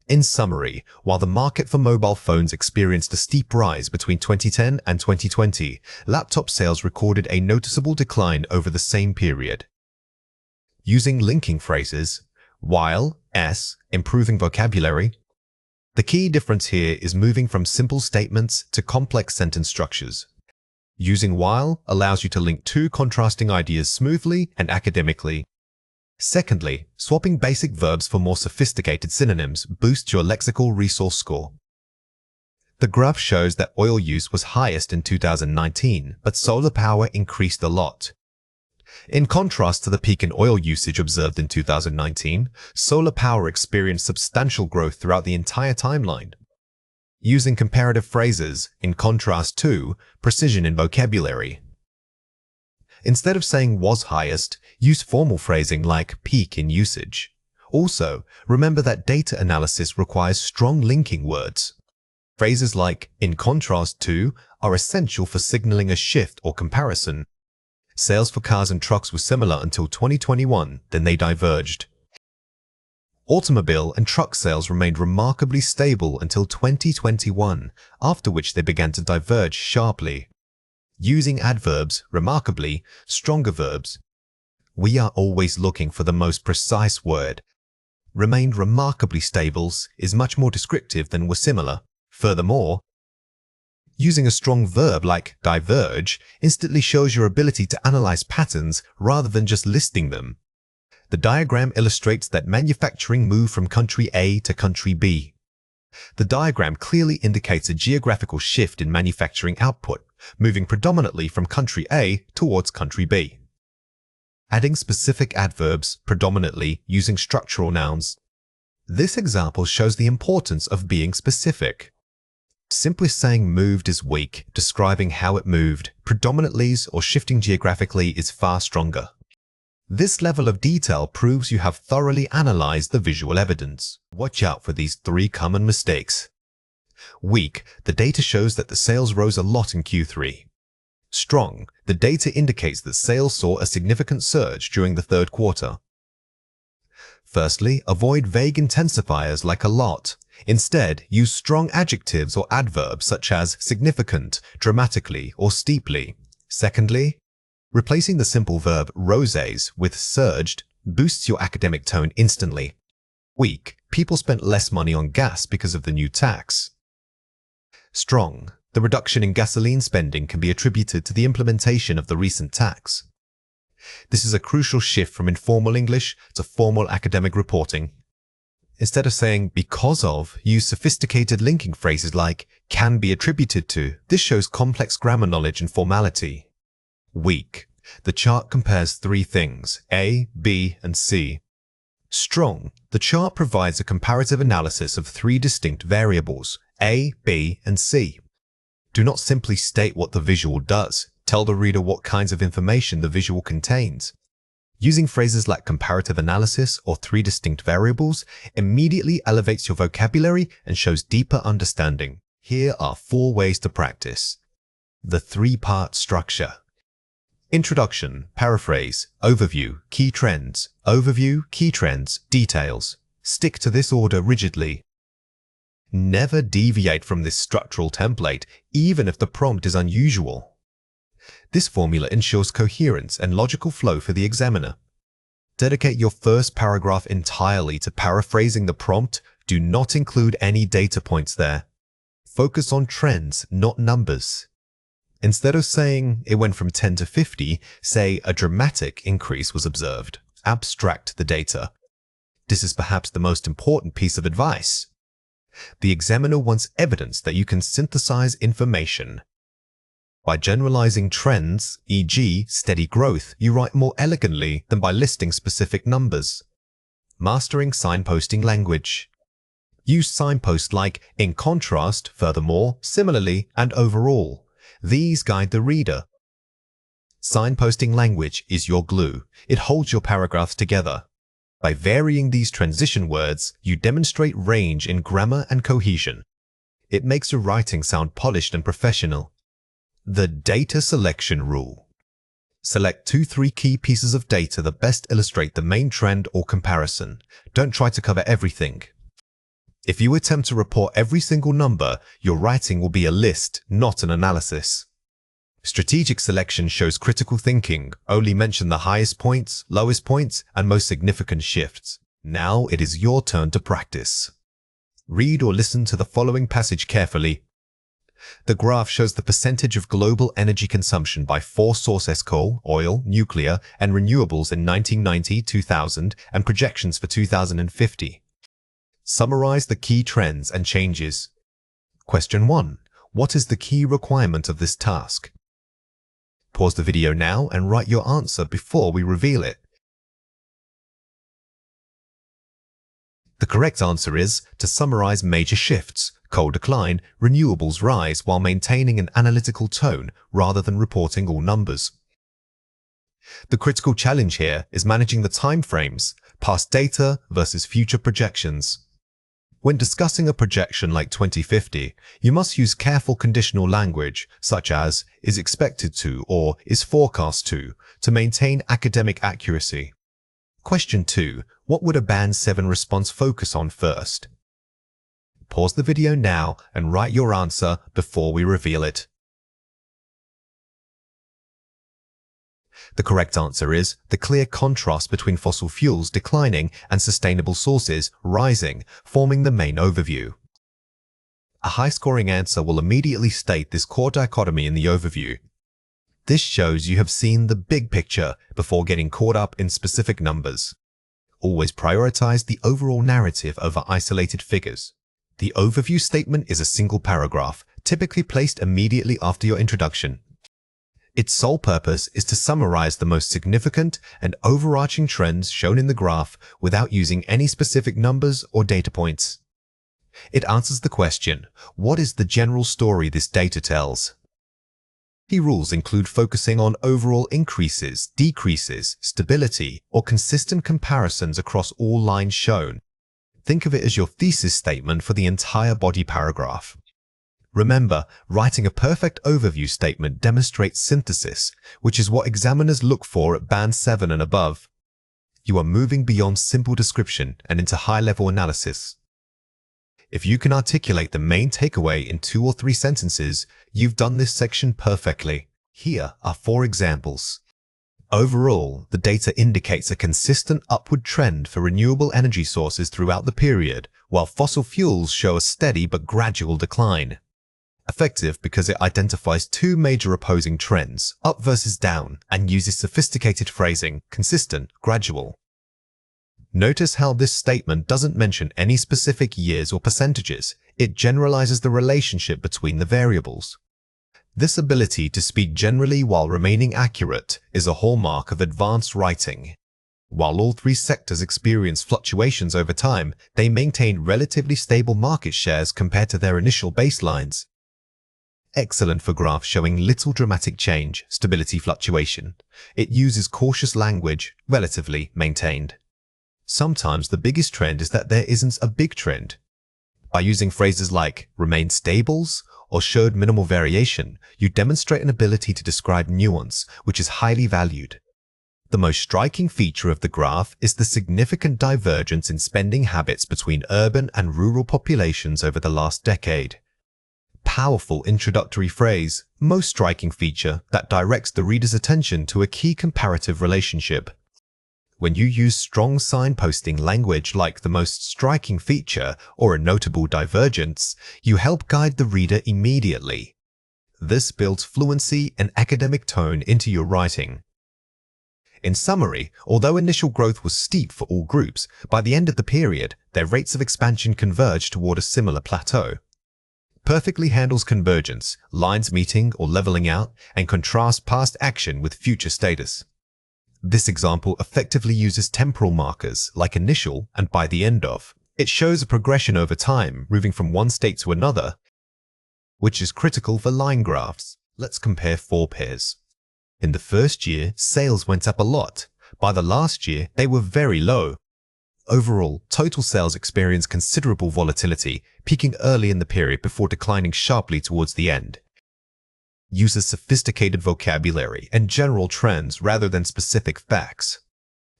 In summary, while the market for mobile phones experienced a steep rise between 2010 and 2020, laptop sales recorded a noticeable decline over the same period. Using linking phrases, while, improving vocabulary. The key difference here is moving from simple statements to complex sentence structures. Using while allows you to link 2 contrasting ideas smoothly and academically. Secondly, swapping basic verbs for more sophisticated synonyms boosts your lexical resource score. The graph shows that oil use was highest in 2019, but solar power increased a lot. In contrast to the peak in oil usage observed in 2019, solar power experienced substantial growth throughout the entire timeline. Using comparative phrases, in contrast to precision in vocabulary. Instead of saying was highest, use formal phrasing like peak in usage. Also, remember that data analysis requires strong linking words. Phrases like "in contrast to" are essential for signaling a shift or comparison. Sales for cars and trucks were similar until 2021, then they diverged. Automobile and truck sales remained remarkably stable until 2021, after which they began to diverge sharply. Using adverbs, remarkably, stronger verbs. We are always looking for the most precise word. Remained remarkably stable is much more descriptive than were similar. Furthermore, using a strong verb like diverge instantly shows your ability to analyze patterns rather than just listing them. The diagram illustrates that manufacturing moved from country A to country B. The diagram clearly indicates a geographical shift in manufacturing output, moving predominantly from country A towards country B. Adding specific adverbs, predominantly using structural nouns. This example shows the importance of being specific. Simply saying moved is weak, describing how it moved, predominantly or shifting geographically is far stronger. This level of detail proves you have thoroughly analyzed the visual evidence. Watch out for these 3 common mistakes. Weak, the data shows that the sales rose a lot in Q3. Strong, the data indicates that sales saw a significant surge during the third quarter. Firstly, avoid vague intensifiers like a lot. Instead, use strong adjectives or adverbs such as significant, dramatically, or steeply. Secondly, replacing the simple verb roses with surged boosts your academic tone instantly. Weak, people spent less money on gas because of the new tax. Strong, the reduction in gasoline spending can be attributed to the implementation of the recent tax. This is a crucial shift from informal English to formal academic reporting. Instead of saying because of, use sophisticated linking phrases like can be attributed to. This shows complex grammar knowledge and formality. Weak. The chart compares 3 things, A, B, and C. Strong. The chart provides a comparative analysis of 3 distinct variables, A, B, and C. Do not simply state what the visual does. Tell the reader what kinds of information the visual contains. Using phrases like comparative analysis or 3 distinct variables immediately elevates your vocabulary and shows deeper understanding. Here are 4 ways to practice. The 3-part structure. Introduction, paraphrase, overview, key trends, details. Stick to this order rigidly. Never deviate from this structural template, even if the prompt is unusual. This formula ensures coherence and logical flow for the examiner. Dedicate your first paragraph entirely to paraphrasing the prompt. Do not include any data points there. Focus on trends, not numbers. Instead of saying it went from 10 to 50, say a dramatic increase was observed. Abstract the data. This is perhaps the most important piece of advice. The examiner wants evidence that you can synthesize information. By generalizing trends, e.g., steady growth, you write more elegantly than by listing specific numbers. Mastering signposting language. Use signposts like in contrast, furthermore, similarly, and overall. These guide the reader. Signposting language is your glue. It holds your paragraphs together. By varying these transition words, you demonstrate range in grammar and cohesion. It makes your writing sound polished and professional. The data selection rule. Select 2-3 key pieces of data that best illustrate the main trend or comparison. Don't try to cover everything. If you attempt to report every single number, your writing will be a list, not an analysis. Strategic selection shows critical thinking. Only mention the highest points, lowest points, and most significant shifts. Now it is your turn to practice. Read or listen to the following passage carefully. The graph shows the percentage of global energy consumption by 4 sources: coal, oil, nuclear, and renewables in 1990, 2000, and projections for 2050. Summarize the key trends and changes. Question 1. What is the key requirement of this task? Pause the video now and write your answer before we reveal it. The correct answer is to summarize major shifts. Coal decline, renewables rise while maintaining an analytical tone rather than reporting all numbers. The critical challenge here is managing the time frames, past data versus future projections. When discussing a projection like 2050, you must use careful conditional language such as is expected to or is forecast to maintain academic accuracy. Question 2. What would a Band 7 response focus on first? Pause the video now and write your answer before we reveal it. The correct answer is the clear contrast between fossil fuels declining and sustainable sources rising, forming the main overview. A high-scoring answer will immediately state this core dichotomy in the overview. This shows you have seen the big picture before getting caught up in specific numbers. Always prioritize the overall narrative over isolated figures. The overview statement is a single paragraph, typically placed immediately after your introduction. Its sole purpose is to summarize the most significant and overarching trends shown in the graph without using any specific numbers or data points. It answers the question, what is the general story this data tells? Key rules include focusing on overall increases, decreases, stability, or consistent comparisons across all lines shown. Think of it as your thesis statement for the entire body paragraph. Remember, writing a perfect overview statement demonstrates synthesis, which is what examiners look for at Band 7 and above. You are moving beyond simple description and into high-level analysis. If you can articulate the main takeaway in 2 or 3 sentences, you've done this section perfectly. Here are 4 examples. Overall, the data indicates a consistent upward trend for renewable energy sources throughout the period, while fossil fuels show a steady but gradual decline. Effective because it identifies 2 major opposing trends, up versus down, and uses sophisticated phrasing, consistent, gradual. Notice how this statement doesn't mention any specific years or percentages. It generalizes the relationship between the variables. This ability to speak generally while remaining accurate is a hallmark of advanced writing. While all 3 sectors experience fluctuations over time, they maintain relatively stable market shares compared to their initial baselines. Excellent for graphs showing little dramatic change, stability fluctuation. It uses cautious language, relatively maintained. Sometimes the biggest trend is that there isn't a big trend. By using phrases like remained stables or showed minimal variation, you demonstrate an ability to describe nuance, which is highly valued. The most striking feature of the graph is the significant divergence in spending habits between urban and rural populations over the last decade. Powerful introductory phrase, most striking feature that directs the reader's attention to a key comparative relationship. When you use strong signposting language like the most striking feature or a notable divergence, you help guide the reader immediately. This builds fluency and academic tone into your writing. In summary, although initial growth was steep for all groups, by the end of the period, their rates of expansion converged toward a similar plateau. Perfectly handles convergence, lines meeting or leveling out, and contrasts past action with future status. This example effectively uses temporal markers like initial and by the end of. It shows a progression over time, moving from one state to another, which is critical for line graphs. Let's compare 4 pairs. In the first year, sales went up a lot. By the last year, they were very low. Overall, total sales experienced considerable volatility, peaking early in the period before declining sharply towards the end. Uses sophisticated vocabulary and general trends rather than specific facts.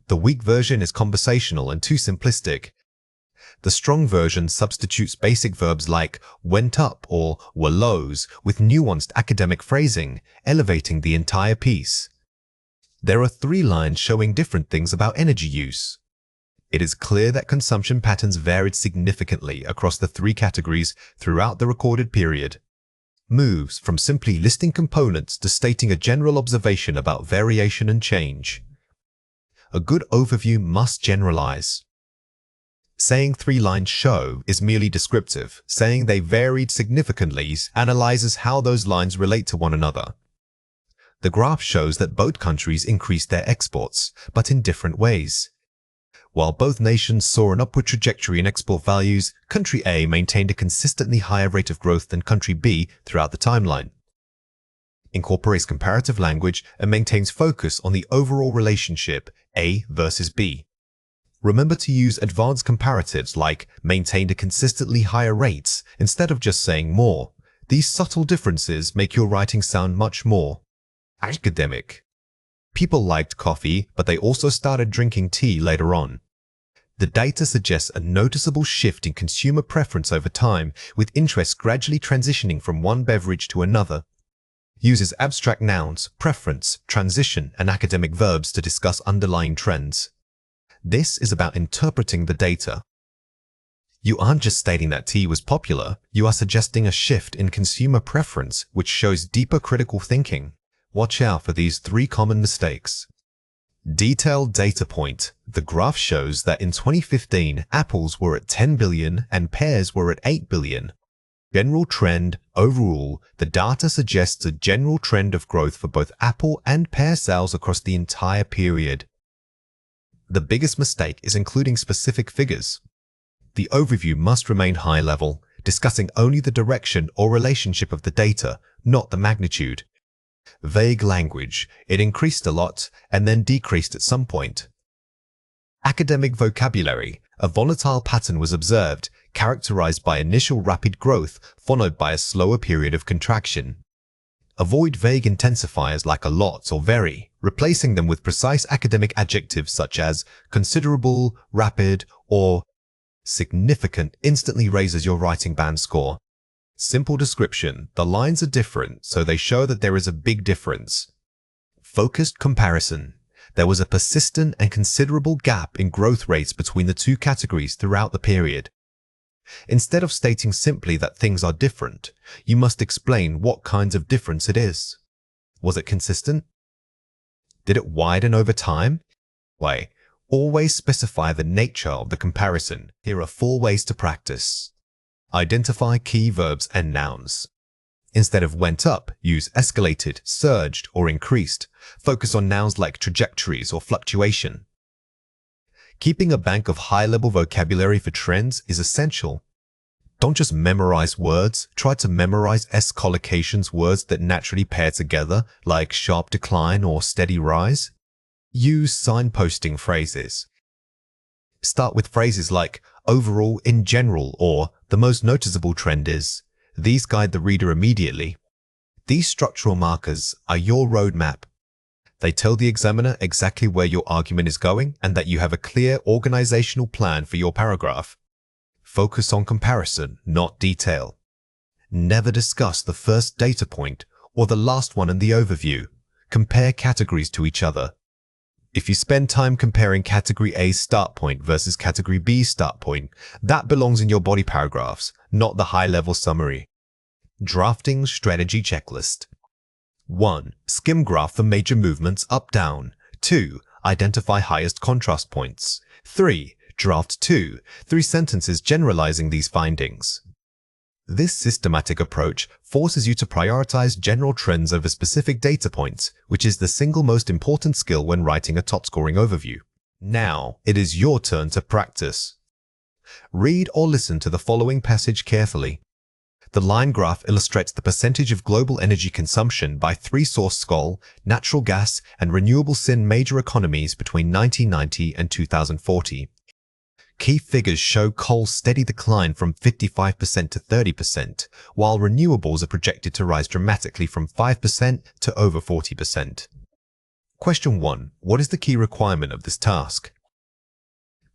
The weak version is conversational and too simplistic. The strong version substitutes basic verbs like went up or were lows with nuanced academic phrasing, elevating the entire piece. There are 3 lines showing different things about energy use. It is clear that consumption patterns varied significantly across the 3 categories throughout the recorded period. Moves from simply listing components to stating a general observation about variation and change. A good overview must generalize. Saying 3 lines show is merely descriptive. Saying they varied significantly analyzes how those lines relate to one another. The graph shows that both countries increased their exports, but in different ways. While both nations saw an upward trajectory in export values, country A maintained a consistently higher rate of growth than country B throughout the timeline. Incorporates comparative language and maintains focus on the overall relationship A versus B. Remember to use advanced comparatives like maintained a consistently higher rates instead of just saying more. These subtle differences make your writing sound much more academic. People liked coffee, but they also started drinking tea later on. The data suggests a noticeable shift in consumer preference over time, with interest gradually transitioning from one beverage to another. Uses abstract nouns, preference, transition, and academic verbs to discuss underlying trends. This is about interpreting the data. You aren't just stating that tea was popular, you are suggesting a shift in consumer preference, which shows deeper critical thinking. Watch out for these 3 common mistakes. Detailed data point. The graph shows that in 2015, apples were at 10 billion and pears were at 8 billion. General trend. Overall, the data suggests a general trend of growth for both apple and pear sales across the entire period. The biggest mistake is including specific figures. The overview must remain high level, discussing only the direction or relationship of the data, not the magnitude. Vague language. It increased a lot and then decreased at some point. Academic vocabulary. A volatile pattern was observed, characterized by initial rapid growth followed by a slower period of contraction. Avoid vague intensifiers like a lot or very, replacing them with precise academic adjectives such as considerable, rapid, or significant instantly raises your writing band score. Simple description. The lines are different, so they show that there is a big difference. Focused comparison. There was a persistent and considerable gap in growth rates between the 2 categories throughout the period. Instead of stating simply that things are different, you must explain what kinds of difference it is. Was it consistent? Did it widen over time? Why? Always specify the nature of the comparison. Here are 4 ways to practice. Identify key verbs and nouns. Instead of went up, use escalated, surged, or increased. Focus on nouns like trajectories or fluctuation. Keeping a bank of high-level vocabulary for trends is essential. Don't just memorize words, try to memorize S-collocations, words that naturally pair together, like sharp decline or steady rise. Use signposting phrases. Start with phrases like overall, in general, or the most noticeable trend is. These guide the reader immediately. These structural markers are your roadmap. They tell the examiner exactly where your argument is going and that you have a clear organizational plan for your paragraph. Focus on comparison, not detail. Never discuss the first data point or the last one in the overview. Compare categories to each other. If you spend time comparing category A's start point versus category B's start point, that belongs in your body paragraphs, not the high-level summary. Drafting strategy checklist. 1. Skim graph for major movements up-down. 2. Identify highest contrast points. 3. Draft 2. 3 sentences generalizing these findings. This systematic approach forces you to prioritize general trends over specific data points, which is the single most important skill when writing a top-scoring overview. Now, it is your turn to practice. Read or listen to the following passage carefully. The line graph illustrates the percentage of global energy consumption by 3 source coal, natural gas, and renewable sin major economies between 1990 and 2040. Key figures show coal's steady decline from 55% to 30%, while renewables are projected to rise dramatically from 5% to over 40%. Question 1. What is the key requirement of this task?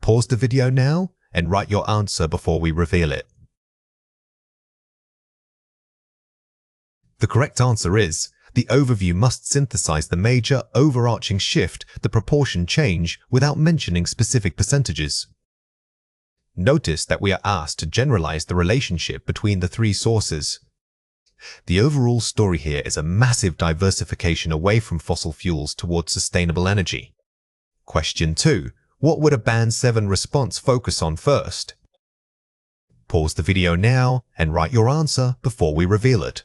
Pause the video now and write your answer before we reveal it. The correct answer is, the overview must synthesize the major overarching shift, the proportion change, without mentioning specific percentages. Notice that we are asked to generalize the relationship between the 3 sources. The overall story here is a massive diversification away from fossil fuels towards sustainable energy. Question 2. What would a Band 7 response focus on first? Pause the video now and write your answer before we reveal it.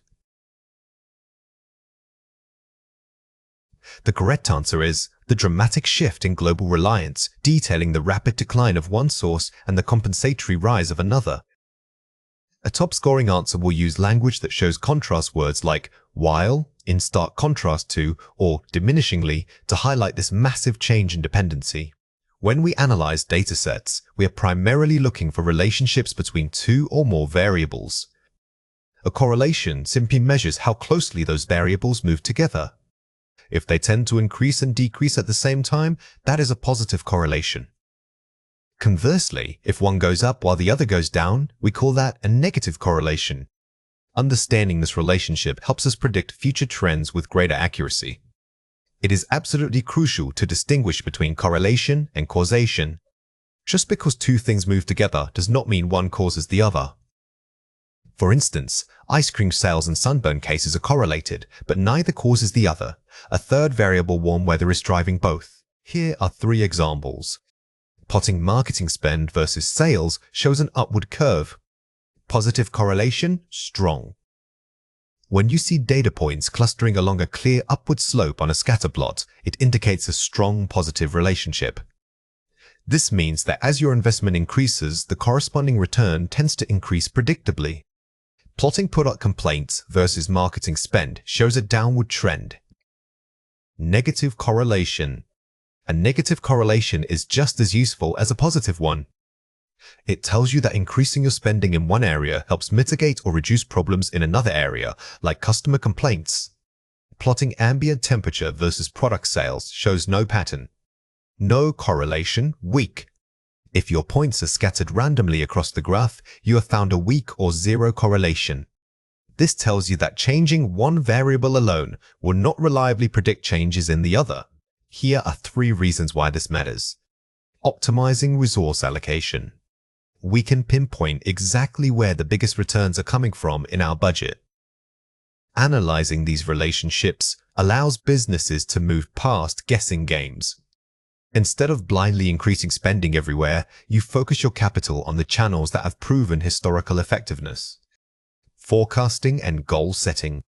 The correct answer is the dramatic shift in global reliance, detailing the rapid decline of one source and the compensatory rise of another. A top-scoring answer will use language that shows contrast words like while, in stark contrast to, or diminishingly to highlight this massive change in dependency. When we analyze datasets, we are primarily looking for relationships between two or more variables. A correlation simply measures how closely those variables move together. If they tend to increase and decrease at the same time, that is a positive correlation. Conversely, if one goes up while the other goes down, we call that a negative correlation. Understanding this relationship helps us predict future trends with greater accuracy. It is absolutely crucial to distinguish between correlation and causation. Just because two things move together does not mean one causes the other. For instance, ice cream sales and sunburn cases are correlated, but neither causes the other. A third variable, warm weather, is driving both. Here are 3 examples. Plotting marketing spend versus sales shows an upward curve. Positive correlation, strong. When you see data points clustering along a clear upward slope on a scatter plot, it indicates a strong positive relationship. This means that as your investment increases, the corresponding return tends to increase predictably. Plotting product complaints versus marketing spend shows a downward trend. Negative correlation. A negative correlation is just as useful as a positive one. It tells you that increasing your spending in one area helps mitigate or reduce problems in another area, like customer complaints. Plotting ambient temperature versus product sales shows no pattern. No correlation, weak. If your points are scattered randomly across the graph, you have found a weak or 0 correlation. This tells you that changing one variable alone will not reliably predict changes in the other. Here are 3 reasons why this matters. Optimizing resource allocation. We can pinpoint exactly where the biggest returns are coming from in our budget. Analyzing these relationships allows businesses to move past guessing games. Instead of blindly increasing spending everywhere, you focus your capital on the channels that have proven historical effectiveness. Forecasting and goal setting.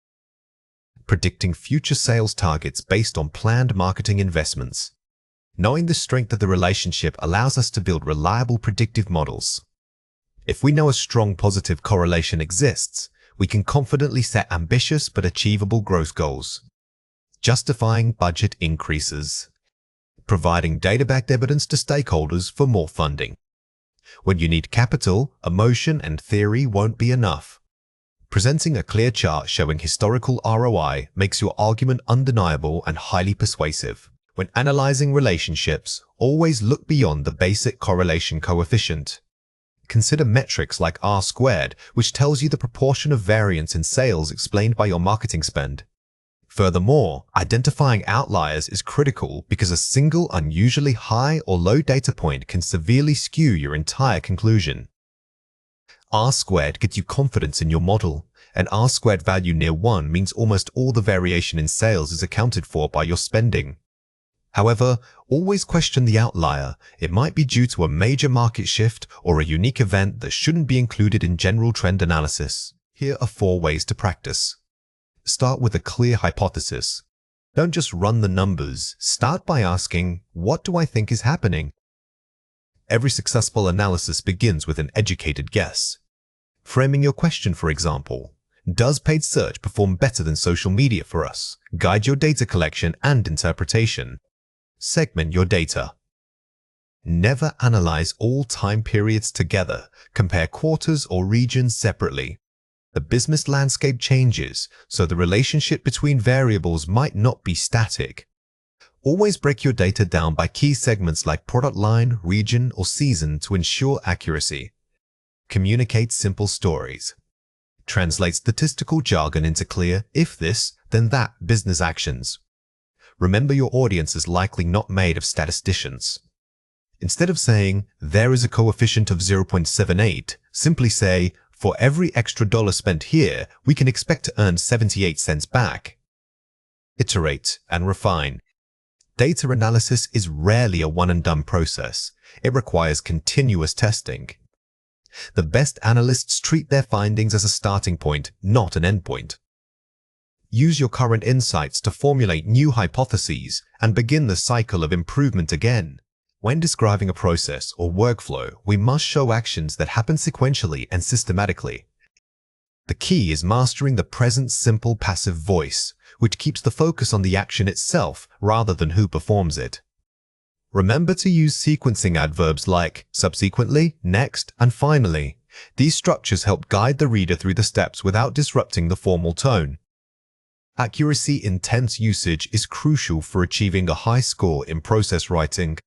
Predicting future sales targets based on planned marketing investments. Knowing the strength of the relationship allows us to build reliable predictive models. If we know a strong positive correlation exists, we can confidently set ambitious but achievable growth goals. Justifying budget increases. Providing data-backed evidence to stakeholders for more funding. When you need capital, emotion and theory won't be enough. Presenting a clear chart showing historical ROI makes your argument undeniable and highly persuasive. When analyzing relationships, always look beyond the basic correlation coefficient. Consider metrics like R-squared, which tells you the proportion of variance in sales explained by your marketing spend. Furthermore, identifying outliers is critical because a single unusually high or low data point can severely skew your entire conclusion. R-squared gives you confidence in your model. An R-squared value near 1 means almost all the variation in sales is accounted for by your spending. However, always question the outlier. It might be due to a major market shift or a unique event that shouldn't be included in general trend analysis. Here are 4 ways to practice. Start with a clear hypothesis. Don't just run the numbers. Start by asking, what do I think is happening? Every successful analysis begins with an educated guess. Framing your question, for example, does paid search perform better than social media for us? Guide your data collection and interpretation. Segment your data. Never analyze all time periods together. Compare quarters or regions separately. The business landscape changes, so the relationship between variables might not be static. Always break your data down by key segments like product line, region, or season to ensure accuracy. Communicate simple stories. Translate statistical jargon into clear, if this, then that business actions. Remember, your audience is likely not made of statisticians. Instead of saying, there is a coefficient of 0.78, simply say, for every extra dollar spent here, we can expect to earn 78 cents back. Iterate and refine. Data analysis is rarely a one-and-done process. It requires continuous testing. The best analysts treat their findings as a starting point, not an endpoint. Use your current insights to formulate new hypotheses and begin the cycle of improvement again. When describing a process or workflow, we must show actions that happen sequentially and systematically. The key is mastering the present simple passive voice, which keeps the focus on the action itself rather than who performs it. Remember to use sequencing adverbs like subsequently, next, and finally. These structures help guide the reader through the steps without disrupting the formal tone. Accuracy in tense usage is crucial for achieving a high score in process writing.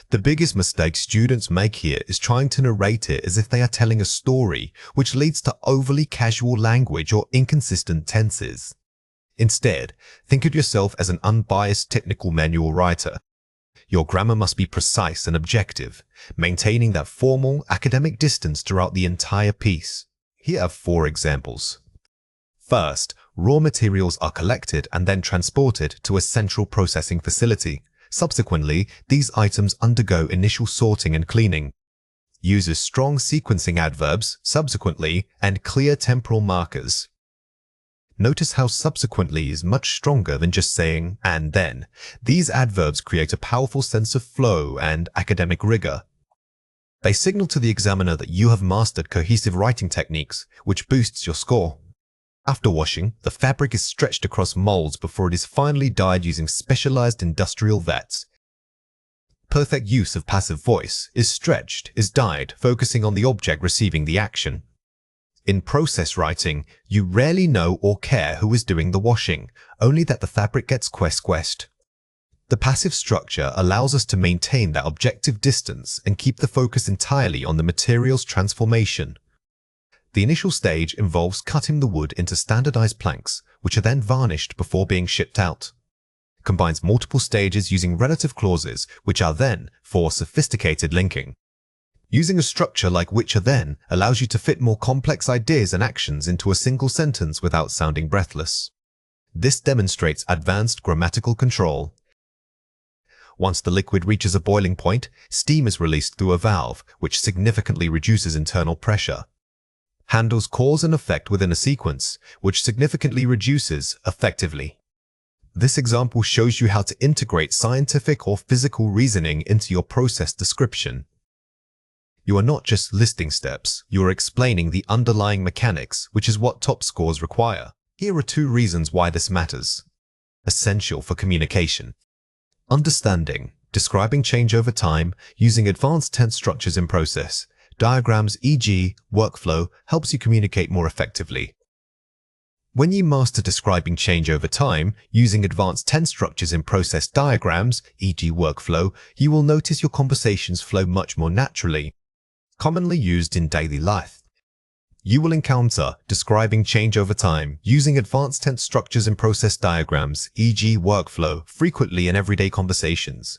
The biggest mistake students make here is trying to narrate it as if they are telling a story, which leads to overly casual language or inconsistent tenses. Instead, think of yourself as an unbiased technical manual writer. Your grammar must be precise and objective, maintaining that formal, academic distance throughout the entire piece. Here are 4 examples. First, raw materials are collected and then transported to a central processing facility. Subsequently, these items undergo initial sorting and cleaning. Uses strong sequencing adverbs, subsequently, and clear temporal markers. Notice how subsequently is much stronger than just saying and then. These adverbs create a powerful sense of flow and academic rigor. They signal to the examiner that you have mastered cohesive writing techniques, which boosts your score. After washing, the fabric is stretched across molds before it is finally dyed using specialized industrial vats. Perfect use of passive voice is stretched, is dyed, focusing on the object receiving the action. In process writing, you rarely know or care who is doing the washing, only that the fabric gets quest. The passive structure allows us to maintain that objective distance and keep the focus entirely on the material's transformation. The initial stage involves cutting the wood into standardized planks, which are then varnished before being shipped out. Combines multiple stages using relative clauses, which are then for sophisticated linking. Using a structure like which are then allows you to fit more complex ideas and actions into a single sentence without sounding breathless. This demonstrates advanced grammatical control. Once the liquid reaches a boiling point, steam is released through a valve, which significantly reduces internal pressure. Handles cause and effect within a sequence, which significantly reduces effectively. This example shows you how to integrate scientific or physical reasoning into your process description. You are not just listing steps, you are explaining the underlying mechanics, which is what top scores require. Here are 2 reasons why this matters. Essential for communication. Understanding, describing change over time, using advanced tense structures in process. Diagrams, e.g., workflow, helps you communicate more effectively. When you master describing change over time, using advanced tense structures in process diagrams, e.g. workflow, you will notice your conversations flow much more naturally. Commonly used in daily life. You will encounter describing change over time, using advanced tense structures in process diagrams, e.g. workflow, frequently in everyday conversations.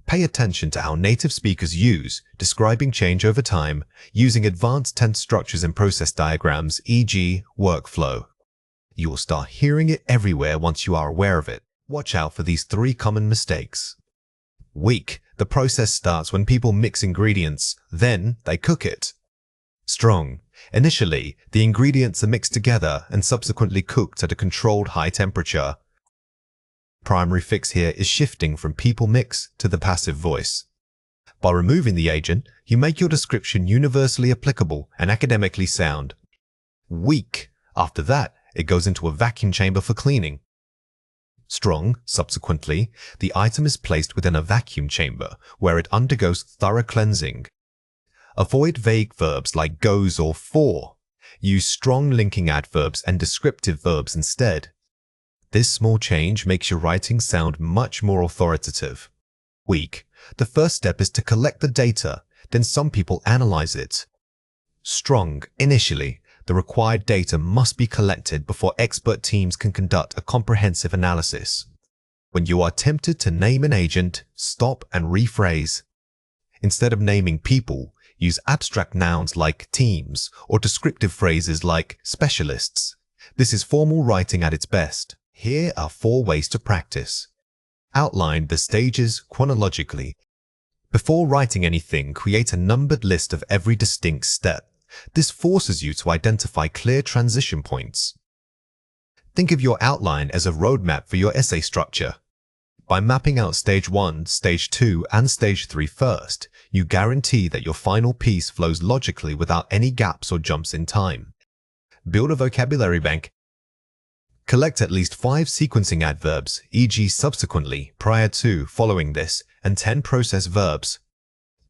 Pay attention to how native speakers use describing change over time, using advanced tense structures in process diagrams, e.g. workflow. You will start hearing it everywhere once you are aware of it. Watch out for these 3 common mistakes. Weak. The process starts when people mix ingredients, then they cook it. Strong. Initially, the ingredients are mixed together and subsequently cooked at a controlled high temperature. Primary fix here is shifting from people mix to the passive voice. By removing the agent, you make your description universally applicable and academically sound. Weak. After that, it goes into a vacuum chamber for cleaning. Strong. Subsequently, the item is placed within a vacuum chamber where it undergoes thorough cleansing. Avoid vague verbs like goes or for. Use strong linking adverbs and descriptive verbs instead. This small change makes your writing sound much more authoritative. Weak. The first step is to collect the data, then some people analyze it. Strong. Initially, the required data must be collected before expert teams can conduct a comprehensive analysis. When you are tempted to name an agent, stop and rephrase. Instead of naming people, use abstract nouns like teams or descriptive phrases like specialists. This is formal writing at its best. Here are 4 ways to practice. Outline the stages chronologically. Before writing anything, create a numbered list of every distinct step. This forces you to identify clear transition points. Think of your outline as a roadmap for your essay structure. By mapping out stage 1, stage 2, and stage 3 first, you guarantee that your final piece flows logically without any gaps or jumps in time. Build a vocabulary bank. Collect at least 5 sequencing adverbs, e.g. subsequently, prior to, following this, and 10 process verbs.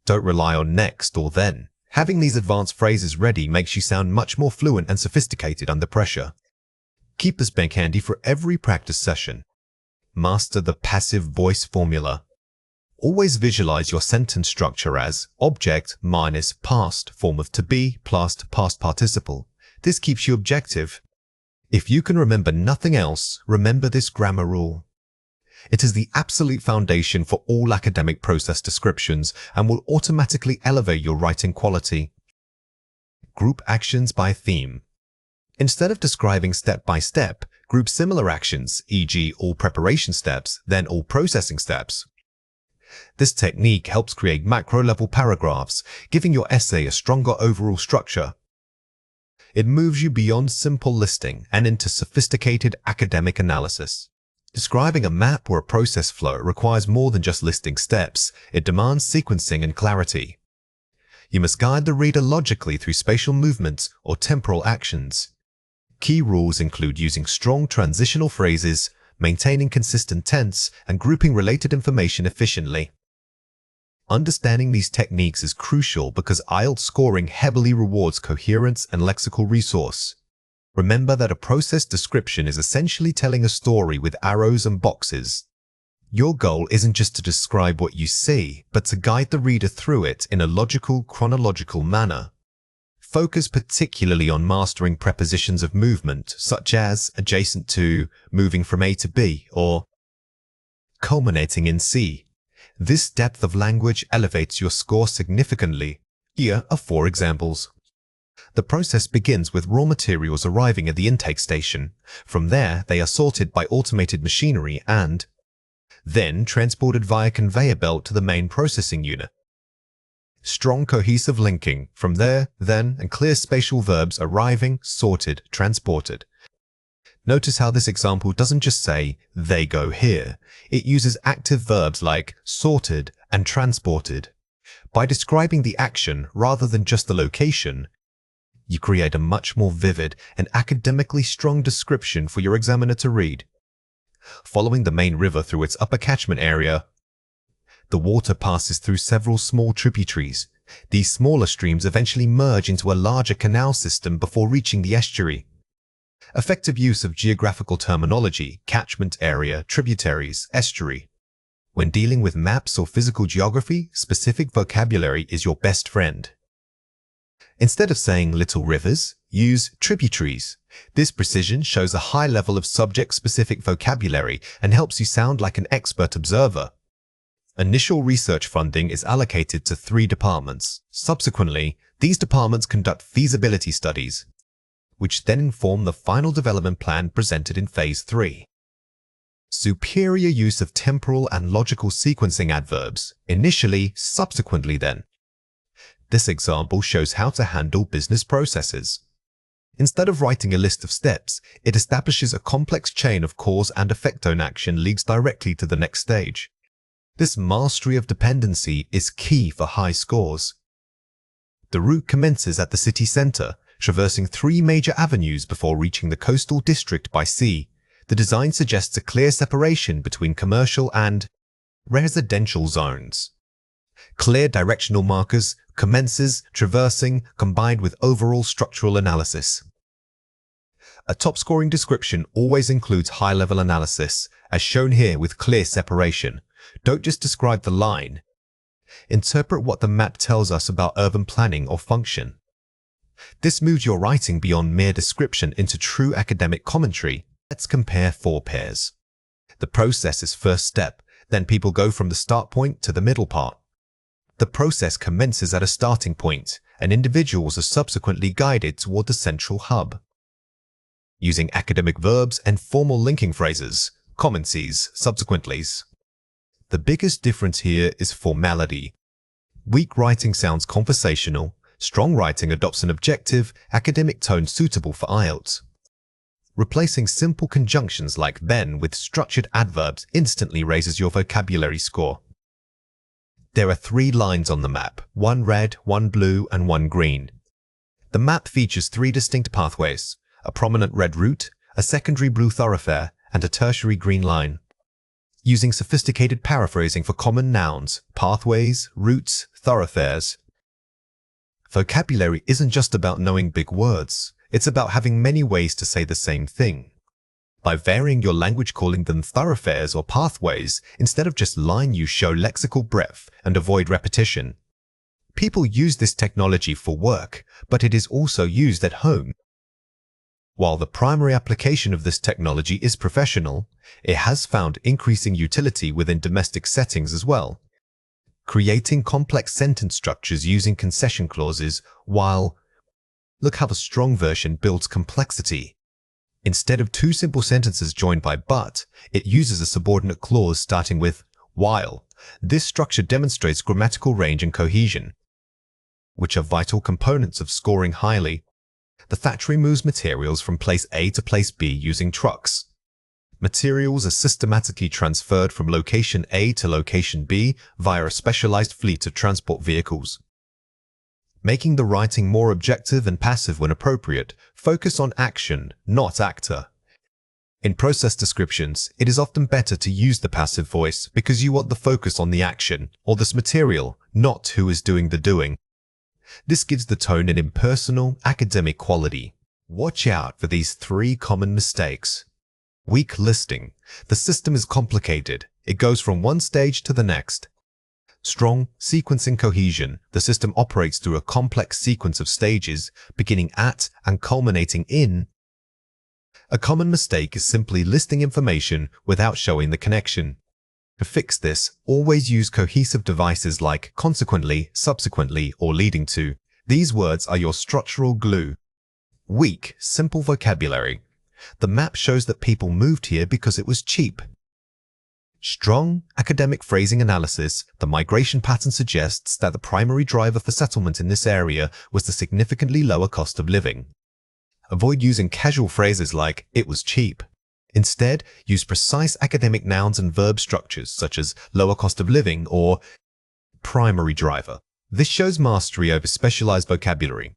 Don't rely on next or then. Having these advanced phrases ready makes you sound much more fluent and sophisticated under pressure. Keep this bank handy for every practice session. Master the passive voice formula. Always visualize your sentence structure as object minus past form of to be plus past participle. This keeps you objective. If you can remember nothing else, remember this grammar rule. It is the absolute foundation for all academic process descriptions and will automatically elevate your writing quality. Group actions by theme. Instead of describing step by step, group similar actions, e.g. all preparation steps, then all processing steps. This technique helps create macro-level paragraphs, giving your essay a stronger overall structure. It moves you beyond simple listing and into sophisticated academic analysis. Describing a map or a process flow requires more than just listing steps. It demands sequencing and clarity. You must guide the reader logically through spatial movements or temporal actions. Key rules include using strong transitional phrases, maintaining consistent tense, and grouping related information efficiently. Understanding these techniques is crucial because IELTS scoring heavily rewards coherence and lexical resource. Remember that a process description is essentially telling a story with arrows and boxes. Your goal isn't just to describe what you see, but to guide the reader through it in a logical, chronological manner. Focus particularly on mastering prepositions of movement, such as adjacent to, moving from A to B, or culminating in C. This depth of language elevates your score significantly. Here are 4 examples. The process begins with raw materials arriving at the intake station. From there, they are sorted by automated machinery and then transported via conveyor belt to the main processing unit. Strong cohesive linking. From there, then, and clear spatial verbs arriving, sorted, transported. Notice how this example doesn't just say, they go here. It uses active verbs like sorted and transported. By describing the action rather than just the location, you create a much more vivid and academically strong description for your examiner to read. Following the main river through its upper catchment area, the water passes through several small tributaries. These smaller streams eventually merge into a larger canal system before reaching the estuary. Effective use of geographical terminology, catchment area, tributaries, estuary. When dealing with maps or physical geography, specific vocabulary is your best friend. Instead of saying little rivers, use tributaries. This precision shows a high level of subject-specific vocabulary and helps you sound like an expert observer. Initial research funding is allocated to 3 departments. Subsequently, these departments conduct feasibility studies, which then inform the final development plan presented in Phase 3. Superior use of temporal and logical sequencing adverbs, initially, subsequently then. This example shows how to handle business processes. Instead of writing a list of steps, it establishes a complex chain of cause and effect on action leads directly to the next stage. This mastery of dependency is key for high scores. The route commences at the city center, traversing 3 major avenues before reaching the coastal district by sea. The design suggests a clear separation between commercial and residential zones. Clear directional markers commences traversing combined with overall structural analysis. A top-scoring description always includes high-level analysis, as shown here with clear separation. Don't just describe the line. Interpret what the map tells us about urban planning or function. This moves your writing beyond mere description into true academic commentary. Let's compare 4 pairs. The process is first step, then people go from the start point to the middle part. The process commences at a starting point, and individuals are subsequently guided toward the central hub. Using academic verbs and formal linking phrases, commences, subsequentlies. The biggest difference here is formality. Weak writing sounds conversational. Strong writing adopts an objective, academic tone suitable for IELTS. Replacing simple conjunctions like then with structured adverbs instantly raises your vocabulary score. There are 3 lines on the map, 1 red, 1 blue, and 1 green. The map features 3 distinct pathways, a prominent red route, a secondary blue thoroughfare, and a tertiary green line. Using sophisticated paraphrasing for common nouns, pathways, routes, thoroughfares. Vocabulary isn't just about knowing big words. It's about having many ways to say the same thing. By varying your language, calling them thoroughfares or pathways, instead of just line, you show lexical breadth and avoid repetition. People use this technology for work, but it is also used at home. While the primary application of this technology is professional, it has found increasing utility within domestic settings as well. Creating complex sentence structures using concession clauses while... Look how the strong version builds complexity. Instead of two simple sentences joined by but, it uses a subordinate clause starting with while. This structure demonstrates grammatical range and cohesion, which are vital components of scoring highly. The factory moves materials from place A to place B using trucks. Materials are systematically transferred from location A to location B via a specialized fleet of transport vehicles. Making the writing more objective and passive when appropriate, focus on action, not actor. In process descriptions, it is often better to use the passive voice because you want the focus on the action or this material, not who is doing the doing. This gives the tone an impersonal, academic quality. Watch out for these 3 common mistakes. Weak listening. The system is complicated. It goes from one stage to the next. Strong sequencing cohesion. The system operates through a complex sequence of stages, beginning at and culminating in. A common mistake is simply listing information without showing the connection. To fix this, always use cohesive devices like consequently, subsequently, or leading to. These words are your structural glue. Weak, simple vocabulary. The map shows that people moved here because it was cheap. Strong academic phrasing analysis. The migration pattern suggests that the primary driver for settlement in this area was the significantly lower cost of living. Avoid using casual phrases like it was cheap. Instead, use precise academic nouns and verb structures such as lower cost of living or primary driver. This shows mastery over specialized vocabulary.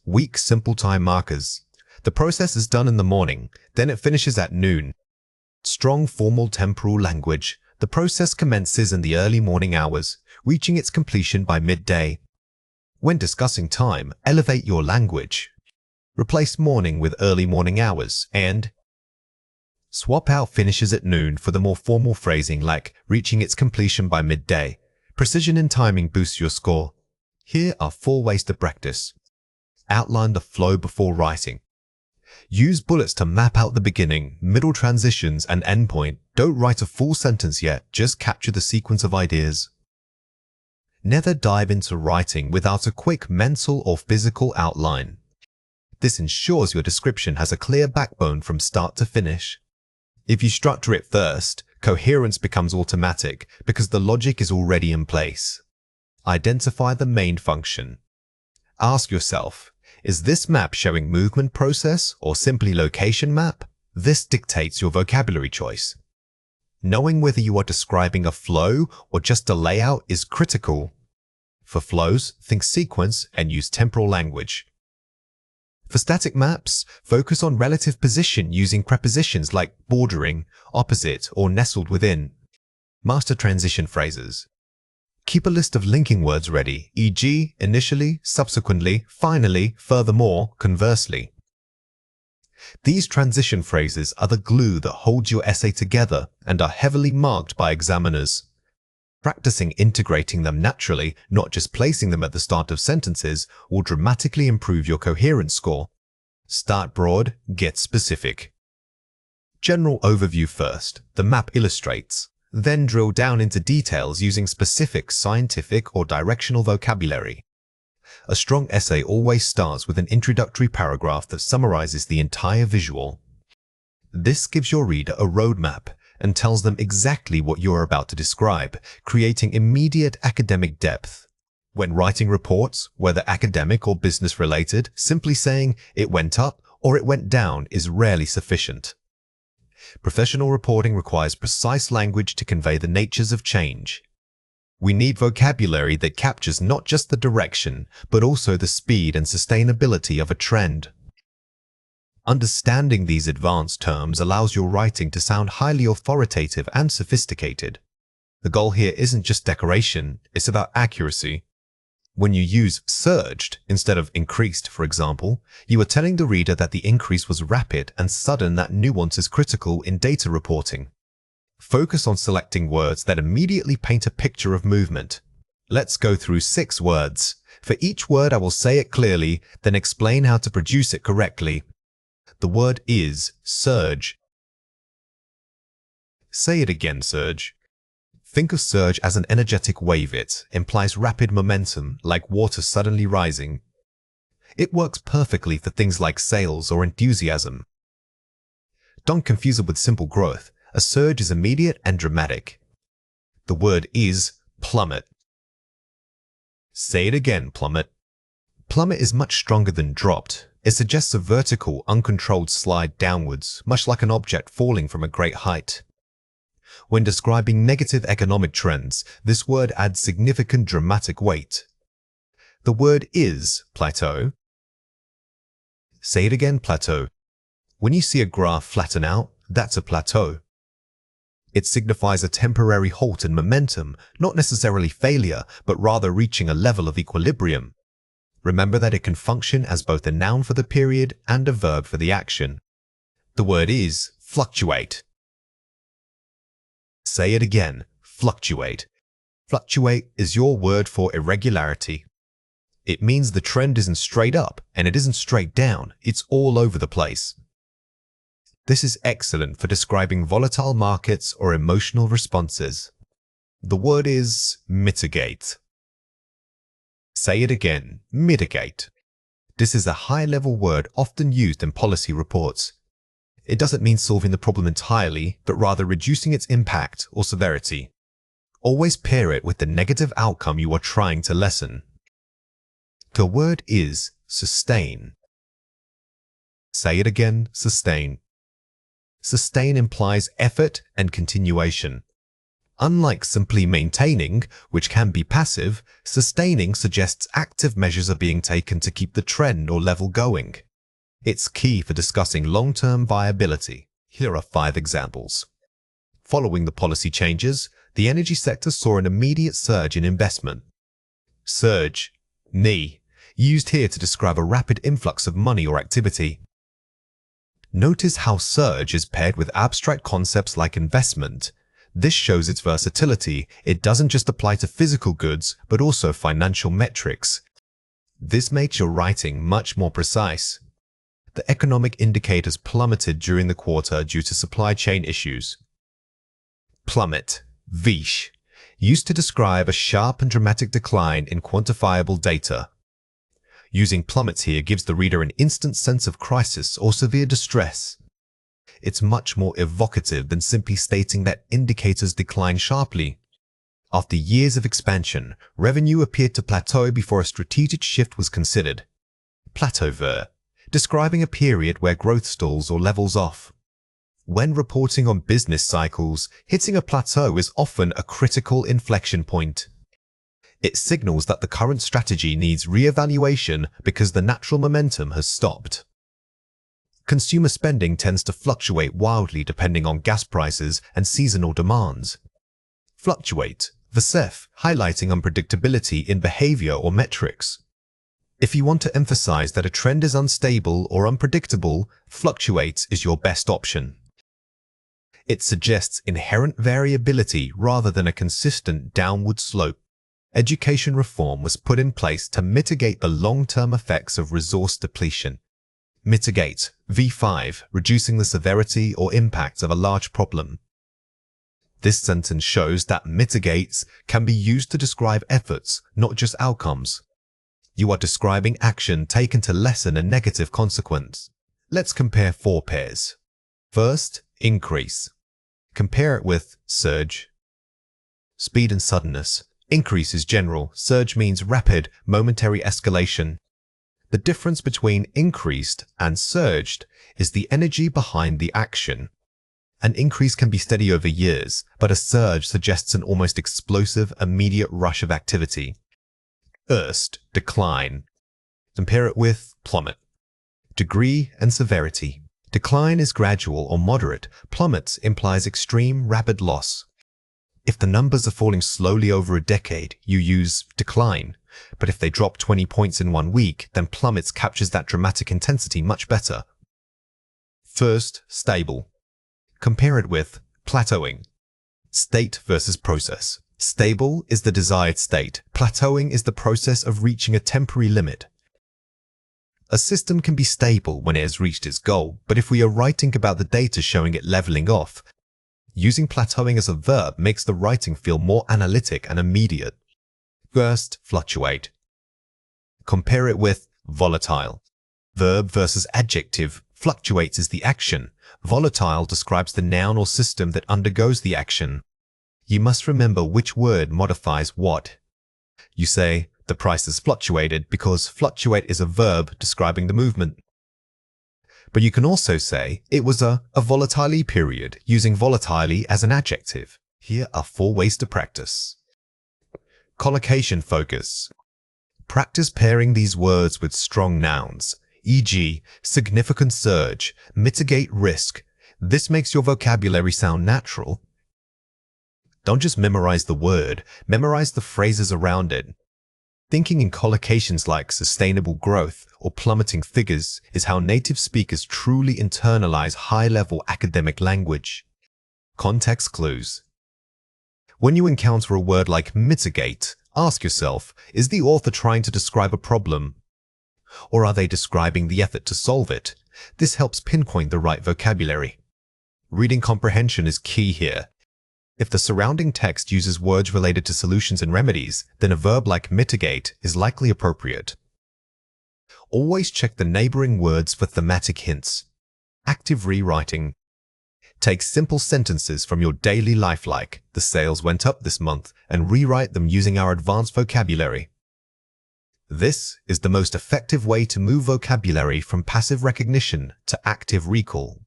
Weak simple time markers. The process is done in the morning, then it finishes at noon. Strong formal temporal language. The process commences in the early morning hours, reaching its completion by midday. When discussing time, elevate your language. Replace morning with early morning hours and swap out finishes at noon for the more formal phrasing like reaching its completion by midday. Precision in timing boosts your score. Here are 4 ways to practice. Outline the flow before writing. Use bullets to map out the beginning, middle transitions, and endpoint. Don't write a full sentence yet, just capture the sequence of ideas. Never dive into writing without a quick mental or physical outline. This ensures your description has a clear backbone from start to finish. If you structure it first, coherence becomes automatic because the logic is already in place. Identify the main function. Ask yourself, is this map showing movement process or simply location map? This dictates your vocabulary choice. Knowing whether you are describing a flow or just a layout is critical. For flows, think sequence and use temporal language. For static maps, focus on relative position using prepositions like bordering, opposite, or nestled within. Master transition phrases. Keep a list of linking words ready, e.g., initially, subsequently, finally, furthermore, conversely. These transition phrases are the glue that holds your essay together and are heavily marked by examiners. Practicing integrating them naturally, not just placing them at the start of sentences, will dramatically improve your coherence score. Start broad, get specific. General overview first. The map illustrates. Then drill down into details using specific scientific or directional vocabulary. A strong essay always starts with an introductory paragraph that summarizes the entire visual. This gives your reader a roadmap and tells them exactly what you are about to describe, creating immediate academic depth. When writing reports, whether academic or business related, simply saying it went up or it went down is rarely sufficient. Professional reporting requires precise language to convey the natures of change. We need vocabulary that captures not just the direction, but also the speed and sustainability of a trend. Understanding these advanced terms allows your writing to sound highly authoritative and sophisticated. The goal here isn't just decoration, it's about accuracy. When you use surged instead of increased, for example, you are telling the reader that the increase was rapid and sudden. That nuance is critical in data reporting. Focus on selecting words that immediately paint a picture of movement. Let's go through 6 words. For each word, I will say it clearly, then explain how to produce it correctly. The word is surge. Say it again, surge. Think of surge as an energetic wave. It implies rapid momentum, like water suddenly rising. It works perfectly for things like sales or enthusiasm. Don't confuse it with simple growth. A surge is immediate and dramatic. The word is plummet. Say it again, plummet. Plummet is much stronger than dropped. It suggests a vertical, uncontrolled slide downwards, much like an object falling from a great height. When describing negative economic trends, this word adds significant dramatic weight. The word is plateau. Say it again, plateau. When you see a graph flatten out, that's a plateau. It signifies a temporary halt in momentum, not necessarily failure, but rather reaching a level of equilibrium. Remember that it can function as both a noun for the period and a verb for the action. The word is fluctuate. Say it again, fluctuate. Fluctuate is your word for irregularity. It means the trend isn't straight up and it isn't straight down, it's all over the place. This is excellent for describing volatile markets or emotional responses. The word is mitigate. Say it again, mitigate. This is a high-level word often used in policy reports. It doesn't mean solving the problem entirely, but rather reducing its impact or severity. Always pair it with the negative outcome you are trying to lessen. The word is sustain. Say it again, sustain. Sustain implies effort and continuation. Unlike simply maintaining, which can be passive, sustaining suggests active measures are being taken to keep the trend or level going. It's key for discussing long-term viability. Here are 5 examples. Following the policy changes, the energy sector saw an immediate surge in investment. Surge, ni, used here to describe a rapid influx of money or activity. Notice how surge is paired with abstract concepts like investment. This shows its versatility. It doesn't just apply to physical goods, but also financial metrics. This makes your writing much more precise. The economic indicators plummeted during the quarter due to supply chain issues. Plummet, vish, used to describe a sharp and dramatic decline in quantifiable data. Using plummets here gives the reader an instant sense of crisis or severe distress. It's much more evocative than simply stating that indicators decline sharply. After years of expansion, revenue appeared to plateau before a strategic shift was considered. Plateauver, describing a period where growth stalls or levels off. When reporting on business cycles, hitting a plateau is often a critical inflection point. It signals that the current strategy needs re-evaluation because the natural momentum has stopped. Consumer spending tends to fluctuate wildly depending on gas prices and seasonal demands. Fluctuate, vsef, highlighting unpredictability in behavior or metrics. If you want to emphasize that a trend is unstable or unpredictable, fluctuate is your best option. It suggests inherent variability rather than a consistent downward slope. Education reform was put in place to mitigate the long-term effects of resource depletion. Mitigate, V5, reducing the severity or impact of a large problem. This sentence shows that mitigates can be used to describe efforts, not just outcomes. You are describing action taken to lessen a negative consequence. Let's compare 4 pairs. First, increase. Compare it with surge. Speed and suddenness. Increase is general, surge means rapid, momentary escalation. The difference between increased and surged is the energy behind the action. An increase can be steady over years, but a surge suggests an almost explosive, immediate rush of activity. Decline. Compare it with plummet. Degree and severity. Decline is gradual or moderate. Plummet implies extreme, rapid loss. If the numbers are falling slowly over a decade, you use decline. But if they drop 20 points in 1 week, then plummets captures that dramatic intensity much better. First, stable. Compare it with plateauing. State versus process. Stable is the desired state. Plateauing is the process of reaching a temporary limit. A system can be stable when it has reached its goal, but if we are writing about the data showing it leveling off, using plateauing as a verb makes the writing feel more analytic and immediate. First, fluctuate. Compare it with volatile. Verb versus adjective. Fluctuates is the action. Volatile describes the noun or system that undergoes the action. You must remember which word modifies what. You say, the price has fluctuated because fluctuate is a verb describing the movement. But you can also say it was a volatile period, using volatile as an adjective. Here are 4 ways to practice. Collocation focus. Practice pairing these words with strong nouns, e.g., significant surge, mitigate risk. This makes your vocabulary sound natural. Don't just memorize the word, memorize the phrases around it. Thinking in collocations like sustainable growth or plummeting figures is how native speakers truly internalize high-level academic language. Context clues. When you encounter a word like mitigate, ask yourself, is the author trying to describe a problem? Or are they describing the effort to solve it? This helps pinpoint the right vocabulary. Reading comprehension is key here. If the surrounding text uses words related to solutions and remedies, then a verb like mitigate is likely appropriate. Always check the neighboring words for thematic hints. Active rewriting. Take simple sentences from your daily life like, the sales went up this month, and rewrite them using our advanced vocabulary. This is the most effective way to move vocabulary from passive recognition to active recall.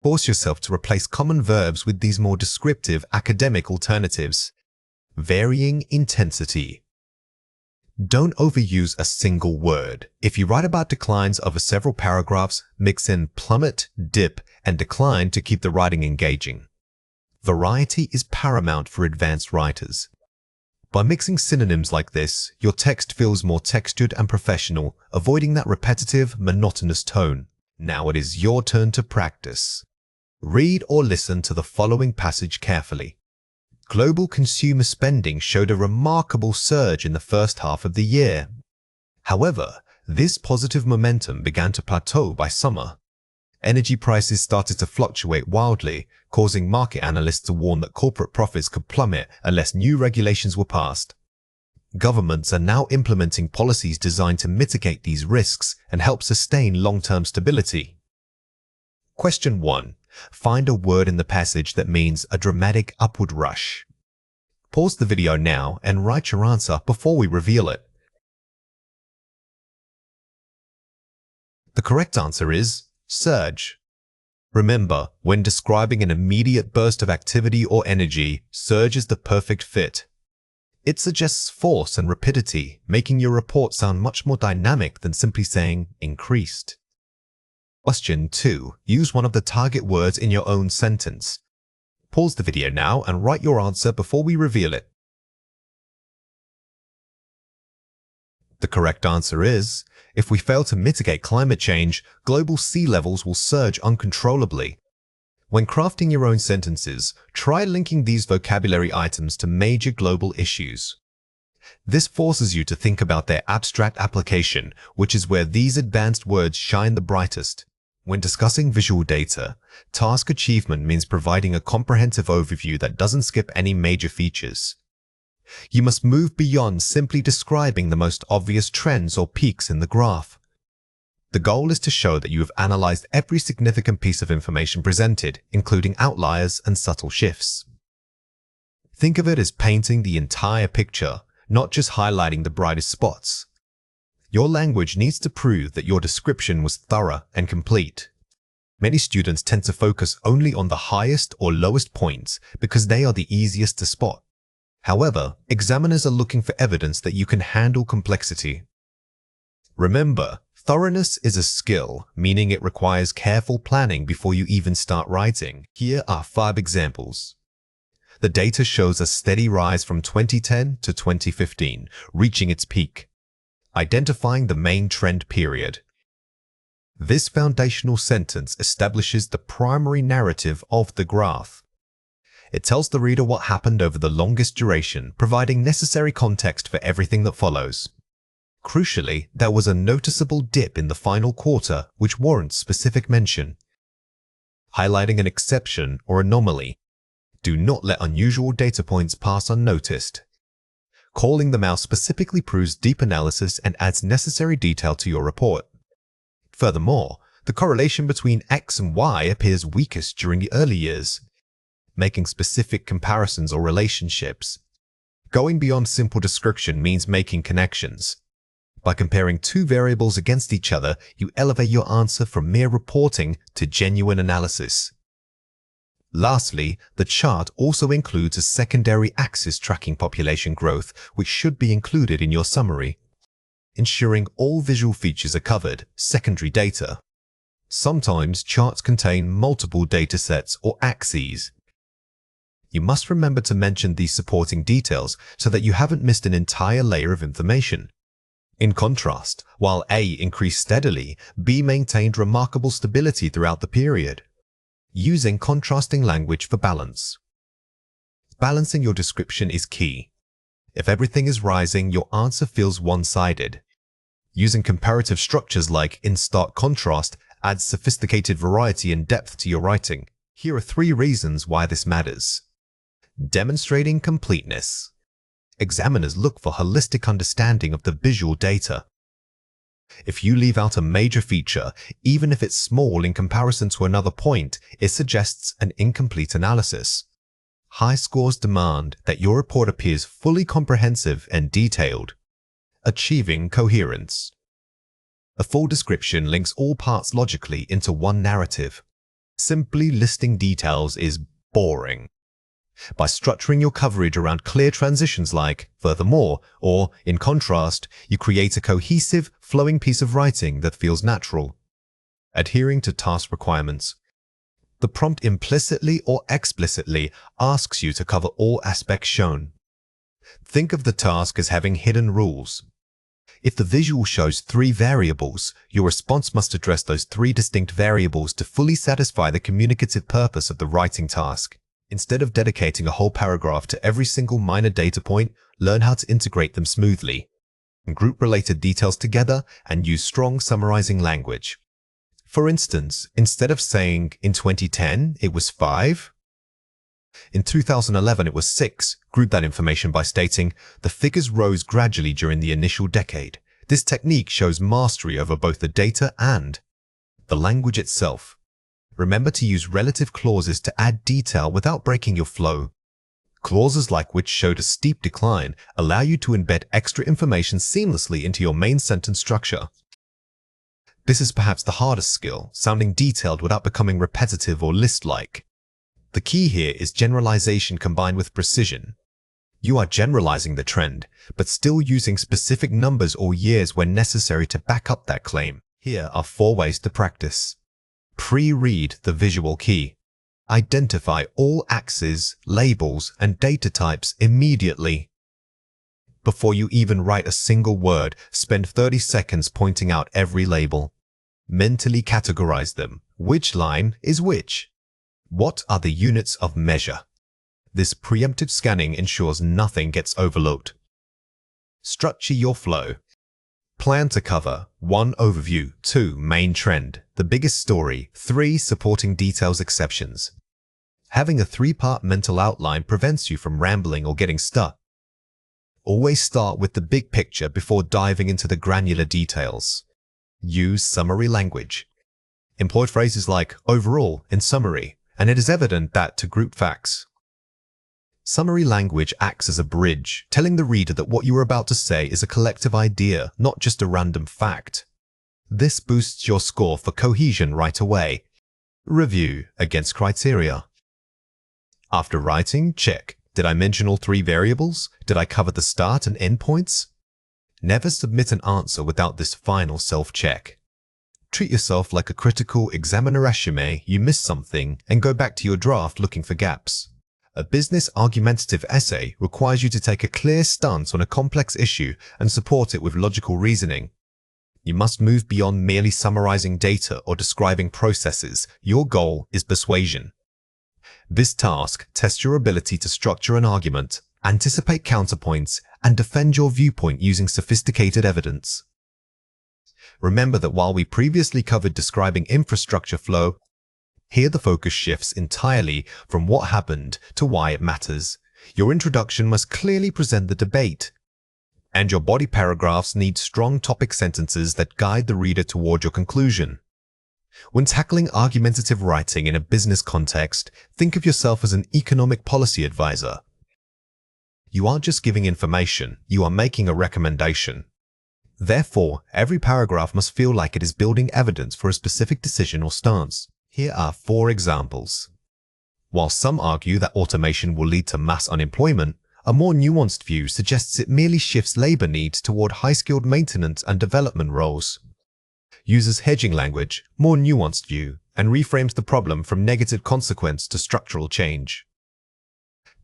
Force yourself to replace common verbs with these more descriptive academic alternatives. Varying intensity. Don't overuse a single word. If you write about declines over several paragraphs, mix in plummet, dip, and decline to keep the writing engaging. Variety is paramount for advanced writers. By mixing synonyms like this, your text feels more textured and professional, avoiding that repetitive, monotonous tone. Now it is your turn to practice. Read or listen to the following passage carefully. Global consumer spending showed a remarkable surge in the first half of the year. However, this positive momentum began to plateau by summer. Energy prices started to fluctuate wildly, causing market analysts to warn that corporate profits could plummet unless new regulations were passed. Governments are now implementing policies designed to mitigate these risks and help sustain long-term stability. Question 1. Find a word in the passage that means a dramatic upward rush. Pause the video now and write your answer before we reveal it. The correct answer is surge. Remember, when describing an immediate burst of activity or energy, surge is the perfect fit. It suggests force and rapidity, making your report sound much more dynamic than simply saying increased. Question 2. Use one of the target words in your own sentence. Pause the video now and write your answer before we reveal it. The correct answer is, if we fail to mitigate climate change, global sea levels will surge uncontrollably. When crafting your own sentences, try linking these vocabulary items to major global issues. This forces you to think about their abstract application, which is where these advanced words shine the brightest. When discussing visual data, task achievement means providing a comprehensive overview that doesn't skip any major features. You must move beyond simply describing the most obvious trends or peaks in the graph. The goal is to show that you have analyzed every significant piece of information presented, including outliers and subtle shifts. Think of it as painting the entire picture, not just highlighting the brightest spots. Your language needs to prove that your description was thorough and complete. Many students tend to focus only on the highest or lowest points because they are the easiest to spot. However, examiners are looking for evidence that you can handle complexity. Remember, Thoroughness is a skill, meaning it requires careful planning before you even start writing. Here are 5 examples. The data shows a steady rise from 2010 to 2015, reaching its peak. Identifying the main trend period. This foundational sentence establishes the primary narrative of the graph. It tells the reader what happened over the longest duration, providing necessary context for everything that follows. Crucially, there was a noticeable dip in the final quarter which warrants specific mention. Highlighting an exception or anomaly. Do not let unusual data points pass unnoticed. Calling them out specifically proves deep analysis and adds necessary detail to your report. Furthermore, the correlation between X and Y appears weakest during the early years. Making specific comparisons or relationships. Going beyond simple description means making connections. By comparing 2 variables against each other, you elevate your answer from mere reporting to genuine analysis. Lastly, the chart also includes a secondary axis tracking population growth, which should be included in your summary. Ensuring all visual features are covered, secondary data. Sometimes charts contain multiple datasets or axes. You must remember to mention these supporting details so that you haven't missed an entire layer of information. In contrast, while A increased steadily, B maintained remarkable stability throughout the period. Using contrasting language for balance. Balancing your description is key. If everything is rising, your answer feels one-sided. Using comparative structures like in stark contrast adds sophisticated variety and depth to your writing. Here are 3 reasons why this matters. Demonstrating completeness. Examiners look for holistic understanding of the visual data. If you leave out a major feature, even if it's small in comparison to another point, it suggests an incomplete analysis. High scores demand that your report appears fully comprehensive and detailed. Achieving coherence. A full description links all parts logically into one narrative. Simply listing details is boring. By structuring your coverage around clear transitions like furthermore or in contrast, you create a cohesive, flowing piece of writing that feels natural. Adhering to task requirements. The prompt implicitly or explicitly asks you to cover all aspects shown. Think of the task as having hidden rules. If the visual shows 3 variables, your response must address those 3 distinct variables to fully satisfy the communicative purpose of the writing task. Instead of dedicating a whole paragraph to every single minor data point, learn how to integrate them smoothly. Group related details together and use strong summarizing language. For instance, instead of saying, in 2010, it was 5, in 2011 it was 6, group that information by stating, the figures rose gradually during the initial decade. This technique shows mastery over both the data and the language itself. Remember to use relative clauses to add detail without breaking your flow. Clauses like which showed a steep decline allow you to embed extra information seamlessly into your main sentence structure. This is perhaps the hardest skill, sounding detailed without becoming repetitive or list-like. The key here is generalization combined with precision. You are generalizing the trend, but still using specific numbers or years when necessary to back up that claim. Here are 4 ways to practice. Pre-read the visual key. Identify all axes, labels, and data types immediately. Before you even write a single word, spend 30 seconds pointing out every label. Mentally categorize them. Which line is which? What are the units of measure? This preemptive scanning ensures nothing gets overlooked. Structure your flow. Plan to cover 1. Overview, 2. Main trend, the biggest story, 3. Supporting details exceptions. Having a 3-part mental outline prevents you from rambling or getting stuck. Always start with the big picture before diving into the granular details. Use summary language. Employ phrases like overall in summary, and it is evident that to group facts. Summary language acts as a bridge, telling the reader that what you are about to say is a collective idea, not just a random fact. This boosts your score for cohesion right away. Review against criteria. After writing, check. Did I mention all 3 variables? Did I cover the start and end points? Never submit an answer without this final self-check. Treat yourself like a critical examiner resume. You miss something and go back to your draft looking for gaps. A business argumentative essay requires you to take a clear stance on a complex issue and support it with logical reasoning. You must move beyond merely summarizing data or describing processes. Your goal is persuasion. This task tests your ability to structure an argument, anticipate counterpoints, and defend your viewpoint using sophisticated evidence. Remember that while we previously covered describing infrastructure flow, here the focus shifts entirely from what happened to why it matters. Your introduction must clearly present the debate, and your body paragraphs need strong topic sentences that guide the reader toward your conclusion. When tackling argumentative writing in a business context, think of yourself as an economic policy advisor. You aren't just giving information, you are making a recommendation. Therefore, every paragraph must feel like it is building evidence for a specific decision or stance. Here are 4 examples. While some argue that automation will lead to mass unemployment, a more nuanced view suggests it merely shifts labor needs toward high-skilled maintenance and development roles. Uses hedging language, more nuanced view, and reframes the problem from negative consequence to structural change.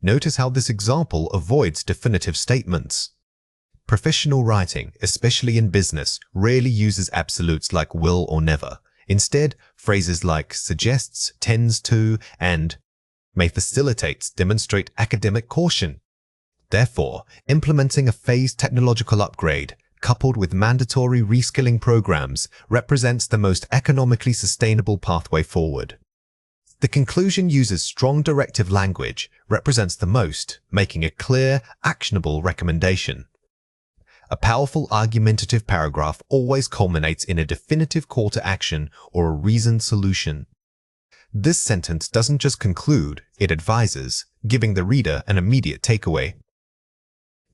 Notice how this example avoids definitive statements. Professional writing, especially in business, rarely uses absolutes like will or never. Instead, phrases like suggests, tends to, and may facilitate demonstrate academic caution. Therefore, implementing a phased technological upgrade, coupled with mandatory reskilling programs, represents the most economically sustainable pathway forward. The conclusion uses strong directive language, represents the most, making a clear, actionable recommendation. A powerful argumentative paragraph always culminates in a definitive call to action or a reasoned solution. This sentence doesn't just conclude, it advises, giving the reader an immediate takeaway.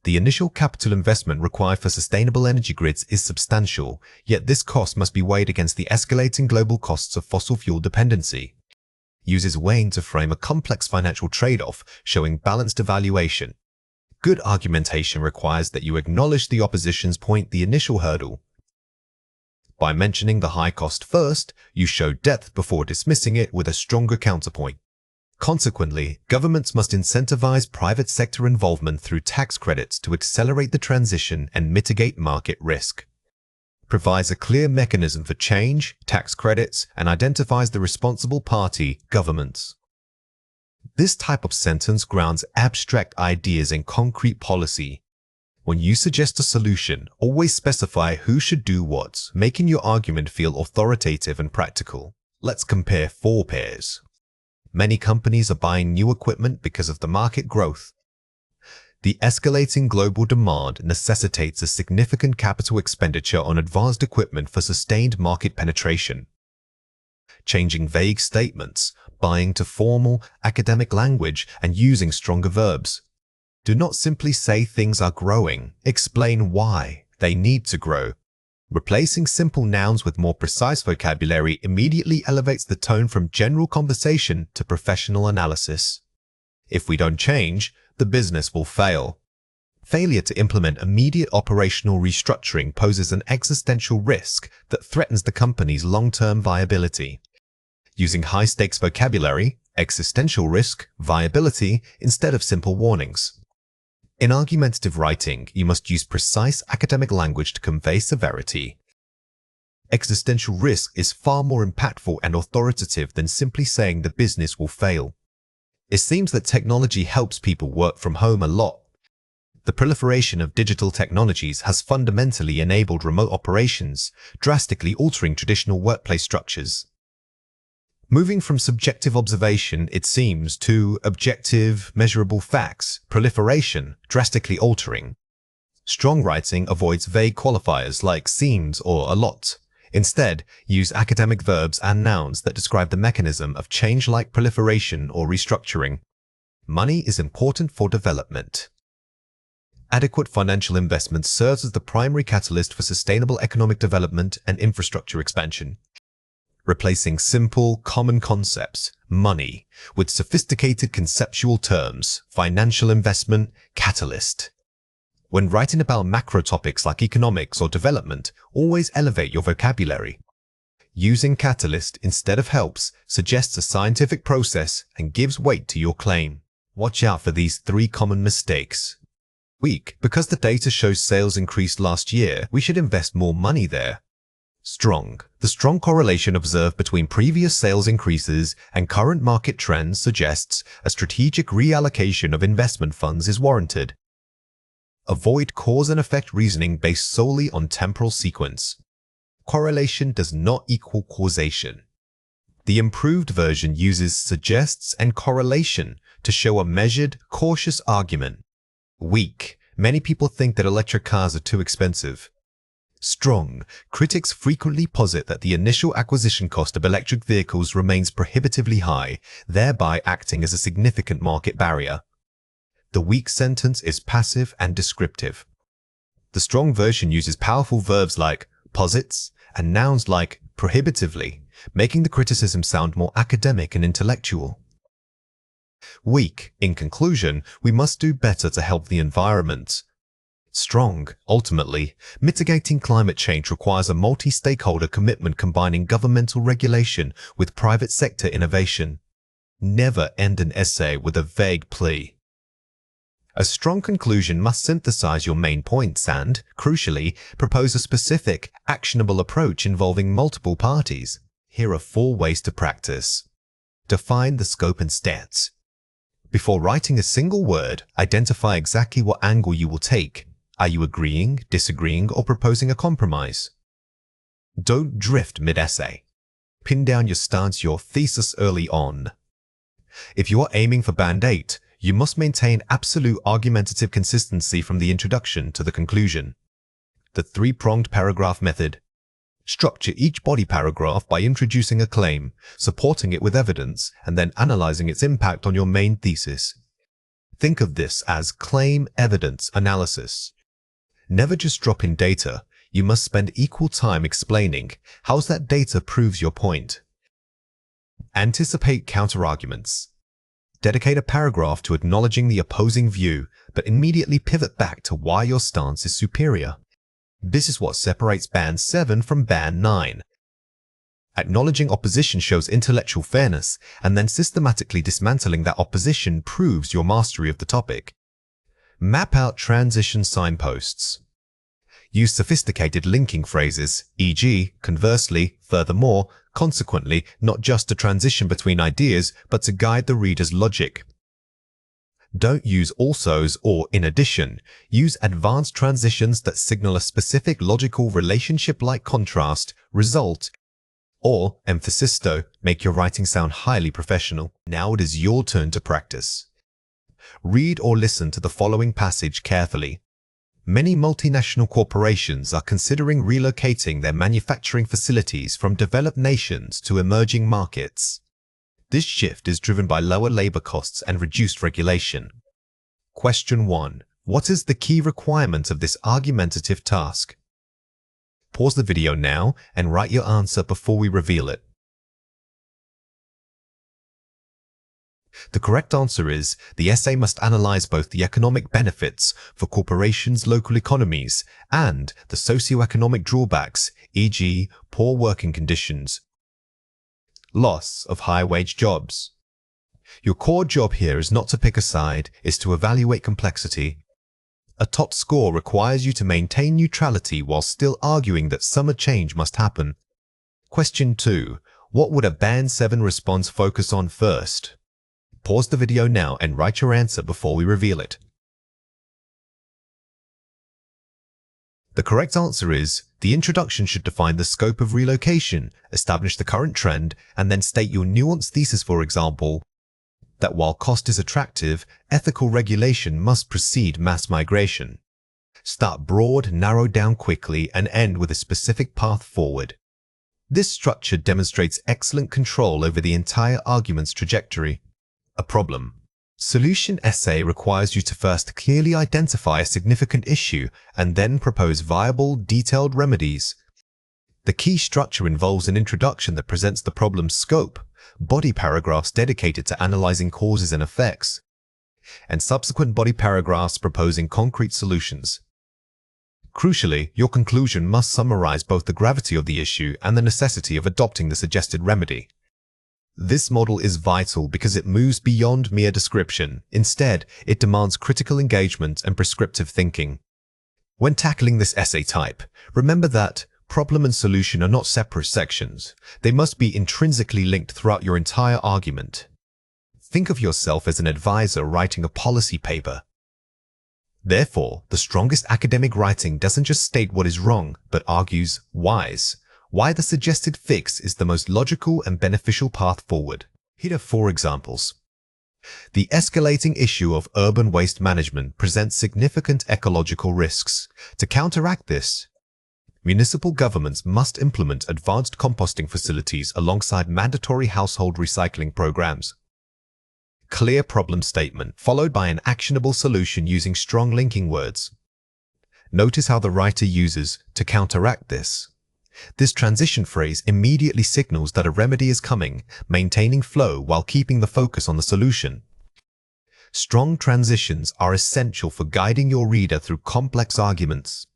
The initial capital investment required for sustainable energy grids is substantial, yet this cost must be weighed against the escalating global costs of fossil fuel dependency. Uses weighing to frame a complex financial trade-off, showing balanced evaluation. Good argumentation requires that you acknowledge the opposition's point, the initial hurdle. By mentioning the high cost first, you show depth before dismissing it with a stronger counterpoint. Consequently, governments must incentivize private sector involvement through tax credits to accelerate the transition and mitigate market risk. Provides a clear mechanism for change, tax credits, and identifies the responsible party, governments. This type of sentence grounds abstract ideas in concrete policy. When you suggest a solution, always specify who should do what, making your argument feel authoritative and practical. Let's compare 4 pairs. Many companies are buying new equipment because of the market growth. The escalating global demand necessitates a significant capital expenditure on advanced equipment for sustained market penetration. Changing vague statements, buying to formal, academic language, and using stronger verbs. Do not simply say things are growing, explain why they need to grow. Replacing simple nouns with more precise vocabulary immediately elevates the tone from general conversation to professional analysis. If we don't change, the business will fail. Failure to implement immediate operational restructuring poses an existential risk that threatens the company's long-term viability. Using high-stakes vocabulary, existential risk, viability, instead of simple warnings. In argumentative writing, you must use precise academic language to convey severity. Existential risk is far more impactful and authoritative than simply saying the business will fail. It seems that technology helps people work from home a lot. The proliferation of digital technologies has fundamentally enabled remote operations, drastically altering traditional workplace structures. Moving from subjective observation, it seems, to objective, measurable facts, proliferation, drastically altering. Strong writing avoids vague qualifiers like seems or a lot. Instead, use academic verbs and nouns that describe the mechanism of change like proliferation or restructuring. Money is important for development. Adequate financial investment serves as the primary catalyst for sustainable economic development and infrastructure expansion. Replacing simple, common concepts, money, with sophisticated conceptual terms, financial investment, catalyst. When writing about macro topics like economics or development, always elevate your vocabulary. Using catalyst instead of helps suggests a scientific process and gives weight to your claim. Watch out for these 3 common mistakes. Weak. Because the data shows sales increased last year, we should invest more money there. Strong. The strong correlation observed between previous sales increases and current market trends suggests a strategic reallocation of investment funds is warranted. Avoid cause and effect reasoning based solely on temporal sequence. Correlation does not equal causation. The improved version uses suggests and correlation to show a measured, cautious argument. Weak. Many people think that electric cars are too expensive. Strong. Critics frequently posit that the initial acquisition cost of electric vehicles remains prohibitively high, thereby acting as a significant market barrier. The weak sentence is passive and descriptive. The strong version uses powerful verbs like posits and nouns like prohibitively, making the criticism sound more academic and intellectual. Weak. In conclusion, we must do better to help the environment. Strong. Ultimately, mitigating climate change requires a multi-stakeholder commitment combining governmental regulation with private sector innovation. Never end an essay with a vague plea. A strong conclusion must synthesize your main points and, crucially, propose a specific, actionable approach involving multiple parties. Here are 4 ways to practice. Define the scope and stats. Before writing a single word, identify exactly what angle you will take. Are you agreeing, disagreeing, or proposing a compromise? Don't drift mid-essay. Pin down your stance, your thesis early on. If you are aiming for Band 8, you must maintain absolute argumentative consistency from the introduction to the conclusion. The 3-pronged paragraph method. Structure each body paragraph by introducing a claim, supporting it with evidence, and then analyzing its impact on your main thesis. Think of this as claim-evidence analysis. Never just drop in data. You must spend equal time explaining how that data proves your point. Anticipate counterarguments. Dedicate a paragraph to acknowledging the opposing view, but immediately pivot back to why your stance is superior. This is what separates Band 7 from Band 9. Acknowledging opposition shows intellectual fairness, and then systematically dismantling that opposition proves your mastery of the topic. Map out transition signposts. Use sophisticated linking phrases, e.g., conversely, furthermore, consequently, not just to transition between ideas, but to guide the reader's logic. Don't use alsos or in addition. Use advanced transitions that signal a specific logical relationship like contrast, result, or emphasisto, make your writing sound highly professional. Now it is your turn to practice. Read or listen to the following passage carefully. Many multinational corporations are considering relocating their manufacturing facilities from developed nations to emerging markets. This shift is driven by lower labor costs and reduced regulation. Question 1. What is the key requirement of this argumentative task? Pause the video now and write your answer before we reveal it. The correct answer is, the essay must analyze both the economic benefits for corporations' local economies and the socio-economic drawbacks, e.g., poor working conditions, loss of high-wage jobs. Your core job here is not to pick a side, is to evaluate complexity. A top score requires you to maintain neutrality while still arguing that some change must happen. Question 2. What would a Band 7 response focus on first? Pause the video now and write your answer before we reveal it. The correct answer is, the introduction should define the scope of relocation, establish the current trend, and then state your nuanced thesis, for example, that while cost is attractive, ethical regulation must precede mass migration. Start broad, narrow down quickly, and end with a specific path forward. This structure demonstrates excellent control over the entire argument's trajectory. A problem. Solution essay requires you to first clearly identify a significant issue and then propose viable, detailed remedies. The key structure involves an introduction that presents the problem's scope, body paragraphs dedicated to analyzing causes and effects, and subsequent body paragraphs proposing concrete solutions. Crucially, your conclusion must summarize both the gravity of the issue and the necessity of adopting the suggested remedy. This model is vital because it moves beyond mere description. Instead, it demands critical engagement and prescriptive thinking. When tackling this essay type, remember that problem and solution are not separate sections. They must be intrinsically linked throughout your entire argument. Think of yourself as an advisor writing a policy paper. Therefore, the strongest academic writing doesn't just state what is wrong, but argues why the suggested fix is the most logical and beneficial path forward. Here are 4 examples. The escalating issue of urban waste management presents significant ecological risks. To counteract this, municipal governments must implement advanced composting facilities alongside mandatory household recycling programs. Clear problem statement, followed by an actionable solution using strong linking words. Notice how the writer uses "to counteract this." This transition phrase immediately signals that a remedy is coming, maintaining flow while keeping the focus on the solution. Strong transitions are essential for guiding your reader through complex arguments.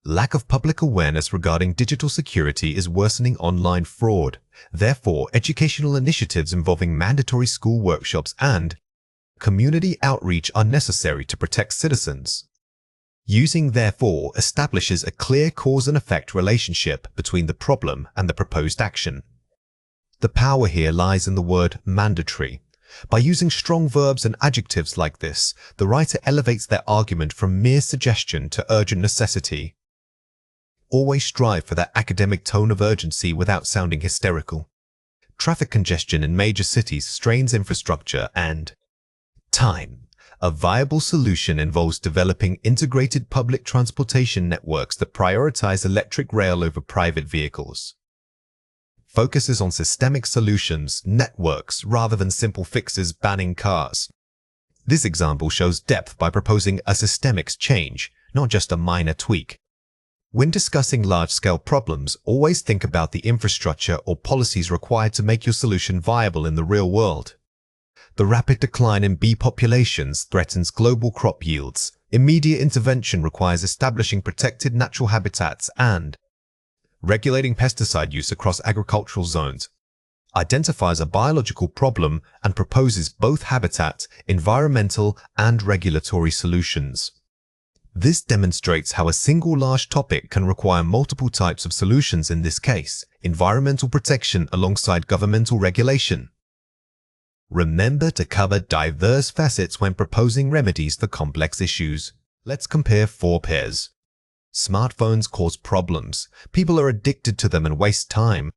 Lack of public awareness regarding digital security is worsening online fraud. Therefore, educational initiatives involving mandatory school workshops and community outreach are necessary to protect citizens. Using therefore establishes a clear cause and effect relationship between the problem and the proposed action. The power here lies in the word mandatory. By using strong verbs and adjectives like this, the writer elevates their argument from mere suggestion to urgent necessity. Always strive for that academic tone of urgency without sounding hysterical. Traffic congestion in major cities strains infrastructure and time. A viable solution involves developing integrated public transportation networks that prioritize electric rail over private vehicles. Focuses on systemic solutions, networks, rather than simple fixes banning cars. This example shows depth by proposing a systemic change, not just a minor tweak. When discussing large-scale problems, always think about the infrastructure or policies required to make your solution viable in the real world. The rapid decline in bee populations threatens global crop yields. Immediate intervention requires establishing protected natural habitats and regulating pesticide use across agricultural zones. Identifies a biological problem and proposes both habitat, environmental, and regulatory solutions. This demonstrates how a single large topic can require multiple types of solutions, in this case, environmental protection alongside governmental regulation. Remember to cover diverse facets when proposing remedies for complex issues. Let's compare 4 pairs. Smartphones cause problems. People are addicted to them and waste time.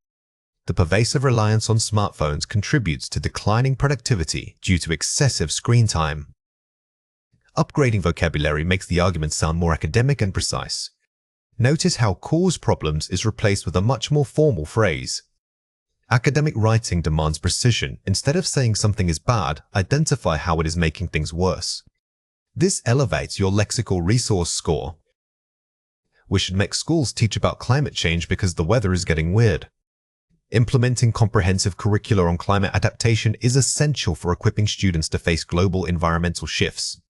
The pervasive reliance on smartphones contributes to declining productivity due to excessive screen time. Upgrading vocabulary makes the argument sound more academic and precise. Notice how cause problems is replaced with a much more formal phrase. Academic writing demands precision. Instead of saying something is bad, identify how it is making things worse. This elevates your lexical resource score. We should make schools teach about climate change because the weather is getting weird. Implementing comprehensive curricula on climate adaptation is essential for equipping students to face global environmental shifts.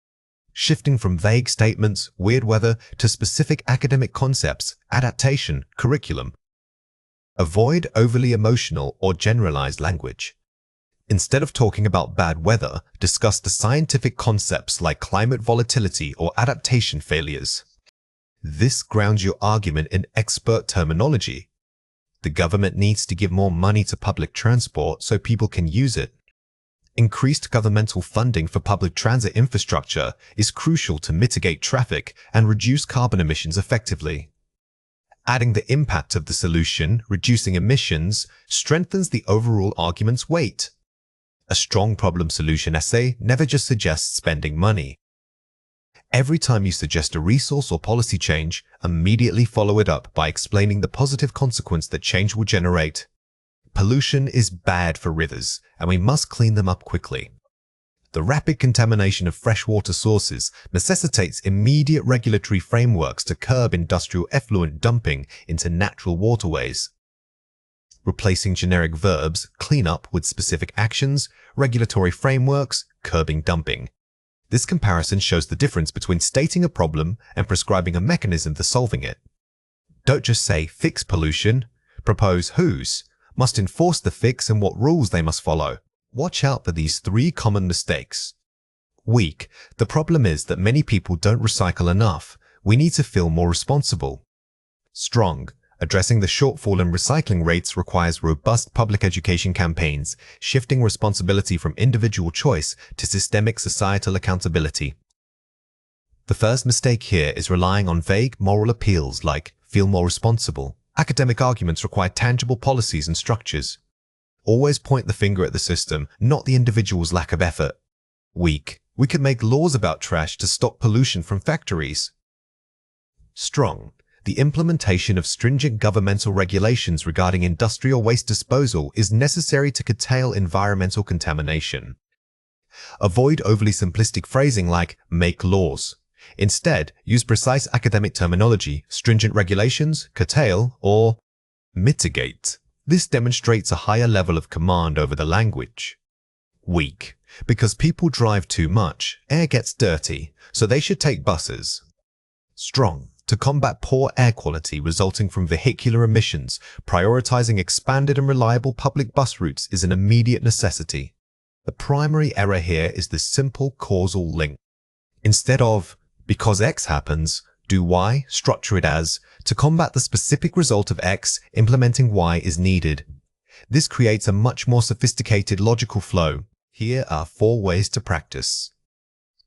Shifting from vague statements, weird weather, to specific academic concepts, adaptation, curriculum. Avoid overly emotional or generalized language. Instead of talking about bad weather, discuss the scientific concepts like climate volatility or adaptation failures. This grounds your argument in expert terminology. The government needs to give more money to public transport so people can use it. Increased governmental funding for public transit infrastructure is crucial to mitigate traffic and reduce carbon emissions effectively. Adding the impact of the solution, reducing emissions, strengthens the overall argument's weight. A strong problem solution essay never just suggests spending money. Every time you suggest a resource or policy change, immediately follow it up by explaining the positive consequence that change will generate. Pollution is bad for rivers, and we must clean them up quickly. The rapid contamination of freshwater sources necessitates immediate regulatory frameworks to curb industrial effluent dumping into natural waterways. Replacing generic verbs, clean up with specific actions, regulatory frameworks, curbing dumping. This comparison shows the difference between stating a problem and prescribing a mechanism for solving it. Don't just say fix pollution, propose whose, must enforce the fix and what rules they must follow. Watch out for these 3 common mistakes. Weak. The problem is that many people don't recycle enough. We need to feel more responsible. Strong. Addressing the shortfall in recycling rates requires robust public education campaigns, shifting responsibility from individual choice to systemic societal accountability. The first mistake here is relying on vague moral appeals like feel more responsible. Academic arguments require tangible policies and structures. Always point the finger at the system, not the individual's lack of effort. Weak. We could make laws about trash to stop pollution from factories. Strong. The implementation of stringent governmental regulations regarding industrial waste disposal is necessary to curtail environmental contamination. Avoid overly simplistic phrasing like make laws. Instead, use precise academic terminology, stringent regulations, curtail, or mitigate. This demonstrates a higher level of command over the language. Weak. Because people drive too much, air gets dirty, so they should take buses. Strong. To combat poor air quality resulting from vehicular emissions, prioritizing expanded and reliable public bus routes is an immediate necessity. The primary error here is the simple causal link. Instead of, because X happens, do Y, structure it as, to combat the specific result of X, implementing Y is needed. This creates a much more sophisticated logical flow. Here are 4 ways to practice.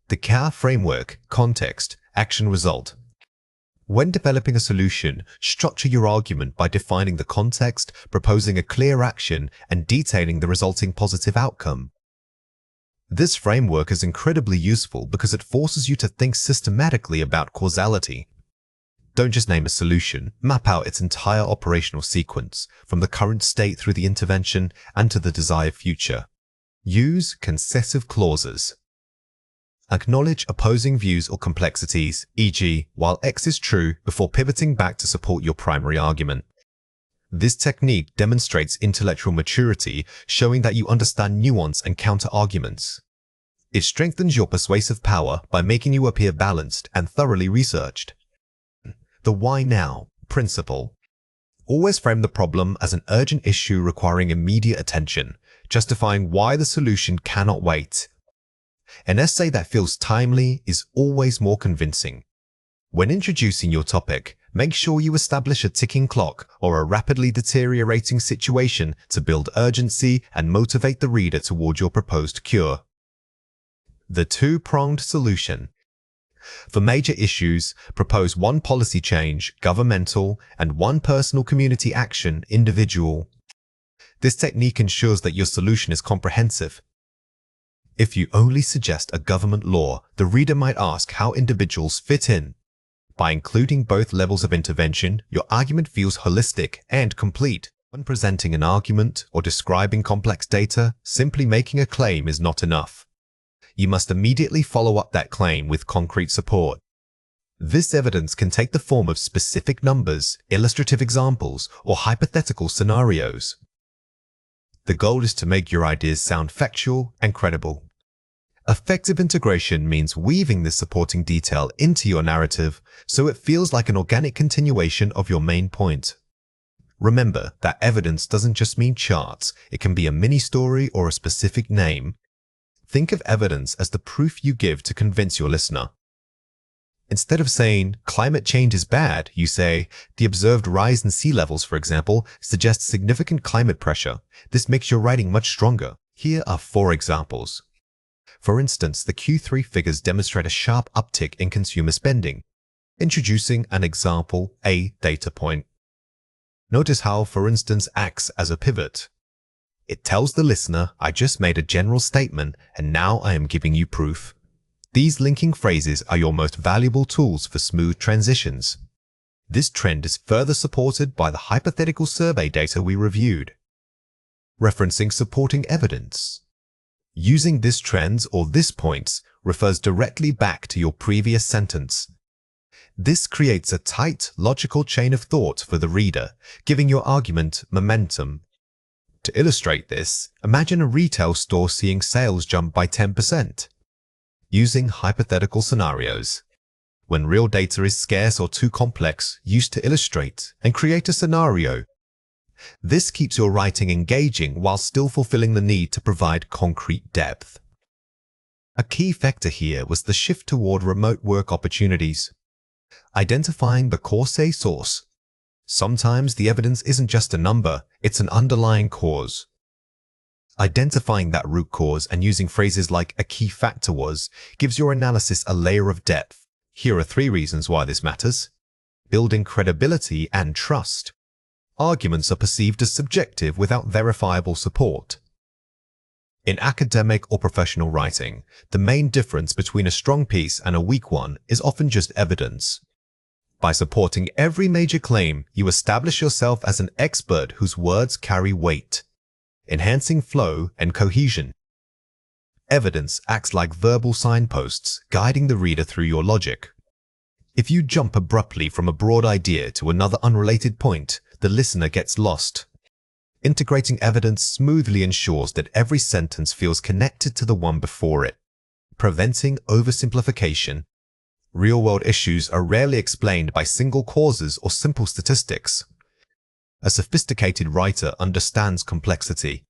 The CAR framework, context, action, result. When developing a solution, structure your argument by defining the context, proposing a clear action, and detailing the resulting positive outcome. This framework is incredibly useful because it forces you to think systematically about causality. Don't just name a solution, map out its entire operational sequence, from the current state through the intervention and to the desired future. Use concessive clauses. Acknowledge opposing views or complexities, e.g., while X is true, before pivoting back to support your primary argument. This technique demonstrates intellectual maturity, showing that you understand nuance and counter-arguments. It strengthens your persuasive power by making you appear balanced and thoroughly researched. The why now principle. Always frame the problem as an urgent issue requiring immediate attention, justifying why the solution cannot wait. An essay that feels timely is always more convincing. When introducing your topic, make sure you establish a ticking clock or a rapidly deteriorating situation to build urgency and motivate the reader toward your proposed cure. The 2-pronged solution. For major issues, propose 1 policy change, governmental, and 1 personal community action, individual. This technique ensures that your solution is comprehensive. If you only suggest a government law, the reader might ask how individuals fit in. By including both levels of intervention, your argument feels holistic and complete. When presenting an argument or describing complex data, simply making a claim is not enough. You must immediately follow up that claim with concrete support. This evidence can take the form of specific numbers, illustrative examples, or hypothetical scenarios. The goal is to make your ideas sound factual and credible. Effective integration means weaving this supporting detail into your narrative so it feels like an organic continuation of your main point. Remember that evidence doesn't just mean charts, it can be a mini-story or a specific name. Think of evidence as the proof you give to convince your listener. Instead of saying, climate change is bad, you say, the observed rise in sea levels, for example, suggests significant climate pressure. This makes your writing much stronger. Here are 4 examples. For instance, the Q3 figures demonstrate a sharp uptick in consumer spending. Introducing an example, a data point. Notice how, for instance, acts as a pivot. It tells the listener, I just made a general statement and now I am giving you proof. These linking phrases are your most valuable tools for smooth transitions. This trend is further supported by the hypothetical survey data we reviewed. Referencing supporting evidence. Using this trends or this points refers directly back to your previous sentence. This creates a tight, logical chain of thought for the reader, giving your argument momentum. To illustrate this, imagine a retail store seeing sales jump by 10%. Using hypothetical scenarios. When real data is scarce or too complex, use to illustrate and create a scenario. This keeps your writing engaging while still fulfilling the need to provide concrete depth. A key factor here was the shift toward remote work opportunities. Identifying the course source. Sometimes the evidence isn't just a number, it's an underlying cause. Identifying that root cause and using phrases like "a key factor was" gives your analysis a layer of depth. Here are 3 reasons why this matters. Building credibility and trust. Arguments are perceived as subjective without verifiable support. In academic or professional writing, the main difference between a strong piece and a weak one is often just evidence. By supporting every major claim, you establish yourself as an expert whose words carry weight, enhancing flow and cohesion. Evidence acts like verbal signposts, guiding the reader through your logic. If you jump abruptly from a broad idea to another unrelated point, the listener gets lost. Integrating evidence smoothly ensures that every sentence feels connected to the one before it, preventing oversimplification. Real-world issues are rarely explained by single causes or simple statistics. A sophisticated writer understands complexity.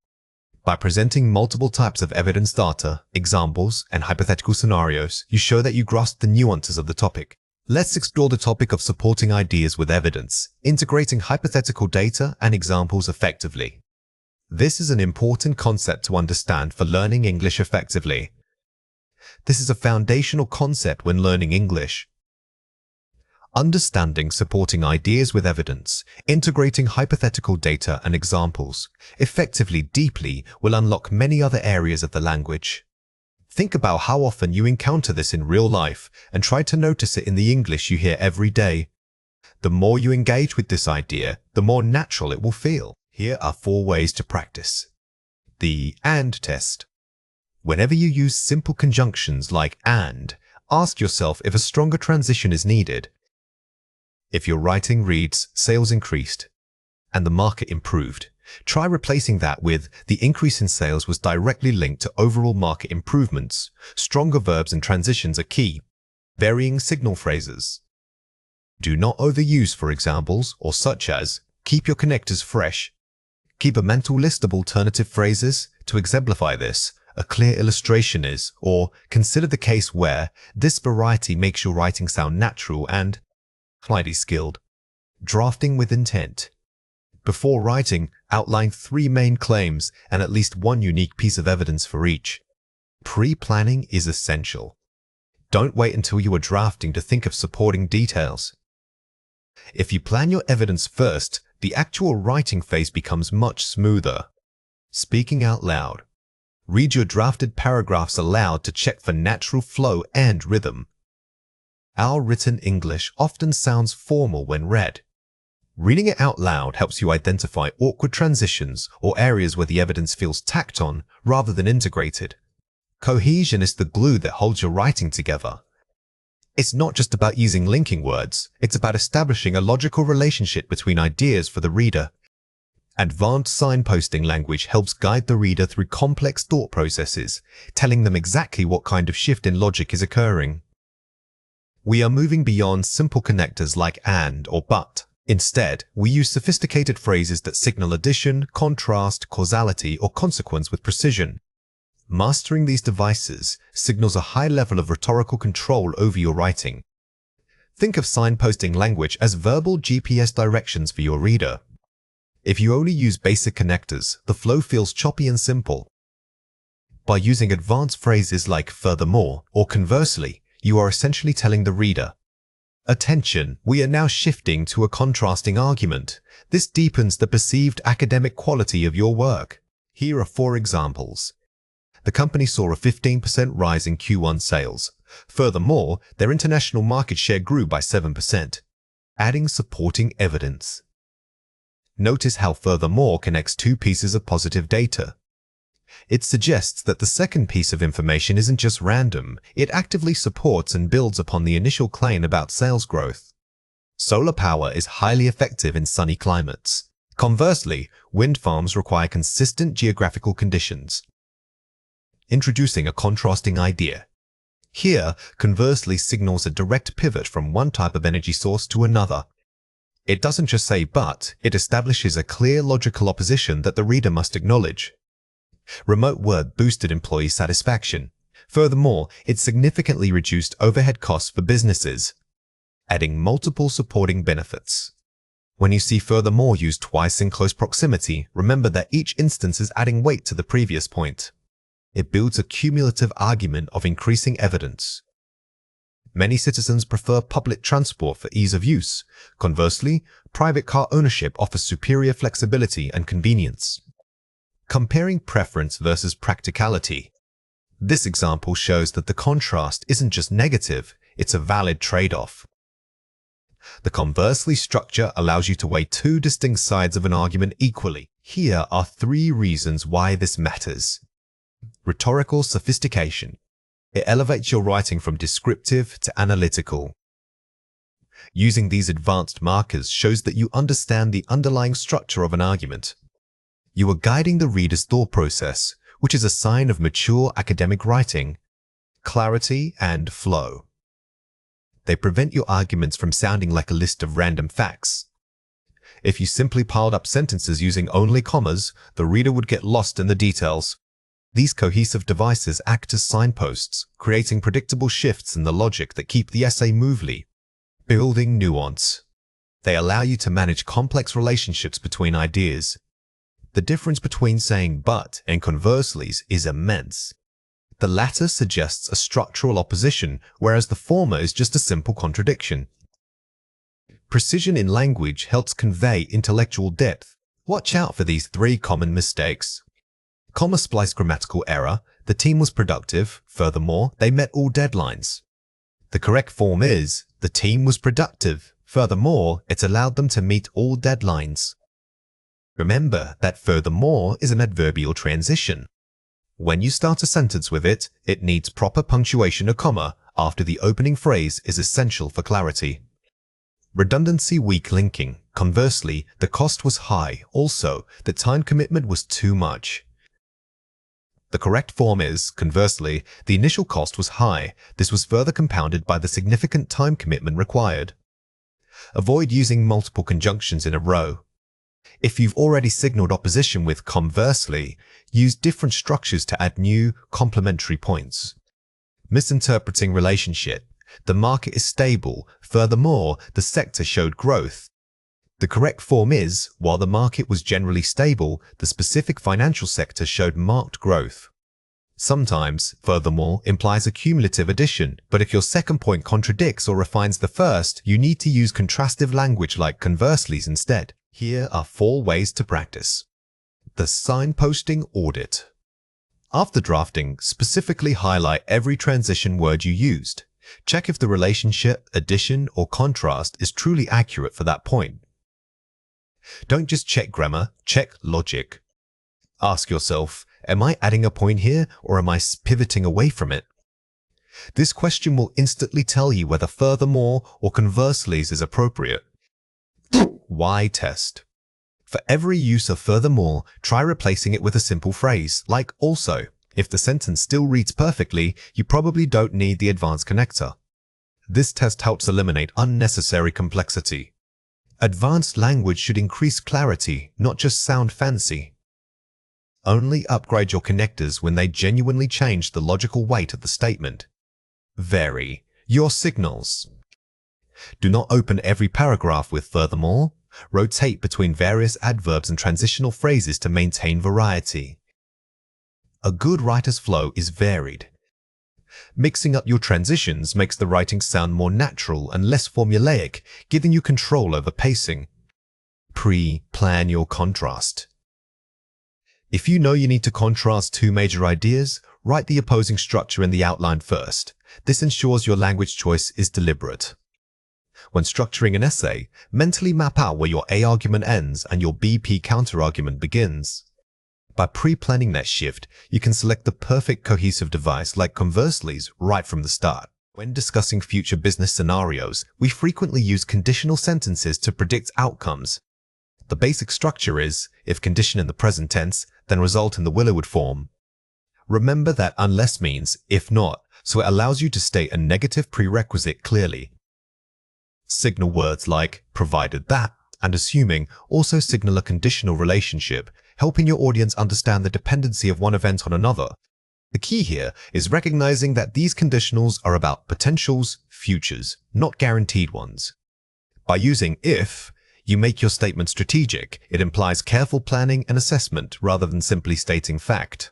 By presenting multiple types of evidence data, examples, and hypothetical scenarios, you show that you grasp the nuances of the topic. Let's explore the topic of supporting ideas with evidence, integrating hypothetical data and examples effectively. This is an important concept to understand for learning English effectively. This is a foundational concept when learning English. Understanding supporting ideas with evidence, integrating hypothetical data and examples effectively deeply will unlock many other areas of the language. Think about how often you encounter this in real life and try to notice it in the English you hear every day. The more you engage with this idea, the more natural it will feel. Here are 4 ways to practice. The AND test. Whenever you use simple conjunctions like AND, ask yourself if a stronger transition is needed. If your writing reads, "sales increased," and the market improved, try replacing that with "the increase in sales was directly linked to overall market improvements." Stronger verbs and transitions are key. Varying signal phrases. Do not overuse for examples or such as "keep your connectors fresh." Keep a mental list of alternative phrases to exemplify this. A clear illustration is, or consider the case where this variety makes your writing sound natural and highly skilled. Drafting with intent. Before writing, outline 3 main claims and at least 1 unique piece of evidence for each. Pre-planning is essential. Don't wait until you are drafting to think of supporting details. If you plan your evidence first, the actual writing phase becomes much smoother. Speaking out loud. Read your drafted paragraphs aloud to check for natural flow and rhythm. Our written English often sounds formal when read. Reading it out loud helps you identify awkward transitions or areas where the evidence feels tacked on rather than integrated. Cohesion is the glue that holds your writing together. It's not just about using linking words, it's about establishing a logical relationship between ideas for the reader. Advanced signposting language helps guide the reader through complex thought processes, telling them exactly what kind of shift in logic is occurring. We are moving beyond simple connectors like "and" or "but." Instead, we use sophisticated phrases that signal addition, contrast, causality, or consequence with precision. Mastering these devices signals a high level of rhetorical control over your writing. Think of signposting language as verbal GPS directions for your reader. If you only use basic connectors, the flow feels choppy and simple. By using advanced phrases like "furthermore" or "conversely," you are essentially telling the reader, "Attention, we are now shifting to a contrasting argument." This deepens the perceived academic quality of your work. Here are 4 examples. The company saw a 15% rise in Q1 sales. Furthermore, their international market share grew by 7%. Adding supporting evidence. Notice how "furthermore" connects 2 pieces of positive data. It suggests that the second piece of information isn't just random, it actively supports and builds upon the initial claim about sales growth. Solar power is highly effective in sunny climates. Conversely, wind farms require consistent geographical conditions. Introducing a contrasting idea. Here, conversely signals a direct pivot from one type of energy source to another. It doesn't just say but, it establishes a clear logical opposition that the reader must acknowledge. Remote work boosted employee satisfaction. Furthermore, it significantly reduced overhead costs for businesses, adding multiple supporting benefits. When you see furthermore used twice in close proximity, remember that each instance is adding weight to the previous point. It builds a cumulative argument of increasing evidence. Many citizens prefer public transport for ease of use. Conversely, private car ownership offers superior flexibility and convenience. Comparing preference versus practicality. This example shows that the contrast isn't just negative, it's a valid trade-off. The conversely structure allows you to weigh two distinct sides of an argument equally. Here are 3 reasons why this matters. Rhetorical sophistication. It elevates your writing from descriptive to analytical. Using these advanced markers shows that you understand the underlying structure of an argument. You are guiding the reader's thought process, which is a sign of mature academic writing, clarity, and flow. They prevent your arguments from sounding like a list of random facts. If you simply piled up sentences using only commas, the reader would get lost in the details. These cohesive devices act as signposts, creating predictable shifts in the logic that keep the essay movely. Building nuance. They allow you to manage complex relationships between ideas. The difference between saying but and converselys is immense. The latter suggests a structural opposition, whereas the former is just a simple contradiction. Precision in language helps convey intellectual depth. Watch out for these 3 common mistakes. Comma splice grammatical error. The team was productive. Furthermore, they met all deadlines. The correct form is, the team was productive. Furthermore, it allowed them to meet all deadlines. Remember that furthermore is an adverbial transition. When you start a sentence with it, it needs proper punctuation or comma after the opening phrase is essential for clarity. Redundancy weak linking. Conversely, the cost was high. Also, the time commitment was too much. The correct form is, conversely, the initial cost was high. This was further compounded by the significant time commitment required. Avoid using multiple conjunctions in a row. If you've already signaled opposition with conversely, use different structures to add new, complementary points. Misinterpreting relationship. The market is stable. Furthermore, the sector showed growth. The correct form is, while the market was generally stable, the specific financial sector showed marked growth. Sometimes, furthermore, implies a cumulative addition, but if your second point contradicts or refines the first, you need to use contrastive language like converselys instead. Here are 4 ways to practice. The signposting audit. After drafting, specifically highlight every transition word you used. Check if the relationship, addition, or contrast is truly accurate for that point. Don't just check grammar, check logic. Ask yourself, am I adding a point here or am I pivoting away from it? This question will instantly tell you whether furthermore or converselys is appropriate. Why test? For every use of furthermore, try replacing it with a simple phrase, like also. If the sentence still reads perfectly, you probably don't need the advanced connector. This test helps eliminate unnecessary complexity. Advanced language should increase clarity, not just sound fancy. Only upgrade your connectors when they genuinely change the logical weight of the statement. Vary your signals. Do not open every paragraph with furthermore. Rotate between various adverbs and transitional phrases to maintain variety. A good writer's flow is varied. Mixing up your transitions makes the writing sound more natural and less formulaic, giving you control over pacing. Pre-plan your contrast. If you know you need to contrast 2 major ideas, write the opposing structure in the outline first. This ensures your language choice is deliberate. When structuring an essay, mentally map out where your A argument ends and your BP counterargument begins. By pre-planning that shift, you can select the perfect cohesive device like converselys right from the start. When discussing future business scenarios, we frequently use conditional sentences to predict outcomes. The basic structure is, if condition in the present tense, then result in the will-o-would form. Remember that unless means if not, so it allows you to state a negative prerequisite clearly. Signal words like provided that and assuming also signal a conditional relationship, helping your audience understand the dependency of one event on another. The key here is recognizing that these conditionals are about potentials, futures, not guaranteed ones. By using if, you make your statement strategic. It implies careful planning and assessment rather than simply stating fact.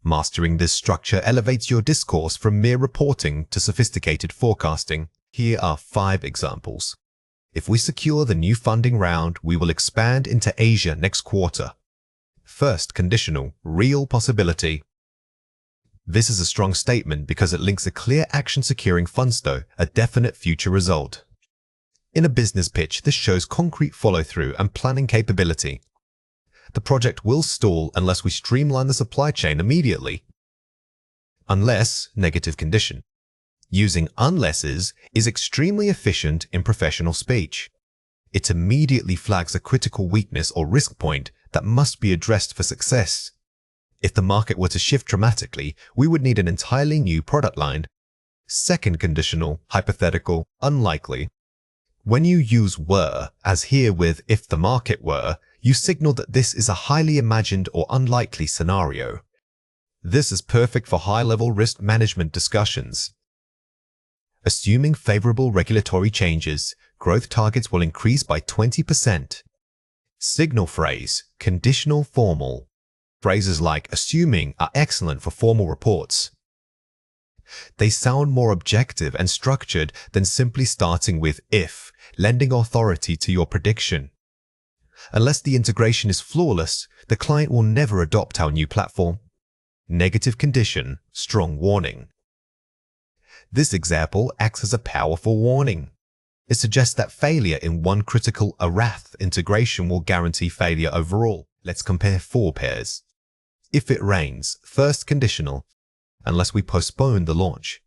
Mastering this structure elevates your discourse from mere reporting to sophisticated forecasting. Here are 5 examples. If we secure the new funding round, we will expand into Asia next quarter. First conditional, real possibility. This is a strong statement because it links a clear action securing funds to a definite future result. In a business pitch, this shows concrete follow-through and planning capability. The project will stall unless we streamline the supply chain immediately. Unless, negative condition. Using unlesses is extremely efficient in professional speech. It immediately flags a critical weakness or risk point that must be addressed for success. If the market were to shift dramatically, we would need an entirely new product line. Second conditional, hypothetical, unlikely. When you use were, as here with if the market were, you signal that this is a highly imagined or unlikely scenario. This is perfect for high-level risk management discussions. Assuming favorable regulatory changes, growth targets will increase by 20%. Signal phrase, conditional formal. Phrases like assuming are excellent for formal reports. They sound more objective and structured than simply starting with if, lending authority to your prediction. Unless the integration is flawless, the client will never adopt our new platform. Negative condition, strong warning. This example acts as a powerful warning. It suggests that failure in one critical ARATH integration will guarantee failure overall. Let's compare 4 pairs. If it rains, first conditional, unless we postpone the launch.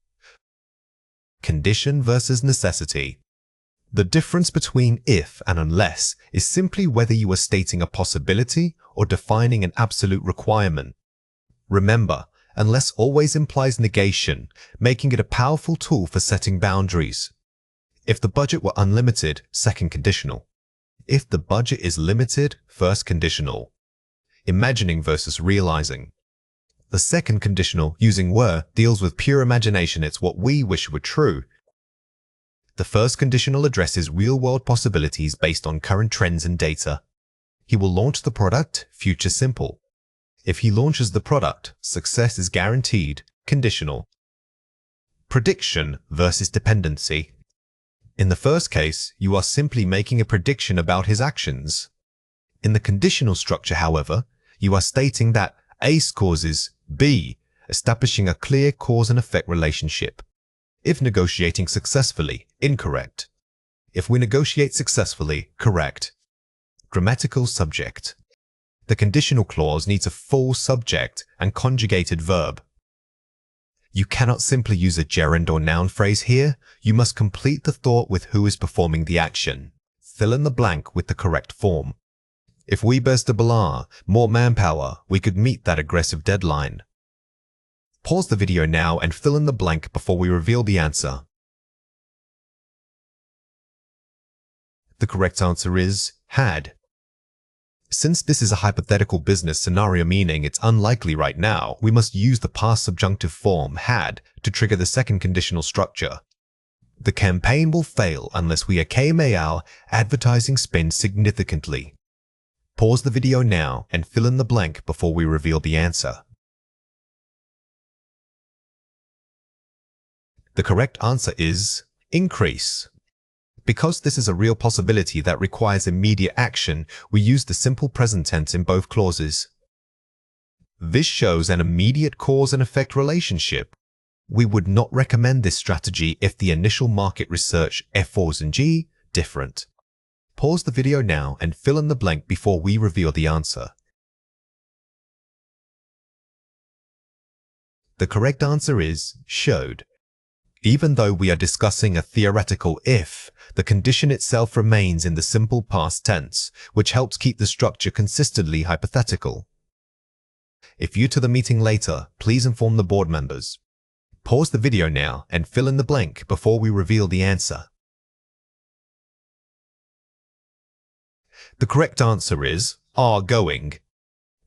Condition versus necessity. The difference between if and unless is simply whether you are stating a possibility or defining an absolute requirement. Remember, unless always implies negation, making it a powerful tool for setting boundaries. If the budget were unlimited, second conditional. If the budget is limited, first conditional. Imagining versus realizing. The second conditional, using were, deals with pure imagination. It's what we wish were true. The first conditional addresses real-world possibilities based on current trends and data. He will launch the product, future simple. If he launches the product, success is guaranteed, conditional. Prediction versus dependency. In the first case, you are simply making a prediction about his actions. In the conditional structure, however, you are stating that A causes B, establishing a clear cause and effect relationship. If negotiating successfully, incorrect. If we negotiate successfully, correct. Grammatical subject. The conditional clause needs a full subject and conjugated verb. You cannot simply use a gerund or noun phrase here. You must complete the thought with who is performing the action. Fill in the blank with the correct form. If we burst a balloon, more manpower, we could meet that aggressive deadline. Pause the video now and fill in the blank before we reveal the answer. The correct answer is had. Since this is a hypothetical business scenario meaning it's unlikely right now, we must use the past subjunctive form had to trigger the second conditional structure. The campaign will fail unless we accumulate our advertising spend significantly. Pause the video now and fill in the blank before we reveal the answer. The correct answer is increase. Because this is a real possibility that requires immediate action, we use the simple present tense in both clauses. This shows an immediate cause and effect relationship. We would not recommend this strategy if the initial market research F4s and G different. Pause the video now and fill in the blank before we reveal the answer. The correct answer is showed. Even though we are discussing a theoretical if, the condition itself remains in the simple past tense, which helps keep the structure consistently hypothetical. If you're to the meeting later, please inform the board members. Pause the video now and fill in the blank before we reveal the answer. The correct answer is are going.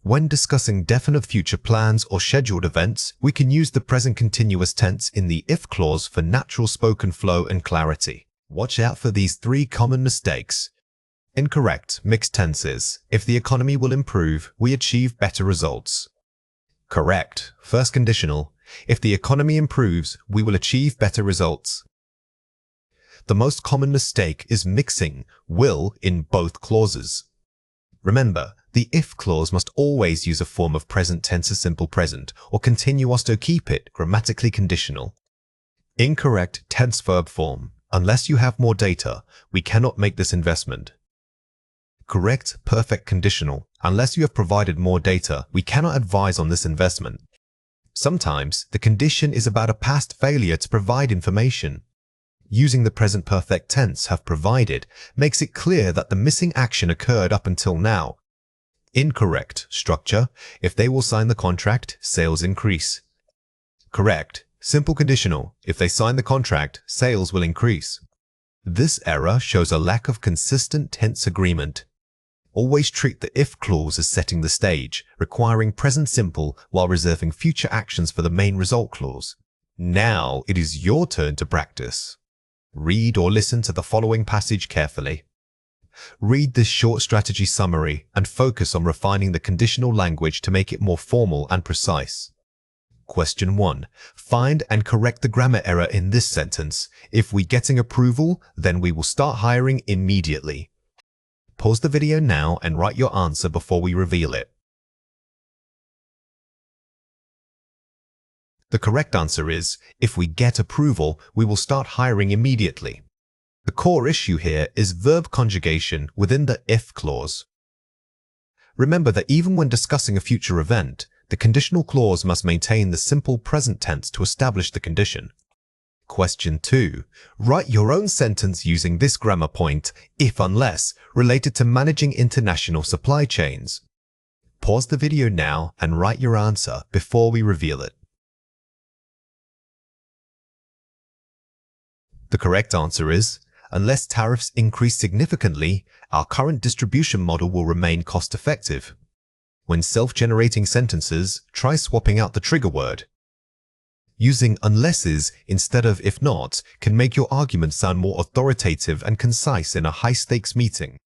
When discussing definite future plans or scheduled events, we can use the present continuous tense in the if clause for natural spoken flow and clarity. Watch out for these 3 common mistakes. Incorrect mixed tenses. If the economy will improve, we achieve better results. Correct first conditional. If the economy improves, we will achieve better results. The most common mistake is mixing will in both clauses. Remember, the if clause must always use a form of present tense as simple present or continuous to keep it grammatically conditional. Incorrect tense verb form. Unless you have more data, we cannot make this investment. Correct perfect conditional. Unless you have provided more data, we cannot advise on this investment. Sometimes, the condition is about a past failure to provide information. Using the present perfect tense have provided makes it clear that the missing action occurred up until now. Incorrect structure. If they will sign the contract, sales increase. Correct simple conditional. If they sign the contract, sales will increase. This error shows a lack of consistent tense agreement. Always treat the if clause as setting the stage, requiring present simple while reserving future actions for the main result clause. Now it is your turn to practice. Read or listen to the following passage carefully. Read this short strategy summary and focus on refining the conditional language to make it more formal and precise. Question 1. Find and correct the grammar error in this sentence. If we're getting approval, then we will start hiring immediately. Pause the video now and write your answer before we reveal it. The correct answer is, if we get approval, we will start hiring immediately. The core issue here is verb conjugation within the if clause. Remember that even when discussing a future event, the conditional clause must maintain the simple present tense to establish the condition. Question 2. Write your own sentence using this grammar point, if unless, related to managing international supply chains. Pause the video now and write your answer before we reveal it. The correct answer is, unless tariffs increase significantly, our current distribution model will remain cost-effective. When self-generating sentences, try swapping out the trigger word. Using unlesses instead of if not can make your argument sound more authoritative and concise in a high-stakes meeting.